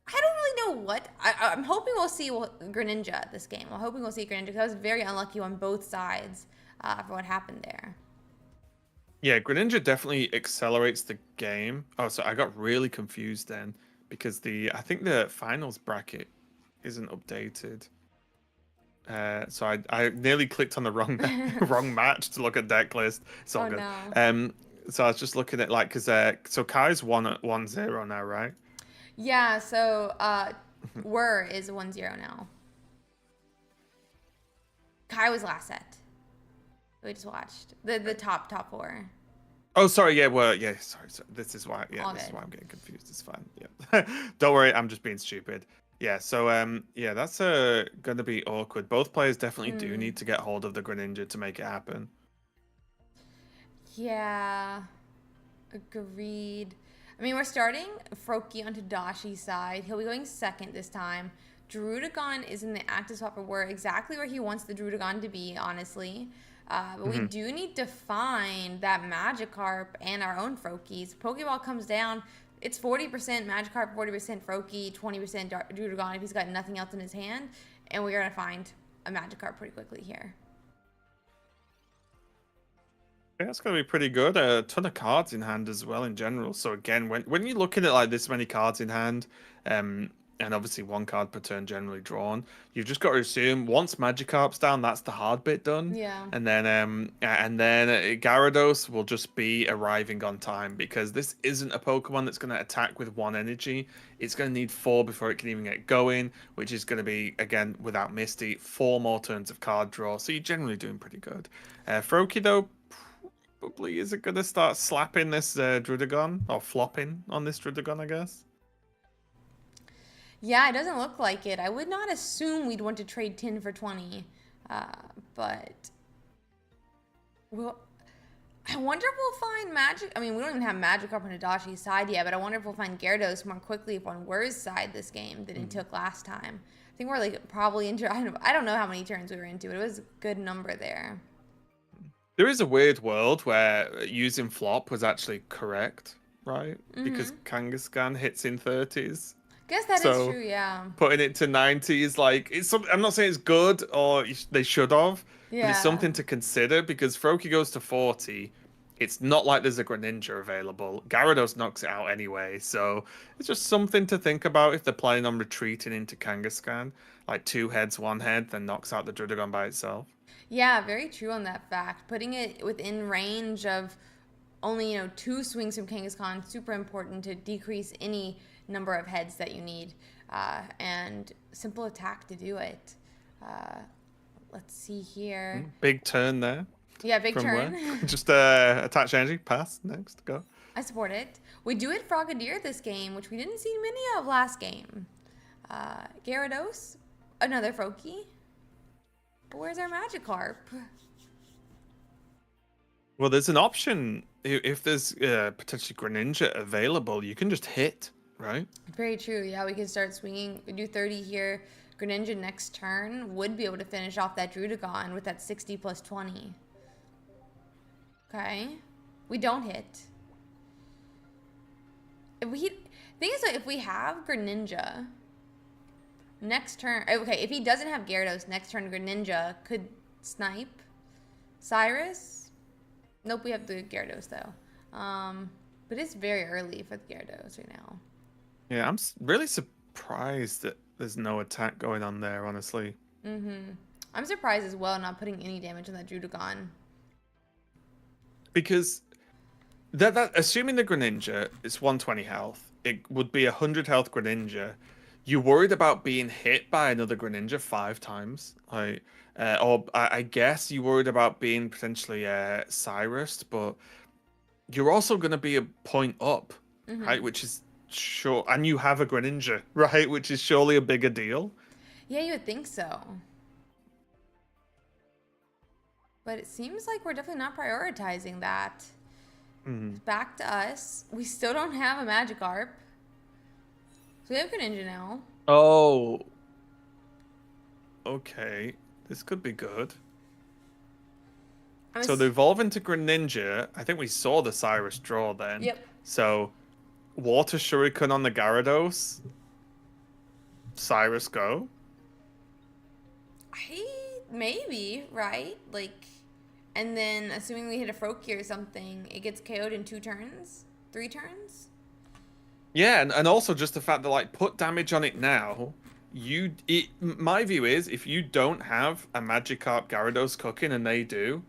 I don't really know what. I'm hoping we'll see Greninja this game. I'm hoping we'll see Greninja because I was very unlucky on both sides for what happened there. Yeah, Greninja definitely accelerates the game. Oh, so I got really confused then because I think the finals bracket isn't updated. So I nearly clicked on the wrong wrong match to look at deck list. It's all Oh good. no. So I was just looking at like because so Kai's 1-0 now, right? Yeah, so is 1-0 now. Kai was last set. We just watched the top four. Oh, sorry. Yeah, well, yeah. Sorry. This is why. Yeah, All this is good. why I'm getting confused. It's fine. Yeah. Don't worry. I'm just being stupid. Yeah. So yeah, that's gonna be awkward. Both players definitely do need to get hold of the Greninja to make it happen. Yeah, agreed. I mean, we're starting Froakie onto Dashi's side. He'll be going second this time. Druddigon is in the active spot for War, exactly where he wants the Druddigon to be, honestly. But we do need to find that Magikarp and our own Froakies. Pokeball comes down. It's 40% Magikarp, 40% Froakie, 20% Druddigon if he's got nothing else in his hand. And we're going to find a Magikarp pretty quickly here. Yeah, that's gonna be pretty good. A ton of cards in hand as well in general. So again, when you're looking at like this many cards in hand, and obviously one card per turn generally drawn, you've just got to assume once Magikarp's down, that's the hard bit done, Yeah. and then Gyarados will just be arriving on time because this isn't a Pokemon that's gonna attack with one energy. It's gonna need four before it can even get going, which is gonna be again without Misty 4 more turns of card draw. So you're generally doing pretty good. Froakie though. Probably is it gonna start slapping this Druddigon or flopping on this Druddigon, I guess. Yeah, it doesn't look like it. I would not assume we'd want to trade 10 for 20. But well, I wonder if we'll find Magic. I mean, we don't even have Magikarp on Hidashi's side yet, but I wonder if we'll find Gyarados more quickly on Wur's side this game than it took last time. I think we're like probably into. I don't know how many turns we were into, but it was a good number there. There is a weird world where using flop was actually correct, right? Because Kangaskhan hits in 30s. Guess that is So true, yeah. putting it to 90s, like it's some, I'm not saying it's good or they should have, but it's Yeah. something to consider because Froakie goes to 40. It's not like there's a Greninja available. Gyarados knocks it out anyway, so it's just something to think about if they're planning on retreating into Kangaskhan, like 2 heads, 1 head, then knocks out the Druddigon by itself. Yeah, very true on that fact. Putting it within range of only, 2 swings from Kangaskhan, super important to decrease any number of heads that you need. And simple attack to do it. Let's see here. Big turn there. Yeah, big From turn. where? Just attach energy, pass, next, go. I support it. We do it Frogadier this game, which we didn't see many of last game. Gyarados, another Froakie. But where's our Magikarp? Well, there's an option. If there's potentially Greninja available, you can just hit, right? Very true. Yeah, we can start swinging. We do 30 here. Greninja next turn would be able to finish off that Druddigon with that 60 plus 20. Okay. We don't hit. Thing is, if we have Greninja next turn, okay, if he doesn't have Gyarados next turn, Greninja could snipe Cyrus. Nope, we have the Gyarados though. But it's very early for the Gyarados right now. Yeah, I'm really surprised that there's no attack going on there, honestly. I'm surprised as well not putting any damage on that Druddigon. Because that assuming the Greninja is 120 health, it would be 100 health Greninja. You worried about being hit by another Greninja 5 times, like, or I guess you worried about being potentially Cyrus, but you're also going to be a point up, right? Which is sure, and you have a Greninja, right? Which is surely a bigger deal. Yeah, you would think so. But it seems like we're definitely not prioritizing that. Back to us. We still don't have a Magikarp. So we have Greninja now. Oh, okay. This could be good. I'm So the evolve into Greninja, I think we saw the Cyrus draw then. Yep. So Water Shuriken on the Gyarados. Cyrus go. Maybe, right? Like, and then assuming we hit a Froakie or something, it gets KO'd in 2 turns? 3 turns? Yeah, and also just the fact that like put damage on it now. My view is if you don't have a Magikarp Gyarados cooking and they do,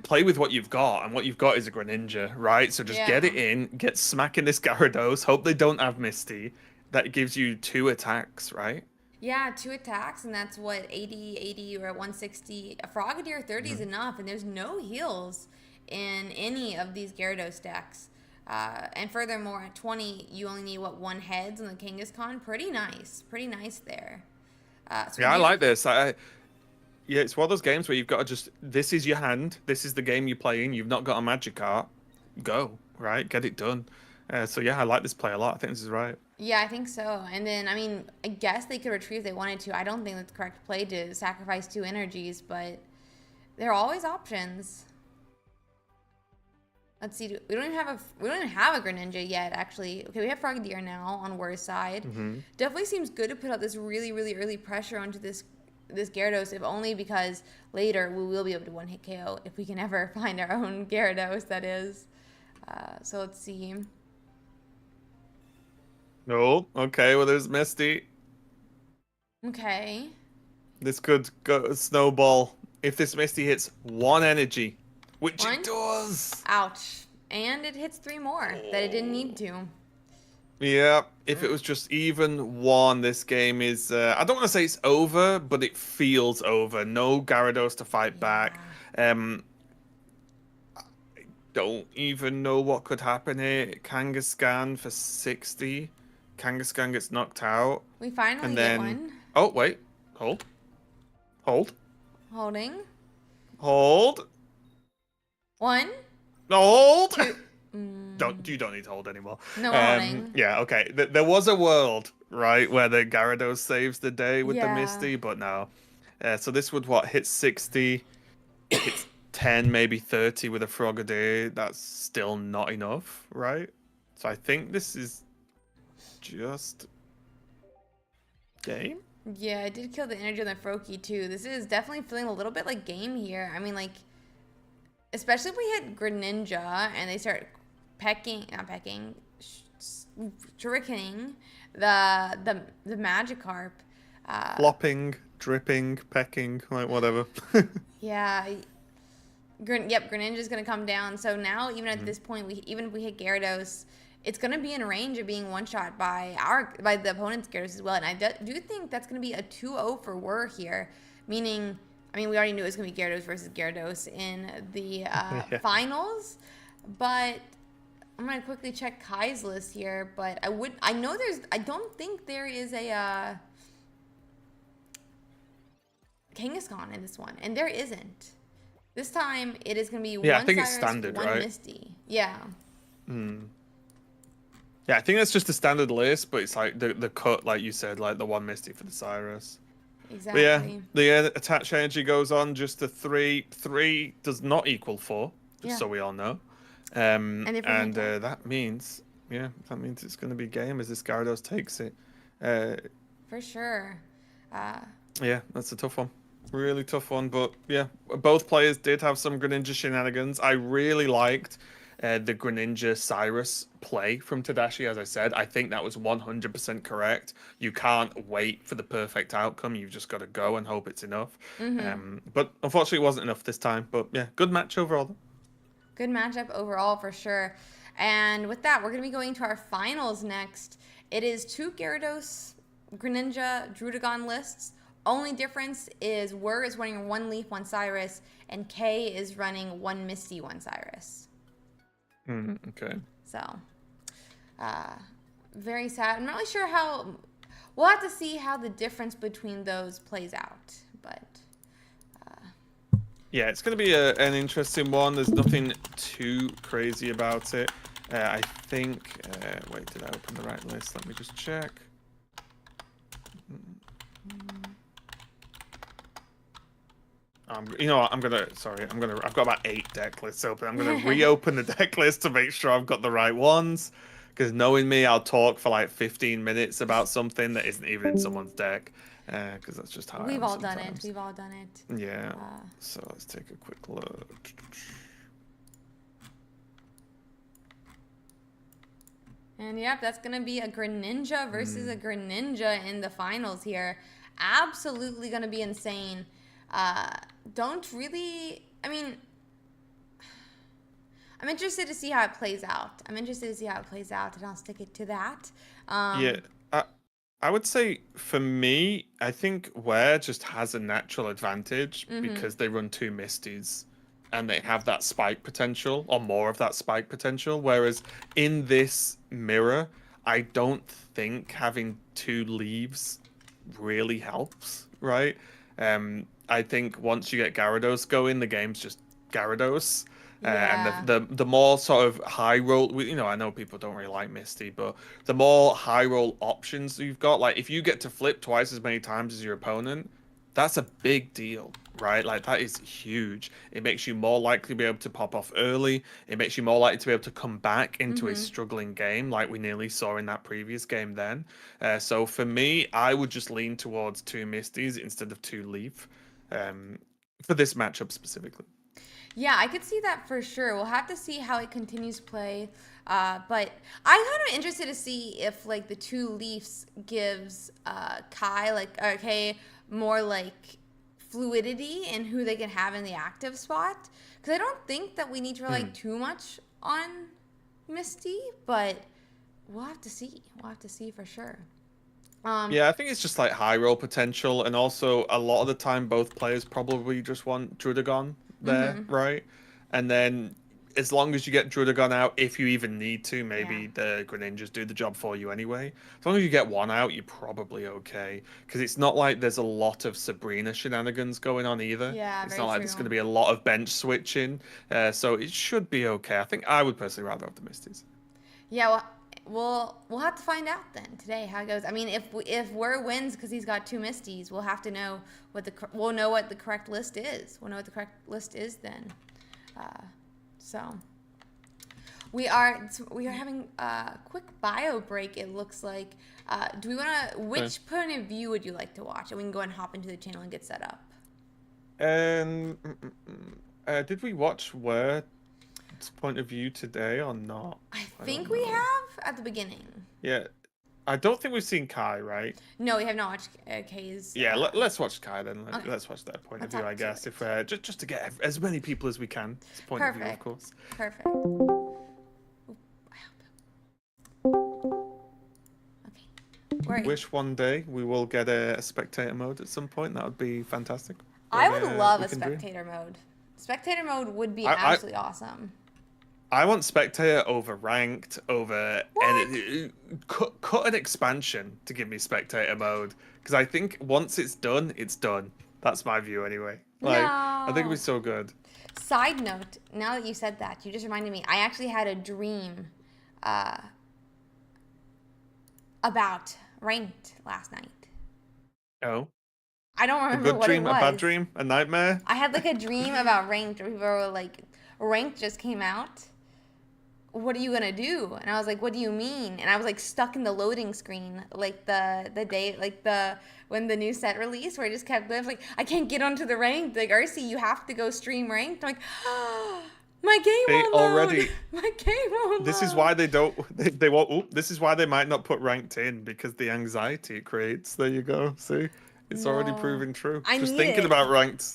play with what you've got, and what you've got is a Greninja, right? So just get it Yeah. in, get smacking this Gyarados. Hope they don't have Misty. That gives you 2 attacks, right? Yeah, 2 attacks, and that's what, 80, 80, or 160. A Frogadier 30 is enough, and there's no heals in any of these Gyarados decks. And furthermore, at 20, you only need, what, 1 heads on the Kangaskhan? Pretty nice. Pretty nice there. So Yeah, I we do. like this. Yeah, it's one of those games where you've got to just, this is your hand, this is the game you're playing, you've not got a Magikarp, go, right? Get it done. So yeah, I like this play a lot. I think this is right. Yeah, I think so. And then, I mean, I guess they could retrieve if they wanted to. I don't think that's the correct play to sacrifice 2 energies, but there are always options. Let's see. We don't even have a Greninja yet, actually. Okay, we have Frogadier now on War's side. Definitely seems good to put out this really, really early pressure onto this Gyarados, if only because later we will be able to 1-hit KO if we can ever find our own Gyarados, that is. So let's see. Oh, okay, well there's Misty. Okay. This could go snowball if this Misty hits 1 energy, which 1? it does. Ouch. And it hits 3 more that it didn't need to. Yeah, if it was just even 1, this game is, I don't want to say it's over, but it feels over. No Gyarados to fight back. I don't even know what could happen here. Kangaskhan for 60. Kangaskhan gets knocked out. We finally And get then, one. oh, wait. Hold. Hold. Holding. Hold. 1. Hold. 2. You don't need to hold anymore. No holding. Yeah, okay. There was a world, right, where the Gyarados saves the day with the Yeah. Misty, but no. So this would hit 60, hits 10, maybe 30 with a Frogadier. That's still not enough, right? So I think this is just game. Yeah, I did kill the energy on the Froakie too. This is definitely feeling a little bit like game here. I mean, like, especially if we hit Greninja and they start shurikening the Magikarp. Flopping, dripping, pecking, like whatever. Yeah. Greninja's gonna come down. So now, even at this point, even if we hit Gyarados, it's gonna be in range of being one-shot by the opponent's Gyarados as well. And I do think that's gonna be a 2-0 for Whir here, meaning, I mean, we already knew it was gonna be Gyarados versus Gyarados in the finals, but I'm gonna quickly check Kai's list here. But I don't think there is a Kangaskhan in this one, and there isn't. This time it is gonna be Yeah, I one think it's Cyrus, standard, one right? Misty. Yeah. Yeah, I think that's just a standard list, but it's like the cut, like you said, like the 1 Misty for the Cyrus. But yeah, Exactly. the attach energy goes on just to 3. 3 does not equal 4, just Yeah. so we all know. And if we hit that- That means, it's going to be game as this Gyarados takes it. For sure. Yeah, that's a tough one. Really tough one, but yeah, both players did have some Greninja shenanigans. I really liked the Greninja Cyrus play from Tadashi, as I said. I think that was 100% correct. You can't wait for the perfect outcome. You've just got to go and hope it's enough. But unfortunately, it wasn't enough this time. But yeah, good match overall, though. Good matchup overall for sure. And with that, we're going to be going to our finals next. It is 2 Gyarados, Greninja, Druddigon lists. Only difference is Whir is running 1 Leaf, 1 Cyrus, and K is running 1 Misty, 1 Cyrus. Okay. So, very sad. I'm not really sure how. We'll have to see how the difference between those plays out. But yeah, it's going to be an interesting one. There's nothing too crazy about it. I think. Wait, did I open the right list? Let me just check. You know what? I've got about 8 deck lists open. I'm gonna reopen the deck list to make sure I've got the right ones. Because knowing me, I'll talk for like 15 minutes about something that isn't even in someone's deck. Because that's just how I We've am all done it. sometimes. We've all done it. Yeah. Uh, So let's take a quick look. and yep, that's gonna be a Greninja versus a Hmm. Greninja in the finals here. Absolutely gonna be insane. Uh, don't really. I mean, I'm interested to see how it plays out. And I'll stick it to that. Yeah. I, I would say for me, I think Ware just has a natural advantage Mm-hmm. because they run two Misties and they have that spike potential or more of that spike potential. Whereas in this mirror, I don't think having two leaves really helps, right? I think once you get Gyarados going, the game's just Gyarados. And Yeah. the more sort of high roll, I know people don't really like Misty, but the more high roll options you've got, like if you get to flip twice as many times as your opponent, that's a big deal, right? Like that is huge. It makes you more likely to be able to pop off early. It makes you more likely to be able to come back into a Mm-hmm. struggling game, like we nearly saw in that previous game. Then, so for me, I would just lean towards two Misties instead of two Leaf, um, for this matchup specifically. Yeah, I could see that for sure. We'll have to see how it continues play. But I'm kind of interested to see if like the two Leafs gives Kai like okay more like fluidity in who they can have in the active spot. Because I don't think that we need to rely Hmm. too much on Misty, but we'll have to see. We'll have to see for sure. Um, Yeah, I think it's just like high roll potential, and also a lot of the time both players probably just want Drudagon there, mm-hmm. right? And then as long as you get Drudagon out, if you even need to, Yeah. maybe the Greninjas do the job for you anyway. As long as you get one out, you're probably okay. Because it's not like there's a lot of Sabrina shenanigans going on either. Yeah, It's very not like there's true. going to be a lot of bench switching, so it should be okay. I think I would personally rather have the Misties. Yeah, well, we'll have to find out then today how it goes. I mean, if Wur wins because he's got two Misties, we'll have to know we'll know what the correct list is. We'll know what the correct list is then. So we are having a quick bio break. It looks like. Do we want to? Okay. Which point of view would you like to watch? And we can go and hop into the channel and get set up. Did we watch Word's point of view today or not? I I think don't we know. have at the beginning. Yeah, I don't think we've seen Kai, right? No, we have not watched Kay's. Yeah, let's watch Kai then. Okay, Let's watch their point of let's view, I hop to guess. it. If just to get as many people as we can. It's point of view, of Perfect. course. Perfect. Oop, I Okay. We're Wish one day we will get a spectator mode at some point. That would be fantastic. I But would love we a can dream. spectator mode. Spectator mode would be I, absolutely awesome. I want spectator over ranked over What? any cut an expansion to give me spectator mode because I think once it's done, it's done. That's my view anyway. Like I think it'd be No. so good. Side note, now that you said that, you just reminded me. I actually had a dream uh, about ranked last night. Oh, I don't a remember good what it dream, a bad was. dream, a nightmare. I had like a dream about ranked where people were like, ranked just came out. What are you gonna do? And I was like, what do you mean? And I was like stuck in the loading screen, like the day, like the when the new set released, where I just kept going, like I can't get onto the ranked. Like RC, you have to go stream ranked. I'm like, my game They won't load. already. My game won't This is load. why they don't. They won't. This is why they might not put ranked in because the anxiety it creates. There you go. See, it's already No, proving true. I Just need thinking it. about ranked.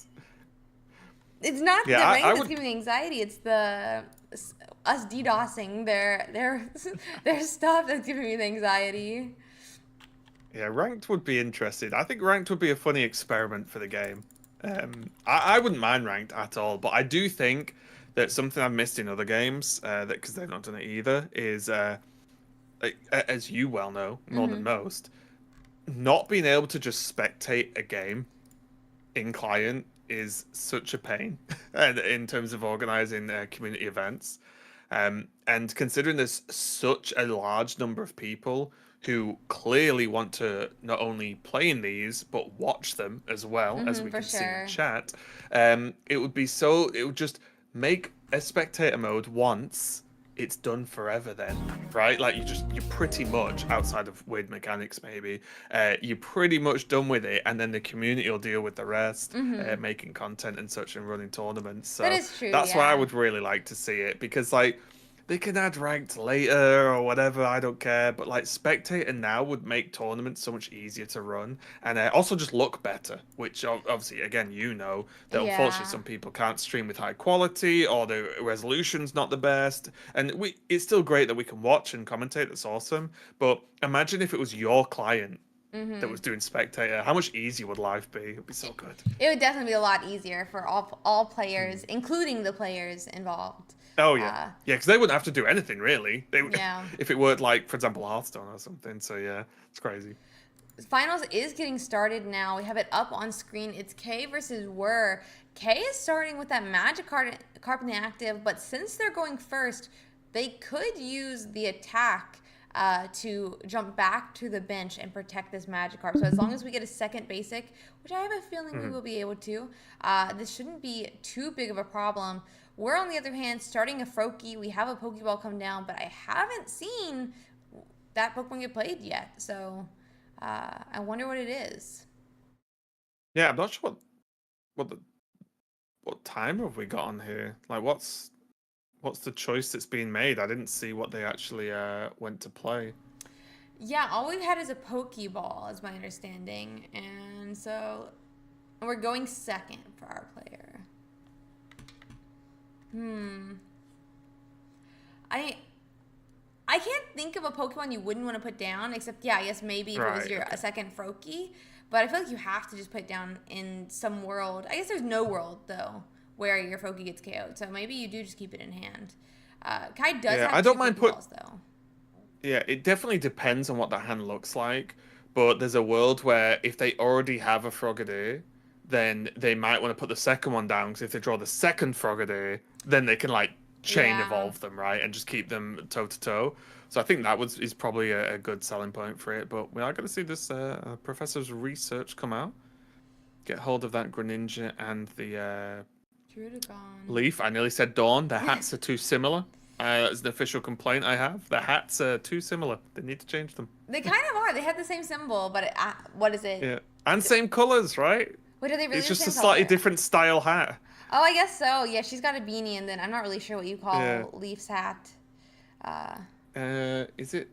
It's not Yeah, the I ranked that's would. giving me anxiety. It's the us DDoSing their stuff that's giving me the anxiety. Yeah, ranked would be interesting. I think ranked would be a funny experiment for the game. I wouldn't mind ranked at all, but I do think that something I've missed in other games, that because they've not done it either, is as you well know more than Mm-hmm. most, not being able to just spectate a game in client is such a pain, and in terms of organizing community events. And considering there's such a large number of people who clearly want to not only play in these but watch them as well, as we For can see in sure. chat, it would just make a spectator mode once. It's done forever then, right? Like you're pretty much outside of weird mechanics, maybe. You're pretty much done with it, and then the community will deal with the rest, making content and such and running tournaments. That So is true, that's why I yeah. would really like to see it because like they can add ranked later or whatever, I don't care. But like spectator now would make tournaments so much easier to run and also just look better. Which obviously, again, that unfortunately Yeah. some people can't stream with high quality or the resolution's not the best. And it's still great that we can watch and commentate. That's awesome. But imagine if it was your client that was doing spectator. How much easier would life be? It'd be so good. It would definitely be a lot easier for all players, including the players involved. Oh yeah, Uh, yeah, because they wouldn't have to do anything really. They yeah. if it were like, for example, Hearthstone or something. So yeah, it's crazy. Finals is getting started now. We have it up on screen. It's K versus Wur. K is starting with that magic card in the active, but since they're going first, they could use the attack to jump back to the bench and protect this magic card. So as long as we get a second basic, which I have a feeling we will be able to, this shouldn't be too big of a problem. We're, on the other hand, starting a Froakie. We have a Pokeball come down, but I haven't seen that Pokemon get played yet. So I wonder what it is. Yeah, I'm not sure what the what timer have we got on here. Like, what's the choice that's being made? I didn't see what they actually went to play. Yeah, all we've had is a Pokeball, is my understanding. And so we're going second for our player. I can't think of a Pokemon you wouldn't want to put down, except, yeah, I guess maybe if it was Right. a second Froakie. But I feel like you have to just put it down in some world. I guess there's no world, though, where your Froakie gets KO'd. So maybe you do just keep it in hand. Kai does Yeah, have I two don't mind put. Pokeballs, though. Yeah, it definitely depends on what the hand looks like. But there's a world where if they already have a Frogadier, then they might want to put the second one down. Because if they draw the second Frogadier, then they can like chain Yeah. evolve them, right, and just keep them toe to toe. So I think is probably a good selling point for it. But we are going to see this professor's research come out. Get hold of that Greninja and the Druddigon. Leaf. I nearly said Dawn. The hats are too similar. That's the official complaint I have. The hats are too similar. They need to change them. They kind of are. They have the same symbol, but what is it? Yeah, and same colors, right? What are they really It's the just a same slightly color? different style hat. Oh, I guess so. Yeah, she's got a beanie, and then I'm not really sure what you Yeah. call Leaf's hat. Uh, Is it?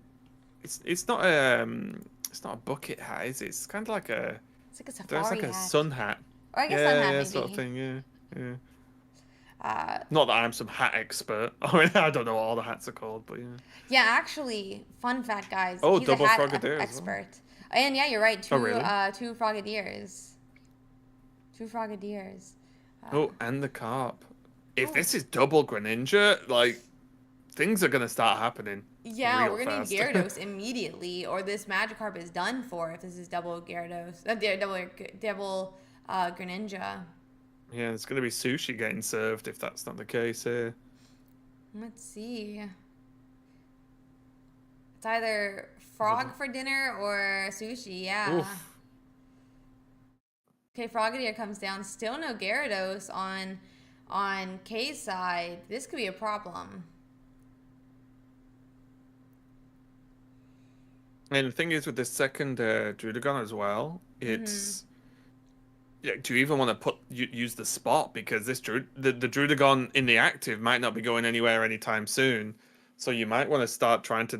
It's not a bucket hat, is it? It's kind of like a. it's like a There's safari like a hat. sun hat. Or I guess sun hat, Yeah, maybe. sort of thing. Yeah, yeah. Uh, Not that I'm some hat expert. I mean, I don't know what all the hats are called, but yeah. yeah, actually, fun fact, guys. Oh, He's a double hat Frogadier as well. expert. And yeah, you're right. Oh, really? Two Frogadiers. Two Frogadiers. Oh, and the carp. If Oh. this is double Greninja, like things are gonna start happening. Yeah, real we're gonna fast. need Gyarados immediately, or this Magikarp is done for if this is double Gyarados. Double Greninja. Yeah, it's gonna be sushi getting served if that's not the case here. Let's see. It's either frog for dinner or sushi. Yeah. Oof. Okay, Frogadier comes down. Still no Gyarados on K's side. This could be a problem. And the thing is with the second Druddigon as well, it's yeah. Do you even want to use the spot because the Druddigon in the active might not be going anywhere anytime soon. So you might want to start trying to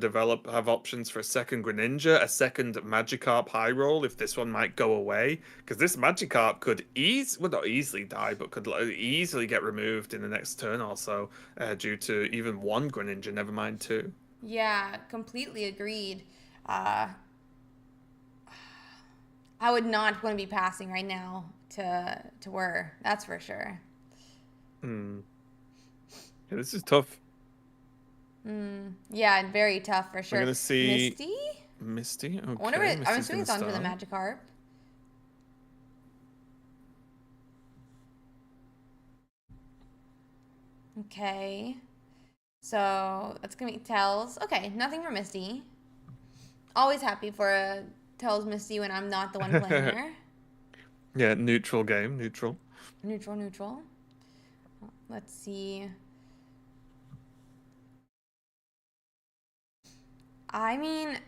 have options for a second Greninja, a second Magikarp high roll if this one might go away. Because this Magikarp could well not easily die, but could easily get removed in the next turn or so due to even one Greninja, never mind two. Yeah, completely agreed. I would not want to be passing right now to Whir. That's for sure. Hmm. Yeah, this is tough. Yeah, very tough for sure. We're gonna see Misty? Misty. Okay, I wonder what I'm Misty's assuming it's gonna on for the start. Magikarp. Okay. So that's gonna be Tails. Okay, nothing for Misty. Always happy for a Tails Misty when I'm not the one playing here. Yeah, neutral game, neutral. Neutral, neutral. Let's see. I mean,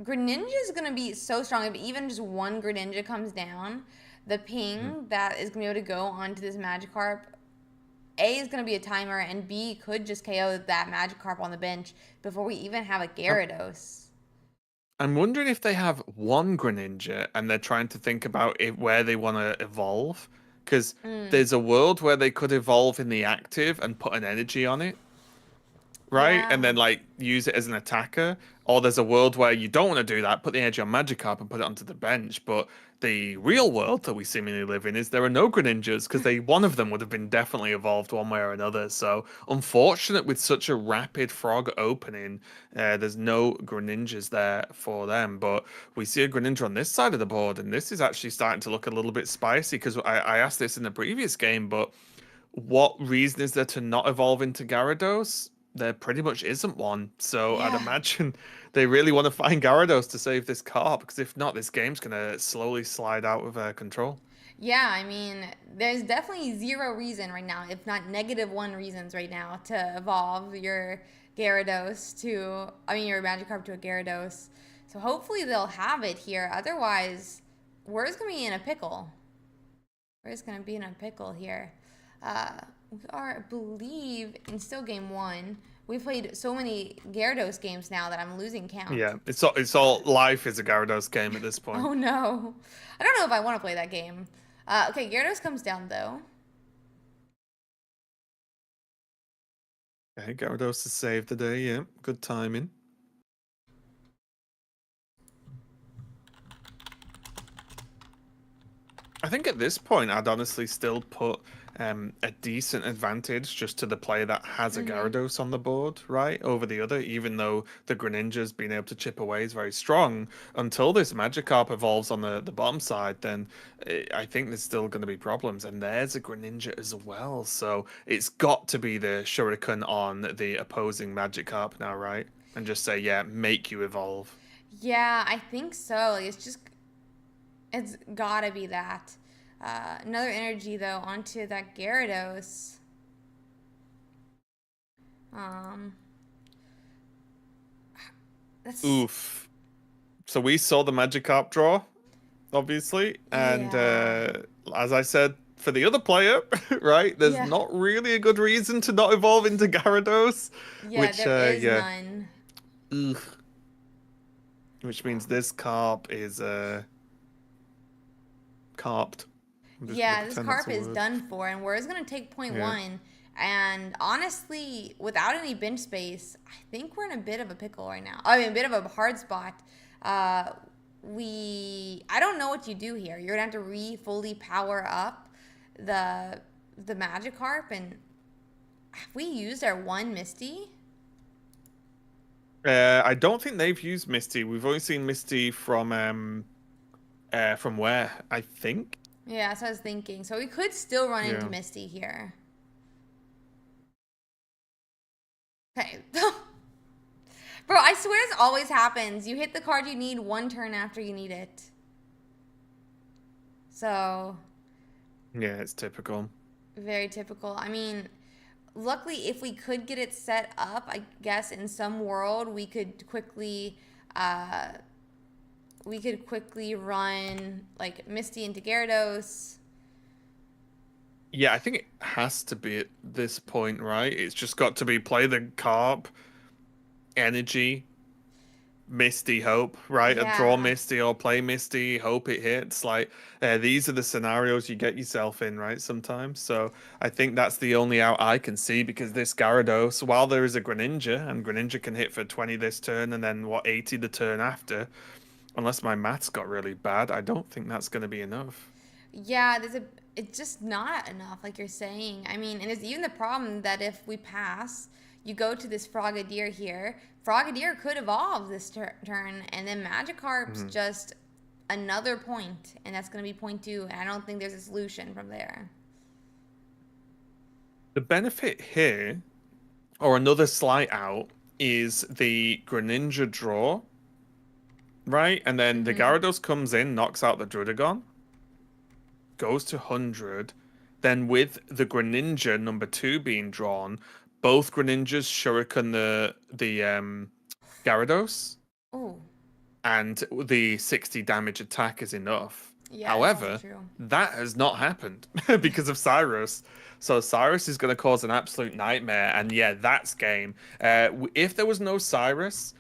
Greninja is gonna be so strong. If even just one Greninja comes down, the Mhm. ping that is gonna be able to go onto this Magikarp, A is gonna be a timer, and B could just KO that Magikarp on the bench before we even have a I'm, Gyarados. I'm wondering if they have one Greninja and they're trying to think about it where they want to evolve. Because Mm, there's a world where they could evolve in the active and put an energy on it, right? And yeah. then like use it as an attacker. Or there's a world where you don't want to do that, put the edge on Magikarp and put it onto the bench. But the real world that we seemingly live in is there are no Greninjas because they one of them would have been definitely evolved one way or another. So unfortunate with such a rapid frog opening, there's no Greninjas there for them. But we see a Greninja on this side of the board, and this is actually starting to look a little bit spicy because I asked this in the previous game, but what reason is there to not evolve into Gyarados? There pretty much isn't one. So I'd Yeah. imagine they really want to find Gyarados to save this carp, because if not, this game's gonna slowly slide out of control. Yeah, I mean, there's definitely zero reason right now, if not -1 reasons right now, to evolve your Gyarados to, I mean, your Magikarp to a Gyarados. So hopefully they'll have it here. Otherwise, we're just gonna be in a pickle. We're just gonna be in a pickle here. We are, I believe, in still game one. We've played so many Gyarados games now that I'm losing count. Yeah, it's all life is a Gyarados game at this point. Oh no. I don't know if I want to play that game. Okay, Gyarados comes down though. Okay, Gyarados has saved the day. Yeah, good timing. I think at this point, I'd honestly still put a decent advantage just to the player that has a Mm-hmm. Gyarados on the board, right, over the other, even though the Greninja's been able to chip away is very strong. Until this Magikarp evolves on the bottom side, then I think there's still going to be problems. And there's a Greninja as well, so it's got to be the Shuriken on the opposing Magikarp now, right? And just say, yeah, make you evolve. Yeah, I think so. Like, it's gotta be that. Another energy though onto that Gyarados. Um, that's Oof. So we saw the Magikarp draw, obviously. And yeah, as I said, for the other player, right, there's yeah, not really a good reason to not evolve into Gyarados, yeah. which, There is yeah, none. ugh, which means Um, this carp is carped. I'm just going to Yeah, this pretend that's carp a is word. done for, and we're just gonna take point Yeah. one. And honestly, without any bench space, I think we're in a bit of a pickle right now. I mean, a bit of a hard spot. Uh, I don't know what you do here. You're gonna have to fully power up the Magikarp, and have we used our one Misty? I don't think they've used Misty. We've only seen Misty from where? I think. Yeah, that's what I was thinking. So we could still run into Yeah. Misty here. Okay. Bro, I swear this always happens. You hit the card you need one turn after you need it. So, Yeah, it's typical. very typical. I mean, luckily, if we could get it set up, I guess in some world uh, we could quickly run like Misty into Gyarados. Yeah, I think it has to be at this point, right? It's just got to be play the carp, energy, Misty, hope, right? A draw Yeah, Misty or play Misty, hope it hits. Like these are the scenarios you get yourself in, right? Sometimes. So I think that's the only out I can see because this Gyarados, while there is a Greninja, and Greninja can hit for 20 this turn and then what 80 the turn after, unless my maths got really bad, I don't think that's going to be enough. yeah. It's just not enough, like you're saying. I mean, and it's even the problem that if we pass, you go to this Frogadier here. Frogadier could evolve this turn, and then Magikarp's Mhm. just another point, and that's going to be point two. And I don't think there's a solution from there. The benefit here or another slight out is the Greninja draw, right? And then the Mm-hmm. Gyarados comes in, knocks out the Druddigon, goes to 100. Then with the Greninja number two being drawn, both Greninjas shuriken the Gyarados, Oh, and the 60 damage attack is enough. yeah, it's also However, true. that has not happened because of Cyrus. So Cyrus is going to cause an absolute nightmare, and yeah, that's game. If there was no Cyrus,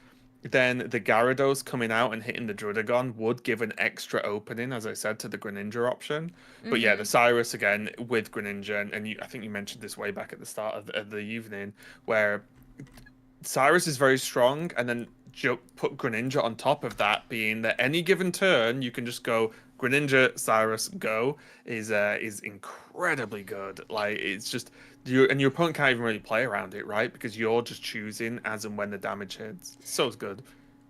then the Gyarados coming out and hitting the Druddigon would give an extra opening, as I said, to the Greninja option. But yeah, the Mm-hmm. Cyrus again with Greninja, and I think you mentioned this way back at the start of the evening, where Cyrus is very strong, and then put Greninja on top of that, being that any given turn you can just go Greninja, Cyrus, go is incredibly good. Like it's just you and your opponent can't even really play around it, right? Because you're just choosing as and when the damage hits. So it's good.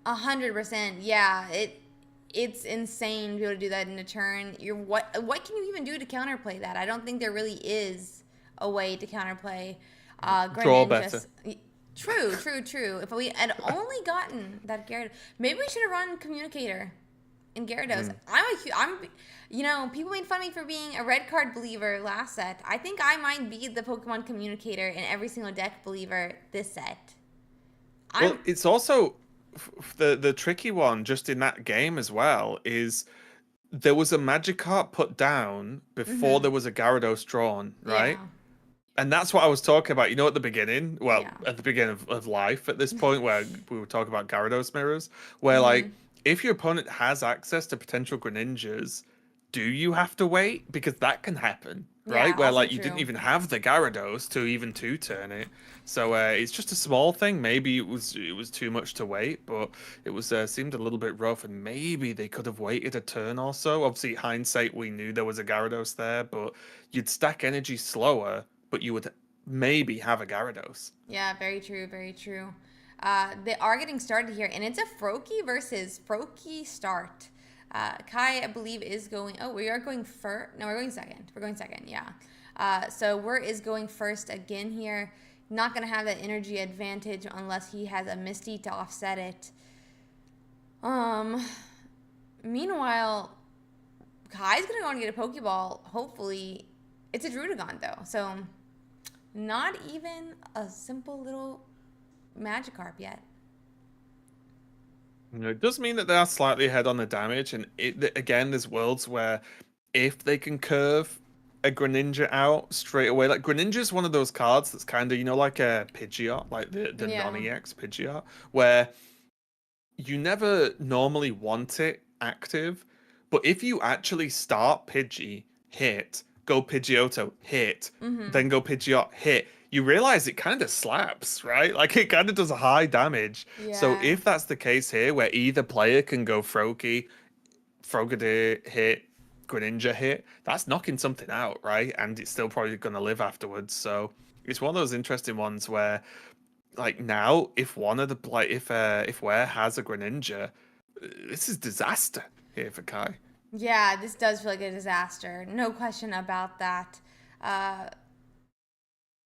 100%. Yeah, it's insane to be able to do that in a turn. What can you even do to counterplay that? I don't think there really is a way to counterplay Draw better. Greninja's. True, true, true. If we had only gotten that Gyarados, maybe we should have run Communicator in Gyarados. Mm. People made fun of me for being a red card believer last set. I think I might be the Pokemon Communicator in every single deck believer this set. Well, I'm, it's also the tricky one just in that game as well is there was a Magikarp put down before mm-hmm. there was a Gyarados drawn, right? Yeah, And that's what I was talking about. You know, at the beginning, well, yeah. at the beginning of life at this point, where we were talking about Gyarados mirrors, where Mm-hmm. like if your opponent has access to potential Greninjas, do you have to wait? Because that can happen, right? Yeah, Where also like you didn't true. even have the Gyarados to even two turn it. So it's just a small thing. Maybe it was too much to wait, but it was seemed a little bit rough, and maybe they could have waited a turn or so. Obviously, hindsight, we knew there was a Gyarados there, but you'd stack energy slower, but you would maybe have a Gyarados. Yeah, very true, very true. They are getting started here, and it's a Froakie versus Froakie start. Kai, I believe, is going. Oh, we are going first. No, we're going second. We're going second, yeah. So Whir is going first again here. Not going to have that energy advantage unless he has a Misty to offset it. Um. Meanwhile, Kai's going to go and get a Pokeball. Hopefully, it's a Druddigon, though. So, not even a simple little Magikarp yet. You know, it does mean that they are slightly ahead on the damage, and again, there's worlds where if they can curve a Greninja out straight away, like Greninja is one of those cards that's kind of like a Pidgeot, like the Yeah. non-EX Pidgeot, where you never normally want it active, but if you actually start Pidgey, hit, go Pidgeotto, hit, Mm-hmm. then go Pidgeot, hit, you realize it kind of slaps, right? Like it kind of does a high damage. So Yeah. if that's the case here, where either player can go Froakie, Frogadier hit, Greninja hit, that's knocking something out, right? And it's still probably going to live afterwards. So it's one of those interesting ones where like now, if one of the like if Ware has a Greninja, this is disaster here for Kai. Yeah, this does feel like a disaster. No question about that. Uh,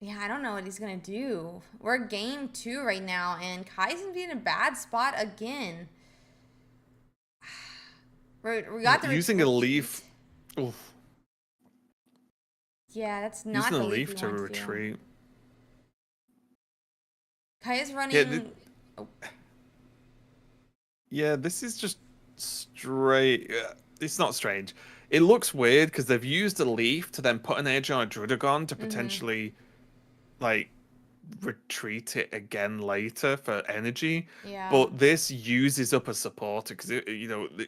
yeah, I don't know what he's gonna do. We're game two right now, and Kai's gonna be in a bad spot again. We got the Using a retreat. leaf, oof, Yeah, that's using not a the leaf we leaf to want to do. retreat. Kai is Yeah, running. Oh, yeah, this is just straight. It's not strange. It looks weird because they've used a leaf to then put an edge on a Drudagon to mm-hmm. potentially like retreat it again later for energy, Yeah. but this uses up a supporter because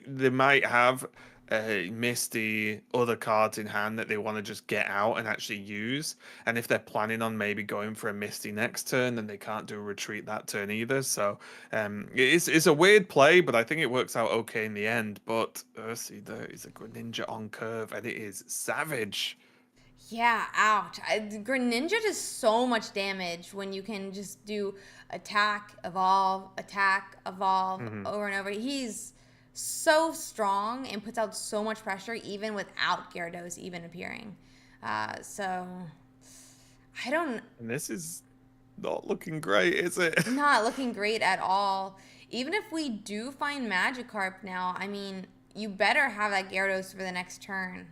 they might have Misty other cards in hand that they want to just get out and actually use. And if they're planning on maybe going for a Misty next turn, then they can't do a retreat that turn either. So it's a weird play, but I think it works out okay in the end. But Ursiiday is a Greninja on curve, and it is savage. Yeah, ouch. Greninja does so much damage when you can just do attack, evolve Hmm. over and over. He's so strong and puts out so much pressure even without Gyarados even appearing. So I don't. And Not looking great, is it? Not looking great at all. Even if we do find Magikarp now, I mean, you better have that Gyarados for the next turn.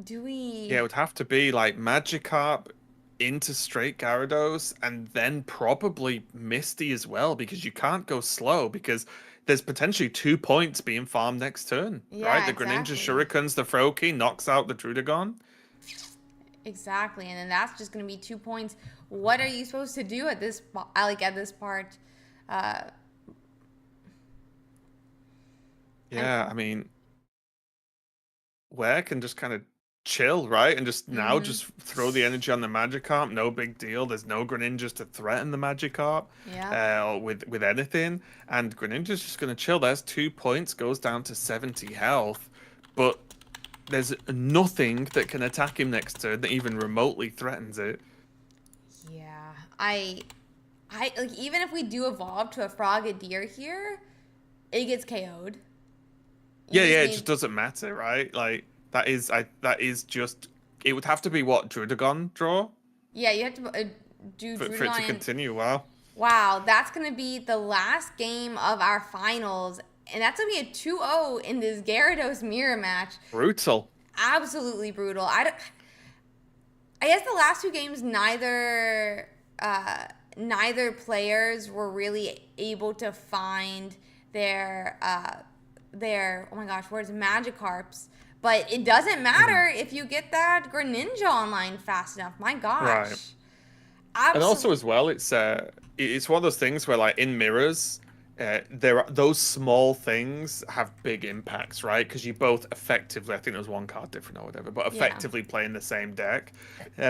Do Yeah, it we? would have to be like Magikarp into straight Gyarados and then probably Misty as well because you can't go slow because there's potentially 2 points being farmed next turn, right? Yeah, The Greninja exactly. Shurikens, the Froakie knocks out the Druddigon. Exactly. And then that's just going to be 2 points. What are you supposed to do at this like at this part? Uh I Yeah, I mean, where can just kind of chill, right? And just now mhm. just throw the energy on the Magikarp. No big deal. There's no Greninjas to threaten the Magikarp Yeah. with anything. And Greninja's just going to chill. There's 2 points, goes down to 70 health. But there's nothing that can attack him next turn that even remotely threatens it. Yeah. I like even if we do evolve to a Frogadier here, it gets KO'd. You Yeah, just yeah, it just need doesn't matter, right? Like that is just it would have to be what Drudagon draw yeah, you have to do for it to Drudon. continue. Wow. Wow, that's going to be the last game of our finals. And that's going to be a 2-0 in this Gyarados mirror match. Brutal. Absolutely brutal. I guess the last two games, neither players were really able to find their oh my gosh, where's Magikarps? But it doesn't Mhm. matter if you get that Greninja online fast enough. My Right. gosh, And also as absolutely. well, it's one of those things where like in mirrors, there are those small things have big impacts, right? Because you both effectively, I think there's one card different or whatever, but Yeah. effectively playing the same deck,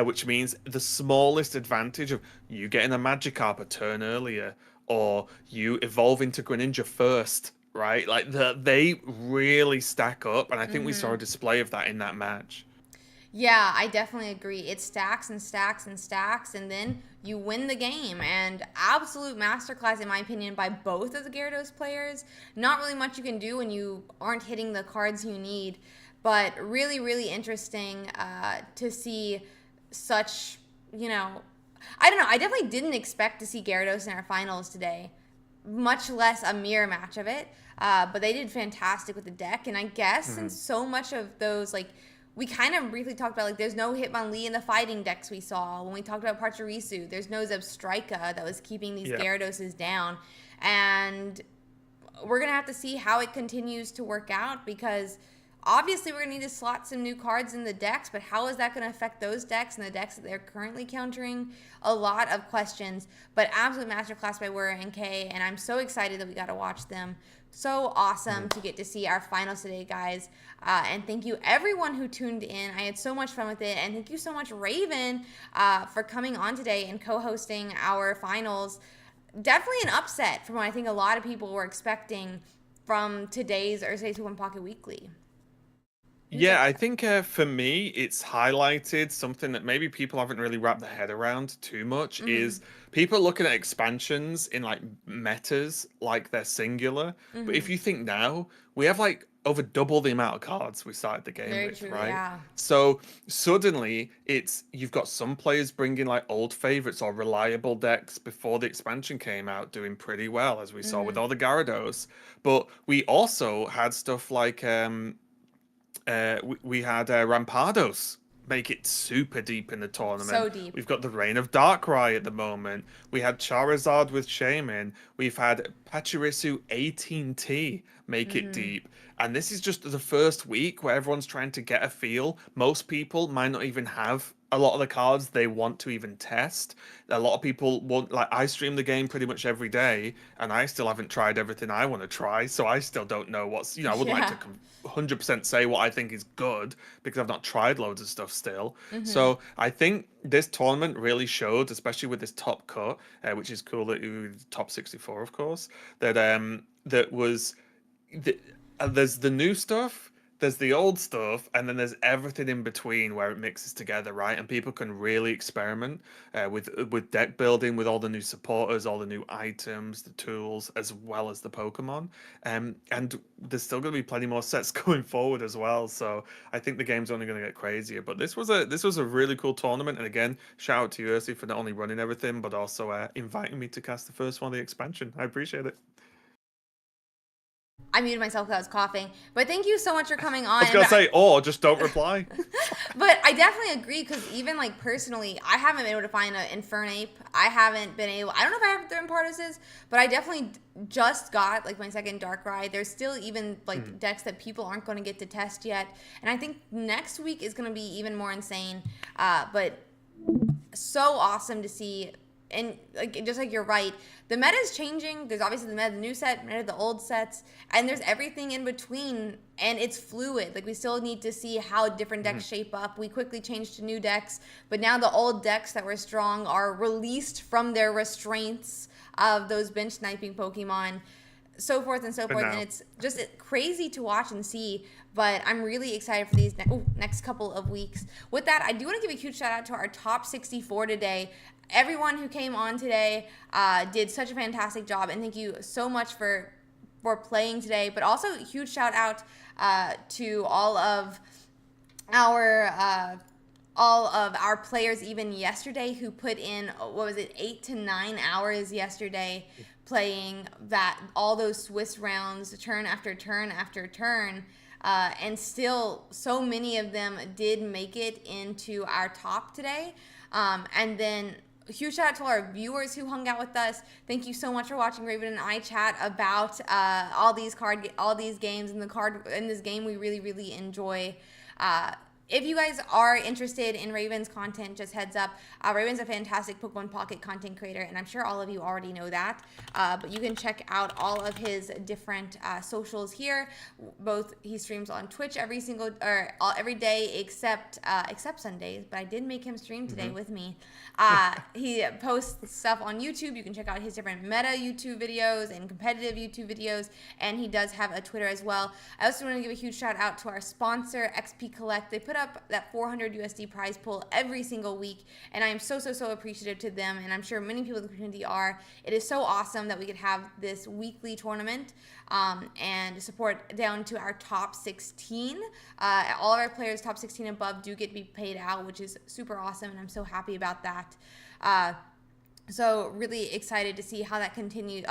which means the smallest advantage of you getting a Magikarp a turn earlier or you evolve into Greninja first, right? Like they really stack up, and I think we saw a Mm-hmm. display of that in that match. Yeah, I definitely agree. It stacks and stacks and stacks, and then you win the game. And absolute masterclass, in my opinion, by both of the Gyarados players. Not really much you can do when you aren't hitting the cards you need, but really, really interesting to see such, you know, I don't know. I definitely didn't expect to see Gyarados in our finals today, much less a mirror match of it. But they did fantastic with the deck, and I guess since Mhm. so much of those like we kind of briefly talked about like there's no Hitmonlee in the fighting decks we saw when we talked about Pachirisu. There's no Zebstrika that was keeping these Yeah. Gyarados down, and we're gonna have to see how it continues to work out because obviously we're gonna need to slot some new cards in the decks, but how is that gonna affect those decks and the decks that they're currently countering? A lot of questions, but absolute masterclass by Wura and Kay, and I'm so excited that we got to watch them. So awesome Mhm. to get to see our finals today, guys. And thank you everyone who tuned in. I had so much fun with it, and thank you so much, Raven, for coming on today and co-hosting our finals. Definitely an upset from what I think a lot of people were expecting from today's Ursiiday 2 Pocket Weekly. What do you Yeah, think I about it? think for me, it's highlighted something that maybe people haven't really wrapped their head around too much Mm-hmm. is people looking at expansions in like metas like they're singular. But Mm-hmm. if you think now, we have like over double the amount of cards we started the game Very with, true. right? Yeah. So suddenly it's you've got some players bringing like old favorites or reliable decks before the expansion came out doing pretty well, as we saw Mm-hmm. with all the Gyarados. But we also had stuff like we had Rampados make it super deep in the So tournament. deep. We've got the Reign of Darkrai at the moment. We had Charizard with Shaman. We've had Pachirisu 18T make it Mm-hmm. deep. And this is just the first week where everyone's trying to get a feel. Most people might not even have a lot of the cards they want to even test. A lot of people want, like, I stream the game pretty much every day, and I still haven't tried everything I want to try, so I still don't know I would like Yeah. to 100% say what I think is good because I've not tried loads of stuff still. Mm-hmm. So I think this tournament really showed, especially with this top cut, which is cool that you top 64, of course, that that was the, there's the new stuff. there's the old stuff, and then there's everything in between where it mixes together, right? And people can really experiment with deck building, with all the new supporters, all the new items, the tools, as well as the Pokemon. And there's still going to be plenty more sets going forward as well. So I think the game's only going to get crazier. But this was a really cool tournament, and again, shout out to you, Ursi, for not only running everything but also inviting me to cast the first one of the expansion. I appreciate it. I muted myself because I was coughing. But thank you so much for coming on. I was gonna say, or just don't reply. But I definitely agree because even like personally, I haven't been able to find an Infernape. I haven't been able. I don't know if I have the Impartises, but I definitely just got like my second Darkrai. There's still even like decks that people aren't going to get to test yet, and I think next week is going to be even more insane. But so awesome to see. And like just like you're right, the meta is changing. There's obviously the meta, the new set, meta, the old sets, and there's everything in between. And it's fluid. Like we still need to see how different decks shape up. We quickly changed to new decks, but now the old decks that were strong are released from their restraints of those bench sniping Pokemon, so forth and so forth. And it's just crazy to watch and see. But I'm really excited for these next couple of weeks. With that, I do want to give a huge shout out to our top 64 today. Everyone who came on today did such a fantastic job, and thank you so much for playing today. But also a huge shout out to all of our players even yesterday who put in, what was it, 8 to 9 hours yesterday playing all those Swiss rounds turn after turn after turn. And still so many of them did make it into our top today. And then a huge shout out to all our viewers who hung out with us. Thank you so much for watching Raven and I chat about all these games and in this game we really, really enjoy. If you guys are interested in Raven's content, just heads up, Raven's a fantastic Pokemon Pocket content creator, and I'm sure all of you already know that. But you can check out all of his different socials here. Both he streams on Twitch every day except Sundays. But I did make him stream today with me. He posts stuff on YouTube. You can check out his different meta YouTube videos and competitive YouTube videos, and he does have a Twitter as well. I also want to give a huge shout out to our sponsor, XP Collect. They put up that 400 USD prize pool every single week, and I am so appreciative to them, and I'm sure many people in the community are. It is so awesome that we could have this weekly tournament and support down to our top 16. All of our players top 16 above do get to be paid out, which is super awesome, and I'm so happy about that. So really excited to see how that continues.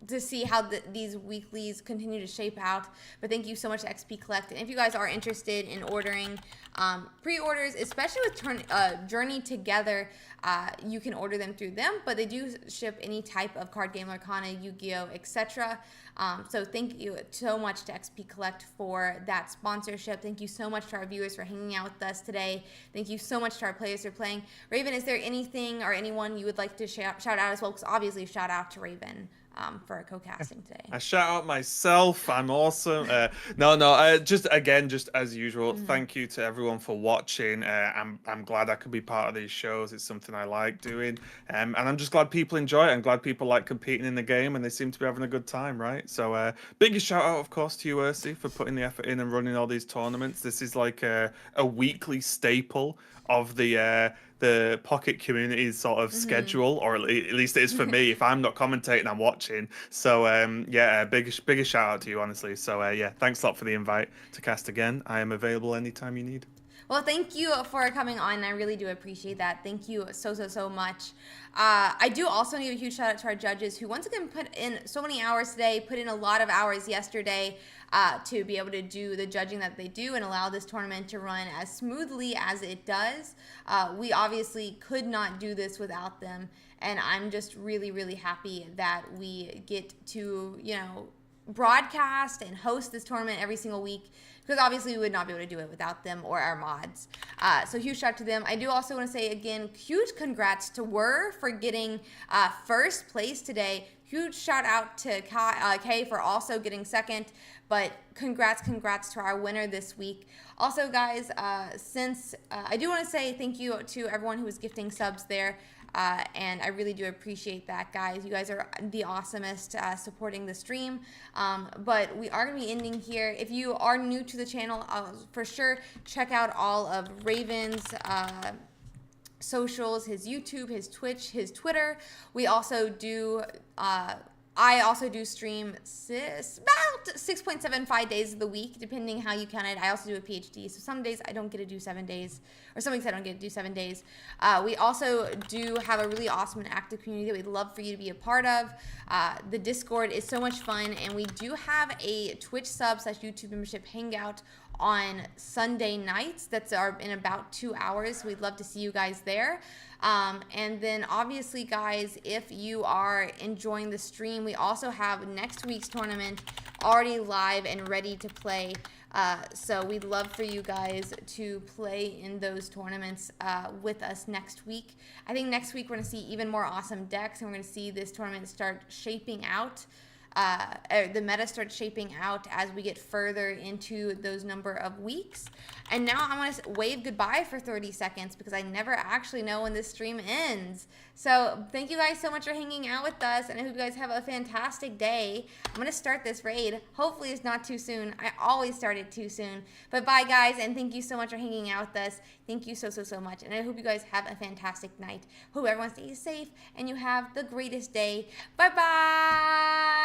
To see how these weeklies continue to shape out. But thank you so much to XP Collect. And if you guys are interested in ordering pre-orders, especially with Journey Together, you can order them through them, but they do ship any type of card game, Arcana, Yu-Gi-Oh, etc. So thank you so much to XP Collect for that sponsorship. Thank you so much to our viewers for hanging out with us today. Thank you so much to our players for playing. Raven, is there anything or anyone you would like to shout out as well? Because obviously shout out to Raven for co-casting today. I shout out myself. I'm awesome. Just as usual, thank you to everyone for watching. I'm glad I could be part of these shows. It's something I like doing, and I'm just glad people enjoy it. I'm glad people like competing in the game, and they seem to be having a good time, right? So, biggest shout out, of course, to you, Ursi, for putting the effort in and running all these tournaments. This is like a weekly staple of the Pocket community's sort of schedule, or at least it is for me. If I'm not commentating, I'm watching. So biggest shout out to you, honestly. So thanks a lot for the invite to cast again. I am available anytime you need. Well, thank you for coming on. I really do appreciate that. Thank you so much. I do also need a huge shout out to our judges who once again put in so many hours today, put in a lot of hours yesterday to be able to do the judging that they do and allow this tournament to run as smoothly as it does. We obviously could not do this without them, and I'm just really happy that we get to, broadcast and host this tournament every single week, because obviously we would not be able to do it without them or our mods. So huge shout out to them. I do also want to say again, huge congrats to for getting first place today. Huge shout out to Kay for also getting second, but congrats to our winner this week. Also, guys, since I do want to say thank you to everyone who was gifting subs there. And I really do appreciate that, guys. You guys are the awesomest supporting the stream. But we are going to be ending here. If you are new to the channel, for sure check out all of Raven's socials, his YouTube, his Twitch, his Twitter. We also do I also do stream about 6.75 days of the week, depending how you count it. I also do a PhD, so some days I don't get to do 7 days, or some weeks I don't get to do 7 days. We also do have a really awesome and active community that we'd love for you to be a part of. The Discord is so much fun, and we do have a Twitch sub/YouTube membership hangout on Sunday nights. That's in about 2 hours. We'd love to see you guys there. And then obviously, guys, if you are enjoying the stream, we also have next week's tournament already live and ready to play. So we'd love for you guys to play in those tournaments with us next week. I think next week we're going to see even more awesome decks, and we're going to see this tournament start shaping out. The meta starts shaping out as we get further into those number of weeks. And now I'm going to wave goodbye for 30 seconds because I never actually know when this stream ends. So thank you guys so much for hanging out with us, and I hope you guys have a fantastic day. I'm going to start this raid. Hopefully it's not too soon. I always start it too soon. But bye, guys, and thank you so much for hanging out with us. Thank you so much, and I hope you guys have a fantastic night. Hope everyone stays safe and you have the greatest day. Bye-bye.